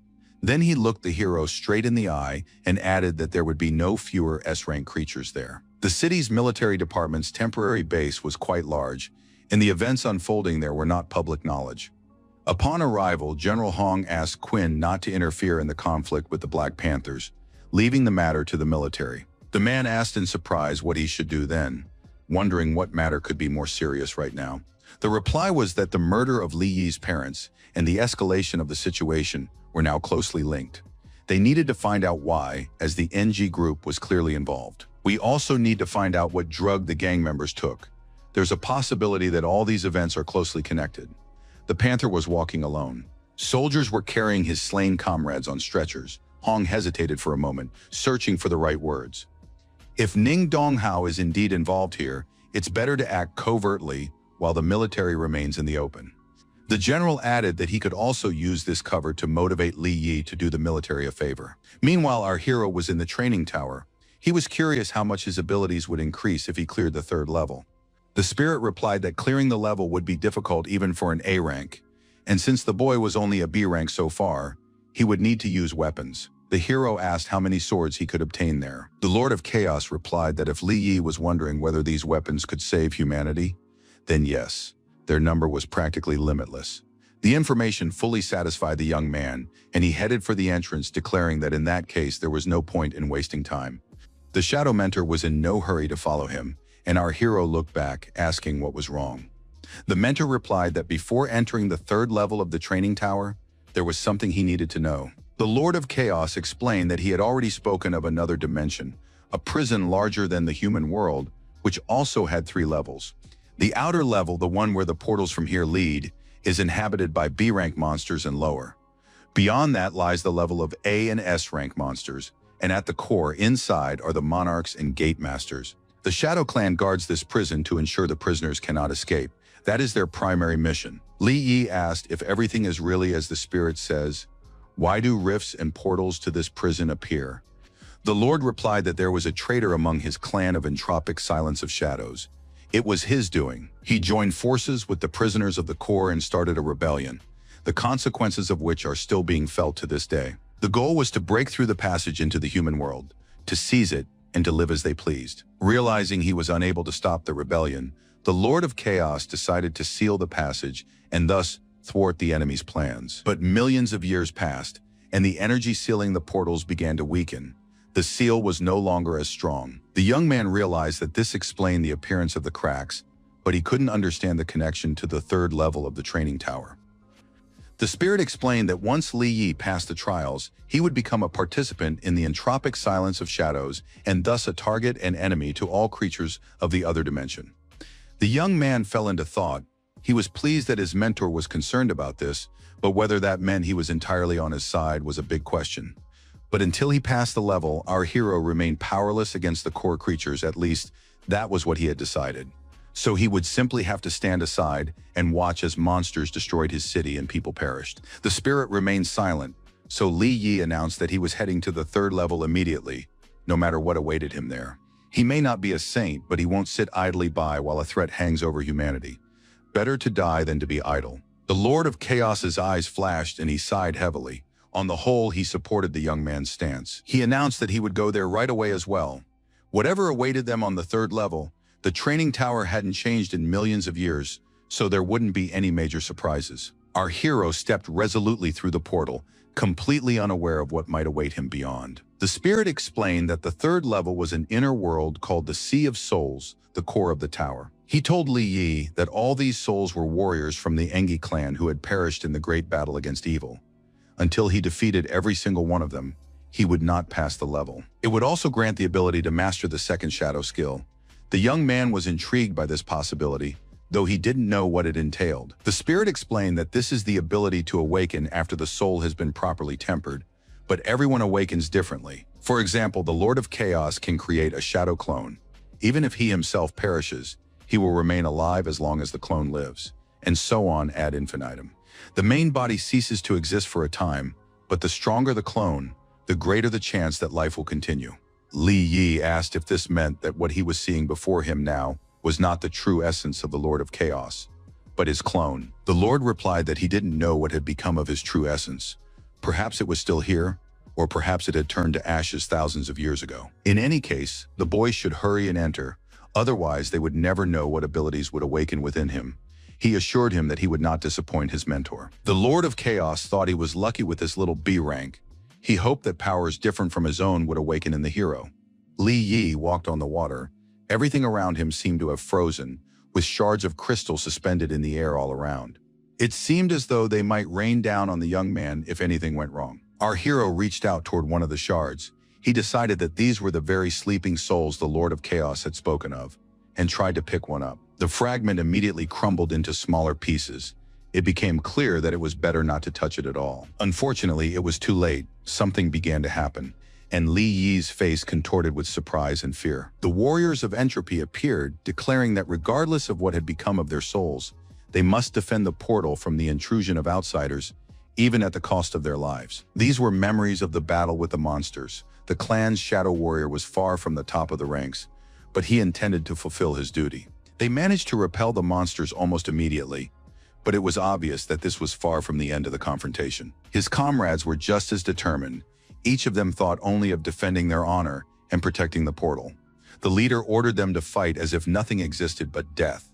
Speaker 1: Then he looked the hero straight in the eye and added that there would be no fewer S-rank creatures there. The city's military department's temporary base was quite large, and the events unfolding there were not public knowledge. Upon arrival, General Hong asked Quinn not to interfere in the conflict with the Black Panthers, leaving the matter to the military. The man asked in surprise what he should do then, wondering what matter could be more serious right now. The reply was that the murder of Li Yi's parents and the escalation of the situation were now closely linked. They needed to find out why, as the NG group was clearly involved. We also need to find out what drug the gang members took. There's a possibility that all these events are closely connected. The Panther was walking alone. Soldiers were carrying his slain comrades on stretchers. Hong hesitated for a moment, searching for the right words. If Ning Donghao is indeed involved here, it's better to act covertly while the military remains in the open. The general added that he could also use this cover to motivate Li Yi to do the military a favor. Meanwhile, our hero was in the training tower. He was curious how much his abilities would increase if he cleared the 3rd level. The spirit replied that clearing the level would be difficult even for an A rank, and since the boy was only a B rank so far, he would need to use weapons. The hero asked how many swords he could obtain there. The Lord of Chaos replied that if Li Yi was wondering whether these weapons could save humanity, then yes, their number was practically limitless. The information fully satisfied the young man, and he headed for the entrance, declaring that in that case there was no point in wasting time. The Shadow Mentor was in no hurry to follow him, and our hero looked back, asking what was wrong. The mentor replied that before entering the 3rd level of the training tower, there was something he needed to know. The Lord of Chaos explained that he had already spoken of another dimension, a prison larger than the human world, which also had 3 levels. The outer level, the one where the portals from here lead, is inhabited by B-rank monsters and lower. Beyond that lies the level of A and S-rank monsters, and at the core, inside, are the monarchs and gate masters. The Shadow Clan guards this prison to ensure the prisoners cannot escape. That is their primary mission. Li Yi asked if everything is really as the spirit says. Why do rifts and portals to this prison appear? The Lord replied that there was a traitor among his clan of entropic silence of shadows. It was his doing. He joined forces with the prisoners of the core and started a rebellion, the consequences of which are still being felt to this day. The goal was to break through the passage into the human world, to seize it, and to live as they pleased. Realizing he was unable to stop the rebellion, the Lord of Chaos decided to seal the passage and thus thwart the enemy's plans. But millions of years passed, and the energy sealing the portals began to weaken. The seal was no longer as strong. The young man realized that this explained the appearance of the cracks, but he couldn't understand the connection to the 3rd level of the training tower. The spirit explained that once Li Yi passed the trials, he would become a participant in the entropic silence of shadows and thus a target and enemy to all creatures of the other dimension. The young man fell into thought. He was pleased that his mentor was concerned about this, but whether that meant he was entirely on his side was a big question. But until he passed the level, our hero remained powerless against the core creatures. At least, that was what he had decided. So he would simply have to stand aside and watch as monsters destroyed his city and people perished. The spirit remained silent, so Li Yi announced that he was heading to the 3rd level immediately, no matter what awaited him there. He may not be a saint, but he won't sit idly by while a threat hangs over humanity. Better to die than to be idle. The Lord of Chaos's eyes flashed and he sighed heavily. On the whole, he supported the young man's stance. He announced that he would go there right away as well. Whatever awaited them on the 3rd level, the training tower hadn't changed in millions of years, so there wouldn't be any major surprises. Our hero stepped resolutely through the portal, completely unaware of what might await him beyond. The spirit explained that the 3rd level was an inner world called the Sea of Souls, the core of the tower. He told Li Yi that all these souls were warriors from the Engi clan who had perished in the great battle against evil. Until he defeated every single one of them, he would not pass the level. It would also grant the ability to master the 2nd shadow skill. The young man was intrigued by this possibility, though he didn't know what it entailed. The spirit explained that this is the ability to awaken after the soul has been properly tempered, but everyone awakens differently. For example, the Lord of Chaos can create a shadow clone. Even if he himself perishes, he will remain alive as long as the clone lives, and so on ad infinitum. The main body ceases to exist for a time, but the stronger the clone, the greater the chance that life will continue. Li Yi asked if this meant that what he was seeing before him now was not the true essence of the Lord of Chaos, but his clone. The Lord replied that he didn't know what had become of his true essence. Perhaps it was still here, or perhaps it had turned to ashes thousands of years ago. In any case, the boy should hurry and enter, otherwise they would never know what abilities would awaken within him. He assured him that he would not disappoint his mentor. The Lord of Chaos thought he was lucky with this little B rank. He hoped that powers different from his own would awaken in the hero. Li Yi walked on the water. Everything around him seemed to have frozen, with shards of crystal suspended in the air all around. It seemed as though they might rain down on the young man if anything went wrong. Our hero reached out toward one of the shards. He decided that these were the very sleeping souls the Lord of Chaos had spoken of, and tried to pick one up. The fragment immediately crumbled into smaller pieces. It became clear that it was better not to touch it at all. Unfortunately, it was too late. Something began to happen, and Li Yi's face contorted with surprise and fear. The warriors of entropy appeared, declaring that regardless of what had become of their souls, they must defend the portal from the intrusion of outsiders, even at the cost of their lives. These were memories of the battle with the monsters. The clan's shadow warrior was far from the top of the ranks, but he intended to fulfill his duty. They managed to repel the monsters almost immediately, but it was obvious that this was far from the end of the confrontation. His comrades were just as determined. Each of them thought only of defending their honor and protecting the portal. The leader ordered them to fight as if nothing existed but death.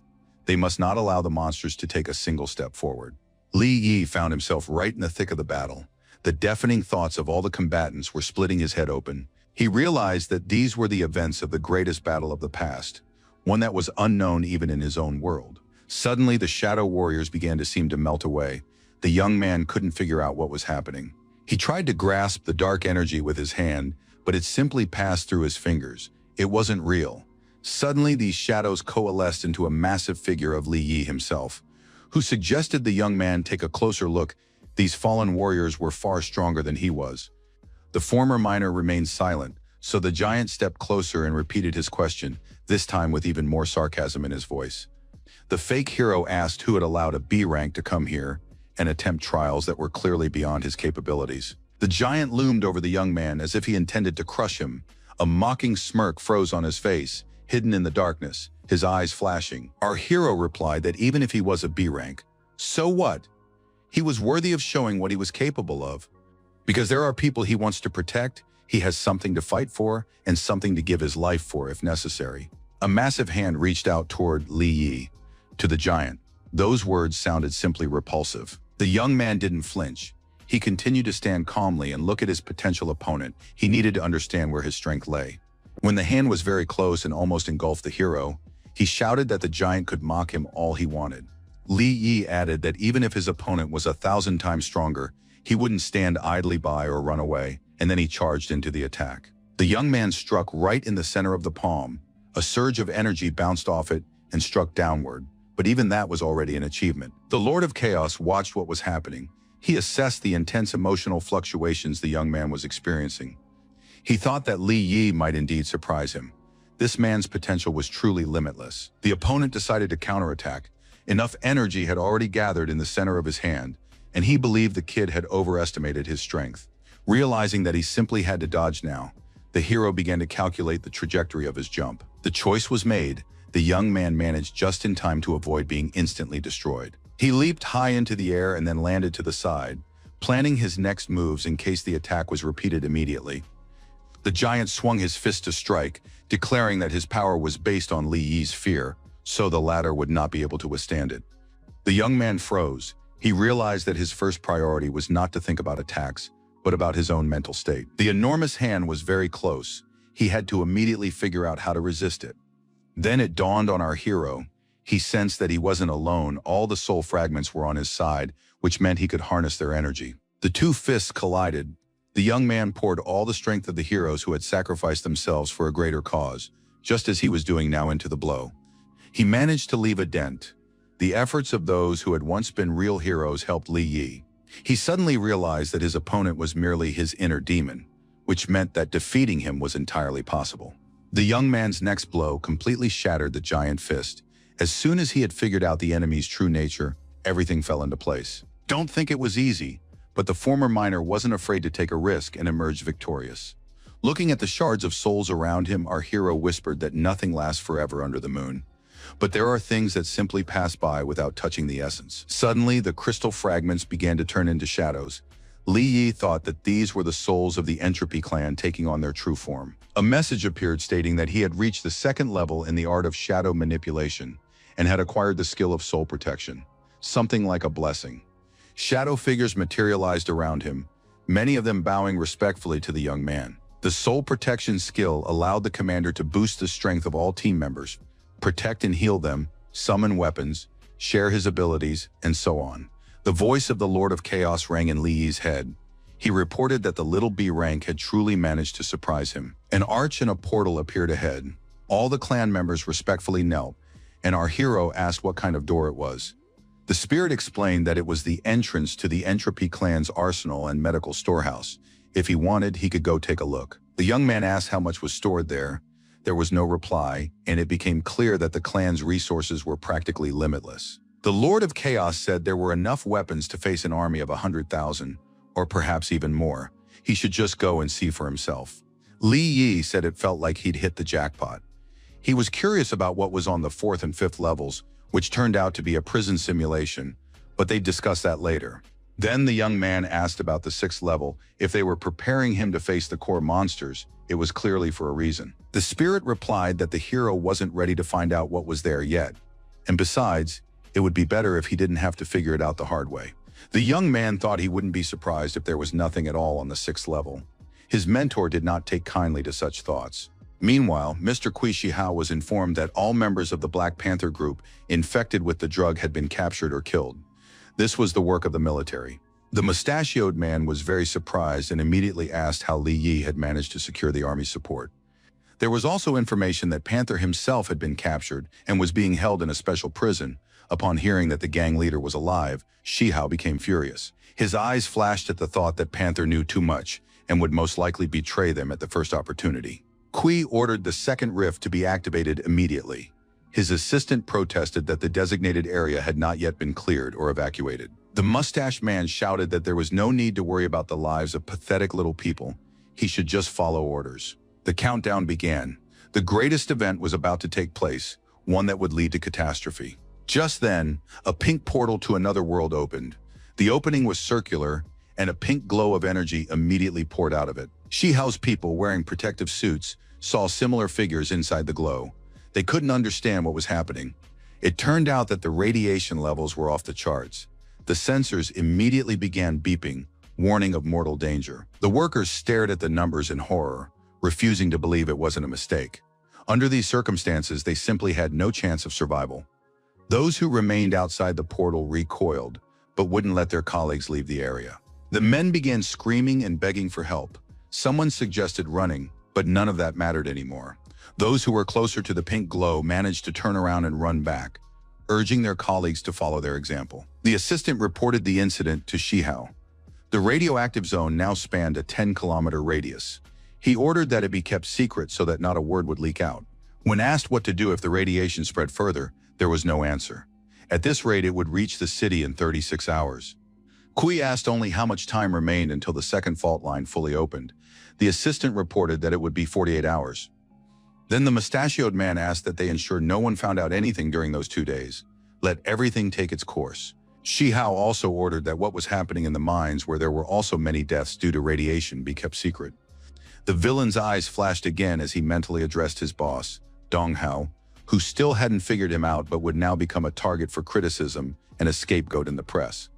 Speaker 1: They must not allow the monsters to take a single step forward. Li Yi found himself right in the thick of the battle. The deafening thoughts of all the combatants were splitting his head open. He realized that these were the events of the greatest battle of the past, one that was unknown even in his own world. Suddenly, the shadow warriors began to seem to melt away. The young man couldn't figure out what was happening. He tried to grasp the dark energy with his hand, but it simply passed through his fingers. It wasn't real. Suddenly, these shadows coalesced into a massive figure of Li Yi himself, who suggested the young man take a closer look. These fallen warriors were far stronger than he was. The former miner remained silent, so the giant stepped closer and repeated his question, this time with even more sarcasm in his voice. The fake hero asked who had allowed a B rank to come here and attempt trials that were clearly beyond his capabilities. The giant loomed over the young man as if he intended to crush him. A mocking smirk froze on his face, hidden in the darkness, his eyes flashing. Our hero replied that even if he was a B rank, so what? He was worthy of showing what he was capable of. Because there are people he wants to protect, he has something to fight for and something to give his life for if necessary. A massive hand reached out toward Li Yi, to the giant. Those words sounded simply repulsive. The young man didn't flinch. He continued to stand calmly and look at his potential opponent. He needed to understand where his strength lay. When the hand was very close and almost engulfed the hero, he shouted that the giant could mock him all he wanted. Li Yi added that even if his opponent was 1,000 times stronger, he wouldn't stand idly by or run away, and then he charged into the attack. The young man struck right in the center of the palm. A surge of energy bounced off it and struck downward, but even that was already an achievement. The Lord of Chaos watched what was happening. He assessed the intense emotional fluctuations the young man was experiencing. He thought that Li Yi might indeed surprise him. This man's potential was truly limitless. The opponent decided to counterattack. Enough energy had already gathered in the center of his hand, and he believed the kid had overestimated his strength. Realizing that he simply had to dodge now, the hero began to calculate the trajectory of his jump. The choice was made. The young man managed just in time to avoid being instantly destroyed. He leaped high into the air and then landed to the side, planning his next moves in case the attack was repeated immediately. The giant swung his fist to strike, declaring that his power was based on Li Yi's fear, so the latter would not be able to withstand it. The young man froze. He realized that his first priority was not to think about attacks, but about his own mental state. The enormous hand was very close. He had to immediately figure out how to resist it. Then it dawned on our hero. He sensed that he wasn't alone. All the soul fragments were on his side, which meant he could harness their energy. The two fists collided. The young man poured all the strength of the heroes who had sacrificed themselves for a greater cause, just as he was doing now, into the blow. He managed to leave a dent. The efforts of those who had once been real heroes helped Li Yi. He suddenly realized that his opponent was merely his inner demon, which meant that defeating him was entirely possible. The young man's next blow completely shattered the giant fist. As soon as he had figured out the enemy's true nature, everything fell into place. Don't think it was easy, but the former miner wasn't afraid to take a risk and emerged victorious. Looking at the shards of souls around him, our hero whispered that nothing lasts forever under the moon. But there are things that simply pass by without touching the essence. Suddenly, the crystal fragments began to turn into shadows. Li Yi thought that these were the souls of the Entropy clan taking on their true form. A message appeared stating that he had reached the second level in the art of shadow manipulation and had acquired the skill of soul protection, something like a blessing. Shadow figures materialized around him, many of them bowing respectfully to the young man. The soul protection skill allowed the commander to boost the strength of all team members, protect and heal them, summon weapons, share his abilities, and so on. The voice of the Lord of Chaos rang in Li Yi's head. He reported that the little B rank had truly managed to surprise him. An arch and a portal appeared ahead. All the clan members respectfully knelt, and our hero asked what kind of door it was. The spirit explained that it was the entrance to the Entropy clan's arsenal and medical storehouse. If he wanted, he could go take a look. The young man asked how much was stored there. There was no reply, and it became clear that the clan's resources were practically limitless. The Lord of Chaos said there were enough weapons to face an army of 100,000, or perhaps even more. He should just go and see for himself. Li Yi said it felt like he'd hit the jackpot. He was curious about what was on the 4th and 5th levels, which turned out to be a prison simulation, but they'd discuss that later. Then the young man asked about the 6th level. If they were preparing him to face the core monsters, it was clearly for a reason. The spirit replied that the hero wasn't ready to find out what was there yet, and besides, it would be better if he didn't have to figure it out the hard way. The young man thought he wouldn't be surprised if there was nothing at all on the 6th level. His mentor did not take kindly to such thoughts. Meanwhile, Mr. Kui Shihao was informed that all members of the Black Panther group infected with the drug had been captured or killed. This was the work of the military. The mustachioed man was very surprised and immediately asked how Li Yi had managed to secure the army's support. There was also information that Panther himself had been captured and was being held in a special prison. Upon hearing that the gang leader was alive, Shihao became furious. His eyes flashed at the thought that Panther knew too much and would most likely betray them at the first opportunity. Kui ordered the second rift to be activated immediately. His assistant protested that the designated area had not yet been cleared or evacuated. The mustached man shouted that there was no need to worry about the lives of pathetic little people. He should just follow orders. The countdown began. The greatest event was about to take place, one that would lead to catastrophe. Just then, a pink portal to another world opened. The opening was circular, and a pink glow of energy immediately poured out of it. Shihao's people, wearing protective suits, saw similar figures inside the glow. They couldn't understand what was happening. It turned out that the radiation levels were off the charts. The sensors immediately began beeping, warning of mortal danger. The workers stared at the numbers in horror, refusing to believe it wasn't a mistake. Under these circumstances, they simply had no chance of survival. Those who remained outside the portal recoiled, but wouldn't let their colleagues leave the area. The men began screaming and begging for help. Someone suggested running, but none of that mattered anymore. Those who were closer to the pink glow managed to turn around and run back, urging their colleagues to follow their example. The assistant reported the incident to Shihao. The radioactive zone now spanned a 10-kilometer radius. He ordered that it be kept secret so that not a word would leak out. When asked what to do if the radiation spread further, there was no answer. At this rate, it would reach the city in 36 hours. Kui asked only how much time remained until the second fault line fully opened. The assistant reported that it would be 48 hours. Then the mustachioed man asked that they ensure no one found out anything during those 2 days. Let everything take its course. Shihao also ordered that what was happening in the mines, where there were also many deaths due to radiation, be kept secret. The villain's eyes flashed again as he mentally addressed his boss, Dong Hao, who still hadn't figured him out but would now become a target for criticism and a scapegoat in the press.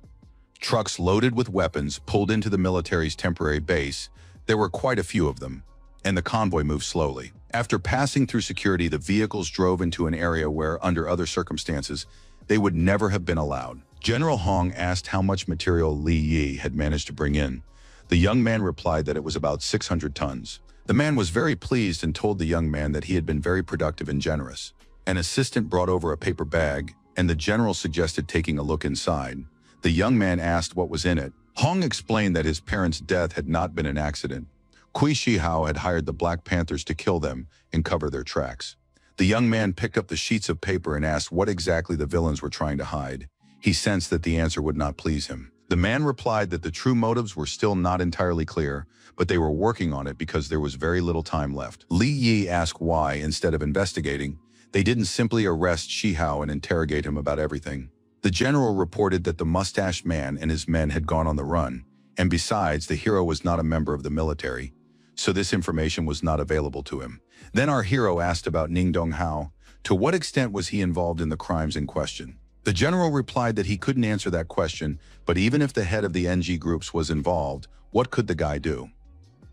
Speaker 1: Trucks loaded with weapons pulled into the military's temporary base. There were quite a few of them, and the convoy moved slowly. After passing through security, the vehicles drove into an area where, under other circumstances, they would never have been allowed. General Hong asked how much material Li Yi had managed to bring in. The young man replied that it was about 600 tons. The man was very pleased and told the young man that he had been very productive and generous. An assistant brought over a paper bag, and the general suggested taking a look inside. The young man asked what was in it. Hong explained that his parents' death had not been an accident. Kui Shihao had hired the Black Panthers to kill them and cover their tracks. The young man picked up the sheets of paper and asked what exactly the villains were trying to hide. He sensed that the answer would not please him. The man replied that the true motives were still not entirely clear, but they were working on it because there was very little time left. Li Yi asked why, instead of investigating, they didn't simply arrest Shihao and interrogate him about everything. The general reported that the mustached man and his men had gone on the run, and besides, the hero was not a member of the military, so this information was not available to him. Then our hero asked about Ning Donghao. To what extent was he involved in the crimes in question? The general replied that he couldn't answer that question, but even if the head of the NG groups was involved, what could the guy do?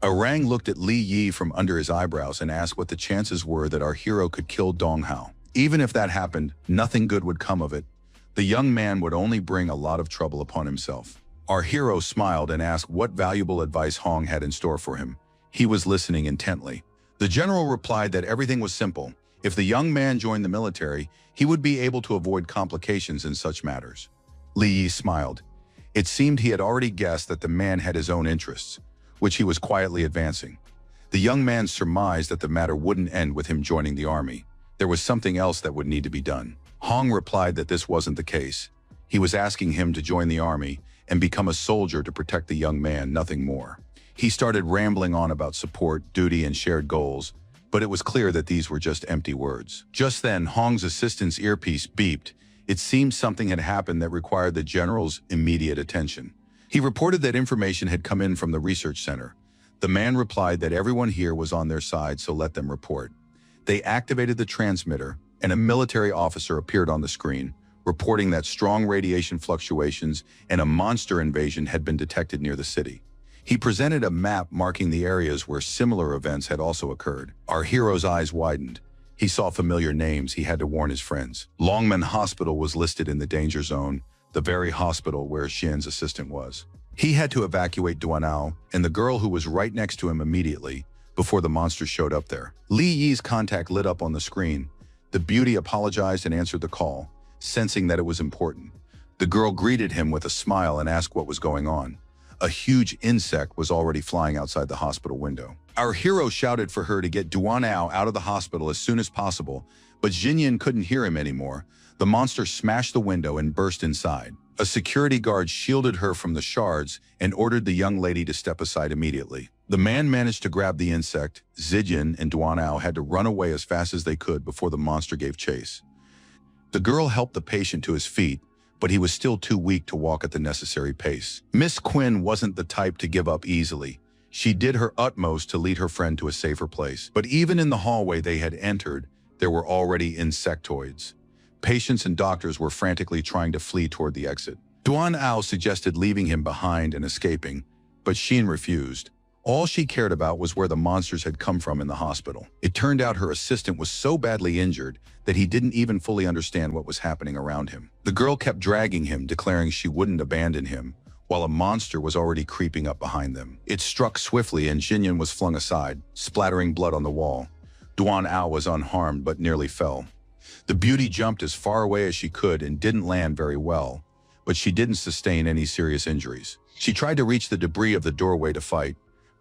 Speaker 1: Orang looked at Li Yi from under his eyebrows and asked what the chances were that our hero could kill Donghao. Even if that happened, nothing good would come of it. The young man would only bring a lot of trouble upon himself. Our hero smiled and asked what valuable advice Hong had in store for him. He was listening intently. The general replied that everything was simple. If the young man joined the military, he would be able to avoid complications in such matters. Li Yi smiled. It seemed he had already guessed that the man had his own interests, which he was quietly advancing. The young man surmised that the matter wouldn't end with him joining the army. There was something else that would need to be done. Hong replied that this wasn't the case. He was asking him to join the army and become a soldier to protect the young man, nothing more. He started rambling on about support, duty, and shared goals, but it was clear that these were just empty words. Just then, Hong's assistant's earpiece beeped. It seemed something had happened that required the general's immediate attention. He reported that information had come in from the research center. The man replied that everyone here was on their side, so let them report. They activated the transmitter, and a military officer appeared on the screen, reporting that strong radiation fluctuations and a monster invasion had been detected near the city. He presented a map marking the areas where similar events had also occurred. Our hero's eyes widened. He saw familiar names. He had to warn his friends. Longmen Hospital was listed in the danger zone, the very hospital where Xian's assistant was. He had to evacuate Duanao and the girl who was right next to him immediately before the monster showed up there. Li Yi's contact lit up on the screen. The beauty apologized and answered the call, sensing that it was important. The girl greeted him with a smile and asked what was going on. A huge insect was already flying outside the hospital window. Our hero shouted for her to get Duanao out of the hospital as soon as possible, but Jinyan couldn't hear him anymore. The monster smashed the window and burst inside. A security guard shielded her from the shards and ordered the young lady to step aside immediately. The man managed to grab the insect. Zijin and Duanao had to run away as fast as they could before the monster gave chase. The girl helped the patient to his feet, but he was still too weak to walk at the necessary pace. Miss Quinn wasn't the type to give up easily. She did her utmost to lead her friend to a safer place. But even in the hallway they had entered, there were already insectoids. Patients and doctors were frantically trying to flee toward the exit. Duan Ao suggested leaving him behind and escaping, but Xin refused. All she cared about was where the monsters had come from in the hospital. It turned out her assistant was so badly injured that he didn't even fully understand what was happening around him. The girl kept dragging him, declaring she wouldn't abandon him, while a monster was already creeping up behind them. It struck swiftly and Jinyan was flung aside, splattering blood on the wall. Duan Ao was unharmed but nearly fell. The beauty jumped as far away as she could and didn't land very well, but she didn't sustain any serious injuries. She tried to reach the debris of the doorway to fight,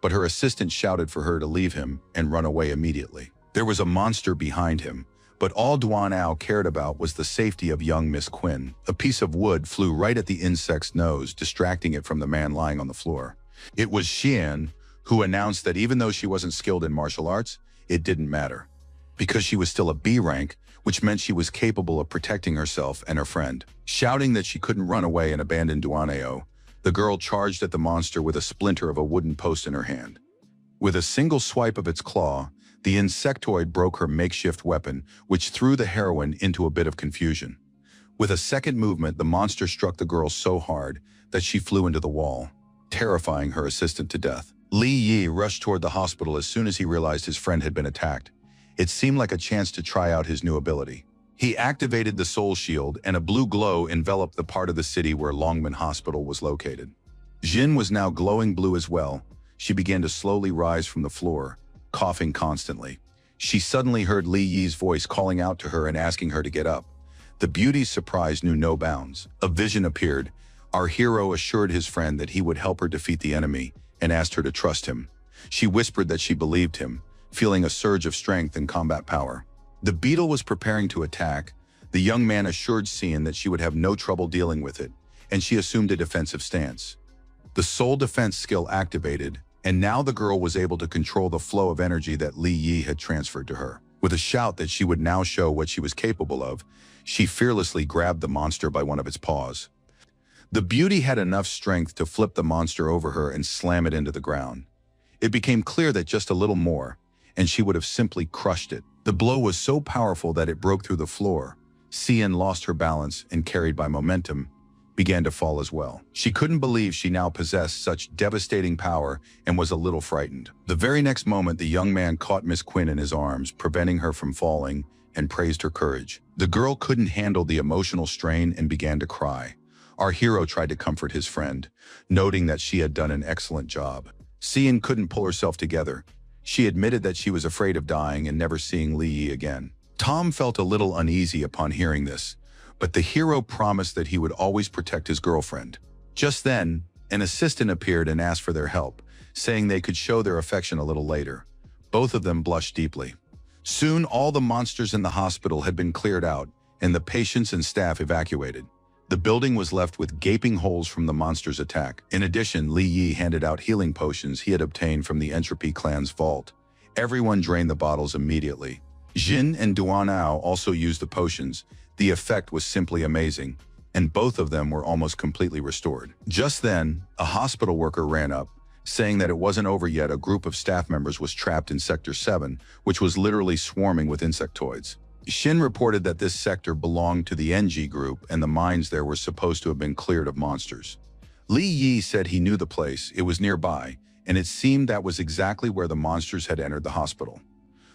Speaker 1: but her assistant shouted for her to leave him and run away immediately. There was a monster behind him, but all Duan Ao cared about was the safety of young Miss Quinn. A piece of wood flew right at the insect's nose, distracting it from the man lying on the floor. It was Xian, who announced that even though she wasn't skilled in martial arts, it didn't matter, because she was still a B rank, which meant she was capable of protecting herself and her friend. Shouting that she couldn't run away and abandon Duanao, the girl charged at the monster with a splinter of a wooden post in her hand. With a single swipe of its claw, the insectoid broke her makeshift weapon, which threw the heroine into a bit of confusion. With a second movement, the monster struck the girl so hard that she flew into the wall, terrifying her assistant to death. Li Yi rushed toward the hospital as soon as he realized his friend had been attacked. It seemed like a chance to try out his new ability. He activated the soul shield and a blue glow enveloped the part of the city where Longmen Hospital was located. Jin was now glowing blue as well. She began to slowly rise from the floor, coughing constantly. She suddenly heard Li Yi's voice calling out to her and asking her to get up. The beauty's surprise knew no bounds. A vision appeared. Our hero assured his friend that he would help her defeat the enemy and asked her to trust him. She whispered that she believed him, feeling a surge of strength and combat power. The beetle was preparing to attack. The young man assured Cian that she would have no trouble dealing with it, and she assumed a defensive stance. The soul defense skill activated, and now the girl was able to control the flow of energy that Li Yi had transferred to her. With a shout that she would now show what she was capable of, she fearlessly grabbed the monster by one of its paws. The beauty had enough strength to flip the monster over her and slam it into the ground. It became clear that just a little more, and she would have simply crushed it. The blow was so powerful that it broke through the floor. Cian lost her balance and, carried by momentum, began to fall as well. She couldn't believe she now possessed such devastating power and was a little frightened. The very next moment, the young man caught Miss Quinn in his arms, preventing her from falling, and praised her courage. The girl couldn't handle the emotional strain and began to cry. Our hero tried to comfort his friend, noting that she had done an excellent job. Cian couldn't pull herself together. She admitted that she was afraid of dying and never seeing Li Yi again. Tom felt a little uneasy upon hearing this, but the hero promised that he would always protect his girlfriend. Just then, an assistant appeared and asked for their help, saying they could show their affection a little later. Both of them blushed deeply. Soon, all the monsters in the hospital had been cleared out, and the patients and staff evacuated. The building was left with gaping holes from the monster's attack. In addition, Li Yi handed out healing potions he had obtained from the Entropy clan's vault. Everyone drained the bottles immediately. Jin and Duanao also used the potions. The effect was simply amazing, and both of them were almost completely restored. Just then, a hospital worker ran up, saying that it wasn't over yet. A group of staff members was trapped in Sector 7, which was literally swarming with insectoids. Shin reported that this sector belonged to the NG group and the mines there were supposed to have been cleared of monsters. Li Yi said he knew the place, it was nearby, and it seemed that was exactly where the monsters had entered the hospital.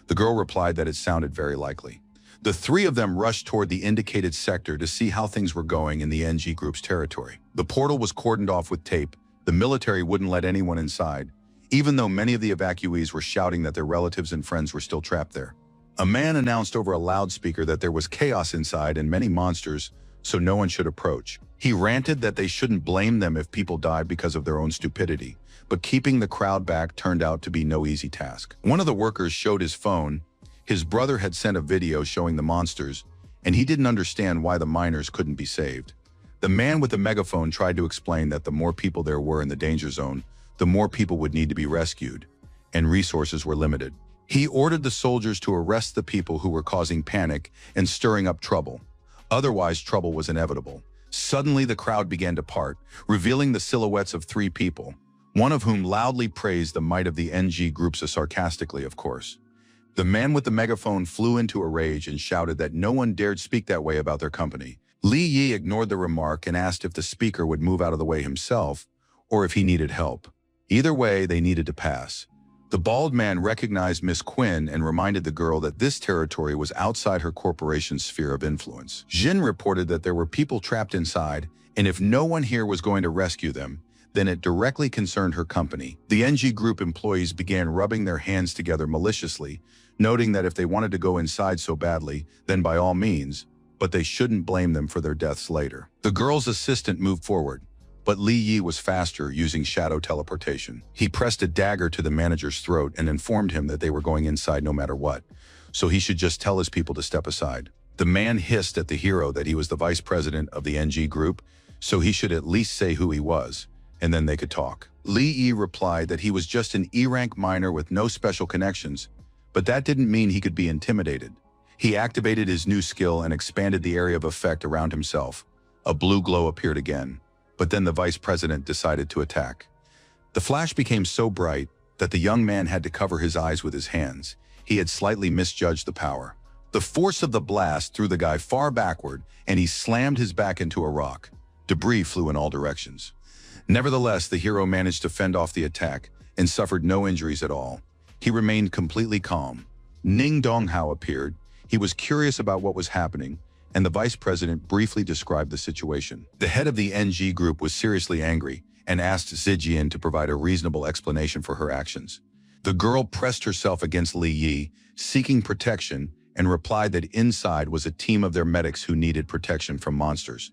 Speaker 1: The girl replied that it sounded very likely. The three of them rushed toward the indicated sector to see how things were going in the NG group's territory. The portal was cordoned off with tape. The military wouldn't let anyone inside, even though many of the evacuees were shouting that their relatives and friends were still trapped there. A man announced over a loudspeaker that there was chaos inside and many monsters, so no one should approach. He ranted that they shouldn't blame them if people died because of their own stupidity, but keeping the crowd back turned out to be no easy task. One of the workers showed his phone. His brother had sent a video showing the monsters, and he didn't understand why the miners couldn't be saved. The man with the megaphone tried to explain that the more people there were in the danger zone, the more people would need to be rescued, and resources were limited. He ordered the soldiers to arrest the people who were causing panic and stirring up trouble. Otherwise, trouble was inevitable. Suddenly, the crowd began to part, revealing the silhouettes of three people, one of whom loudly praised the might of the NG groups, sarcastically, of course. The man with the megaphone flew into a rage and shouted that no one dared speak that way about their company. Li Yi ignored the remark and asked if the speaker would move out of the way himself or if he needed help. Either way, they needed to pass. The bald man recognized Miss Quinn and reminded the girl that this territory was outside her corporation's sphere of influence. Jin reported that there were people trapped inside, and if no one here was going to rescue them, then it directly concerned her company. The NG Group employees began rubbing their hands together maliciously, noting that if they wanted to go inside so badly, then by all means, but they shouldn't blame them for their deaths later. The girl's assistant moved forward, but Li Yi was faster, using shadow teleportation. He pressed a dagger to the manager's throat and informed him that they were going inside no matter what, so he should just tell his people to step aside. The man hissed at the hero that he was the vice president of the NG Group, so he should at least say who he was, and then they could talk. Li Yi replied that he was just an E-rank miner with no special connections, but that didn't mean he could be intimidated. He activated his new skill and expanded the area of effect around himself. A blue glow appeared again, but then the vice president decided to attack. The flash became so bright that the young man had to cover his eyes with his hands. He had slightly misjudged the power. The force of the blast threw the guy far backward, and he slammed his back into a rock. Debris flew in all directions. Nevertheless, the hero managed to fend off the attack and suffered no injuries at all. He remained completely calm. Ning Donghao appeared. He was curious about what was happening, and the vice president briefly described the situation. The head of the NG Group was seriously angry and asked Zijian to provide a reasonable explanation for her actions. The girl pressed herself against Li Yi, seeking protection, and replied that inside was a team of their medics who needed protection from monsters.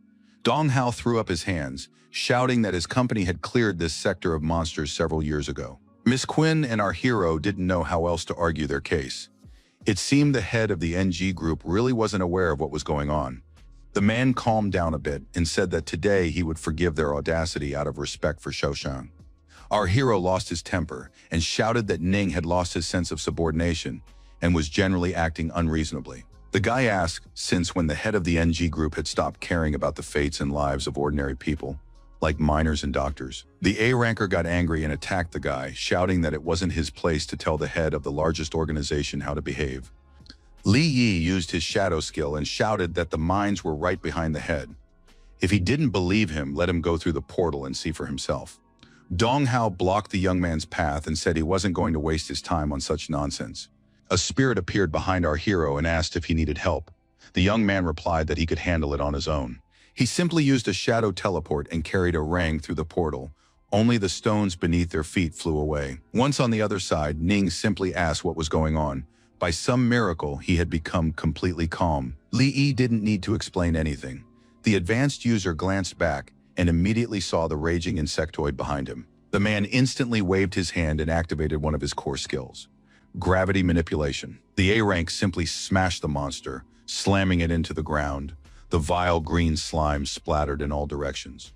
Speaker 1: Dong Hao threw up his hands, shouting that his company had cleared this sector of monsters several years ago. Miss Quinn and our hero didn't know how else to argue their case. It seemed the head of the NG group really wasn't aware of what was going on. The man calmed down a bit and said that today he would forgive their audacity out of respect for Shoushang. Our hero lost his temper and shouted that Ning had lost his sense of subordination and was generally acting unreasonably. The guy asked, since when the head of the NG group had stopped caring about the fates and lives of ordinary people, like miners and doctors. The A-ranker got angry and attacked the guy, shouting that it wasn't his place to tell the head of the largest organization how to behave. Li Yi used his shadow skill and shouted that the mines were right behind the head. If he didn't believe him, let him go through the portal and see for himself. Dong Hao blocked the young man's path and said he wasn't going to waste his time on such nonsense. A spirit appeared behind our hero and asked if he needed help. The young man replied that he could handle it on his own. He simply used a shadow teleport and carried a rang through the portal. Only the stones beneath their feet flew away. Once on the other side, Ning simply asked what was going on. By some miracle, he had become completely calm. Li Yi didn't need to explain anything. The advanced user glanced back and immediately saw the raging insectoid behind him. The man instantly waved his hand and activated one of his core skills. Gravity manipulation. The A-rank simply smashed the monster, slamming it into the ground. The vile green slime splattered in all directions.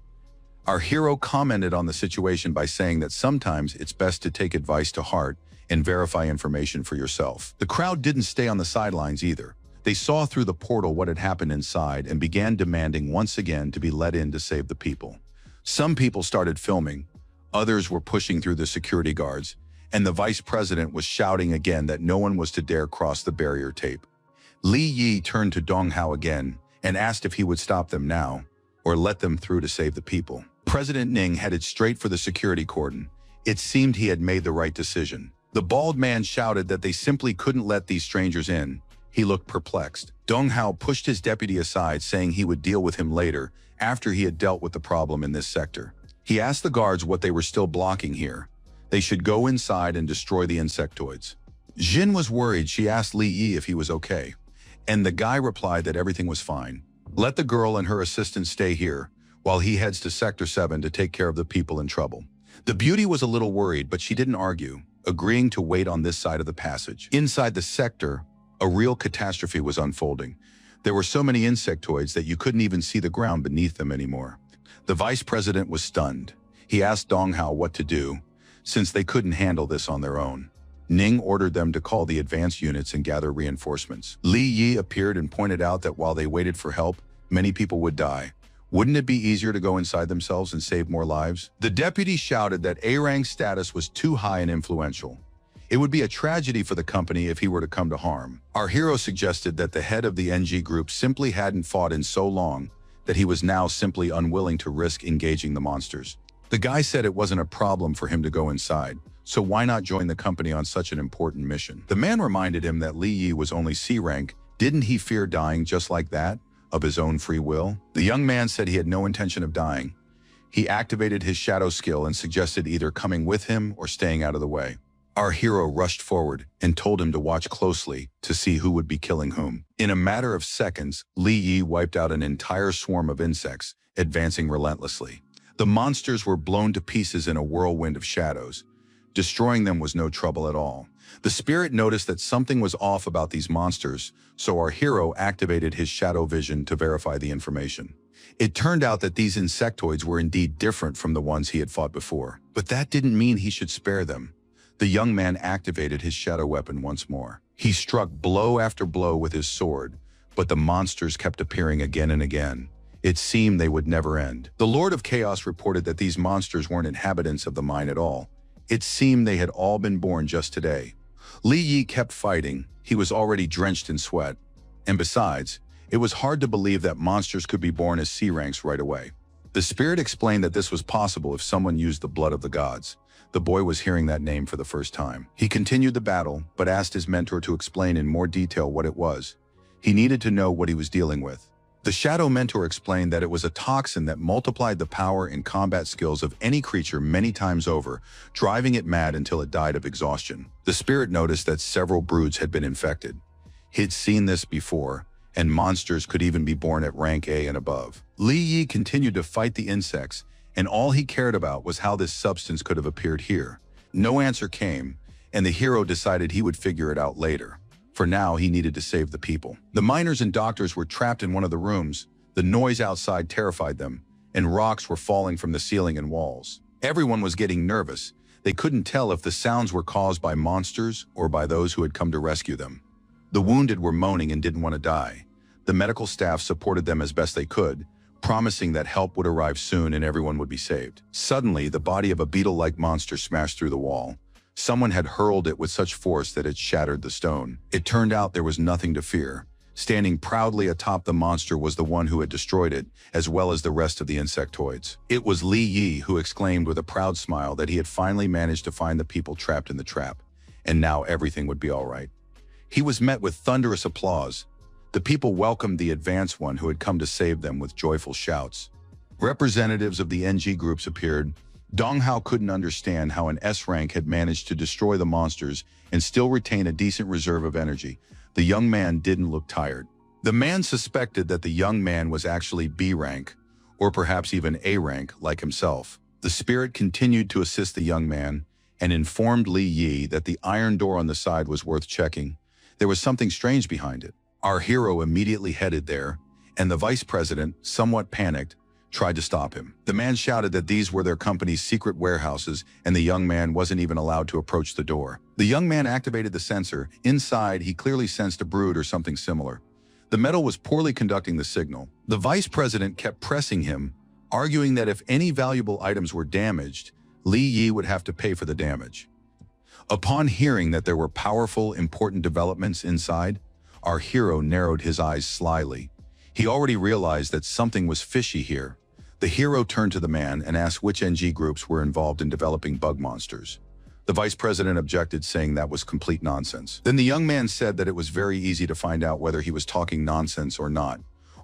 Speaker 1: Our hero commented on the situation by saying that sometimes it's best to take advice to heart and verify information for yourself. The crowd didn't stay on the sidelines either. They saw through the portal what had happened inside and began demanding once again to be let in to save the people. Some people started filming, others were pushing through the security guards, and the vice president was shouting again that no one was to dare cross the barrier tape. Li Yi turned to Dong Hao again and asked if he would stop them now or let them through to save the people. President Ning headed straight for the security cordon. It seemed he had made the right decision. The bald man shouted that they simply couldn't let these strangers in. He looked perplexed. Dong Hao pushed his deputy aside, saying he would deal with him later after he had dealt with the problem in this sector. He asked the guards what they were still blocking here. They should go inside and destroy the insectoids. Jin was worried. She asked Li Yi if he was okay, and the guy replied that everything was fine. Let the girl and her assistant stay here while he heads to Sector 7 to take care of the people in trouble. The beauty was a little worried, but she didn't argue, agreeing to wait on this side of the passage. Inside the sector, a real catastrophe was unfolding. There were so many insectoids that you couldn't even see the ground beneath them anymore. The vice president was stunned. He asked Dong Hao what to do, since they couldn't handle this on their own. Ning ordered them to call the advanced units and gather reinforcements. Li Yi appeared and pointed out that while they waited for help, many people would die. Wouldn't it be easier to go inside themselves and save more lives? The deputy shouted that A-Rang's status was too high and influential. It would be a tragedy for the company if he were to come to harm. Our hero suggested that the head of the NG group simply hadn't fought in so long that he was now simply unwilling to risk engaging the monsters. The guy said it wasn't a problem for him to go inside, so why not join the company on such an important mission? The man reminded him that Li Yi was only C rank. Didn't he fear dying just like that, of his own free will? The young man said he had no intention of dying. He activated his shadow skill and suggested either coming with him or staying out of the way. Our hero rushed forward and told him to watch closely to see who would be killing whom. In a matter of seconds, Li Yi wiped out an entire swarm of insects, advancing relentlessly. The monsters were blown to pieces in a whirlwind of shadows. Destroying them was no trouble at all. The spirit noticed that something was off about these monsters, so our hero activated his shadow vision to verify the information. It turned out that these insectoids were indeed different from the ones he had fought before. But that didn't mean he should spare them. The young man activated his shadow weapon once more. He struck blow after blow with his sword, but the monsters kept appearing again and again. It seemed they would never end. The Lord of Chaos reported that these monsters weren't inhabitants of the mine at all. It seemed they had all been born just today. Li Yi kept fighting. He was already drenched in sweat. And besides, it was hard to believe that monsters could be born as C ranks right away. The spirit explained that this was possible if someone used the blood of the gods. The boy was hearing that name for the first time. He continued the battle, but asked his mentor to explain in more detail what it was. He needed to know what he was dealing with. The shadow mentor explained that it was a toxin that multiplied the power and combat skills of any creature many times over, driving it mad until it died of exhaustion. The spirit noticed that several broods had been infected. He'd seen this before, and monsters could even be born at rank A and above. Li Yi continued to fight the insects, and all he cared about was how this substance could have appeared here. No answer came, and the hero decided he would figure it out later. For now, he needed to save the people. The miners and doctors were trapped in one of the rooms. The noise outside terrified them, and rocks were falling from the ceiling and walls. Everyone was getting nervous. They couldn't tell if the sounds were caused by monsters or by those who had come to rescue them. The wounded were moaning and didn't want to die. The medical staff supported them as best they could, promising that help would arrive soon and everyone would be saved. Suddenly, the body of a beetle-like monster smashed through the wall. Someone had hurled it with such force that it shattered the stone. It turned out there was nothing to fear. Standing proudly atop the monster was the one who had destroyed it, as well as the rest of the insectoids. It was Li Yi who exclaimed with a proud smile that he had finally managed to find the people trapped in the trap, and now everything would be all right. He was met with thunderous applause. The people welcomed the advanced one who had come to save them with joyful shouts. Representatives of the NG groups appeared. Dong Hao couldn't understand how an S rank had managed to destroy the monsters and still retain a decent reserve of energy. The young man didn't look tired. The man suspected that the young man was actually B rank, or perhaps even A rank, like himself. The spirit continued to assist the young man and informed Li Yi that the iron door on the side was worth checking. There was something strange behind it. Our hero immediately headed there, and the vice president, somewhat panicked, tried to stop him. The man shouted that these were their company's secret warehouses, and the young man wasn't even allowed to approach the door. The young man activated the sensor. Inside, he clearly sensed a brood or something similar. The metal was poorly conducting the signal. The vice president kept pressing him, arguing that if any valuable items were damaged, Li Yi would have to pay for the damage. Upon hearing that there were powerful, important developments inside, our hero narrowed his eyes slyly. He already realized that something was fishy here. The hero turned to the man and asked which NG groups were involved in developing bug monsters. The vice president objected, saying that was complete nonsense. Then the young man said that it was very easy to find out whether he was talking nonsense or not.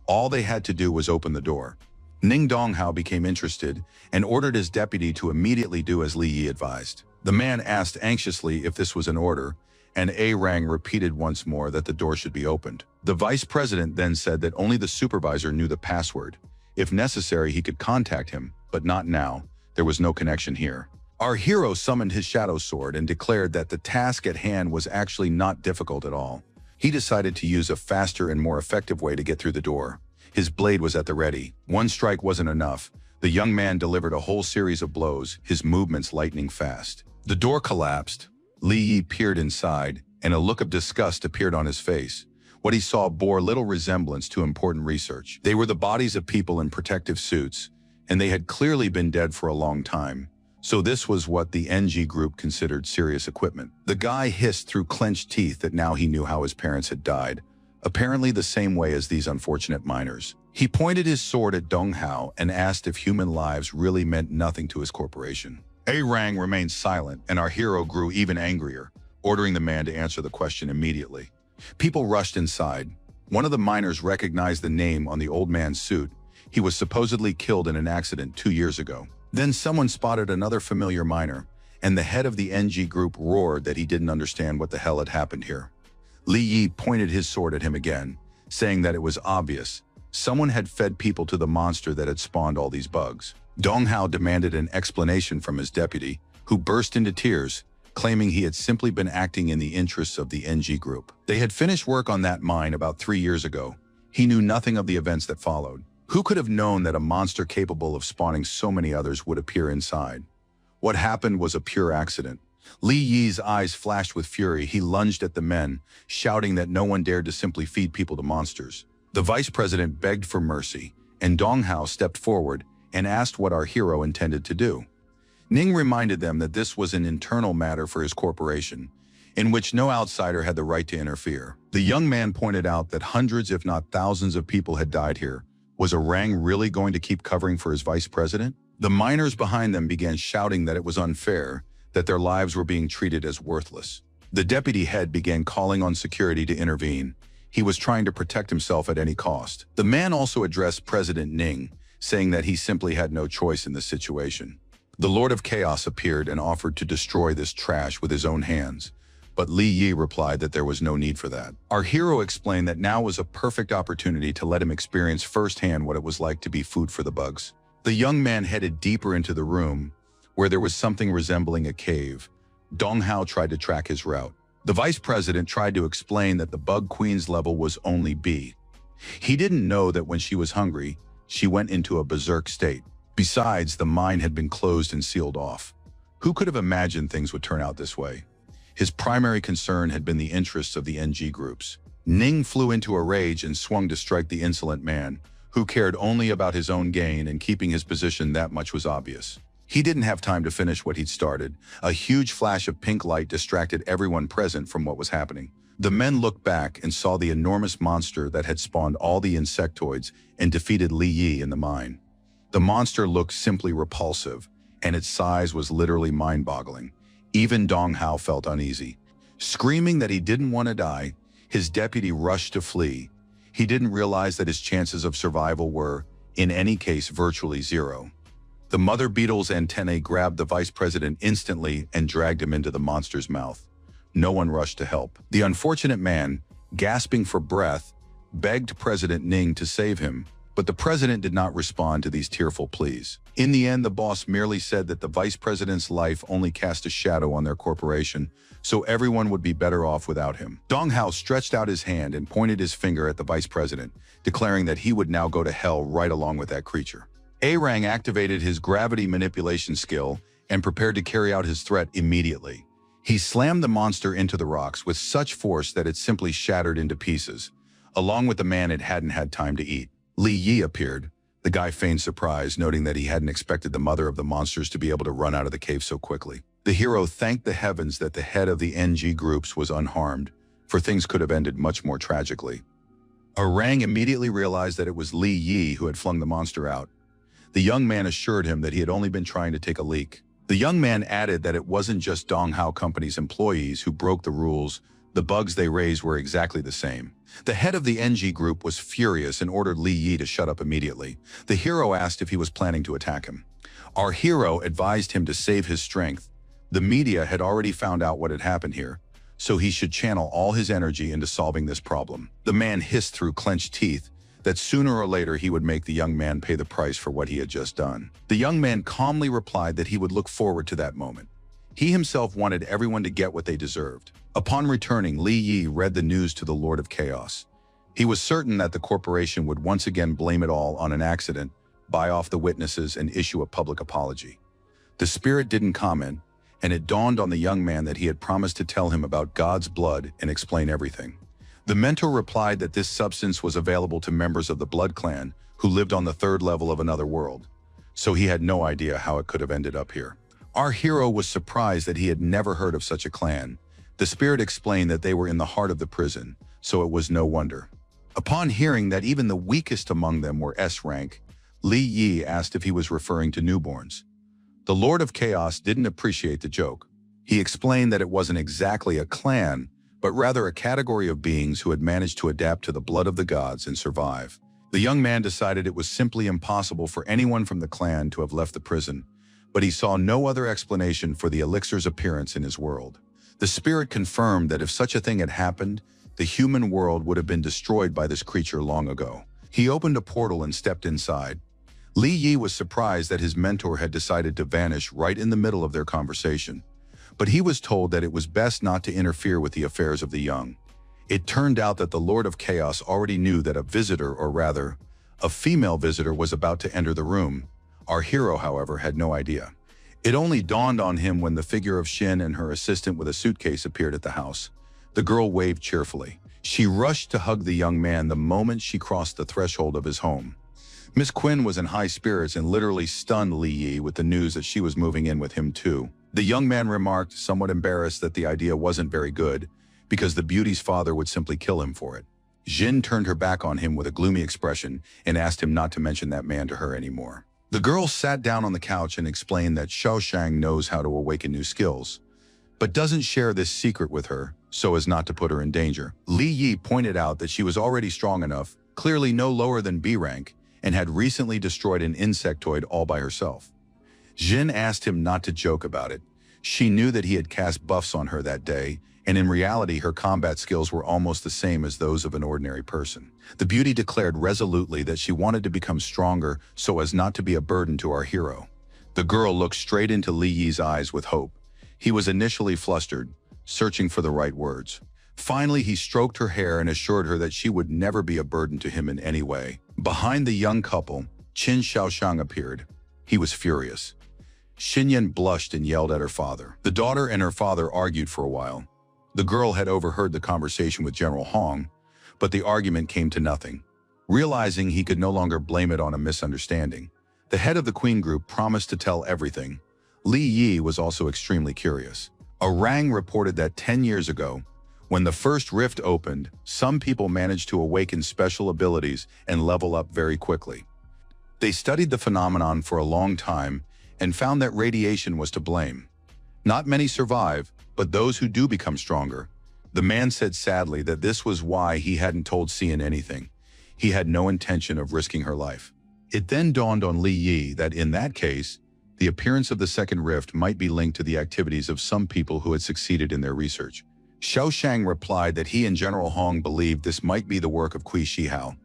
Speaker 1: All they had to do was open the door. Ning Donghao became interested and ordered his deputy to immediately do as Li Yi advised. The man asked anxiously if this was an order, and A Rang repeated once more that the door should be opened. The vice president then said that only the supervisor knew the password. If necessary, he could contact him, but not now. There was no connection here. Our hero summoned his shadow sword and declared that the task at hand was actually not difficult at all. He decided to use a faster and more effective way to get through the door. His blade was at the ready. One strike wasn't enough. The young man delivered a whole series of blows, his movements lightning fast. The door collapsed. Li Yi peered inside, and a look of disgust appeared on his face. What he saw bore little resemblance to important research. They were the bodies of people in protective suits, and they had clearly been dead for a long time. So this was what the NG group considered serious equipment. The guy hissed through clenched teeth that now he knew how his parents had died, apparently the same way as these unfortunate miners. He pointed his sword at Dong Hao and asked if human lives really meant nothing to his corporation. A Rang remained silent, and our hero grew even angrier, ordering the man to answer the question immediately. People rushed inside. One of the miners recognized the name on the old man's suit. He was supposedly killed in an accident 2 years ago. Then someone spotted another familiar miner, and the head of the NG group roared that he didn't understand what the hell had happened here. Li Yi pointed his sword at him again, saying that it was obvious. Someone had fed people to the monster that had spawned all these bugs. Dong Hao demanded an explanation from his deputy, who burst into tears, claiming he had simply been acting in the interests of the NG group. They had finished work on that mine about 3 years ago. He knew nothing of the events that followed. Who could have known that a monster capable of spawning so many others would appear inside? What happened was a pure accident. Li Yi's eyes flashed with fury. He lunged at the men, shouting that no one dared to simply feed people to monsters. The vice president begged for mercy, and Dong Hao stepped forward and asked what our hero intended to do. Ning reminded them that this was an internal matter for his corporation, in which no outsider had the right to interfere. The young man pointed out that hundreds, if not thousands, of people had died here. Was a Rang really going to keep covering for his vice president? The miners behind them began shouting that it was unfair, that their lives were being treated as worthless. The deputy head began calling on security to intervene. He was trying to protect himself at any cost. The man also addressed President Ning, saying that he simply had no choice in this situation. The Lord of Chaos appeared and offered to destroy this trash with his own hands. but Li Yi replied that there was no need for that. Our hero explained that now was a perfect opportunity to let him experience firsthand what it was like to be food for the bugs. The young man headed deeper into the room, where there was something resembling a cave. Dong Hao tried to track his route. The vice president tried to explain that the bug queen's level was only B. He didn't know that when she was hungry, she went into a berserk state. Besides, the mine had been closed and sealed off. Who could have imagined things would turn out this way? His primary concern had been the interests of the NG groups. Ning flew into a rage and swung to strike the insolent man, who cared only about his own gain, and keeping his position that much was obvious. He didn't have time to finish what he'd started. A huge flash of pink light distracted everyone present from what was happening. The men looked back and saw the enormous monster that had spawned all the insectoids and defeated Li Yi in the mine. The monster looked simply repulsive, and its size was literally mind-boggling. Even Dong Hao felt uneasy. Screaming that he didn't want to die, his deputy rushed to flee. He didn't realize that his chances of survival were, in any case, virtually zero. The mother beetle's antennae grabbed the vice president instantly and dragged him into the monster's mouth. No one rushed to help. The unfortunate man, gasping for breath, begged President Ning to save him, but the president did not respond to these tearful pleas. In the end, the boss merely said that the vice president's life only cast a shadow on their corporation, so everyone would be better off without him. Dong Hao stretched out his hand and pointed his finger at the vice president, declaring that he would now go to hell right along with that creature. Arang activated his gravity manipulation skill and prepared to carry out his threat immediately. He slammed the monster into the rocks with such force that it simply shattered into pieces. Along with the man, it hadn't had time to eat. Li Yi appeared. The guy feigned surprise, noting that he hadn't expected the mother of the monsters to be able to run out of the cave so quickly. The hero thanked the heavens that the head of the NG groups was unharmed, for things could have ended much more tragically. Arang immediately realized that it was Li Yi who had flung the monster out. The young man assured him that he had only been trying to take a leak. The young man added that it wasn't just Dong Hao Company's employees who broke the rules. The bugs they raised were exactly the same. The head of the NG group was furious and ordered Li Yi to shut up immediately. The hero asked if he was planning to attack him. Our hero advised him to save his strength. The media had already found out what had happened here, so he should channel all his energy into solving this problem. The man hissed through clenched teeth that sooner or later he would make the young man pay the price for what he had just done. The young man calmly replied that he would look forward to that moment. He himself wanted everyone to get what they deserved. Upon returning, Li Yi read the news to the Lord of Chaos. He was certain that the corporation would once again blame it all on an accident, buy off the witnesses, and issue a public apology. The spirit didn't comment, and it dawned on the young man that he had promised to tell him about God's blood and explain everything. The mentor replied that this substance was available to members of the Blood Clan who lived on the third level of another world, so he had no idea how it could have ended up here. Our hero was surprised that he had never heard of such a clan. The spirit explained that they were in the heart of the prison, so it was no wonder. Upon hearing that even the weakest among them were S rank, Li Yi asked if he was referring to newborns. The Lord of Chaos didn't appreciate the joke. He explained that it wasn't exactly a clan, but rather a category of beings who had managed to adapt to the blood of the gods and survive. The young man decided it was simply impossible for anyone from the clan to have left the prison, but he saw no other explanation for the elixir's appearance in his world. The spirit confirmed that if such a thing had happened, the human world would have been destroyed by this creature long ago. He opened a portal and stepped inside. Li Yi was surprised that his mentor had decided to vanish right in the middle of their conversation, but he was told that it was best not to interfere with the affairs of the young. It turned out that the Lord of Chaos already knew that a visitor, or rather, a female visitor, was about to enter the room. Our hero, however, had no idea. It only dawned on him when the figure of Shin and her assistant with a suitcase appeared at the house. The girl waved cheerfully. She rushed to hug the young man the moment she crossed the threshold of his home. Miss Quinn was in high spirits and literally stunned Li Yi with the news that she was moving in with him too. The young man remarked, somewhat embarrassed, that the idea wasn't very good, because the beauty's father would simply kill him for it. Jin turned her back on him with a gloomy expression and asked him not to mention that man to her anymore. The girl sat down on the couch and explained that Xiaoshang knows how to awaken new skills, but doesn't share this secret with her so as not to put her in danger. Li Yi pointed out that she was already strong enough, clearly no lower than B rank, and had recently destroyed an insectoid all by herself. Jin asked him not to joke about it. She knew that he had cast buffs on her that day, and in reality her combat skills were almost the same as those of an ordinary person. The beauty declared resolutely that she wanted to become stronger so as not to be a burden to our hero. The girl looked straight into Li Yi's eyes with hope. He was initially flustered, searching for the right words. Finally, he stroked her hair and assured her that she would never be a burden to him in any way. Behind the young couple, Qin Shaoxiang appeared. He was furious. Xinyan blushed and yelled at her father. The daughter and her father argued for a while. The girl had overheard the conversation with General Hong, but the argument came to nothing. Realizing he could no longer blame it on a misunderstanding, the head of the Queen group promised to tell everything. Li Yi was also extremely curious. A Rang reported that 10 years ago, when the first rift opened, some people managed to awaken special abilities and level up very quickly. They studied the phenomenon for a long time and found that radiation was to blame. Not many survive, but those who do become stronger. The man said sadly that this was why he hadn't told Xian anything. He had no intention of risking her life. It then dawned on Li Yi that in that case, the appearance of the second rift might be linked to the activities of some people who had succeeded in their research. Shaoxiang replied that he and General Hong believed this might be the work of Kui Shihao,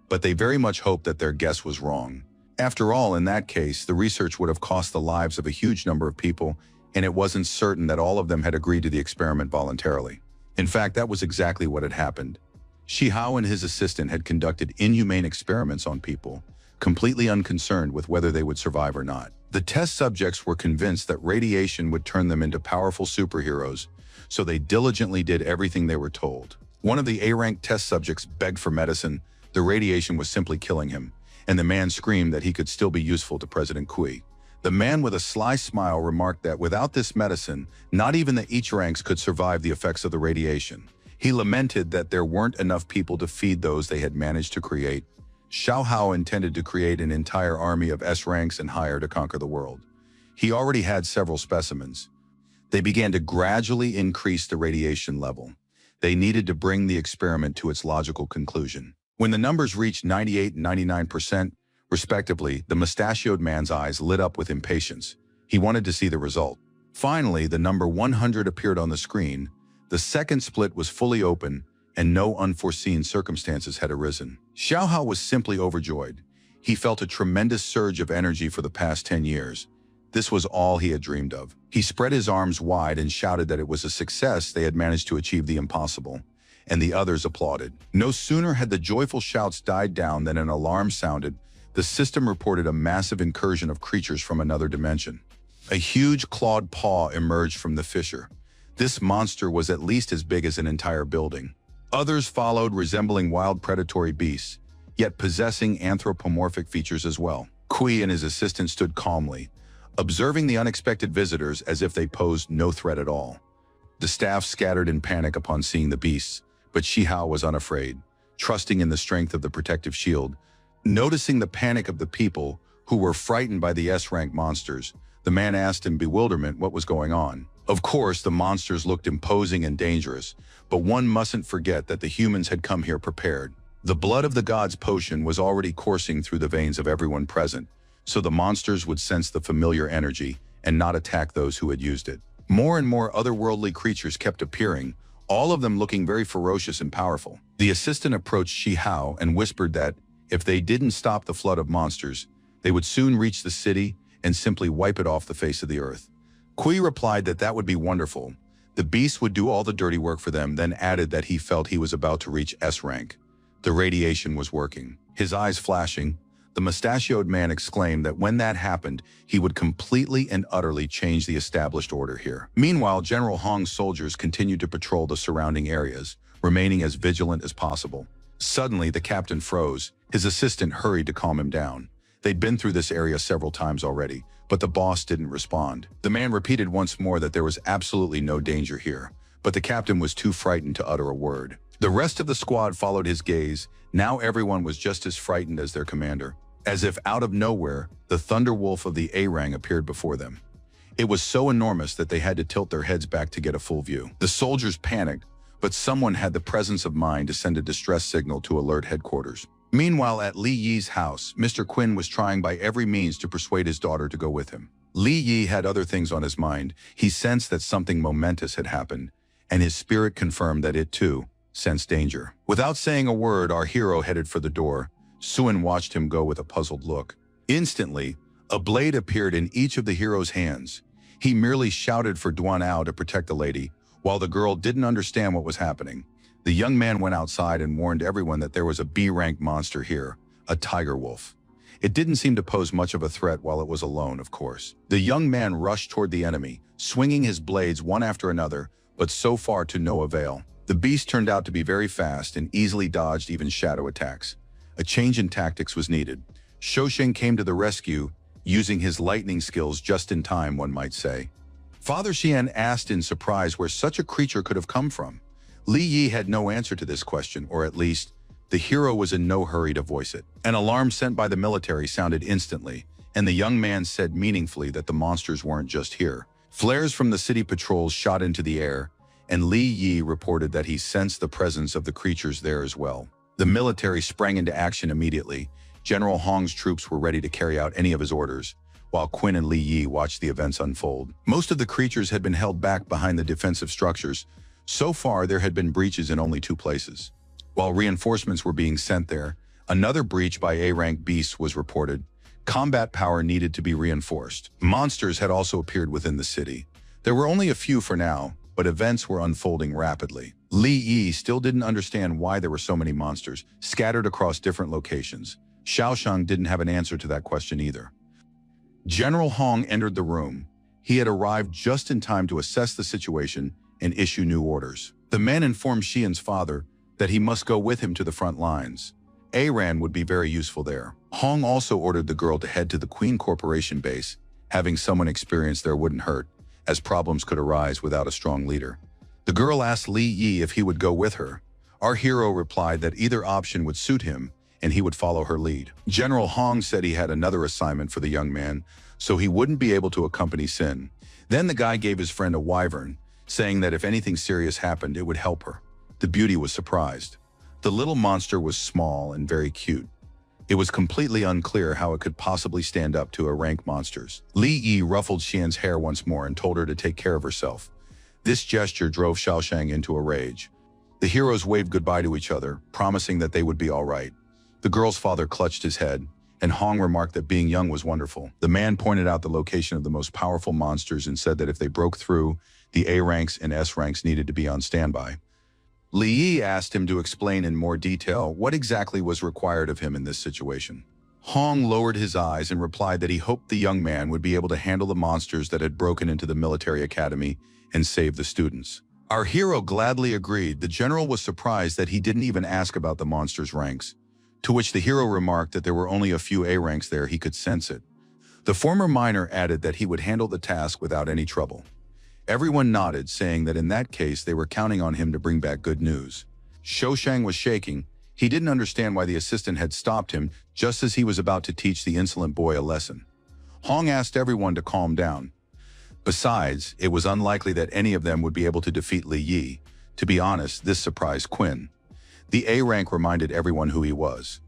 Speaker 1: but they very much hoped that their guess was wrong. After all, in that case, the research would have cost the lives of a huge number of people, and it wasn't certain that all of them had agreed to the experiment voluntarily. In fact, that was exactly what had happened. Shihao and his assistant had conducted inhumane experiments on people, completely unconcerned with whether they would survive or not. The test subjects were convinced that radiation would turn them into powerful superheroes, so they diligently did everything they were told. One of the A-rank test subjects begged for medicine. The radiation was simply killing him, and the man screamed that he could still be useful to President Kui. The man with a sly smile remarked that without this medicine, not even the H-ranks could survive the effects of the radiation. He lamented that there weren't enough people to feed those they had managed to create. Xiao Hao intended to create an entire army of S-ranks and higher to conquer the world. He already had several specimens. They began to gradually increase the radiation level. They needed to bring the experiment to its logical conclusion. When the numbers reached 98 and 99%, respectively, the mustachioed man's eyes lit up with impatience. He wanted to see the result. Finally, the number 100 appeared on the screen. The second split was fully open, and no unforeseen circumstances had arisen. Xiao Hao was simply overjoyed. He felt a tremendous surge of energy for the past 10 years. This was all he had dreamed of. He spread his arms wide and shouted that it was a success. They had managed to achieve the impossible, and the others applauded. No sooner had the joyful shouts died down than an alarm sounded. The system reported a massive incursion of creatures from another dimension. A huge clawed paw emerged from the fissure. This monster was at least as big as an entire building. Others followed, resembling wild predatory beasts, yet possessing anthropomorphic features as well. Kui and his assistant stood calmly, observing the unexpected visitors as if they posed no threat at all. The staff scattered in panic upon seeing the beasts, but Shihao was unafraid, trusting in the strength of the protective shield. Noticing the panic of the people, who were frightened by the S-rank monsters, the man asked in bewilderment what was going on. Of course, the monsters looked imposing and dangerous, but one mustn't forget that the humans had come here prepared. The blood of the gods potion was already coursing through the veins of everyone present, so the monsters would sense the familiar energy and not attack those who had used it. More and more otherworldly creatures kept appearing, all of them looking very ferocious and powerful. The assistant approached Shihao and whispered that, if they didn't stop the flood of monsters, they would soon reach the city and simply wipe it off the face of the earth. Kui replied that that would be wonderful. The beast would do all the dirty work for them, then added that he felt he was about to reach S rank. The radiation was working. His eyes flashing, the mustachioed man exclaimed that when that happened, he would completely and utterly change the established order here. Meanwhile, General Hong's soldiers continued to patrol the surrounding areas, remaining as vigilant as possible. Suddenly, the captain froze. His assistant hurried to calm him down. They'd been through this area several times already, but the boss didn't respond. The man repeated once more that there was absolutely no danger here, but the captain was too frightened to utter a word. The rest of the squad followed his gaze. Now everyone was just as frightened as their commander. As if out of nowhere, the thunderwolf of the A-Rang appeared before them. It was so enormous that they had to tilt their heads back to get a full view. The soldiers panicked, but someone had the presence of mind to send a distress signal to alert headquarters. Meanwhile, at Li Yi's house, Mr. Quinn was trying by every means to persuade his daughter to go with him. Li Yi had other things on his mind. He sensed that something momentous had happened, and his spirit confirmed that it too sensed danger. Without saying a word, our hero headed for the door. Suin watched him go with a puzzled look. Instantly, a blade appeared in each of the hero's hands. He merely shouted for Duan Ao to protect the lady, while the girl didn't understand what was happening. The young man went outside and warned everyone that there was a B-rank monster here, a tiger wolf. It didn't seem to pose much of a threat while it was alone, of course. The young man rushed toward the enemy, swinging his blades one after another, but so far to no avail. The beast turned out to be very fast and easily dodged even shadow attacks. A change in tactics was needed. Shousheng came to the rescue, using his lightning skills just in time, one might say. Father Xian asked in surprise where such a creature could have come from. Li Yi had no answer to this question, or at least, the hero was in no hurry to voice it. An alarm sent by the military sounded instantly, and the young man said meaningfully that the monsters weren't just here. Flares from the city patrols shot into the air, and Li Yi reported that he sensed the presence of the creatures there as well. The military sprang into action immediately. General Hong's troops were ready to carry out any of his orders, while Quinn and Li Yi watched the events unfold. Most of the creatures had been held back behind the defensive structures. So far, there had been breaches in only 2 places. While reinforcements were being sent there, another breach by A-rank beasts was reported. Combat power needed to be reinforced. Monsters had also appeared within the city. There were only a few for now, but events were unfolding rapidly. Li Yi still didn't understand why there were so many monsters, scattered across different locations. Xiaoshang didn't have an answer to that question either. General Hong entered the room. He had arrived just in time to assess the situation and issue new orders. The man informed Xian's father that he must go with him to the front lines. Aran would be very useful there. Hong also ordered the girl to head to the Queen Corporation base. Having someone experienced there wouldn't hurt, as problems could arise without a strong leader. The girl asked Li Yi if he would go with her. Our hero replied that either option would suit him, and he would follow her lead. General Hong said he had another assignment for the young man, so he wouldn't be able to accompany Sin. Then the guy gave his friend a wyvern, saying that if anything serious happened, it would help her. The beauty was surprised. The little monster was small and very cute. It was completely unclear how it could possibly stand up to rank monsters. Li Yi ruffled Xian's hair once more and told her to take care of herself. This gesture drove Xiaoshang into a rage. The heroes waved goodbye to each other, promising that they would be all right. The girl's father clutched his head, and Hong remarked that being young was wonderful. The man pointed out the location of the most powerful monsters and said that if they broke through, the A ranks and S ranks needed to be on standby. Li Yi asked him to explain in more detail what exactly was required of him in this situation. Hong lowered his eyes and replied that he hoped the young man would be able to handle the monsters that had broken into the military academy and save the students. Our hero gladly agreed. The general was surprised that he didn't even ask about the monsters' ranks, to which the hero remarked that there were only a few A ranks there, he could sense it. The former miner added that he would handle the task without any trouble. Everyone nodded, saying that in that case they were counting on him to bring back good news. Shoushang was shaking. He didn't understand why the assistant had stopped him just as he was about to teach the insolent boy a lesson. Hong asked everyone to calm down. Besides, it was unlikely that any of them would be able to defeat Li Yi. To be honest, this surprised Quinn. The A rank reminded everyone who he was.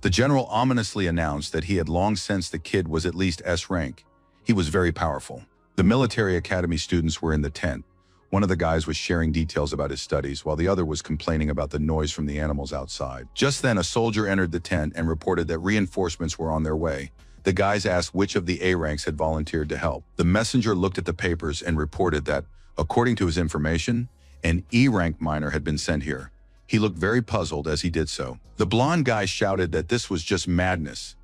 Speaker 1: The general ominously announced that he had long sensed the kid was at least S rank. He was very powerful. The military academy students were in the tent. One of the guys was sharing details about his studies, while the other was complaining about the noise from the animals outside. Just then, a soldier entered the tent and reported that reinforcements were on their way. The guys asked which of the A ranks had volunteered to help. The messenger looked at the papers and reported that, according to his information, an E rank miner had been sent here. He looked very puzzled as he did so. The blonde guy shouted that this was just madness,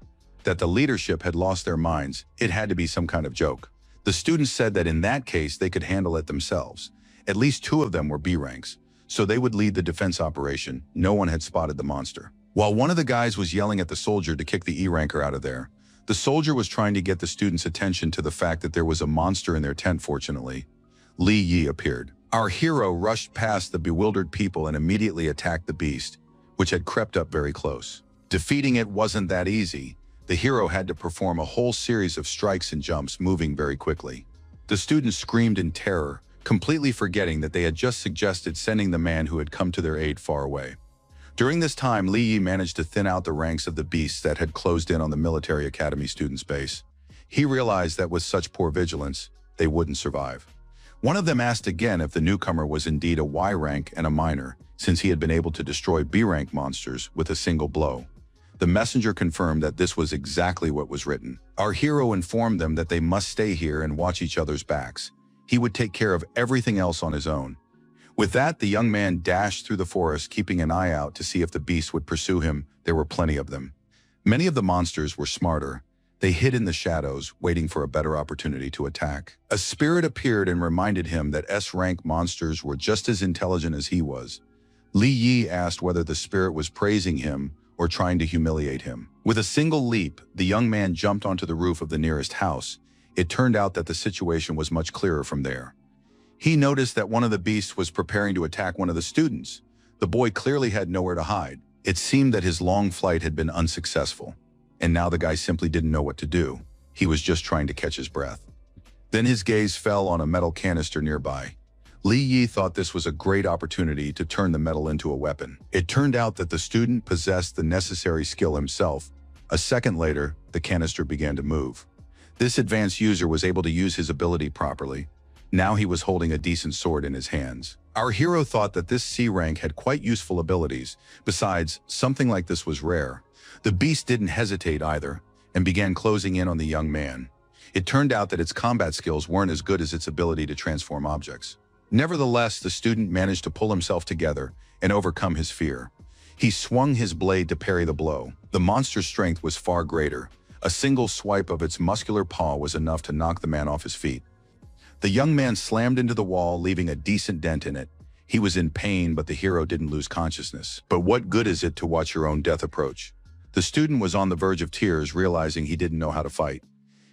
Speaker 1: that the leadership had lost their minds. It had to be some kind of joke. The students said that in that case they could handle it themselves. At least 2 of them were B ranks, so they would lead the defense operation. No one had spotted the monster. While one of the guys was yelling at the soldier to kick the E ranker out of there, the soldier was trying to get the students' attention to the fact that there was a monster in their tent. Fortunately, Li Yi appeared. Our hero rushed past the bewildered people and immediately attacked the beast, which had crept up very close. Defeating it wasn't that easy. The hero had to perform a whole series of strikes and jumps, moving very quickly. The students screamed in terror, completely forgetting that they had just suggested sending the man who had come to their aid far away. During this time, Li Yi managed to thin out the ranks of the beasts that had closed in on the military academy students' base. He realized that with such poor vigilance, they wouldn't survive. One of them asked again if the newcomer was indeed a Y rank and a minor, since he had been able to destroy B rank monsters with a single blow. The messenger confirmed that this was exactly what was written. Our hero informed them that they must stay here and watch each other's backs. He would take care of everything else on his own. With that, the young man dashed through the forest, keeping an eye out to see if the beasts would pursue him. There were plenty of them. Many of the monsters were smarter. They hid in the shadows, waiting for a better opportunity to attack. A spirit appeared and reminded him that S-rank monsters were just as intelligent as he was. Li Yi asked whether the spirit was praising him or trying to humiliate him. With a single leap, the young man jumped onto the roof of the nearest house. It turned out that the situation was much clearer from there. He noticed that one of the beasts was preparing to attack one of the students. The boy clearly had nowhere to hide. It seemed that his long flight had been unsuccessful, and now the guy simply didn't know what to do. He was just trying to catch his breath. Then his gaze fell on a metal canister nearby. Li Yi thought this was a great opportunity to turn the metal into a weapon. It turned out that the student possessed the necessary skill himself. A second later, the canister began to move. This advanced user was able to use his ability properly. Now he was holding a decent sword in his hands. Our hero thought that this C rank had quite useful abilities. Besides, something like this was rare. The beast didn't hesitate either, and began closing in on the young man. It turned out that its combat skills weren't as good as its ability to transform objects. Nevertheless, the student managed to pull himself together and overcome his fear. He swung his blade to parry the blow. The monster's strength was far greater. A single swipe of its muscular paw was enough to knock the man off his feet. The young man slammed into the wall, leaving a decent dent in it. He was in pain, but the hero didn't lose consciousness. But what good is it to watch your own death approach? The student was on the verge of tears, realizing he didn't know how to fight.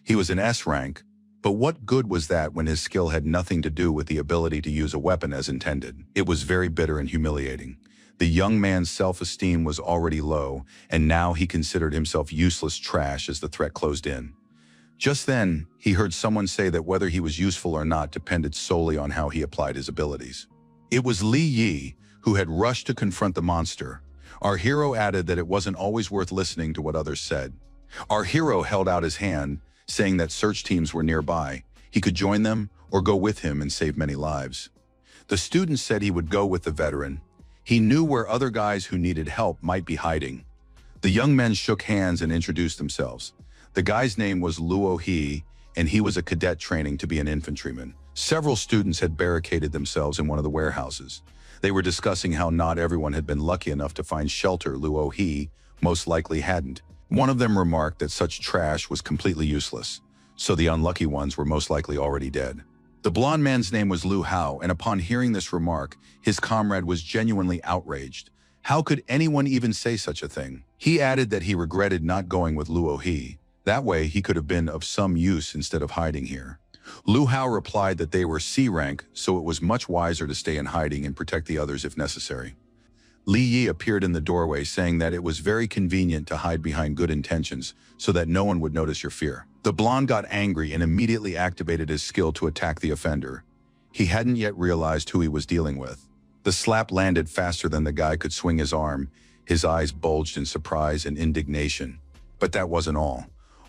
Speaker 1: He was an S rank, but what good was that when his skill had nothing to do with the ability to use a weapon as intended? It was very bitter and humiliating. The young man's self-esteem was already low, and now he considered himself useless trash as the threat closed in. Just then, he heard someone say that whether he was useful or not depended solely on how he applied his abilities. It was Li Yi, who had rushed to confront the monster. Our hero added that it wasn't always worth listening to what others said. Our hero held out his hand, saying that search teams were nearby. He could join them or go with him and save many lives. The student said he would go with the veteran. He knew where other guys who needed help might be hiding. The young men shook hands and introduced themselves. The guy's name was Luo He, and he was a cadet training to be an infantryman. Several students had barricaded themselves in one of the warehouses. They were discussing how not everyone had been lucky enough to find shelter. Luo He most likely hadn't. One of them remarked that such trash was completely useless, so the unlucky ones were most likely already dead. The blonde man's name was Lu Hao, and upon hearing this remark, his comrade was genuinely outraged. How could anyone even say such a thing? He added that he regretted not going with Luo He. That way, he could have been of some use instead of hiding here. Lu Hao replied that they were C rank, so it was much wiser to stay in hiding and protect the others if necessary. Li Yi appeared in the doorway, saying that it was very convenient to hide behind good intentions so that no one would notice your fear. The blonde got angry and immediately activated his skill to attack the offender. He hadn't yet realized who he was dealing with. The slap landed faster than the guy could swing his arm. His eyes bulged in surprise and indignation. But that wasn't all.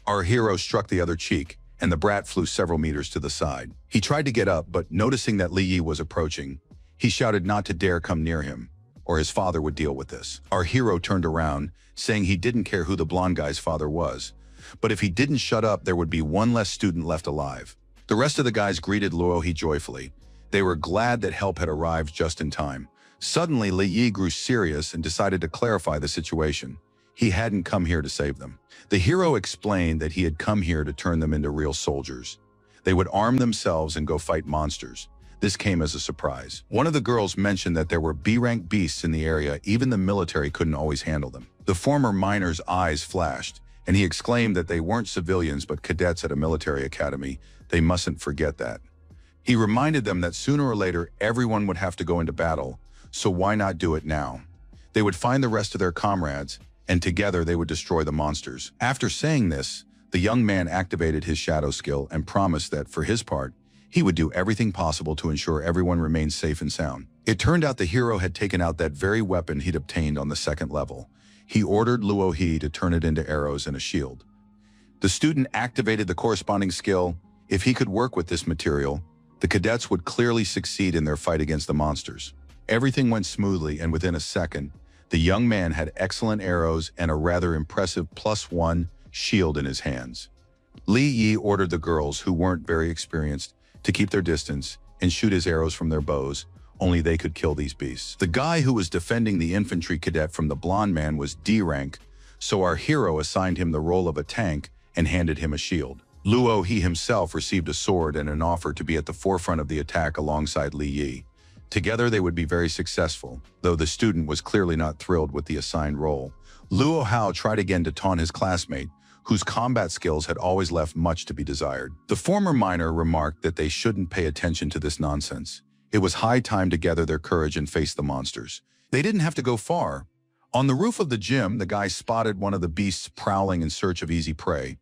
Speaker 1: Our hero struck the other cheek, and the brat flew several meters to the side. He tried to get up, but noticing that Li Yi was approaching, he shouted not to dare come near him, or his father would deal with this. Our hero turned around, saying he didn't care who the blonde guy's father was, but if he didn't shut up, there would be one less student left alive. The rest of the guys greeted Luo He joyfully. They were glad that help had arrived just in time. Suddenly, Li Yi grew serious and decided to clarify the situation. He hadn't come here to save them. The hero explained that he had come here to turn them into real soldiers. They would arm themselves and go fight monsters. This came as a surprise. One of the girls mentioned that there were B-rank beasts in the area. Even the military couldn't always handle them. The former miner's eyes flashed, and he exclaimed that they weren't civilians but cadets at a military academy. They mustn't forget that. He reminded them that sooner or later everyone would have to go into battle, so why not do it now? They would find the rest of their comrades, and together they would destroy the monsters. After saying this, the young man activated his shadow skill and promised that, for his part, he would do everything possible to ensure everyone remained safe and sound. It turned out the hero had taken out that very weapon he'd obtained on the second level. He ordered Luo He to turn it into arrows and a shield. The student activated the corresponding skill. If he could work with this material, The cadets would clearly succeed in their fight against the monsters. Everything went smoothly, and within a second, the young man had excellent arrows and a rather impressive +1 shield in his hands. Li Yi ordered the girls, who weren't very experienced, to keep their distance and shoot his arrows from their bows. Only they could kill these beasts. The guy who was defending the infantry cadet from the blonde man was D rank, so our hero assigned him the role of a tank and handed him a shield. Luo he himself received a sword and an offer to be at the forefront of the attack alongside Li Yi. Together they would be very successful, though the student was clearly not thrilled with the assigned role. Luo Hao tried again to taunt his classmate, whose combat skills had always left much to be desired. The former miner remarked that they shouldn't pay attention to this nonsense. It was high time to gather their courage and face the monsters. They didn't have to go far. On the roof of the gym, the guy spotted one of the beasts prowling in search of easy prey.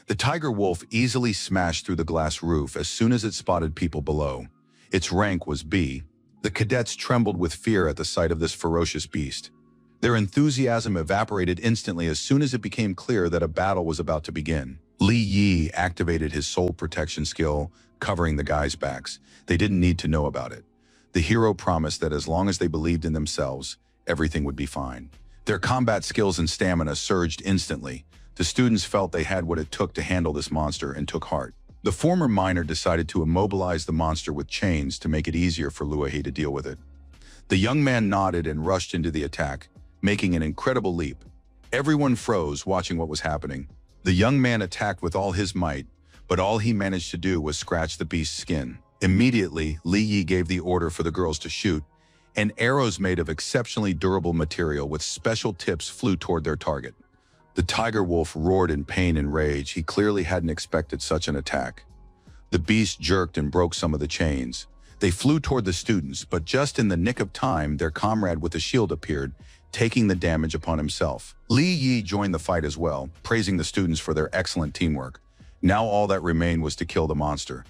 Speaker 1: The tiger wolf easily smashed through the glass roof as soon as it spotted people below. Its rank was B. The cadets trembled with fear at the sight of this ferocious beast. Their enthusiasm evaporated instantly as soon as it became clear that a battle was about to begin. Li Yi activated his soul protection skill, covering the guys' backs. They didn't need to know about it. The hero promised that as long as they believed in themselves, everything would be fine. Their combat skills and stamina surged instantly. The students felt they had what it took to handle this monster and took heart. The former miner decided to immobilize the monster with chains to make it easier for Luohe to deal with it. The young man nodded and rushed into the attack, making an incredible leap. Everyone froze watching what was happening. The young man attacked with all his might, but all he managed to do was scratch the beast's skin. Immediately, Li Yi gave the order for the girls to shoot, and arrows made of exceptionally durable material with special tips flew toward their target. The tiger wolf roared in pain and rage. He clearly hadn't expected such an attack. The beast jerked and broke some of the chains. They flew toward the students, but just in the nick of time, their comrade with the shield appeared, taking the damage upon himself. Li Yi joined the fight as well, praising the students for their excellent teamwork. Now all that remained was to kill the monster.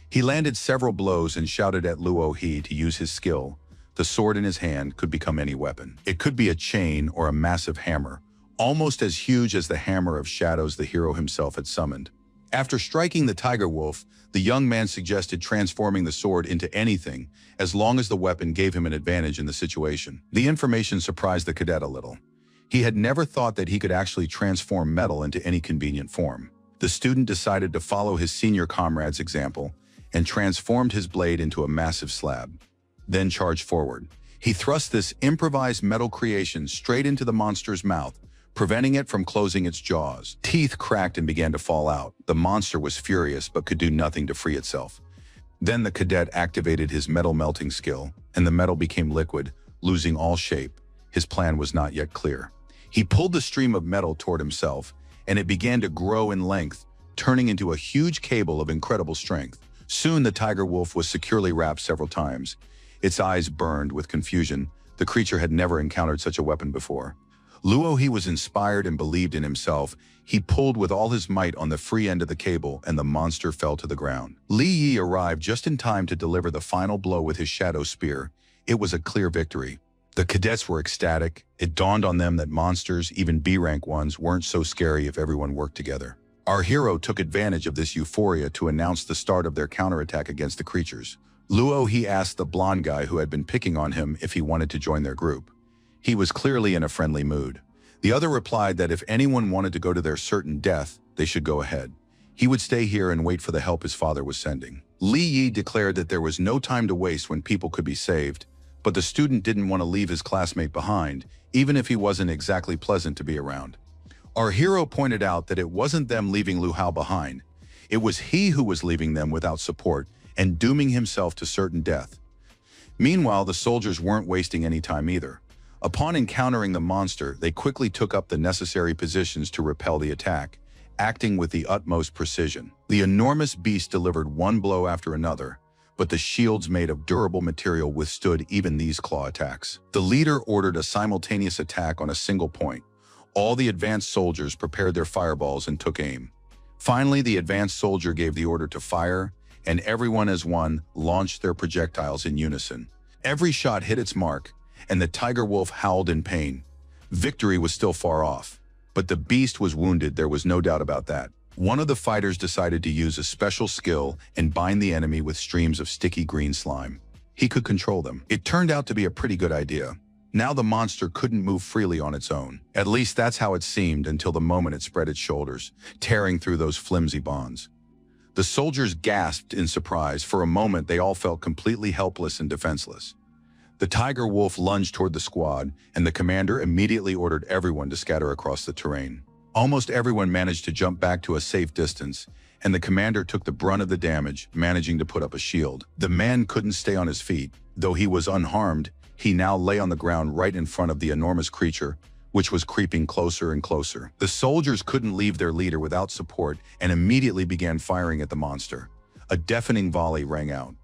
Speaker 1: He landed several blows and shouted at Luo He to use his skill. The sword in his hand could become any weapon. It could be a chain or a massive hammer, almost as huge as the hammer of shadows the hero himself had summoned. After striking the tiger wolf, the young man suggested transforming the sword into anything, as long as the weapon gave him an advantage in the situation. The information surprised the cadet a little. He had never thought that he could actually transform metal into any convenient form. The student decided to follow his senior comrade's example and transformed his blade into a massive slab, then charged forward. He thrust this improvised metal creation straight into the monster's mouth, preventing it from closing its jaws. Teeth cracked and began to fall out. The monster was furious but could do nothing to free itself. Then the cadet activated his metal melting skill, and the metal became liquid, losing all shape. His plan was not yet clear. He pulled the stream of metal toward himself, and it began to grow in length, turning into a huge cable of incredible strength. Soon the tiger wolf was securely wrapped several times. Its eyes burned with confusion. The creature had never encountered such a weapon before. Luo He was inspired and believed in himself. He pulled with all his might on the free end of the cable, and the monster fell to the ground. Li Yi arrived just in time to deliver the final blow with his shadow spear. It was a clear victory. The cadets were ecstatic. It dawned on them that monsters, even B-rank ones, weren't so scary if everyone worked together. Our hero took advantage of this euphoria to announce the start of their counterattack against the creatures. Luo He asked the blonde guy who had been picking on him if he wanted to join their group. He was clearly in a friendly mood. The other replied that if anyone wanted to go to their certain death, they should go ahead. He would stay here and wait for the help his father was sending. Li Yi declared that there was no time to waste when people could be saved, but the student didn't want to leave his classmate behind, even if he wasn't exactly pleasant to be around. Our hero pointed out that it wasn't them leaving Lu Hao behind. It was he who was leaving them without support and dooming himself to certain death. Meanwhile, the soldiers weren't wasting any time either. Upon encountering the monster, they quickly took up the necessary positions to repel the attack, acting with the utmost precision. The enormous beast delivered one blow after another, but the shields made of durable material withstood even these claw attacks. The leader ordered a simultaneous attack on a single point. All the advanced soldiers prepared their fireballs and took aim. Finally, the advanced soldier gave the order to fire, and everyone as one launched their projectiles in unison. Every shot hit its mark, and the tiger wolf howled in pain. Victory was still far off, but the beast was wounded, there was no doubt about that. One of the fighters decided to use a special skill and bind the enemy with streams of sticky green slime. He could control them. It turned out to be a pretty good idea. Now the monster couldn't move freely on its own. At least that's how it seemed until the moment it spread its shoulders, tearing through those flimsy bonds. The soldiers gasped in surprise. For a moment, they all felt completely helpless and defenseless. The tiger wolf lunged toward the squad, and the commander immediately ordered everyone to scatter across the terrain. Almost everyone managed to jump back to a safe distance, and the commander took the brunt of the damage, managing to put up a shield. The man couldn't stay on his feet. Though he was unharmed, he now lay on the ground right in front of the enormous creature, which was creeping closer and closer. The soldiers couldn't leave their leader without support and immediately began firing at the monster. A deafening volley rang out.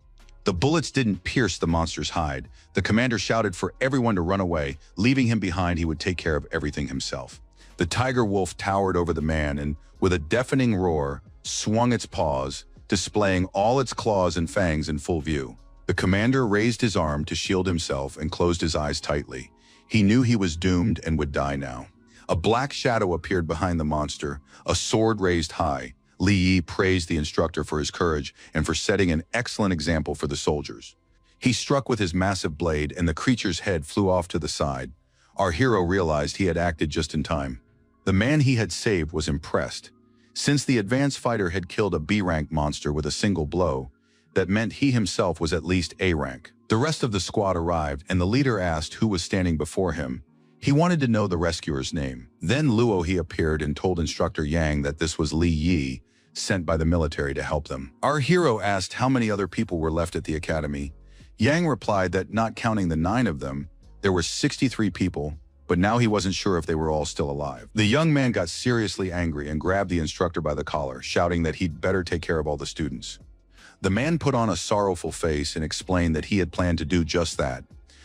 Speaker 1: The bullets didn't pierce the monster's hide. The commander shouted for everyone to run away. Leaving him behind, he would take care of everything himself. The tiger wolf towered over the man and, with a deafening roar, swung its paws, displaying all its claws and fangs in full view. The commander raised his arm to shield himself and closed his eyes tightly. He knew he was doomed and would die now. A black shadow appeared behind the monster, a sword raised high. Li Yi praised the instructor for his courage and for setting an excellent example for the soldiers. He struck with his massive blade and the creature's head flew off to the side. Our hero realized he had acted just in time. The man he had saved was impressed. Since the advanced fighter had killed a B-rank monster with a single blow, that meant he himself was at least A rank. The rest of the squad arrived, and the leader asked who was standing before him. He wanted to know the rescuer's name. Then Luo He appeared and told instructor Yang that this was Li Yi, sent by the military to help them. Our hero asked how many other people were left at the academy. Yang replied that not counting the 9 of them, there were 63 people, but now he wasn't sure if they were all still alive. The young man got seriously angry and grabbed the instructor by the collar, shouting that he'd better take care of all the students. The man put on a sorrowful face and explained that he had planned to do just that,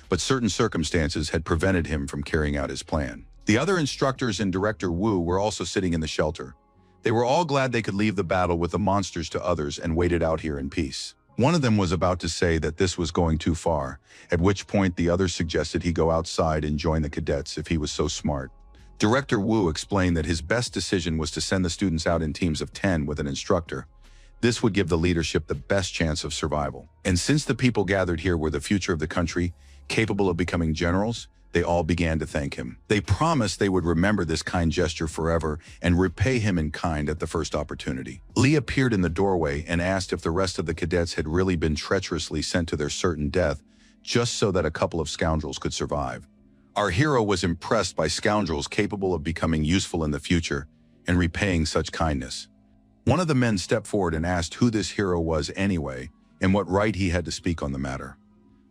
Speaker 1: but certain circumstances had prevented him from carrying out his plan. The other instructors and Director Wu were also sitting in the shelter. They were all glad they could leave the battle with the monsters to others and wait it out here in peace. One of them was about to say that this was going too far, at which point the others suggested he go outside and join the cadets if he was so smart. Director Wu explained that his best decision was to send the students out in teams of 10 with an instructor. This would give the leadership the best chance of survival. And since the people gathered here were the future of the country, capable of becoming generals, they all began to thank him. They promised they would remember this kind gesture forever and repay him in kind at the first opportunity. Li appeared in the doorway and asked if the rest of the cadets had really been treacherously sent to their certain death just so that a couple of scoundrels could survive. Our hero was impressed by scoundrels capable of becoming useful in the future and repaying such kindness. One of the men stepped forward and asked who this hero was anyway and what right he had to speak on the matter.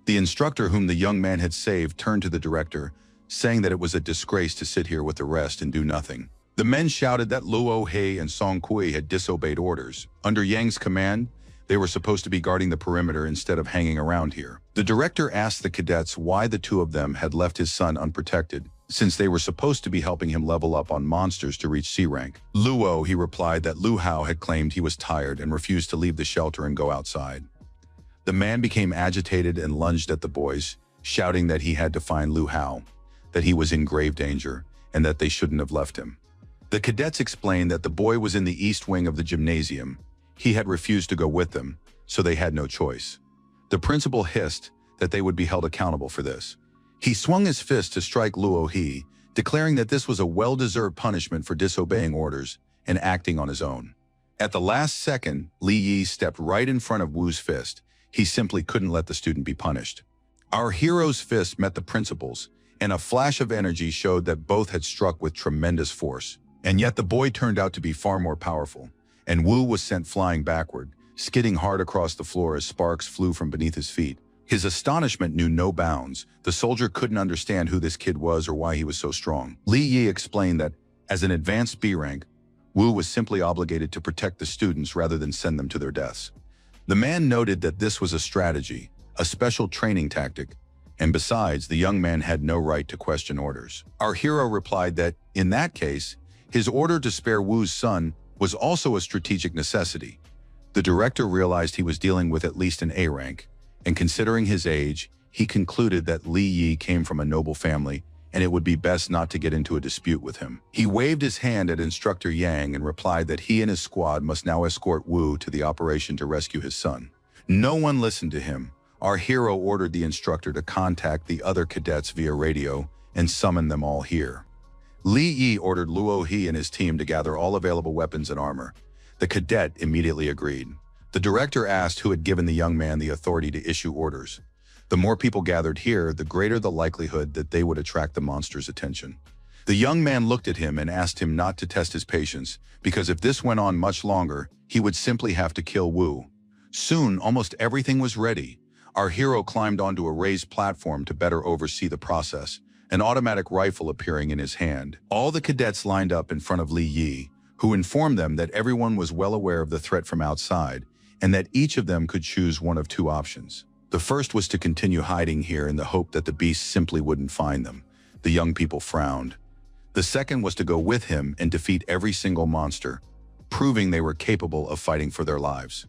Speaker 1: The instructor whom the young man had saved turned to the director, saying that it was a disgrace to sit here with the rest and do nothing. The men shouted that Luo He and Song Kui had disobeyed orders. Under Yang's command, they were supposed to be guarding the perimeter instead of hanging around here. The director asked the cadets why the 2 of them had left his son unprotected, since they were supposed to be helping him level up on monsters to reach C rank. Luo, he replied that Lu Hao had claimed he was tired and refused to leave the shelter and go outside. The man became agitated and lunged at the boys, shouting that he had to find Lu Hao, that he was in grave danger, and that they shouldn't have left him. The cadets explained that the boy was in the east wing of the gymnasium. He had refused to go with them, so they had no choice. The principal hissed that they would be held accountable for this. He swung his fist to strike Luo He, declaring that this was a well-deserved punishment for disobeying orders and acting on his own. At the last second, Li Yi stepped right in front of Wu's fist. He simply couldn't let the student be punished. Our hero's fist met the principal's, and a flash of energy showed that both had struck with tremendous force. And yet the boy turned out to be far more powerful, and Wu was sent flying backward, skidding hard across the floor as sparks flew from beneath his feet. His astonishment knew no bounds. The soldier couldn't understand who this kid was or why he was so strong. Li Yi explained that, as an advanced B rank, Wu was simply obligated to protect the students rather than send them to their deaths. The man noted that this was a strategy, a special training tactic, and besides, the young man had no right to question orders. Our hero replied that, in that case, his order to spare Wu's son was also a strategic necessity. The director realized he was dealing with at least an A rank, and considering his age, he concluded that Li Yi came from a noble family and it would be best not to get into a dispute with him. He waved his hand at Instructor Yang and replied that he and his squad must now escort Wu to the operation to rescue his son. No one listened to him. Our hero ordered the instructor to contact the other cadets via radio and summon them all here. Li Yi ordered Luo He and his team to gather all available weapons and armor. The cadet immediately agreed. The director asked who had given the young man the authority to issue orders. The more people gathered here, the greater the likelihood that they would attract the monster's attention. The young man looked at him and asked him not to test his patience, because if this went on much longer, he would simply have to kill Wu. Soon, almost everything was ready. Our hero climbed onto a raised platform to better oversee the process, an automatic rifle appearing in his hand. All the cadets lined up in front of Li Yi, who informed them that everyone was well aware of the threat from outside, and that each of them could choose one of two options. The first was to continue hiding here in the hope that the beast simply wouldn't find them. The young people frowned. The second was to go with him and defeat every single monster, proving they were capable of fighting for their lives.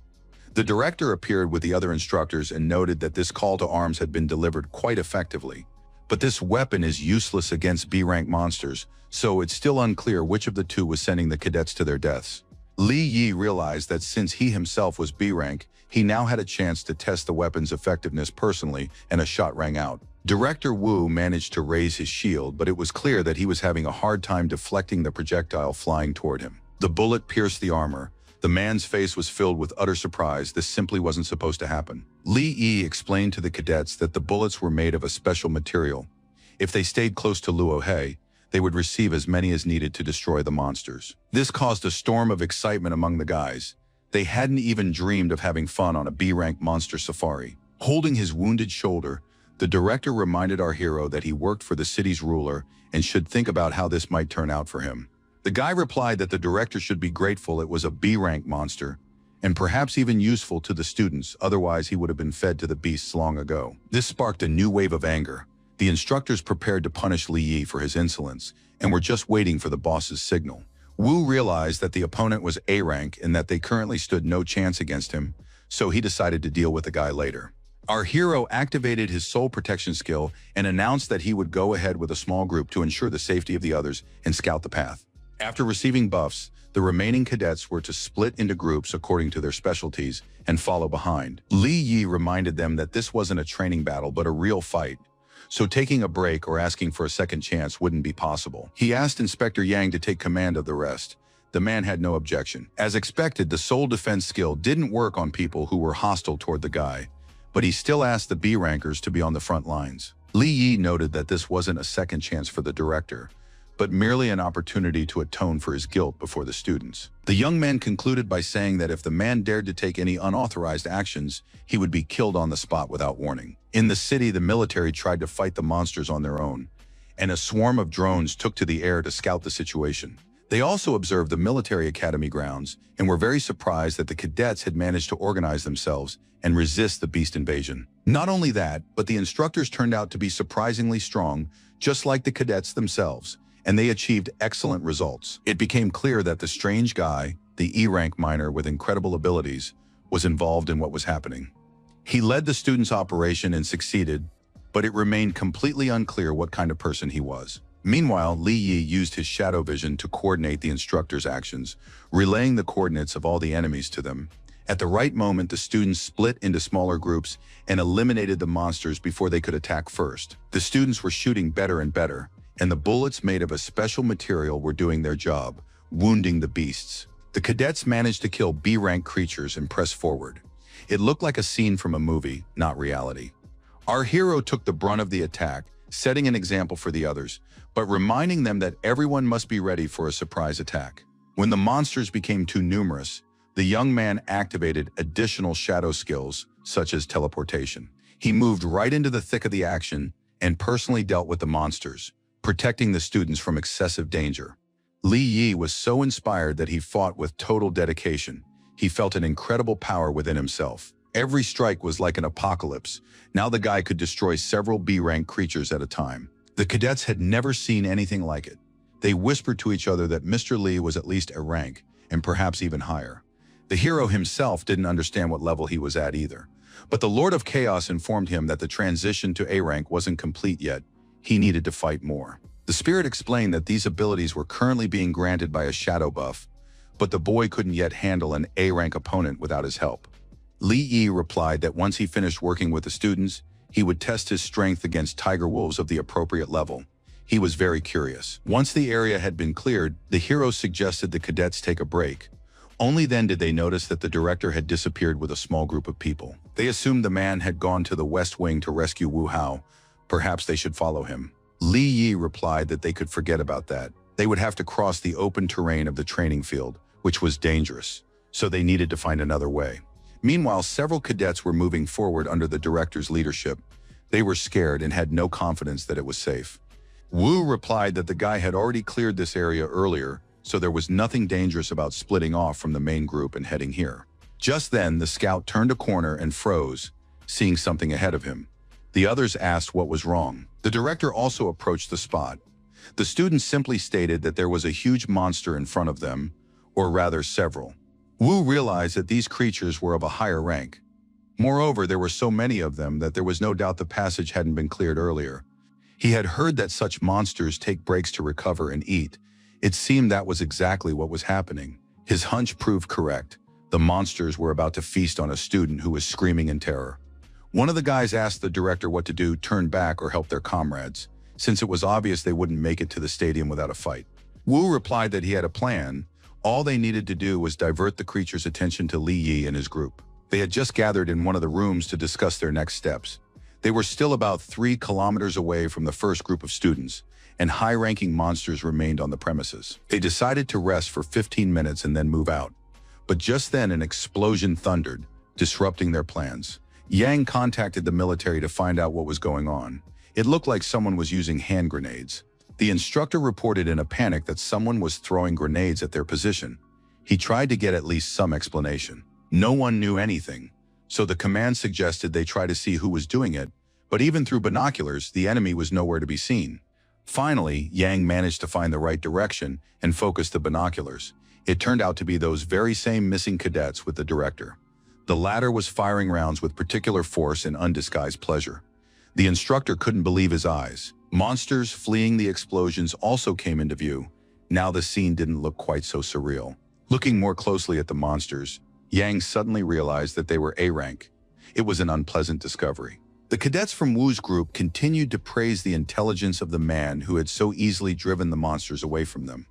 Speaker 1: The director appeared with the other instructors and noted that this call to arms had been delivered quite effectively. But this weapon is useless against B-rank monsters, so it's still unclear which of the two was sending the cadets to their deaths. Li Yi realized that since he himself was B-rank, he now had a chance to test the weapon's effectiveness personally, and a shot rang out. Director Wu managed to raise his shield, but it was clear that he was having a hard time deflecting the projectile flying toward him. The bullet pierced the armor. The man's face was filled with utter surprise. This simply wasn't supposed to happen. Li Yi explained to the cadets that the bullets were made of a special material. If they stayed close to Luo He, they would receive as many as needed to destroy the monsters. This caused a storm of excitement among the guys. They hadn't even dreamed of having fun on a B-rank monster safari. Holding his wounded shoulder, the director reminded our hero that he worked for the city's ruler and should think about how this might turn out for him. The guy replied that the director should be grateful it was a B-rank monster, and perhaps even useful to the students, otherwise he would have been fed to the beasts long ago. This sparked a new wave of anger. The instructors prepared to punish Li Yi for his insolence, and were just waiting for the boss's signal. Wu realized that the opponent was A-rank and that they currently stood no chance against him, so he decided to deal with the guy later. Our hero activated his soul protection skill and announced that he would go ahead with a small group to ensure the safety of the others and scout the path. After receiving buffs, the remaining cadets were to split into groups according to their specialties and follow behind. Li Yi reminded them that this wasn't a training battle but a real fight, so taking a break or asking for a second chance wouldn't be possible. He asked Inspector Yang to take command of the rest. The man had no objection. As expected, the soul defense skill didn't work on people who were hostile toward the guy, but he still asked the B-rankers to be on the front lines. Li Yi noted that this wasn't a second chance for the director, but merely an opportunity to atone for his guilt before the students. The young man concluded by saying that if the man dared to take any unauthorized actions, he would be killed on the spot without warning. In the city, the military tried to fight the monsters on their own, and a swarm of drones took to the air to scout the situation. They also observed the military academy grounds and were very surprised that the cadets had managed to organize themselves and resist the beast invasion. Not only that, but the instructors turned out to be surprisingly strong, just like the cadets themselves, and they achieved excellent results. It became clear that the strange guy, the E-rank miner with incredible abilities, was involved in what was happening. He led the students' operation and succeeded, but it remained completely unclear what kind of person he was. Meanwhile, Li Yi used his shadow vision to coordinate the instructors' actions, relaying the coordinates of all the enemies to them. At the right moment, the students split into smaller groups and eliminated the monsters before they could attack first. The students were shooting better and better, and the bullets made of a special material were doing their job, wounding the beasts. The cadets managed to kill B-rank creatures and press forward. It looked like a scene from a movie, not reality. Our hero took the brunt of the attack, setting an example for the others, but reminding them that everyone must be ready for a surprise attack. When the monsters became too numerous, the young man activated additional shadow skills, such as teleportation. He moved right into the thick of the action and personally dealt with the monsters, protecting the students from excessive danger. Li Yi was so inspired that he fought with total dedication. He felt an incredible power within himself. Every strike was like an apocalypse. Now the guy could destroy several B-rank creatures at a time. The cadets had never seen anything like it. They whispered to each other that Mr. Li was at least a rank, and perhaps even higher. The hero himself didn't understand what level he was at either. But the Lord of Chaos informed him that the transition to A rank wasn't complete yet. he needed to fight more. The spirit explained that these abilities were currently being granted by a shadow buff, but the boy couldn't yet handle an A-rank opponent without his help. Li Yi replied that once he finished working with the students, he would test his strength against tiger wolves of the appropriate level. He was very curious. Once the area had been cleared, the hero suggested the cadets take a break. Only then did they notice that the director had disappeared with a small group of people. They assumed the man had gone to the West Wing to rescue Wu Hao. Perhaps they should follow him. Li Yi replied that they could forget about that. They would have to cross the open terrain of the training field, which was dangerous, so they needed to find another way. Meanwhile, several cadets were moving forward under the director's leadership. They were scared and had no confidence that it was safe. Wu replied that the guy had already cleared this area earlier, so there was nothing dangerous about splitting off from the main group and heading here. Just then, the scout turned a corner and froze, seeing something ahead of him. The others asked what was wrong. The director also approached the spot. The students simply stated that there was a huge monster in front of them, or rather several. Wu realized that these creatures were of a higher rank. Moreover, there were so many of them that there was no doubt the passage hadn't been cleared earlier. He had heard that such monsters take breaks to recover and eat. It seemed that was exactly what was happening. His hunch proved correct. The monsters were about to feast on a student who was screaming in terror. One of the guys asked the director what to do, turn back or help their comrades, since it was obvious they wouldn't make it to the stadium without a fight. Wu replied that he had a plan. All they needed to do was divert the creature's attention to Li Yi and his group. They had just gathered in one of the rooms to discuss their next steps. They were still about 3 kilometers away from the first group of students, and high-ranking monsters remained on the premises. They decided to rest for 15 minutes and then move out. But just then an explosion thundered, disrupting their plans. Yang contacted the military to find out what was going on. It looked like someone was using hand grenades. The instructor reported in a panic that someone was throwing grenades at their position. He tried to get at least some explanation. No one knew anything, so the command suggested they try to see who was doing it, but even through binoculars, the enemy was nowhere to be seen. Finally, Yang managed to find the right direction and focus the binoculars. It turned out to be those very same missing cadets with the director. The latter was firing rounds with particular force and undisguised pleasure. The instructor couldn't believe his eyes. Monsters fleeing the explosions also came into view. Now the scene didn't look quite so surreal. Looking more closely at the monsters, Yang suddenly realized that they were A-rank. It was an unpleasant discovery. The cadets from Wu's group continued to praise the intelligence of the man who had so easily driven the monsters away from them.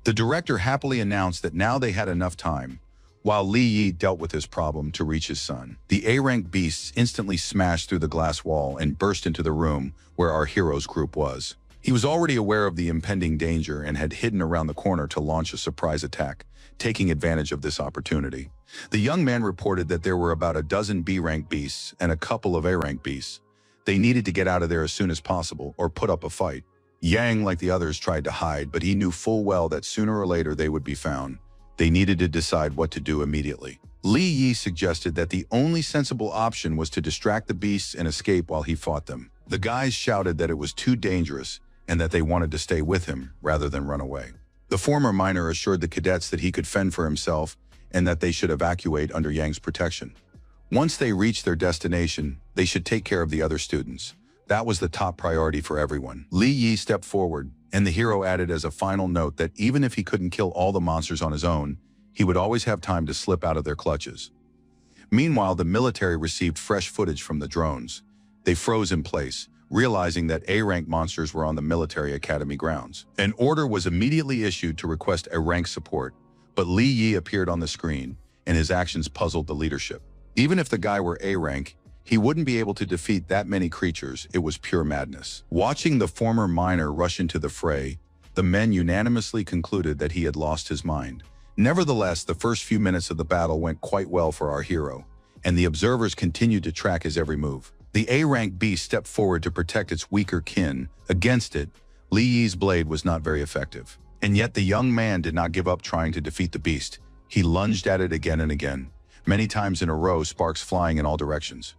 Speaker 1: The director happily announced that now they had enough time, while Li Yi dealt with his problem, to reach his son. The A-rank beasts instantly smashed through the glass wall and burst into the room where our hero's group was. He was already aware of the impending danger and had hidden around the corner to launch a surprise attack, taking advantage of this opportunity. The young man reported that there were about a dozen B-rank beasts and a couple of A-rank beasts. They needed to get out of there as soon as possible or put up a fight. Yang, like the others, tried to hide, but he knew full well that sooner or later they would be found. They needed to decide what to do immediately. Li Yi suggested that the only sensible option was to distract the beasts and escape while he fought them. The guys shouted that it was too dangerous and that they wanted to stay with him rather than run away. The former miner assured the cadets that he could fend for himself and that they should evacuate under Yang's protection. Once they reached their destination, they should take care of the other students. That was the top priority for everyone. Li Yi stepped forward, and the hero added as a final note that even if he couldn't kill all the monsters on his own, he would always have time to slip out of their clutches. Meanwhile, the military received fresh footage from the drones. They froze in place, realizing that A-rank monsters were on the military academy grounds. An order was immediately issued to request a rank support, but Li Yi appeared on the screen, and his actions puzzled the leadership. Even if the guy were A-rank, he wouldn't be able to defeat that many creatures. It was pure madness. Watching the former miner rush into the fray, the men unanimously concluded that he had lost his mind. Nevertheless, the first few minutes of the battle went quite well for our hero, and the observers continued to track his every move. The A-rank beast stepped forward to protect its weaker kin. Against it, Li Yi's blade was not very effective. And yet the young man did not give up trying to defeat the beast. He lunged at it again and again, many times in a row, sparks flying in all directions.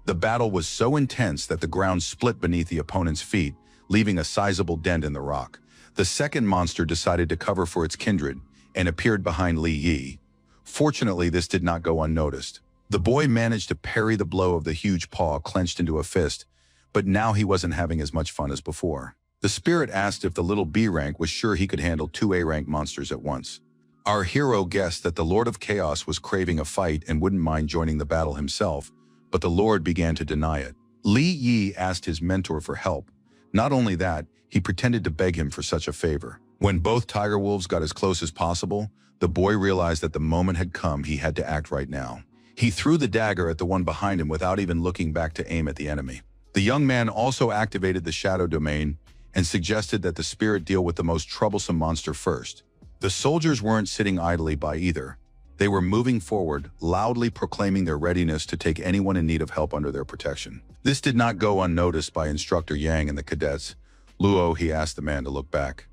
Speaker 1: The battle was so intense that the ground split beneath the opponent's feet, leaving a sizable dent in the rock. The second monster decided to cover for its kindred and appeared behind Li Yi. Fortunately, this did not go unnoticed. The boy managed to parry the blow of the huge paw clenched into a fist, but now he wasn't having as much fun as before. The spirit asked if the little B rank was sure he could handle 2 A rank monsters at once. Our hero guessed that the Lord of Chaos was craving a fight and wouldn't mind joining the battle himself, but the Lord began to deny it. Li Yi asked his mentor for help. Not only that, he pretended to beg him for such a favor. When both tiger wolves got as close as possible, the boy realized that the moment had come. He had to act right now. He threw the dagger at the one behind him without even looking back to aim at the enemy. The young man also activated the shadow domain and suggested that the spirit deal with the most troublesome monster first. The soldiers weren't sitting idly by either. They were moving forward, loudly proclaiming their readiness to take anyone in need of help under their protection. This did not go unnoticed by Instructor Yang and the cadets. Luo, he asked the man to look back.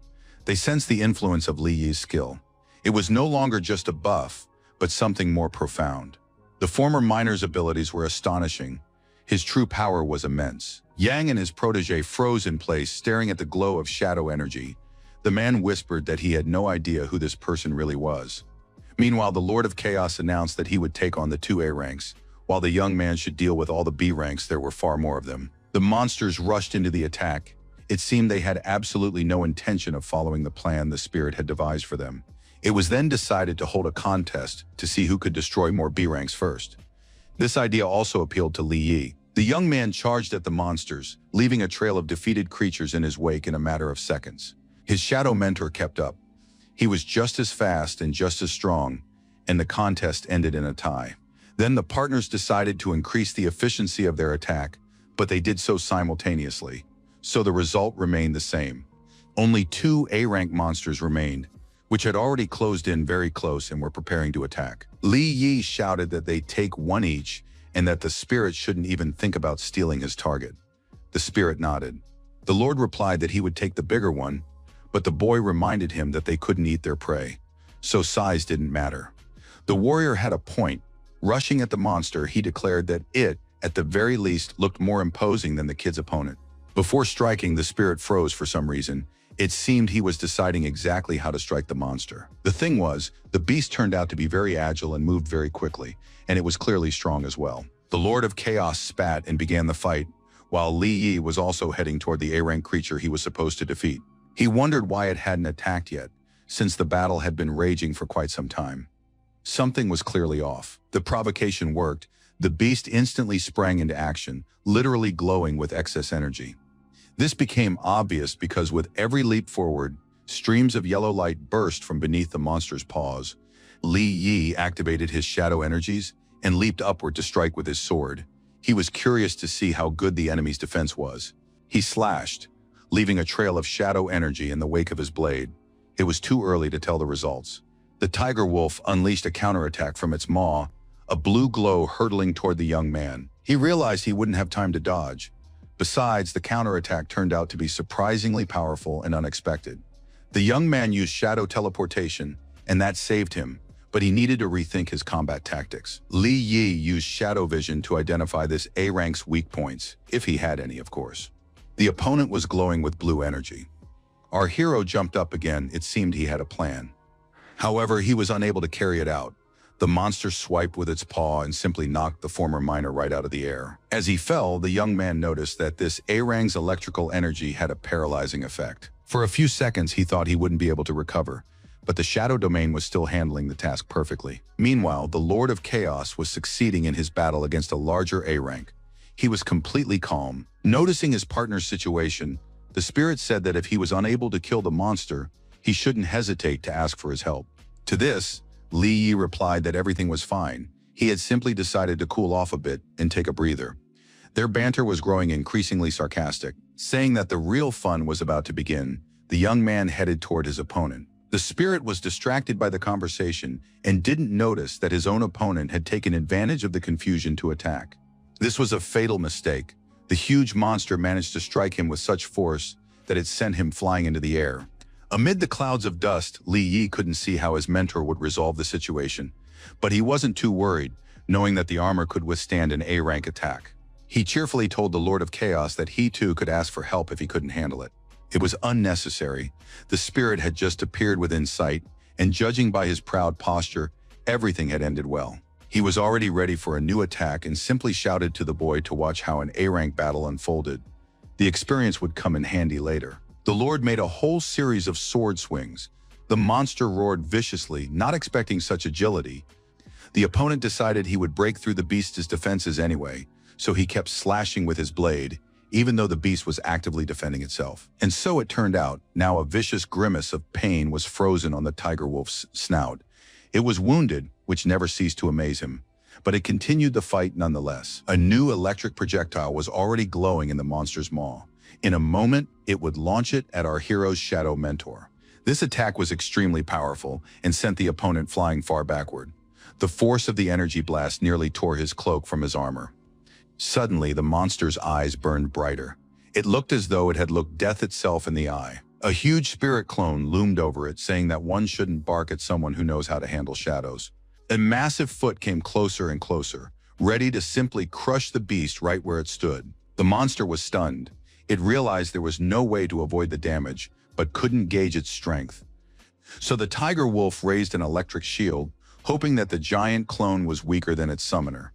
Speaker 1: They sensed the influence of Li Yi's skill. It was no longer just a buff, but something more profound. The former miner's abilities were astonishing. His true power was immense. Yang and his protege froze in place, staring at the glow of shadow energy. The man whispered that he had no idea who this person really was. Meanwhile, the Lord of Chaos announced that he would take on the 2 A ranks. While the young man should deal with all the B ranks, there were far more of them. The monsters rushed into the attack. It seemed they had absolutely no intention of following the plan the spirit had devised for them. It was then decided to hold a contest to see who could destroy more B ranks first. This idea also appealed to Li Yi. The young man charged at the monsters, leaving a trail of defeated creatures in his wake in a matter of seconds. His shadow mentor kept up. He was just as fast and just as strong, and the contest ended in a tie. Then the partners decided to increase the efficiency of their attack, but they did so simultaneously, so the result remained the same. Only 2 A-rank monsters remained, which had already closed in very close and were preparing to attack. Li Yi shouted that they take 1 each and that the spirit shouldn't even think about stealing his target. The spirit nodded. The Lord replied that he would take the bigger one, but the boy reminded him that they couldn't eat their prey, so size didn't matter. The warrior had a point. Rushing at the monster, he declared that it, at the very least, looked more imposing than the kid's opponent. Before striking, the spirit froze for some reason. It seemed he was deciding exactly how to strike the monster. The thing was, the beast turned out to be very agile and moved very quickly, and it was clearly strong as well. The Lord of Chaos spat and began the fight, while Li Yi was also heading toward the A-rank creature he was supposed to defeat. He wondered why it hadn't attacked yet, since the battle had been raging for quite some time. Something was clearly off. The provocation worked. The beast instantly sprang into action, literally glowing with excess energy. This became obvious because with every leap forward, streams of yellow light burst from beneath the monster's paws. Li Yi activated his shadow energies and leaped upward to strike with his sword. He was curious to see how good the enemy's defense was. He slashed, leaving a trail of shadow energy in the wake of his blade. It was too early to tell the results. The tiger wolf unleashed a counterattack from its maw, a blue glow hurtling toward the young man. He realized he wouldn't have time to dodge. Besides, the counterattack turned out to be surprisingly powerful and unexpected. The young man used shadow teleportation, and that saved him, but he needed to rethink his combat tactics. Li Yi used shadow vision to identify this A-rank's weak points, if he had any, of course. The opponent was glowing with blue energy. Our hero jumped up again. It seemed he had a plan. However, he was unable to carry it out. The monster swiped with its paw and simply knocked the former miner right out of the air. As he fell, the young man noticed that this A-rang's electrical energy had a paralyzing effect. For a few seconds, he thought he wouldn't be able to recover, but the shadow domain was still handling the task perfectly. Meanwhile, the Lord of Chaos was succeeding in his battle against a larger A-rank. He was completely calm. Noticing his partner's situation, the spirit said that if he was unable to kill the monster, he shouldn't hesitate to ask for his help. To this, Li Yi replied that everything was fine. He had simply decided to cool off a bit and take a breather. Their banter was growing increasingly sarcastic. Saying that the real fun was about to begin, the young man headed toward his opponent. The spirit was distracted by the conversation and didn't notice that his own opponent had taken advantage of the confusion to attack. This was a fatal mistake. The huge monster managed to strike him with such force that it sent him flying into the air. Amid the clouds of dust, Li Yi couldn't see how his mentor would resolve the situation, but he wasn't too worried, knowing that the armor could withstand an A-rank attack. He cheerfully told the Lord of Chaos that he too could ask for help if he couldn't handle it. It was unnecessary. The spirit had just appeared within sight, and judging by his proud posture, everything had ended well. He was already ready for a new attack and simply shouted to the boy to watch how an A-rank battle unfolded. The experience would come in handy later. The Lord made a whole series of sword swings. The monster roared viciously, not expecting such agility. The opponent decided he would break through the beast's defenses anyway, so he kept slashing with his blade, even though the beast was actively defending itself. And so it turned out, now a vicious grimace of pain was frozen on the tiger wolf's snout. It was wounded, which never ceased to amaze him, but it continued the fight nonetheless. A new electric projectile was already glowing in the monster's maw. In a moment, it would launch it at our hero's shadow mentor. This attack was extremely powerful and sent the opponent flying far backward. The force of the energy blast nearly tore his cloak from his armor. Suddenly, the monster's eyes burned brighter. It looked as though it had looked death itself in the eye. A huge spirit clone loomed over it, saying that one shouldn't bark at someone who knows how to handle shadows. A massive foot came closer and closer, ready to simply crush the beast right where it stood. The monster was stunned. It realized there was no way to avoid the damage, but couldn't gauge its strength. So the tiger wolf raised an electric shield, hoping that the giant clone was weaker than its summoner.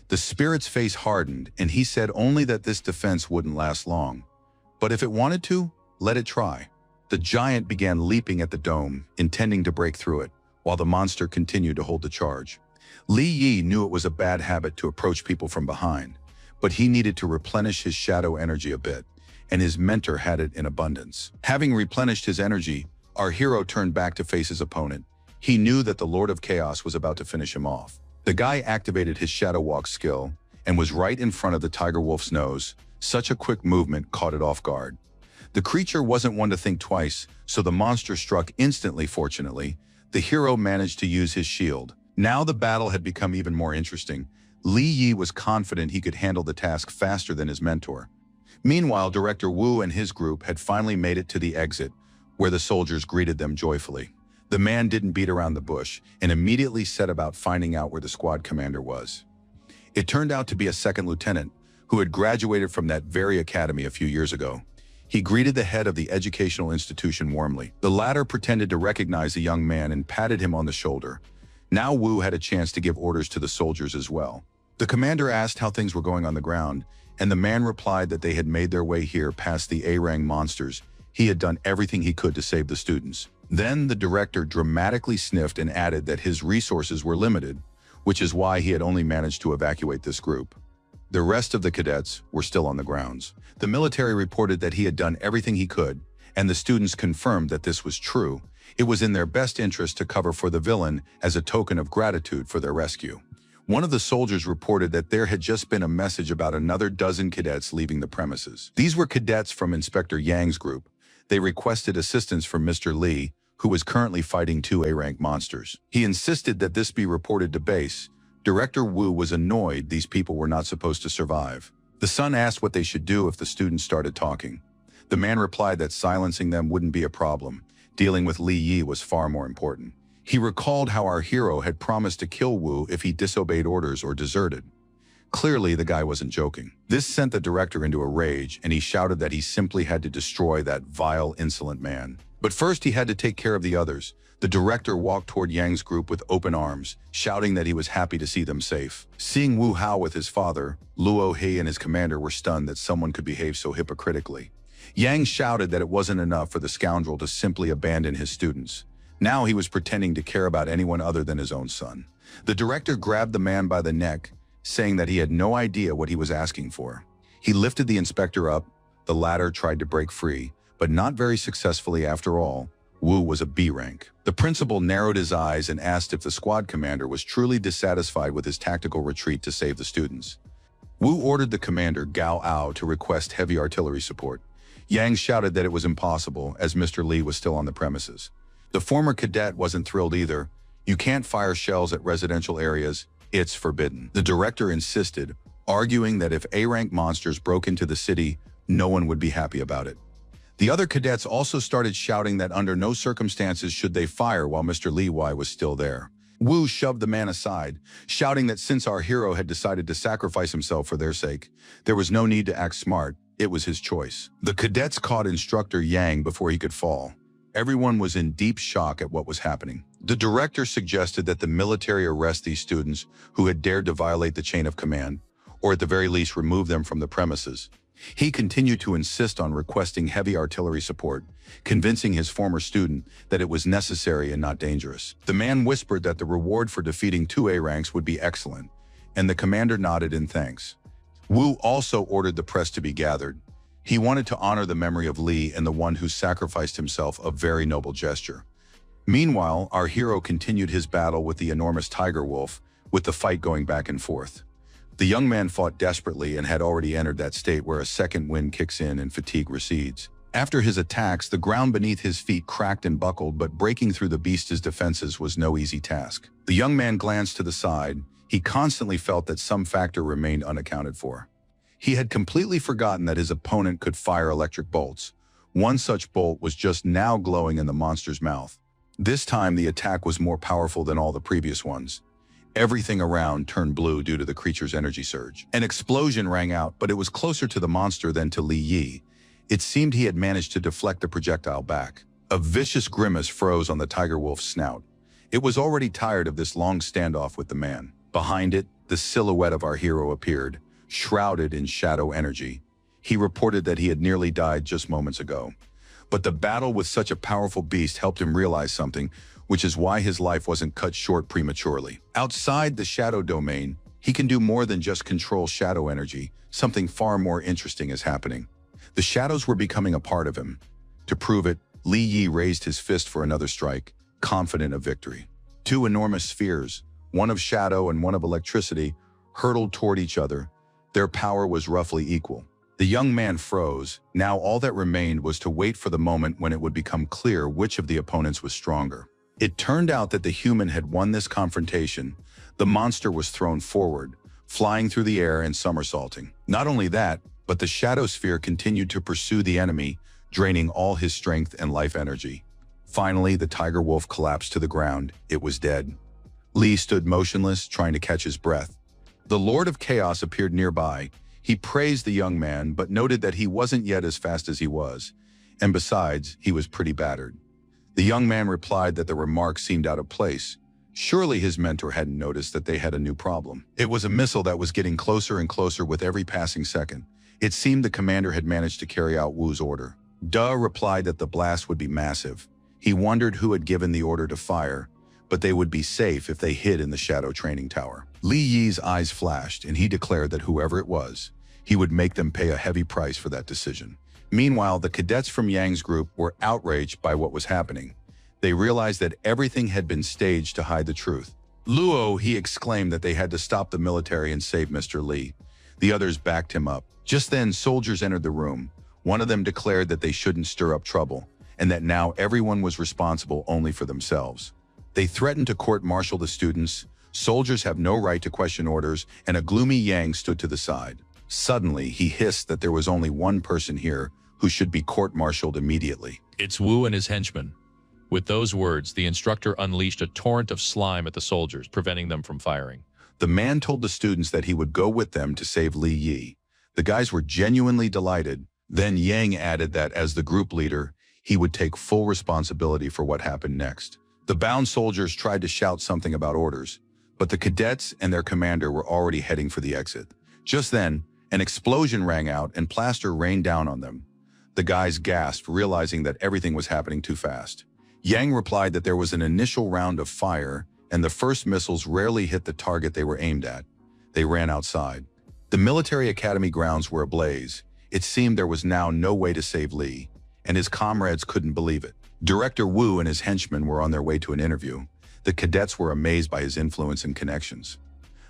Speaker 1: The spirit's face hardened, and he said only that this defense wouldn't last long. But if it wanted to, let it try. The giant began leaping at the dome, intending to break through it, while the monster continued to hold the charge. Li Yi knew it was a bad habit to approach people from behind, but he needed to replenish his shadow energy a bit, and his mentor had it in abundance. Having replenished his energy, our hero turned back to face his opponent. He knew that the Lord of Chaos was about to finish him off. The guy activated his Shadow Walk skill and was right in front of the tiger wolf's nose. Such a quick movement caught it off guard. The creature wasn't one to think twice, so the monster struck instantly. Fortunately, the hero managed to use his shield. Now the battle had become even more interesting. Li Yi was confident he could handle the task faster than his mentor. Meanwhile, Director Wu and his group had finally made it to the exit, where the soldiers greeted them joyfully. The man didn't beat around the bush and immediately set about finding out where the squad commander was. It turned out to be a second lieutenant who had graduated from that very academy a few years ago. He greeted the head of the educational institution warmly. The latter pretended to recognize the young man and patted him on the shoulder. Now Wu had a chance to give orders to the soldiers as well. The commander asked how things were going on the ground, and the man replied that they had made their way here past the A-Rang monsters. He had done everything he could to save the students. Then the director dramatically sniffed and added that his resources were limited, which is why he had only managed to evacuate this group. The rest of the cadets were still on the grounds. The military reported that he had done everything he could, and the students confirmed that this was true. It was in their best interest to cover for the villain as a token of gratitude for their rescue. One of the soldiers reported that there had just been a message about another dozen cadets leaving the premises. These were cadets from Inspector Yang's group. They requested assistance from Mr. Li, who was currently fighting two A-rank monsters. He insisted that this be reported to base. Director Wu was annoyed these people were not supposed to survive. The son asked what they should do if the students started talking. The man replied that silencing them wouldn't be a problem. Dealing with Li Yi was far more important. He recalled how our hero had promised to kill Wu if he disobeyed orders or deserted. Clearly, the guy wasn't joking. This sent the director into a rage, and he shouted that he simply had to destroy that vile, insolent man. But first, he had to take care of the others. The director walked toward Yang's group with open arms, shouting that he was happy to see them safe. Seeing Wu Hao with his father, Luo He and his commander were stunned that someone could behave so hypocritically. Yang shouted that it wasn't enough for the scoundrel to simply abandon his students. Now he was pretending to care about anyone other than his own son. The director grabbed the man by the neck, saying that he had no idea what he was asking for. He lifted the inspector up. The latter tried to break free, but not very successfully after all. Wu was a B rank. The principal narrowed his eyes and asked if the squad commander was truly dissatisfied with his tactical retreat to save the students. Wu ordered the commander, Gao Ao, to request heavy artillery support. Yang shouted that it was impossible, as Mr. Li was still on the premises. The former cadet wasn't thrilled either. You can't fire shells at residential areas. It's forbidden. The director insisted, arguing that if A-rank monsters broke into the city, no one would be happy about it. The other cadets also started shouting that under no circumstances should they fire while Mr. Li Wai was still there. Wu shoved the man aside, shouting that since our hero had decided to sacrifice himself for their sake, there was no need to act smart. It was his choice. The cadets caught Instructor Yang before he could fall. Everyone was in deep shock at what was happening. The director suggested that the military arrest these students who had dared to violate the chain of command, or at the very least remove them from the premises. He continued to insist on requesting heavy artillery support, convincing his former student that it was necessary and not dangerous. The man whispered that the reward for defeating 2A ranks would be excellent, and the commander nodded in thanks. Wu also ordered the press to be gathered. He wanted to honor the memory of Li and the one who sacrificed himself, a very noble gesture. Meanwhile, our hero continued his battle with the enormous tiger wolf, with the fight going back and forth. The young man fought desperately and had already entered that state where a second wind kicks in and fatigue recedes. After his attacks, the ground beneath his feet cracked and buckled, but breaking through the beast's defenses was no easy task. The young man glanced to the side. He constantly felt that some factor remained unaccounted for. He had completely forgotten that his opponent could fire electric bolts. One such bolt was just now glowing in the monster's mouth. This time, the attack was more powerful than all the previous ones. Everything around turned blue due to the creature's energy surge. An explosion rang out, but it was closer to the monster than to Li Yi. It seemed he had managed to deflect the projectile back. A vicious grimace froze on the tiger wolf's snout. It was already tired of this long standoff with the man. Behind it, the silhouette of our hero appeared, shrouded in shadow energy. He reported that he had nearly died just moments ago. But the battle with such a powerful beast helped him realize something, which is why his life wasn't cut short prematurely. Outside the shadow domain, he can do more than just control shadow energy. Something far more interesting is happening. The shadows were becoming a part of him. To prove it, Li Yi raised his fist for another strike, confident of victory. Two enormous spheres, one of shadow and one of electricity, hurtled toward each other. Their power was roughly equal. The young man froze. Now all that remained was to wait for the moment when it would become clear which of the opponents was stronger. It turned out that the human had won this confrontation. The monster was thrown forward, flying through the air and somersaulting. Not only that, but the shadow sphere continued to pursue the enemy, draining all his strength and life energy. Finally, the tiger wolf collapsed to the ground. It was dead. Li stood motionless, trying to catch his breath. The Lord of Chaos appeared nearby. He praised the young man, but noted that he wasn't yet as fast as he was, and besides, he was pretty battered. The young man replied that the remark seemed out of place. Surely his mentor hadn't noticed that they had a new problem. It was a missile that was getting closer and closer with every passing second. It seemed the commander had managed to carry out Wu's order. Duh replied that the blast would be massive. He wondered who had given the order to fire, but they would be safe if they hid in the shadow training tower. Li Yi's eyes flashed, and he declared that whoever it was, he would make them pay a heavy price for that decision. Meanwhile, the cadets from Yang's group were outraged by what was happening. They realized that everything had been staged to hide the truth. Luo, he exclaimed that they had to stop the military and save Mr. Li. The others backed him up. Just then, soldiers entered the room. One of them declared that they shouldn't stir up trouble, and that now everyone was responsible only for themselves. They threatened to court-martial the students. Soldiers have no right to question orders, and a gloomy Yang stood to the side. Suddenly, he hissed that there was only one person here who should be court-martialed immediately.
Speaker 2: It's Wu and his henchmen. With those words, the instructor unleashed a torrent of slime at the soldiers, preventing them from firing.
Speaker 1: The man told the students that he would go with them to save Li Yi. The guys were genuinely delighted. Then Yang added that as the group leader, he would take full responsibility for what happened next. The bound soldiers tried to shout something about orders, but the cadets and their commander were already heading for the exit. Just then, an explosion rang out and plaster rained down on them. The guys gasped, realizing that everything was happening too fast. Yang replied that there was an initial round of fire, and the first missiles rarely hit the target they were aimed at. They ran outside. The military academy grounds were ablaze. It seemed there was now no way to save Li, and his comrades couldn't believe it. Director Wu and his henchmen were on their way to an interview. The cadets were amazed by his influence and connections.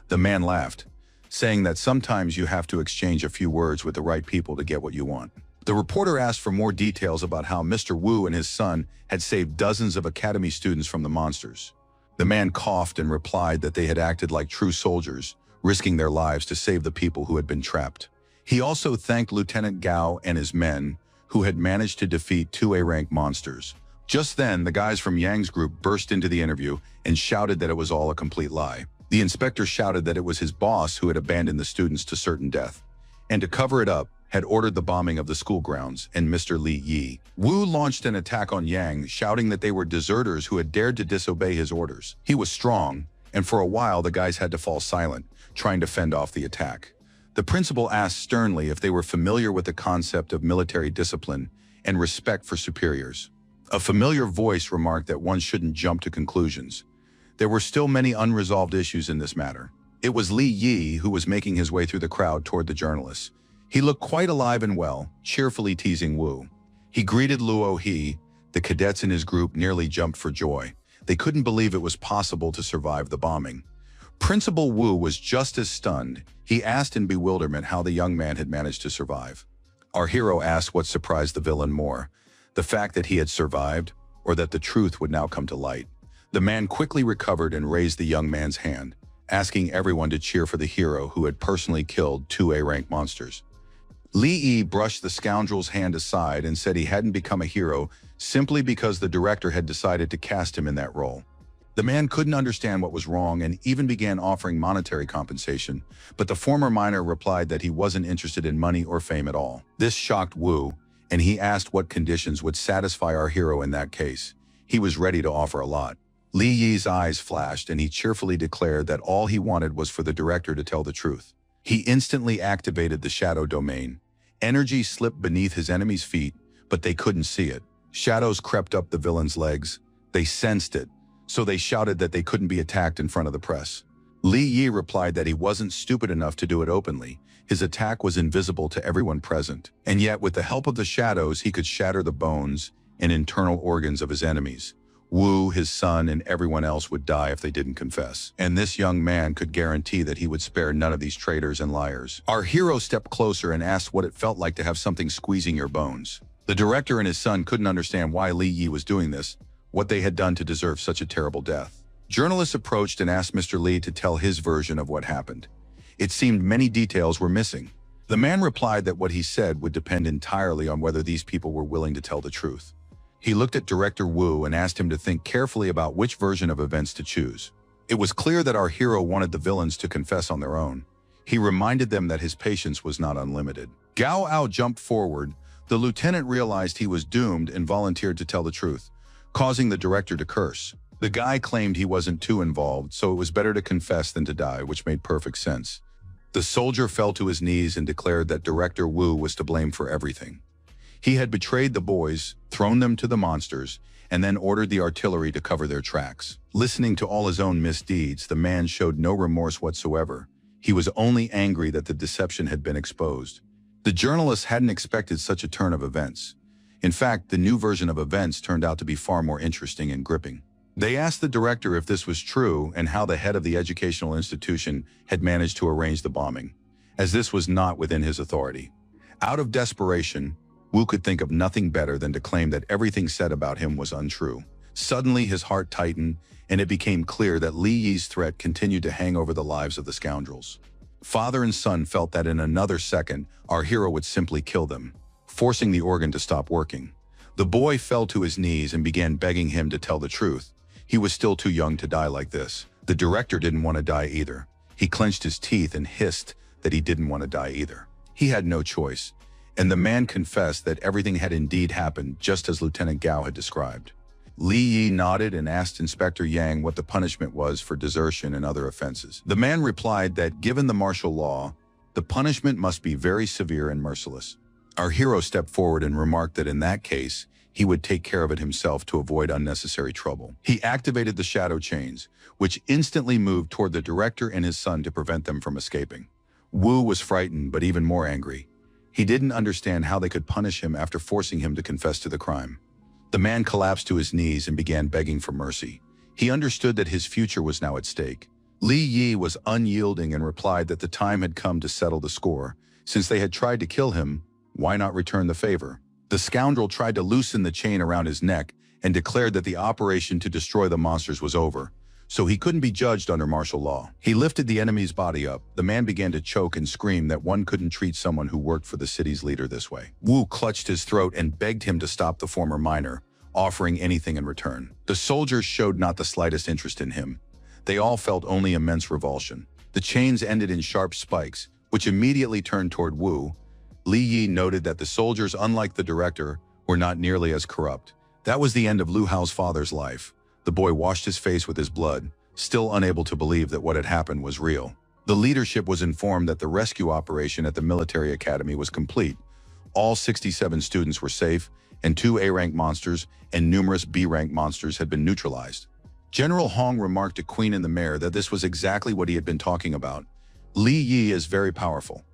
Speaker 1: The man laughed, saying that sometimes you have to exchange a few words with the right people to get what you want. The reporter asked for more details about how Mr. Wu and his son had saved dozens of academy students from the monsters. The man coughed and replied that they had acted like true soldiers, risking their lives to save the people who had been trapped. He also thanked Lieutenant Gao and his men, who had managed to defeat 2A rank monsters. Just then, the guys from Yang's group burst into the interview and shouted that it was all a complete lie. The inspector shouted that it was his boss who had abandoned the students to certain death. And to cover it up, had ordered the bombing of the school grounds and Mr. Li Yi. Wu launched an attack on Yang, shouting that they were deserters who had dared to disobey his orders. He was strong, and for a while the guys had to fall silent, trying to fend off the attack. The principal asked sternly if they were familiar with the concept of military discipline and respect for superiors. A familiar voice remarked that one shouldn't jump to conclusions. There were still many unresolved issues in this matter. It was Li Yi who was making his way through the crowd toward the journalists. He looked quite alive and well, cheerfully teasing Wu. He greeted Luo He. The cadets in his group nearly jumped for joy. They couldn't believe it was possible to survive the bombing. Principal Wu was just as stunned. He asked in bewilderment how the young man had managed to survive. Our hero asked what surprised the villain more, the fact that he had survived, or that the truth would now come to light. The man quickly recovered and raised the young man's hand, asking everyone to cheer for the hero who had personally killed 2 A-rank monsters. Li Yi brushed the scoundrel's hand aside and said he hadn't become a hero simply because the director had decided to cast him in that role. The man couldn't understand what was wrong and even began offering monetary compensation, but the former miner replied that he wasn't interested in money or fame at all. This shocked Wu, and he asked what conditions would satisfy our hero in that case. He was ready to offer a lot. Li Yi's eyes flashed and he cheerfully declared that all he wanted was for the director to tell the truth. He instantly activated the shadow domain. Energy slipped beneath his enemy's feet, but they couldn't see it. Shadows crept up the villain's legs. They sensed it, so they shouted that they couldn't be attacked in front of the press. Li Yi replied that he wasn't stupid enough to do it openly. His attack was invisible to everyone present, and yet with the help of the shadows he could shatter the bones and internal organs of his enemies. Wu, his son, and everyone else would die if they didn't confess. And this young man could guarantee that he would spare none of these traitors and liars. Our hero stepped closer and asked what it felt like to have something squeezing your bones. The director and his son couldn't understand why Li Yi was doing this, what they had done to deserve such a terrible death. Journalists approached and asked Mr. Li to tell his version of what happened. It seemed many details were missing. The man replied that what he said would depend entirely on whether these people were willing to tell the truth. He looked at Director Wu and asked him to think carefully about which version of events to choose. It was clear that our hero wanted the villains to confess on their own. He reminded them that his patience was not unlimited. Gao Ao jumped forward. The lieutenant realized he was doomed and volunteered to tell the truth, causing the director to curse. The guy claimed he wasn't too involved, so it was better to confess than to die, which made perfect sense. The soldier fell to his knees and declared that Director Wu was to blame for everything. He had betrayed the boys, thrown them to the monsters, and then ordered the artillery to cover their tracks. Listening to all his own misdeeds, the man showed no remorse whatsoever. He was only angry that the deception had been exposed. The journalists hadn't expected such a turn of events. In fact, the new version of events turned out to be far more interesting and gripping. They asked the director if this was true and how the head of the educational institution had managed to arrange the bombing, as this was not within his authority. Out of desperation, Wu could think of nothing better than to claim that everything said about him was untrue. Suddenly, his heart tightened, and it became clear that Li Yi's threat continued to hang over the lives of the scoundrels. Father and son felt that in another second, our hero would simply kill them, forcing the organ to stop working. The boy fell to his knees and began begging him to tell the truth. He was still too young to die like this. The director didn't want to die either. He clenched his teeth and hissed that he didn't want to die either. He had no choice, and the man confessed that everything had indeed happened just as Lieutenant Gao had described. Li Yi nodded and asked Inspector Yang what the punishment was for desertion and other offenses. The man replied that given the martial law, the punishment must be very severe and merciless. Our hero stepped forward and remarked that in that case, he would take care of it himself to avoid unnecessary trouble. He activated the shadow chains, which instantly moved toward the director and his son to prevent them from escaping. Wu was frightened, but even more angry. He didn't understand how they could punish him after forcing him to confess to the crime. The man collapsed to his knees and began begging for mercy. He understood that his future was now at stake. Li Yi was unyielding and replied that the time had come to settle the score. Since they had tried to kill him, why not return the favor? The scoundrel tried to loosen the chain around his neck and declared that the operation to destroy the monsters was over, so he couldn't be judged under martial law. He lifted the enemy's body up. The man began to choke and scream that one couldn't treat someone who worked for the city's leader this way. Wu clutched his throat and begged him to stop the former miner, offering anything in return. The soldiers showed not the slightest interest in him. They all felt only immense revulsion. The chains ended in sharp spikes, which immediately turned toward Wu. Li Yi noted that the soldiers, unlike the director, were not nearly as corrupt. That was the end of Lu Hao's father's life. The boy washed his face with his blood, still unable to believe that what had happened was real. The leadership was informed that the rescue operation at the military academy was complete. All 67 students were safe, and 2 A-rank monsters and numerous B-rank monsters had been neutralized. General Hong remarked to Queen and the mayor that this was exactly what he had been talking about. Li Yi is very powerful.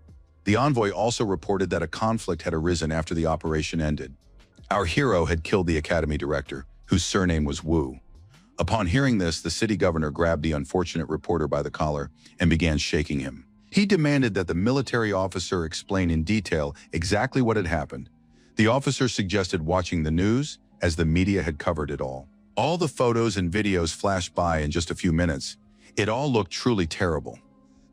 Speaker 1: The envoy also reported that a conflict had arisen after the operation ended. Our hero had killed the academy director, whose surname was Wu. Upon hearing this, the city governor grabbed the unfortunate reporter by the collar and began shaking him. He demanded that the military officer explain in detail exactly what had happened. The officer suggested watching the news, as the media had covered it all. All the photos and videos flashed by in just a few minutes. It all looked truly terrible.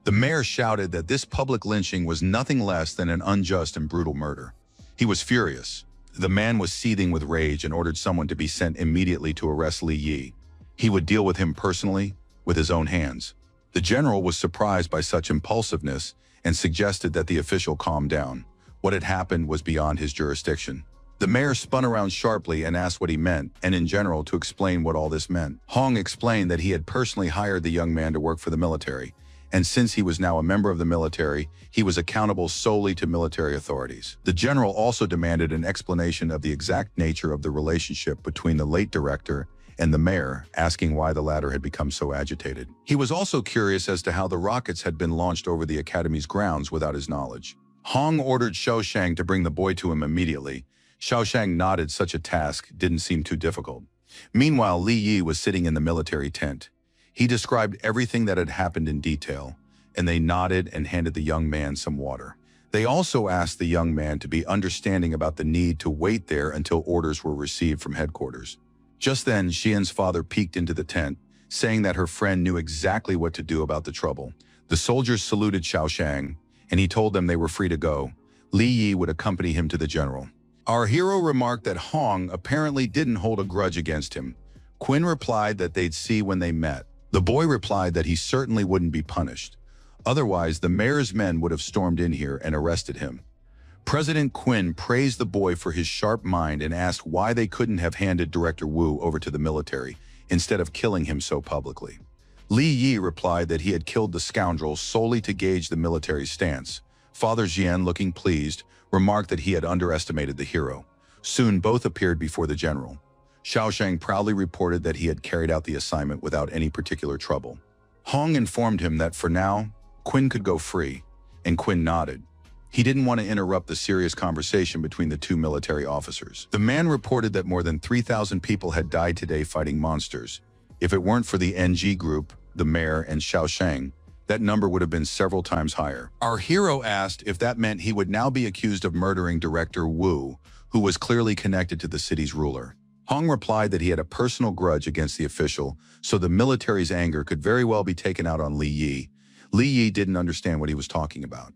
Speaker 1: The mayor shouted that this public lynching was nothing less than an unjust and brutal murder. He was furious. The man was seething with rage and ordered someone to be sent immediately to arrest Li Yi. He would deal with him personally, with his own hands. The general was surprised by such impulsiveness and suggested that the official calm down. What had happened was beyond his jurisdiction. The mayor spun around sharply and asked what he meant, and in general to explain what all this meant. Hong explained that he had personally hired the young man to work for the military, and since he was now a member of the military, he was accountable solely to military authorities. The general also demanded an explanation of the exact nature of the relationship between the late director and the mayor, asking why the latter had become so agitated. He was also curious as to how the rockets had been launched over the academy's grounds without his knowledge. Hong ordered Xiaoshang to bring the boy to him immediately. Xiaoshang nodded. Such a task didn't seem too difficult. Meanwhile, Li Yi was sitting in the military tent. He described everything that had happened in detail, and they nodded and handed the young man some water. They also asked the young man to be understanding about the need to wait there until orders were received from headquarters. Just then, Xian's father peeked into the tent, saying that her friend knew exactly what to do about the trouble. The soldiers saluted Xiaoshang, and he told them they were free to go. Li Yi would accompany him to the general. Our hero remarked that Hong apparently didn't hold a grudge against him. Quinn replied that they'd see when they met. The boy replied that he certainly wouldn't be punished. Otherwise, the mayor's men would have stormed in here and arrested him. President Quinn praised the boy for his sharp mind and asked why they couldn't have handed Director Wu over to the military instead of killing him so publicly. Li Yi replied that he had killed the scoundrel solely to gauge the military's stance. Father Jian, looking pleased, remarked that he had underestimated the hero. Soon both appeared before the general. Xiaoshang proudly reported that he had carried out the assignment without any particular trouble. Hong informed him that for now, Quinn could go free, and Quinn nodded. He didn't want to interrupt the serious conversation between the 2 military officers. The man reported that more than 3,000 people had died today fighting monsters. If it weren't for the NG group, the mayor, and Xiaoshang, that number would have been several times higher. Our hero asked if that meant he would now be accused of murdering Director Wu, who was clearly connected to the city's ruler. Hong replied that he had a personal grudge against the official, so the military's anger could very well be taken out on Li Yi. Li Yi didn't understand what he was talking about.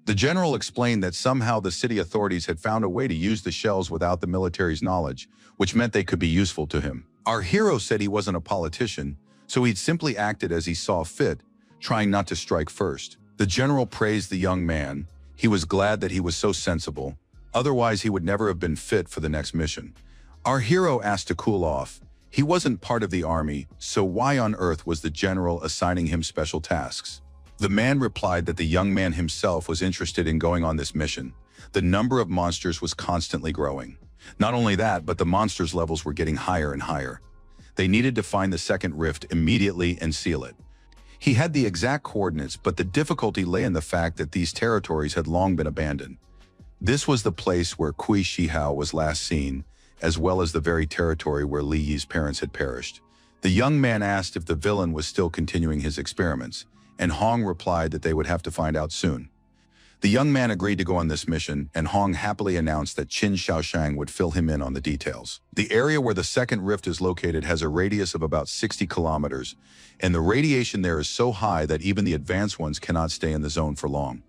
Speaker 1: The general explained that somehow the city authorities had found a way to use the shells without the military's knowledge, which meant they could be useful to him. Our hero said he wasn't a politician, so he'd simply acted as he saw fit, trying not to strike first. The general praised the young man. He was glad that he was so sensible, otherwise he would never have been fit for the next mission. Our hero asked to cool off. He wasn't part of the army, so why on earth was the general assigning him special tasks? The man replied that the young man himself was interested in going on this mission. The number of monsters was constantly growing. Not only that, but the monsters' levels were getting higher and higher. They needed to find the second rift immediately and seal it. He had the exact coordinates, but the difficulty lay in the fact that these territories had long been abandoned. This was the place where Kui Shihao was last seen, as well as the very territory where Li Yi's parents had perished. The young man asked if the villain was still continuing his experiments, and Hong replied that they would have to find out soon. The young man agreed to go on this mission, and Hong happily announced that Qin Xiaoshang would fill him in on the details. The area where the second rift is located has a radius of about 60 kilometers, and the radiation there is so high that even the advanced ones cannot stay in the zone for long.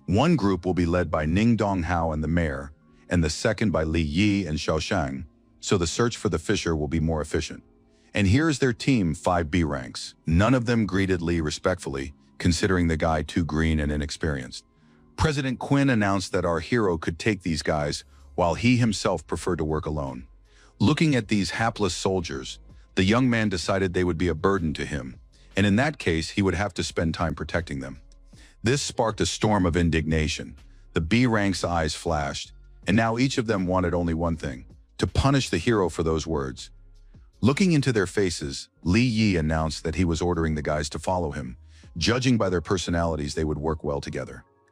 Speaker 1: One group will be led by Ning Donghao and the mayor, and the second by Li Yi and Xiaoshang, so the search for the fisher will be more efficient. And here's their team, 5 B ranks. None of them greeted Li respectfully, considering the guy too green and inexperienced. President Quinn announced that our hero could take these guys, while he himself preferred to work alone. Looking at these hapless soldiers, the young man decided they would be a burden to him, and in that case, he would have to spend time protecting them. This sparked a storm of indignation. The B rank's eyes flashed, and now each of them wanted only one thing: to punish the hero for those words. Looking into their faces, Li Yi announced that he was ordering the guys to follow him. Judging by their personalities, they would work well together.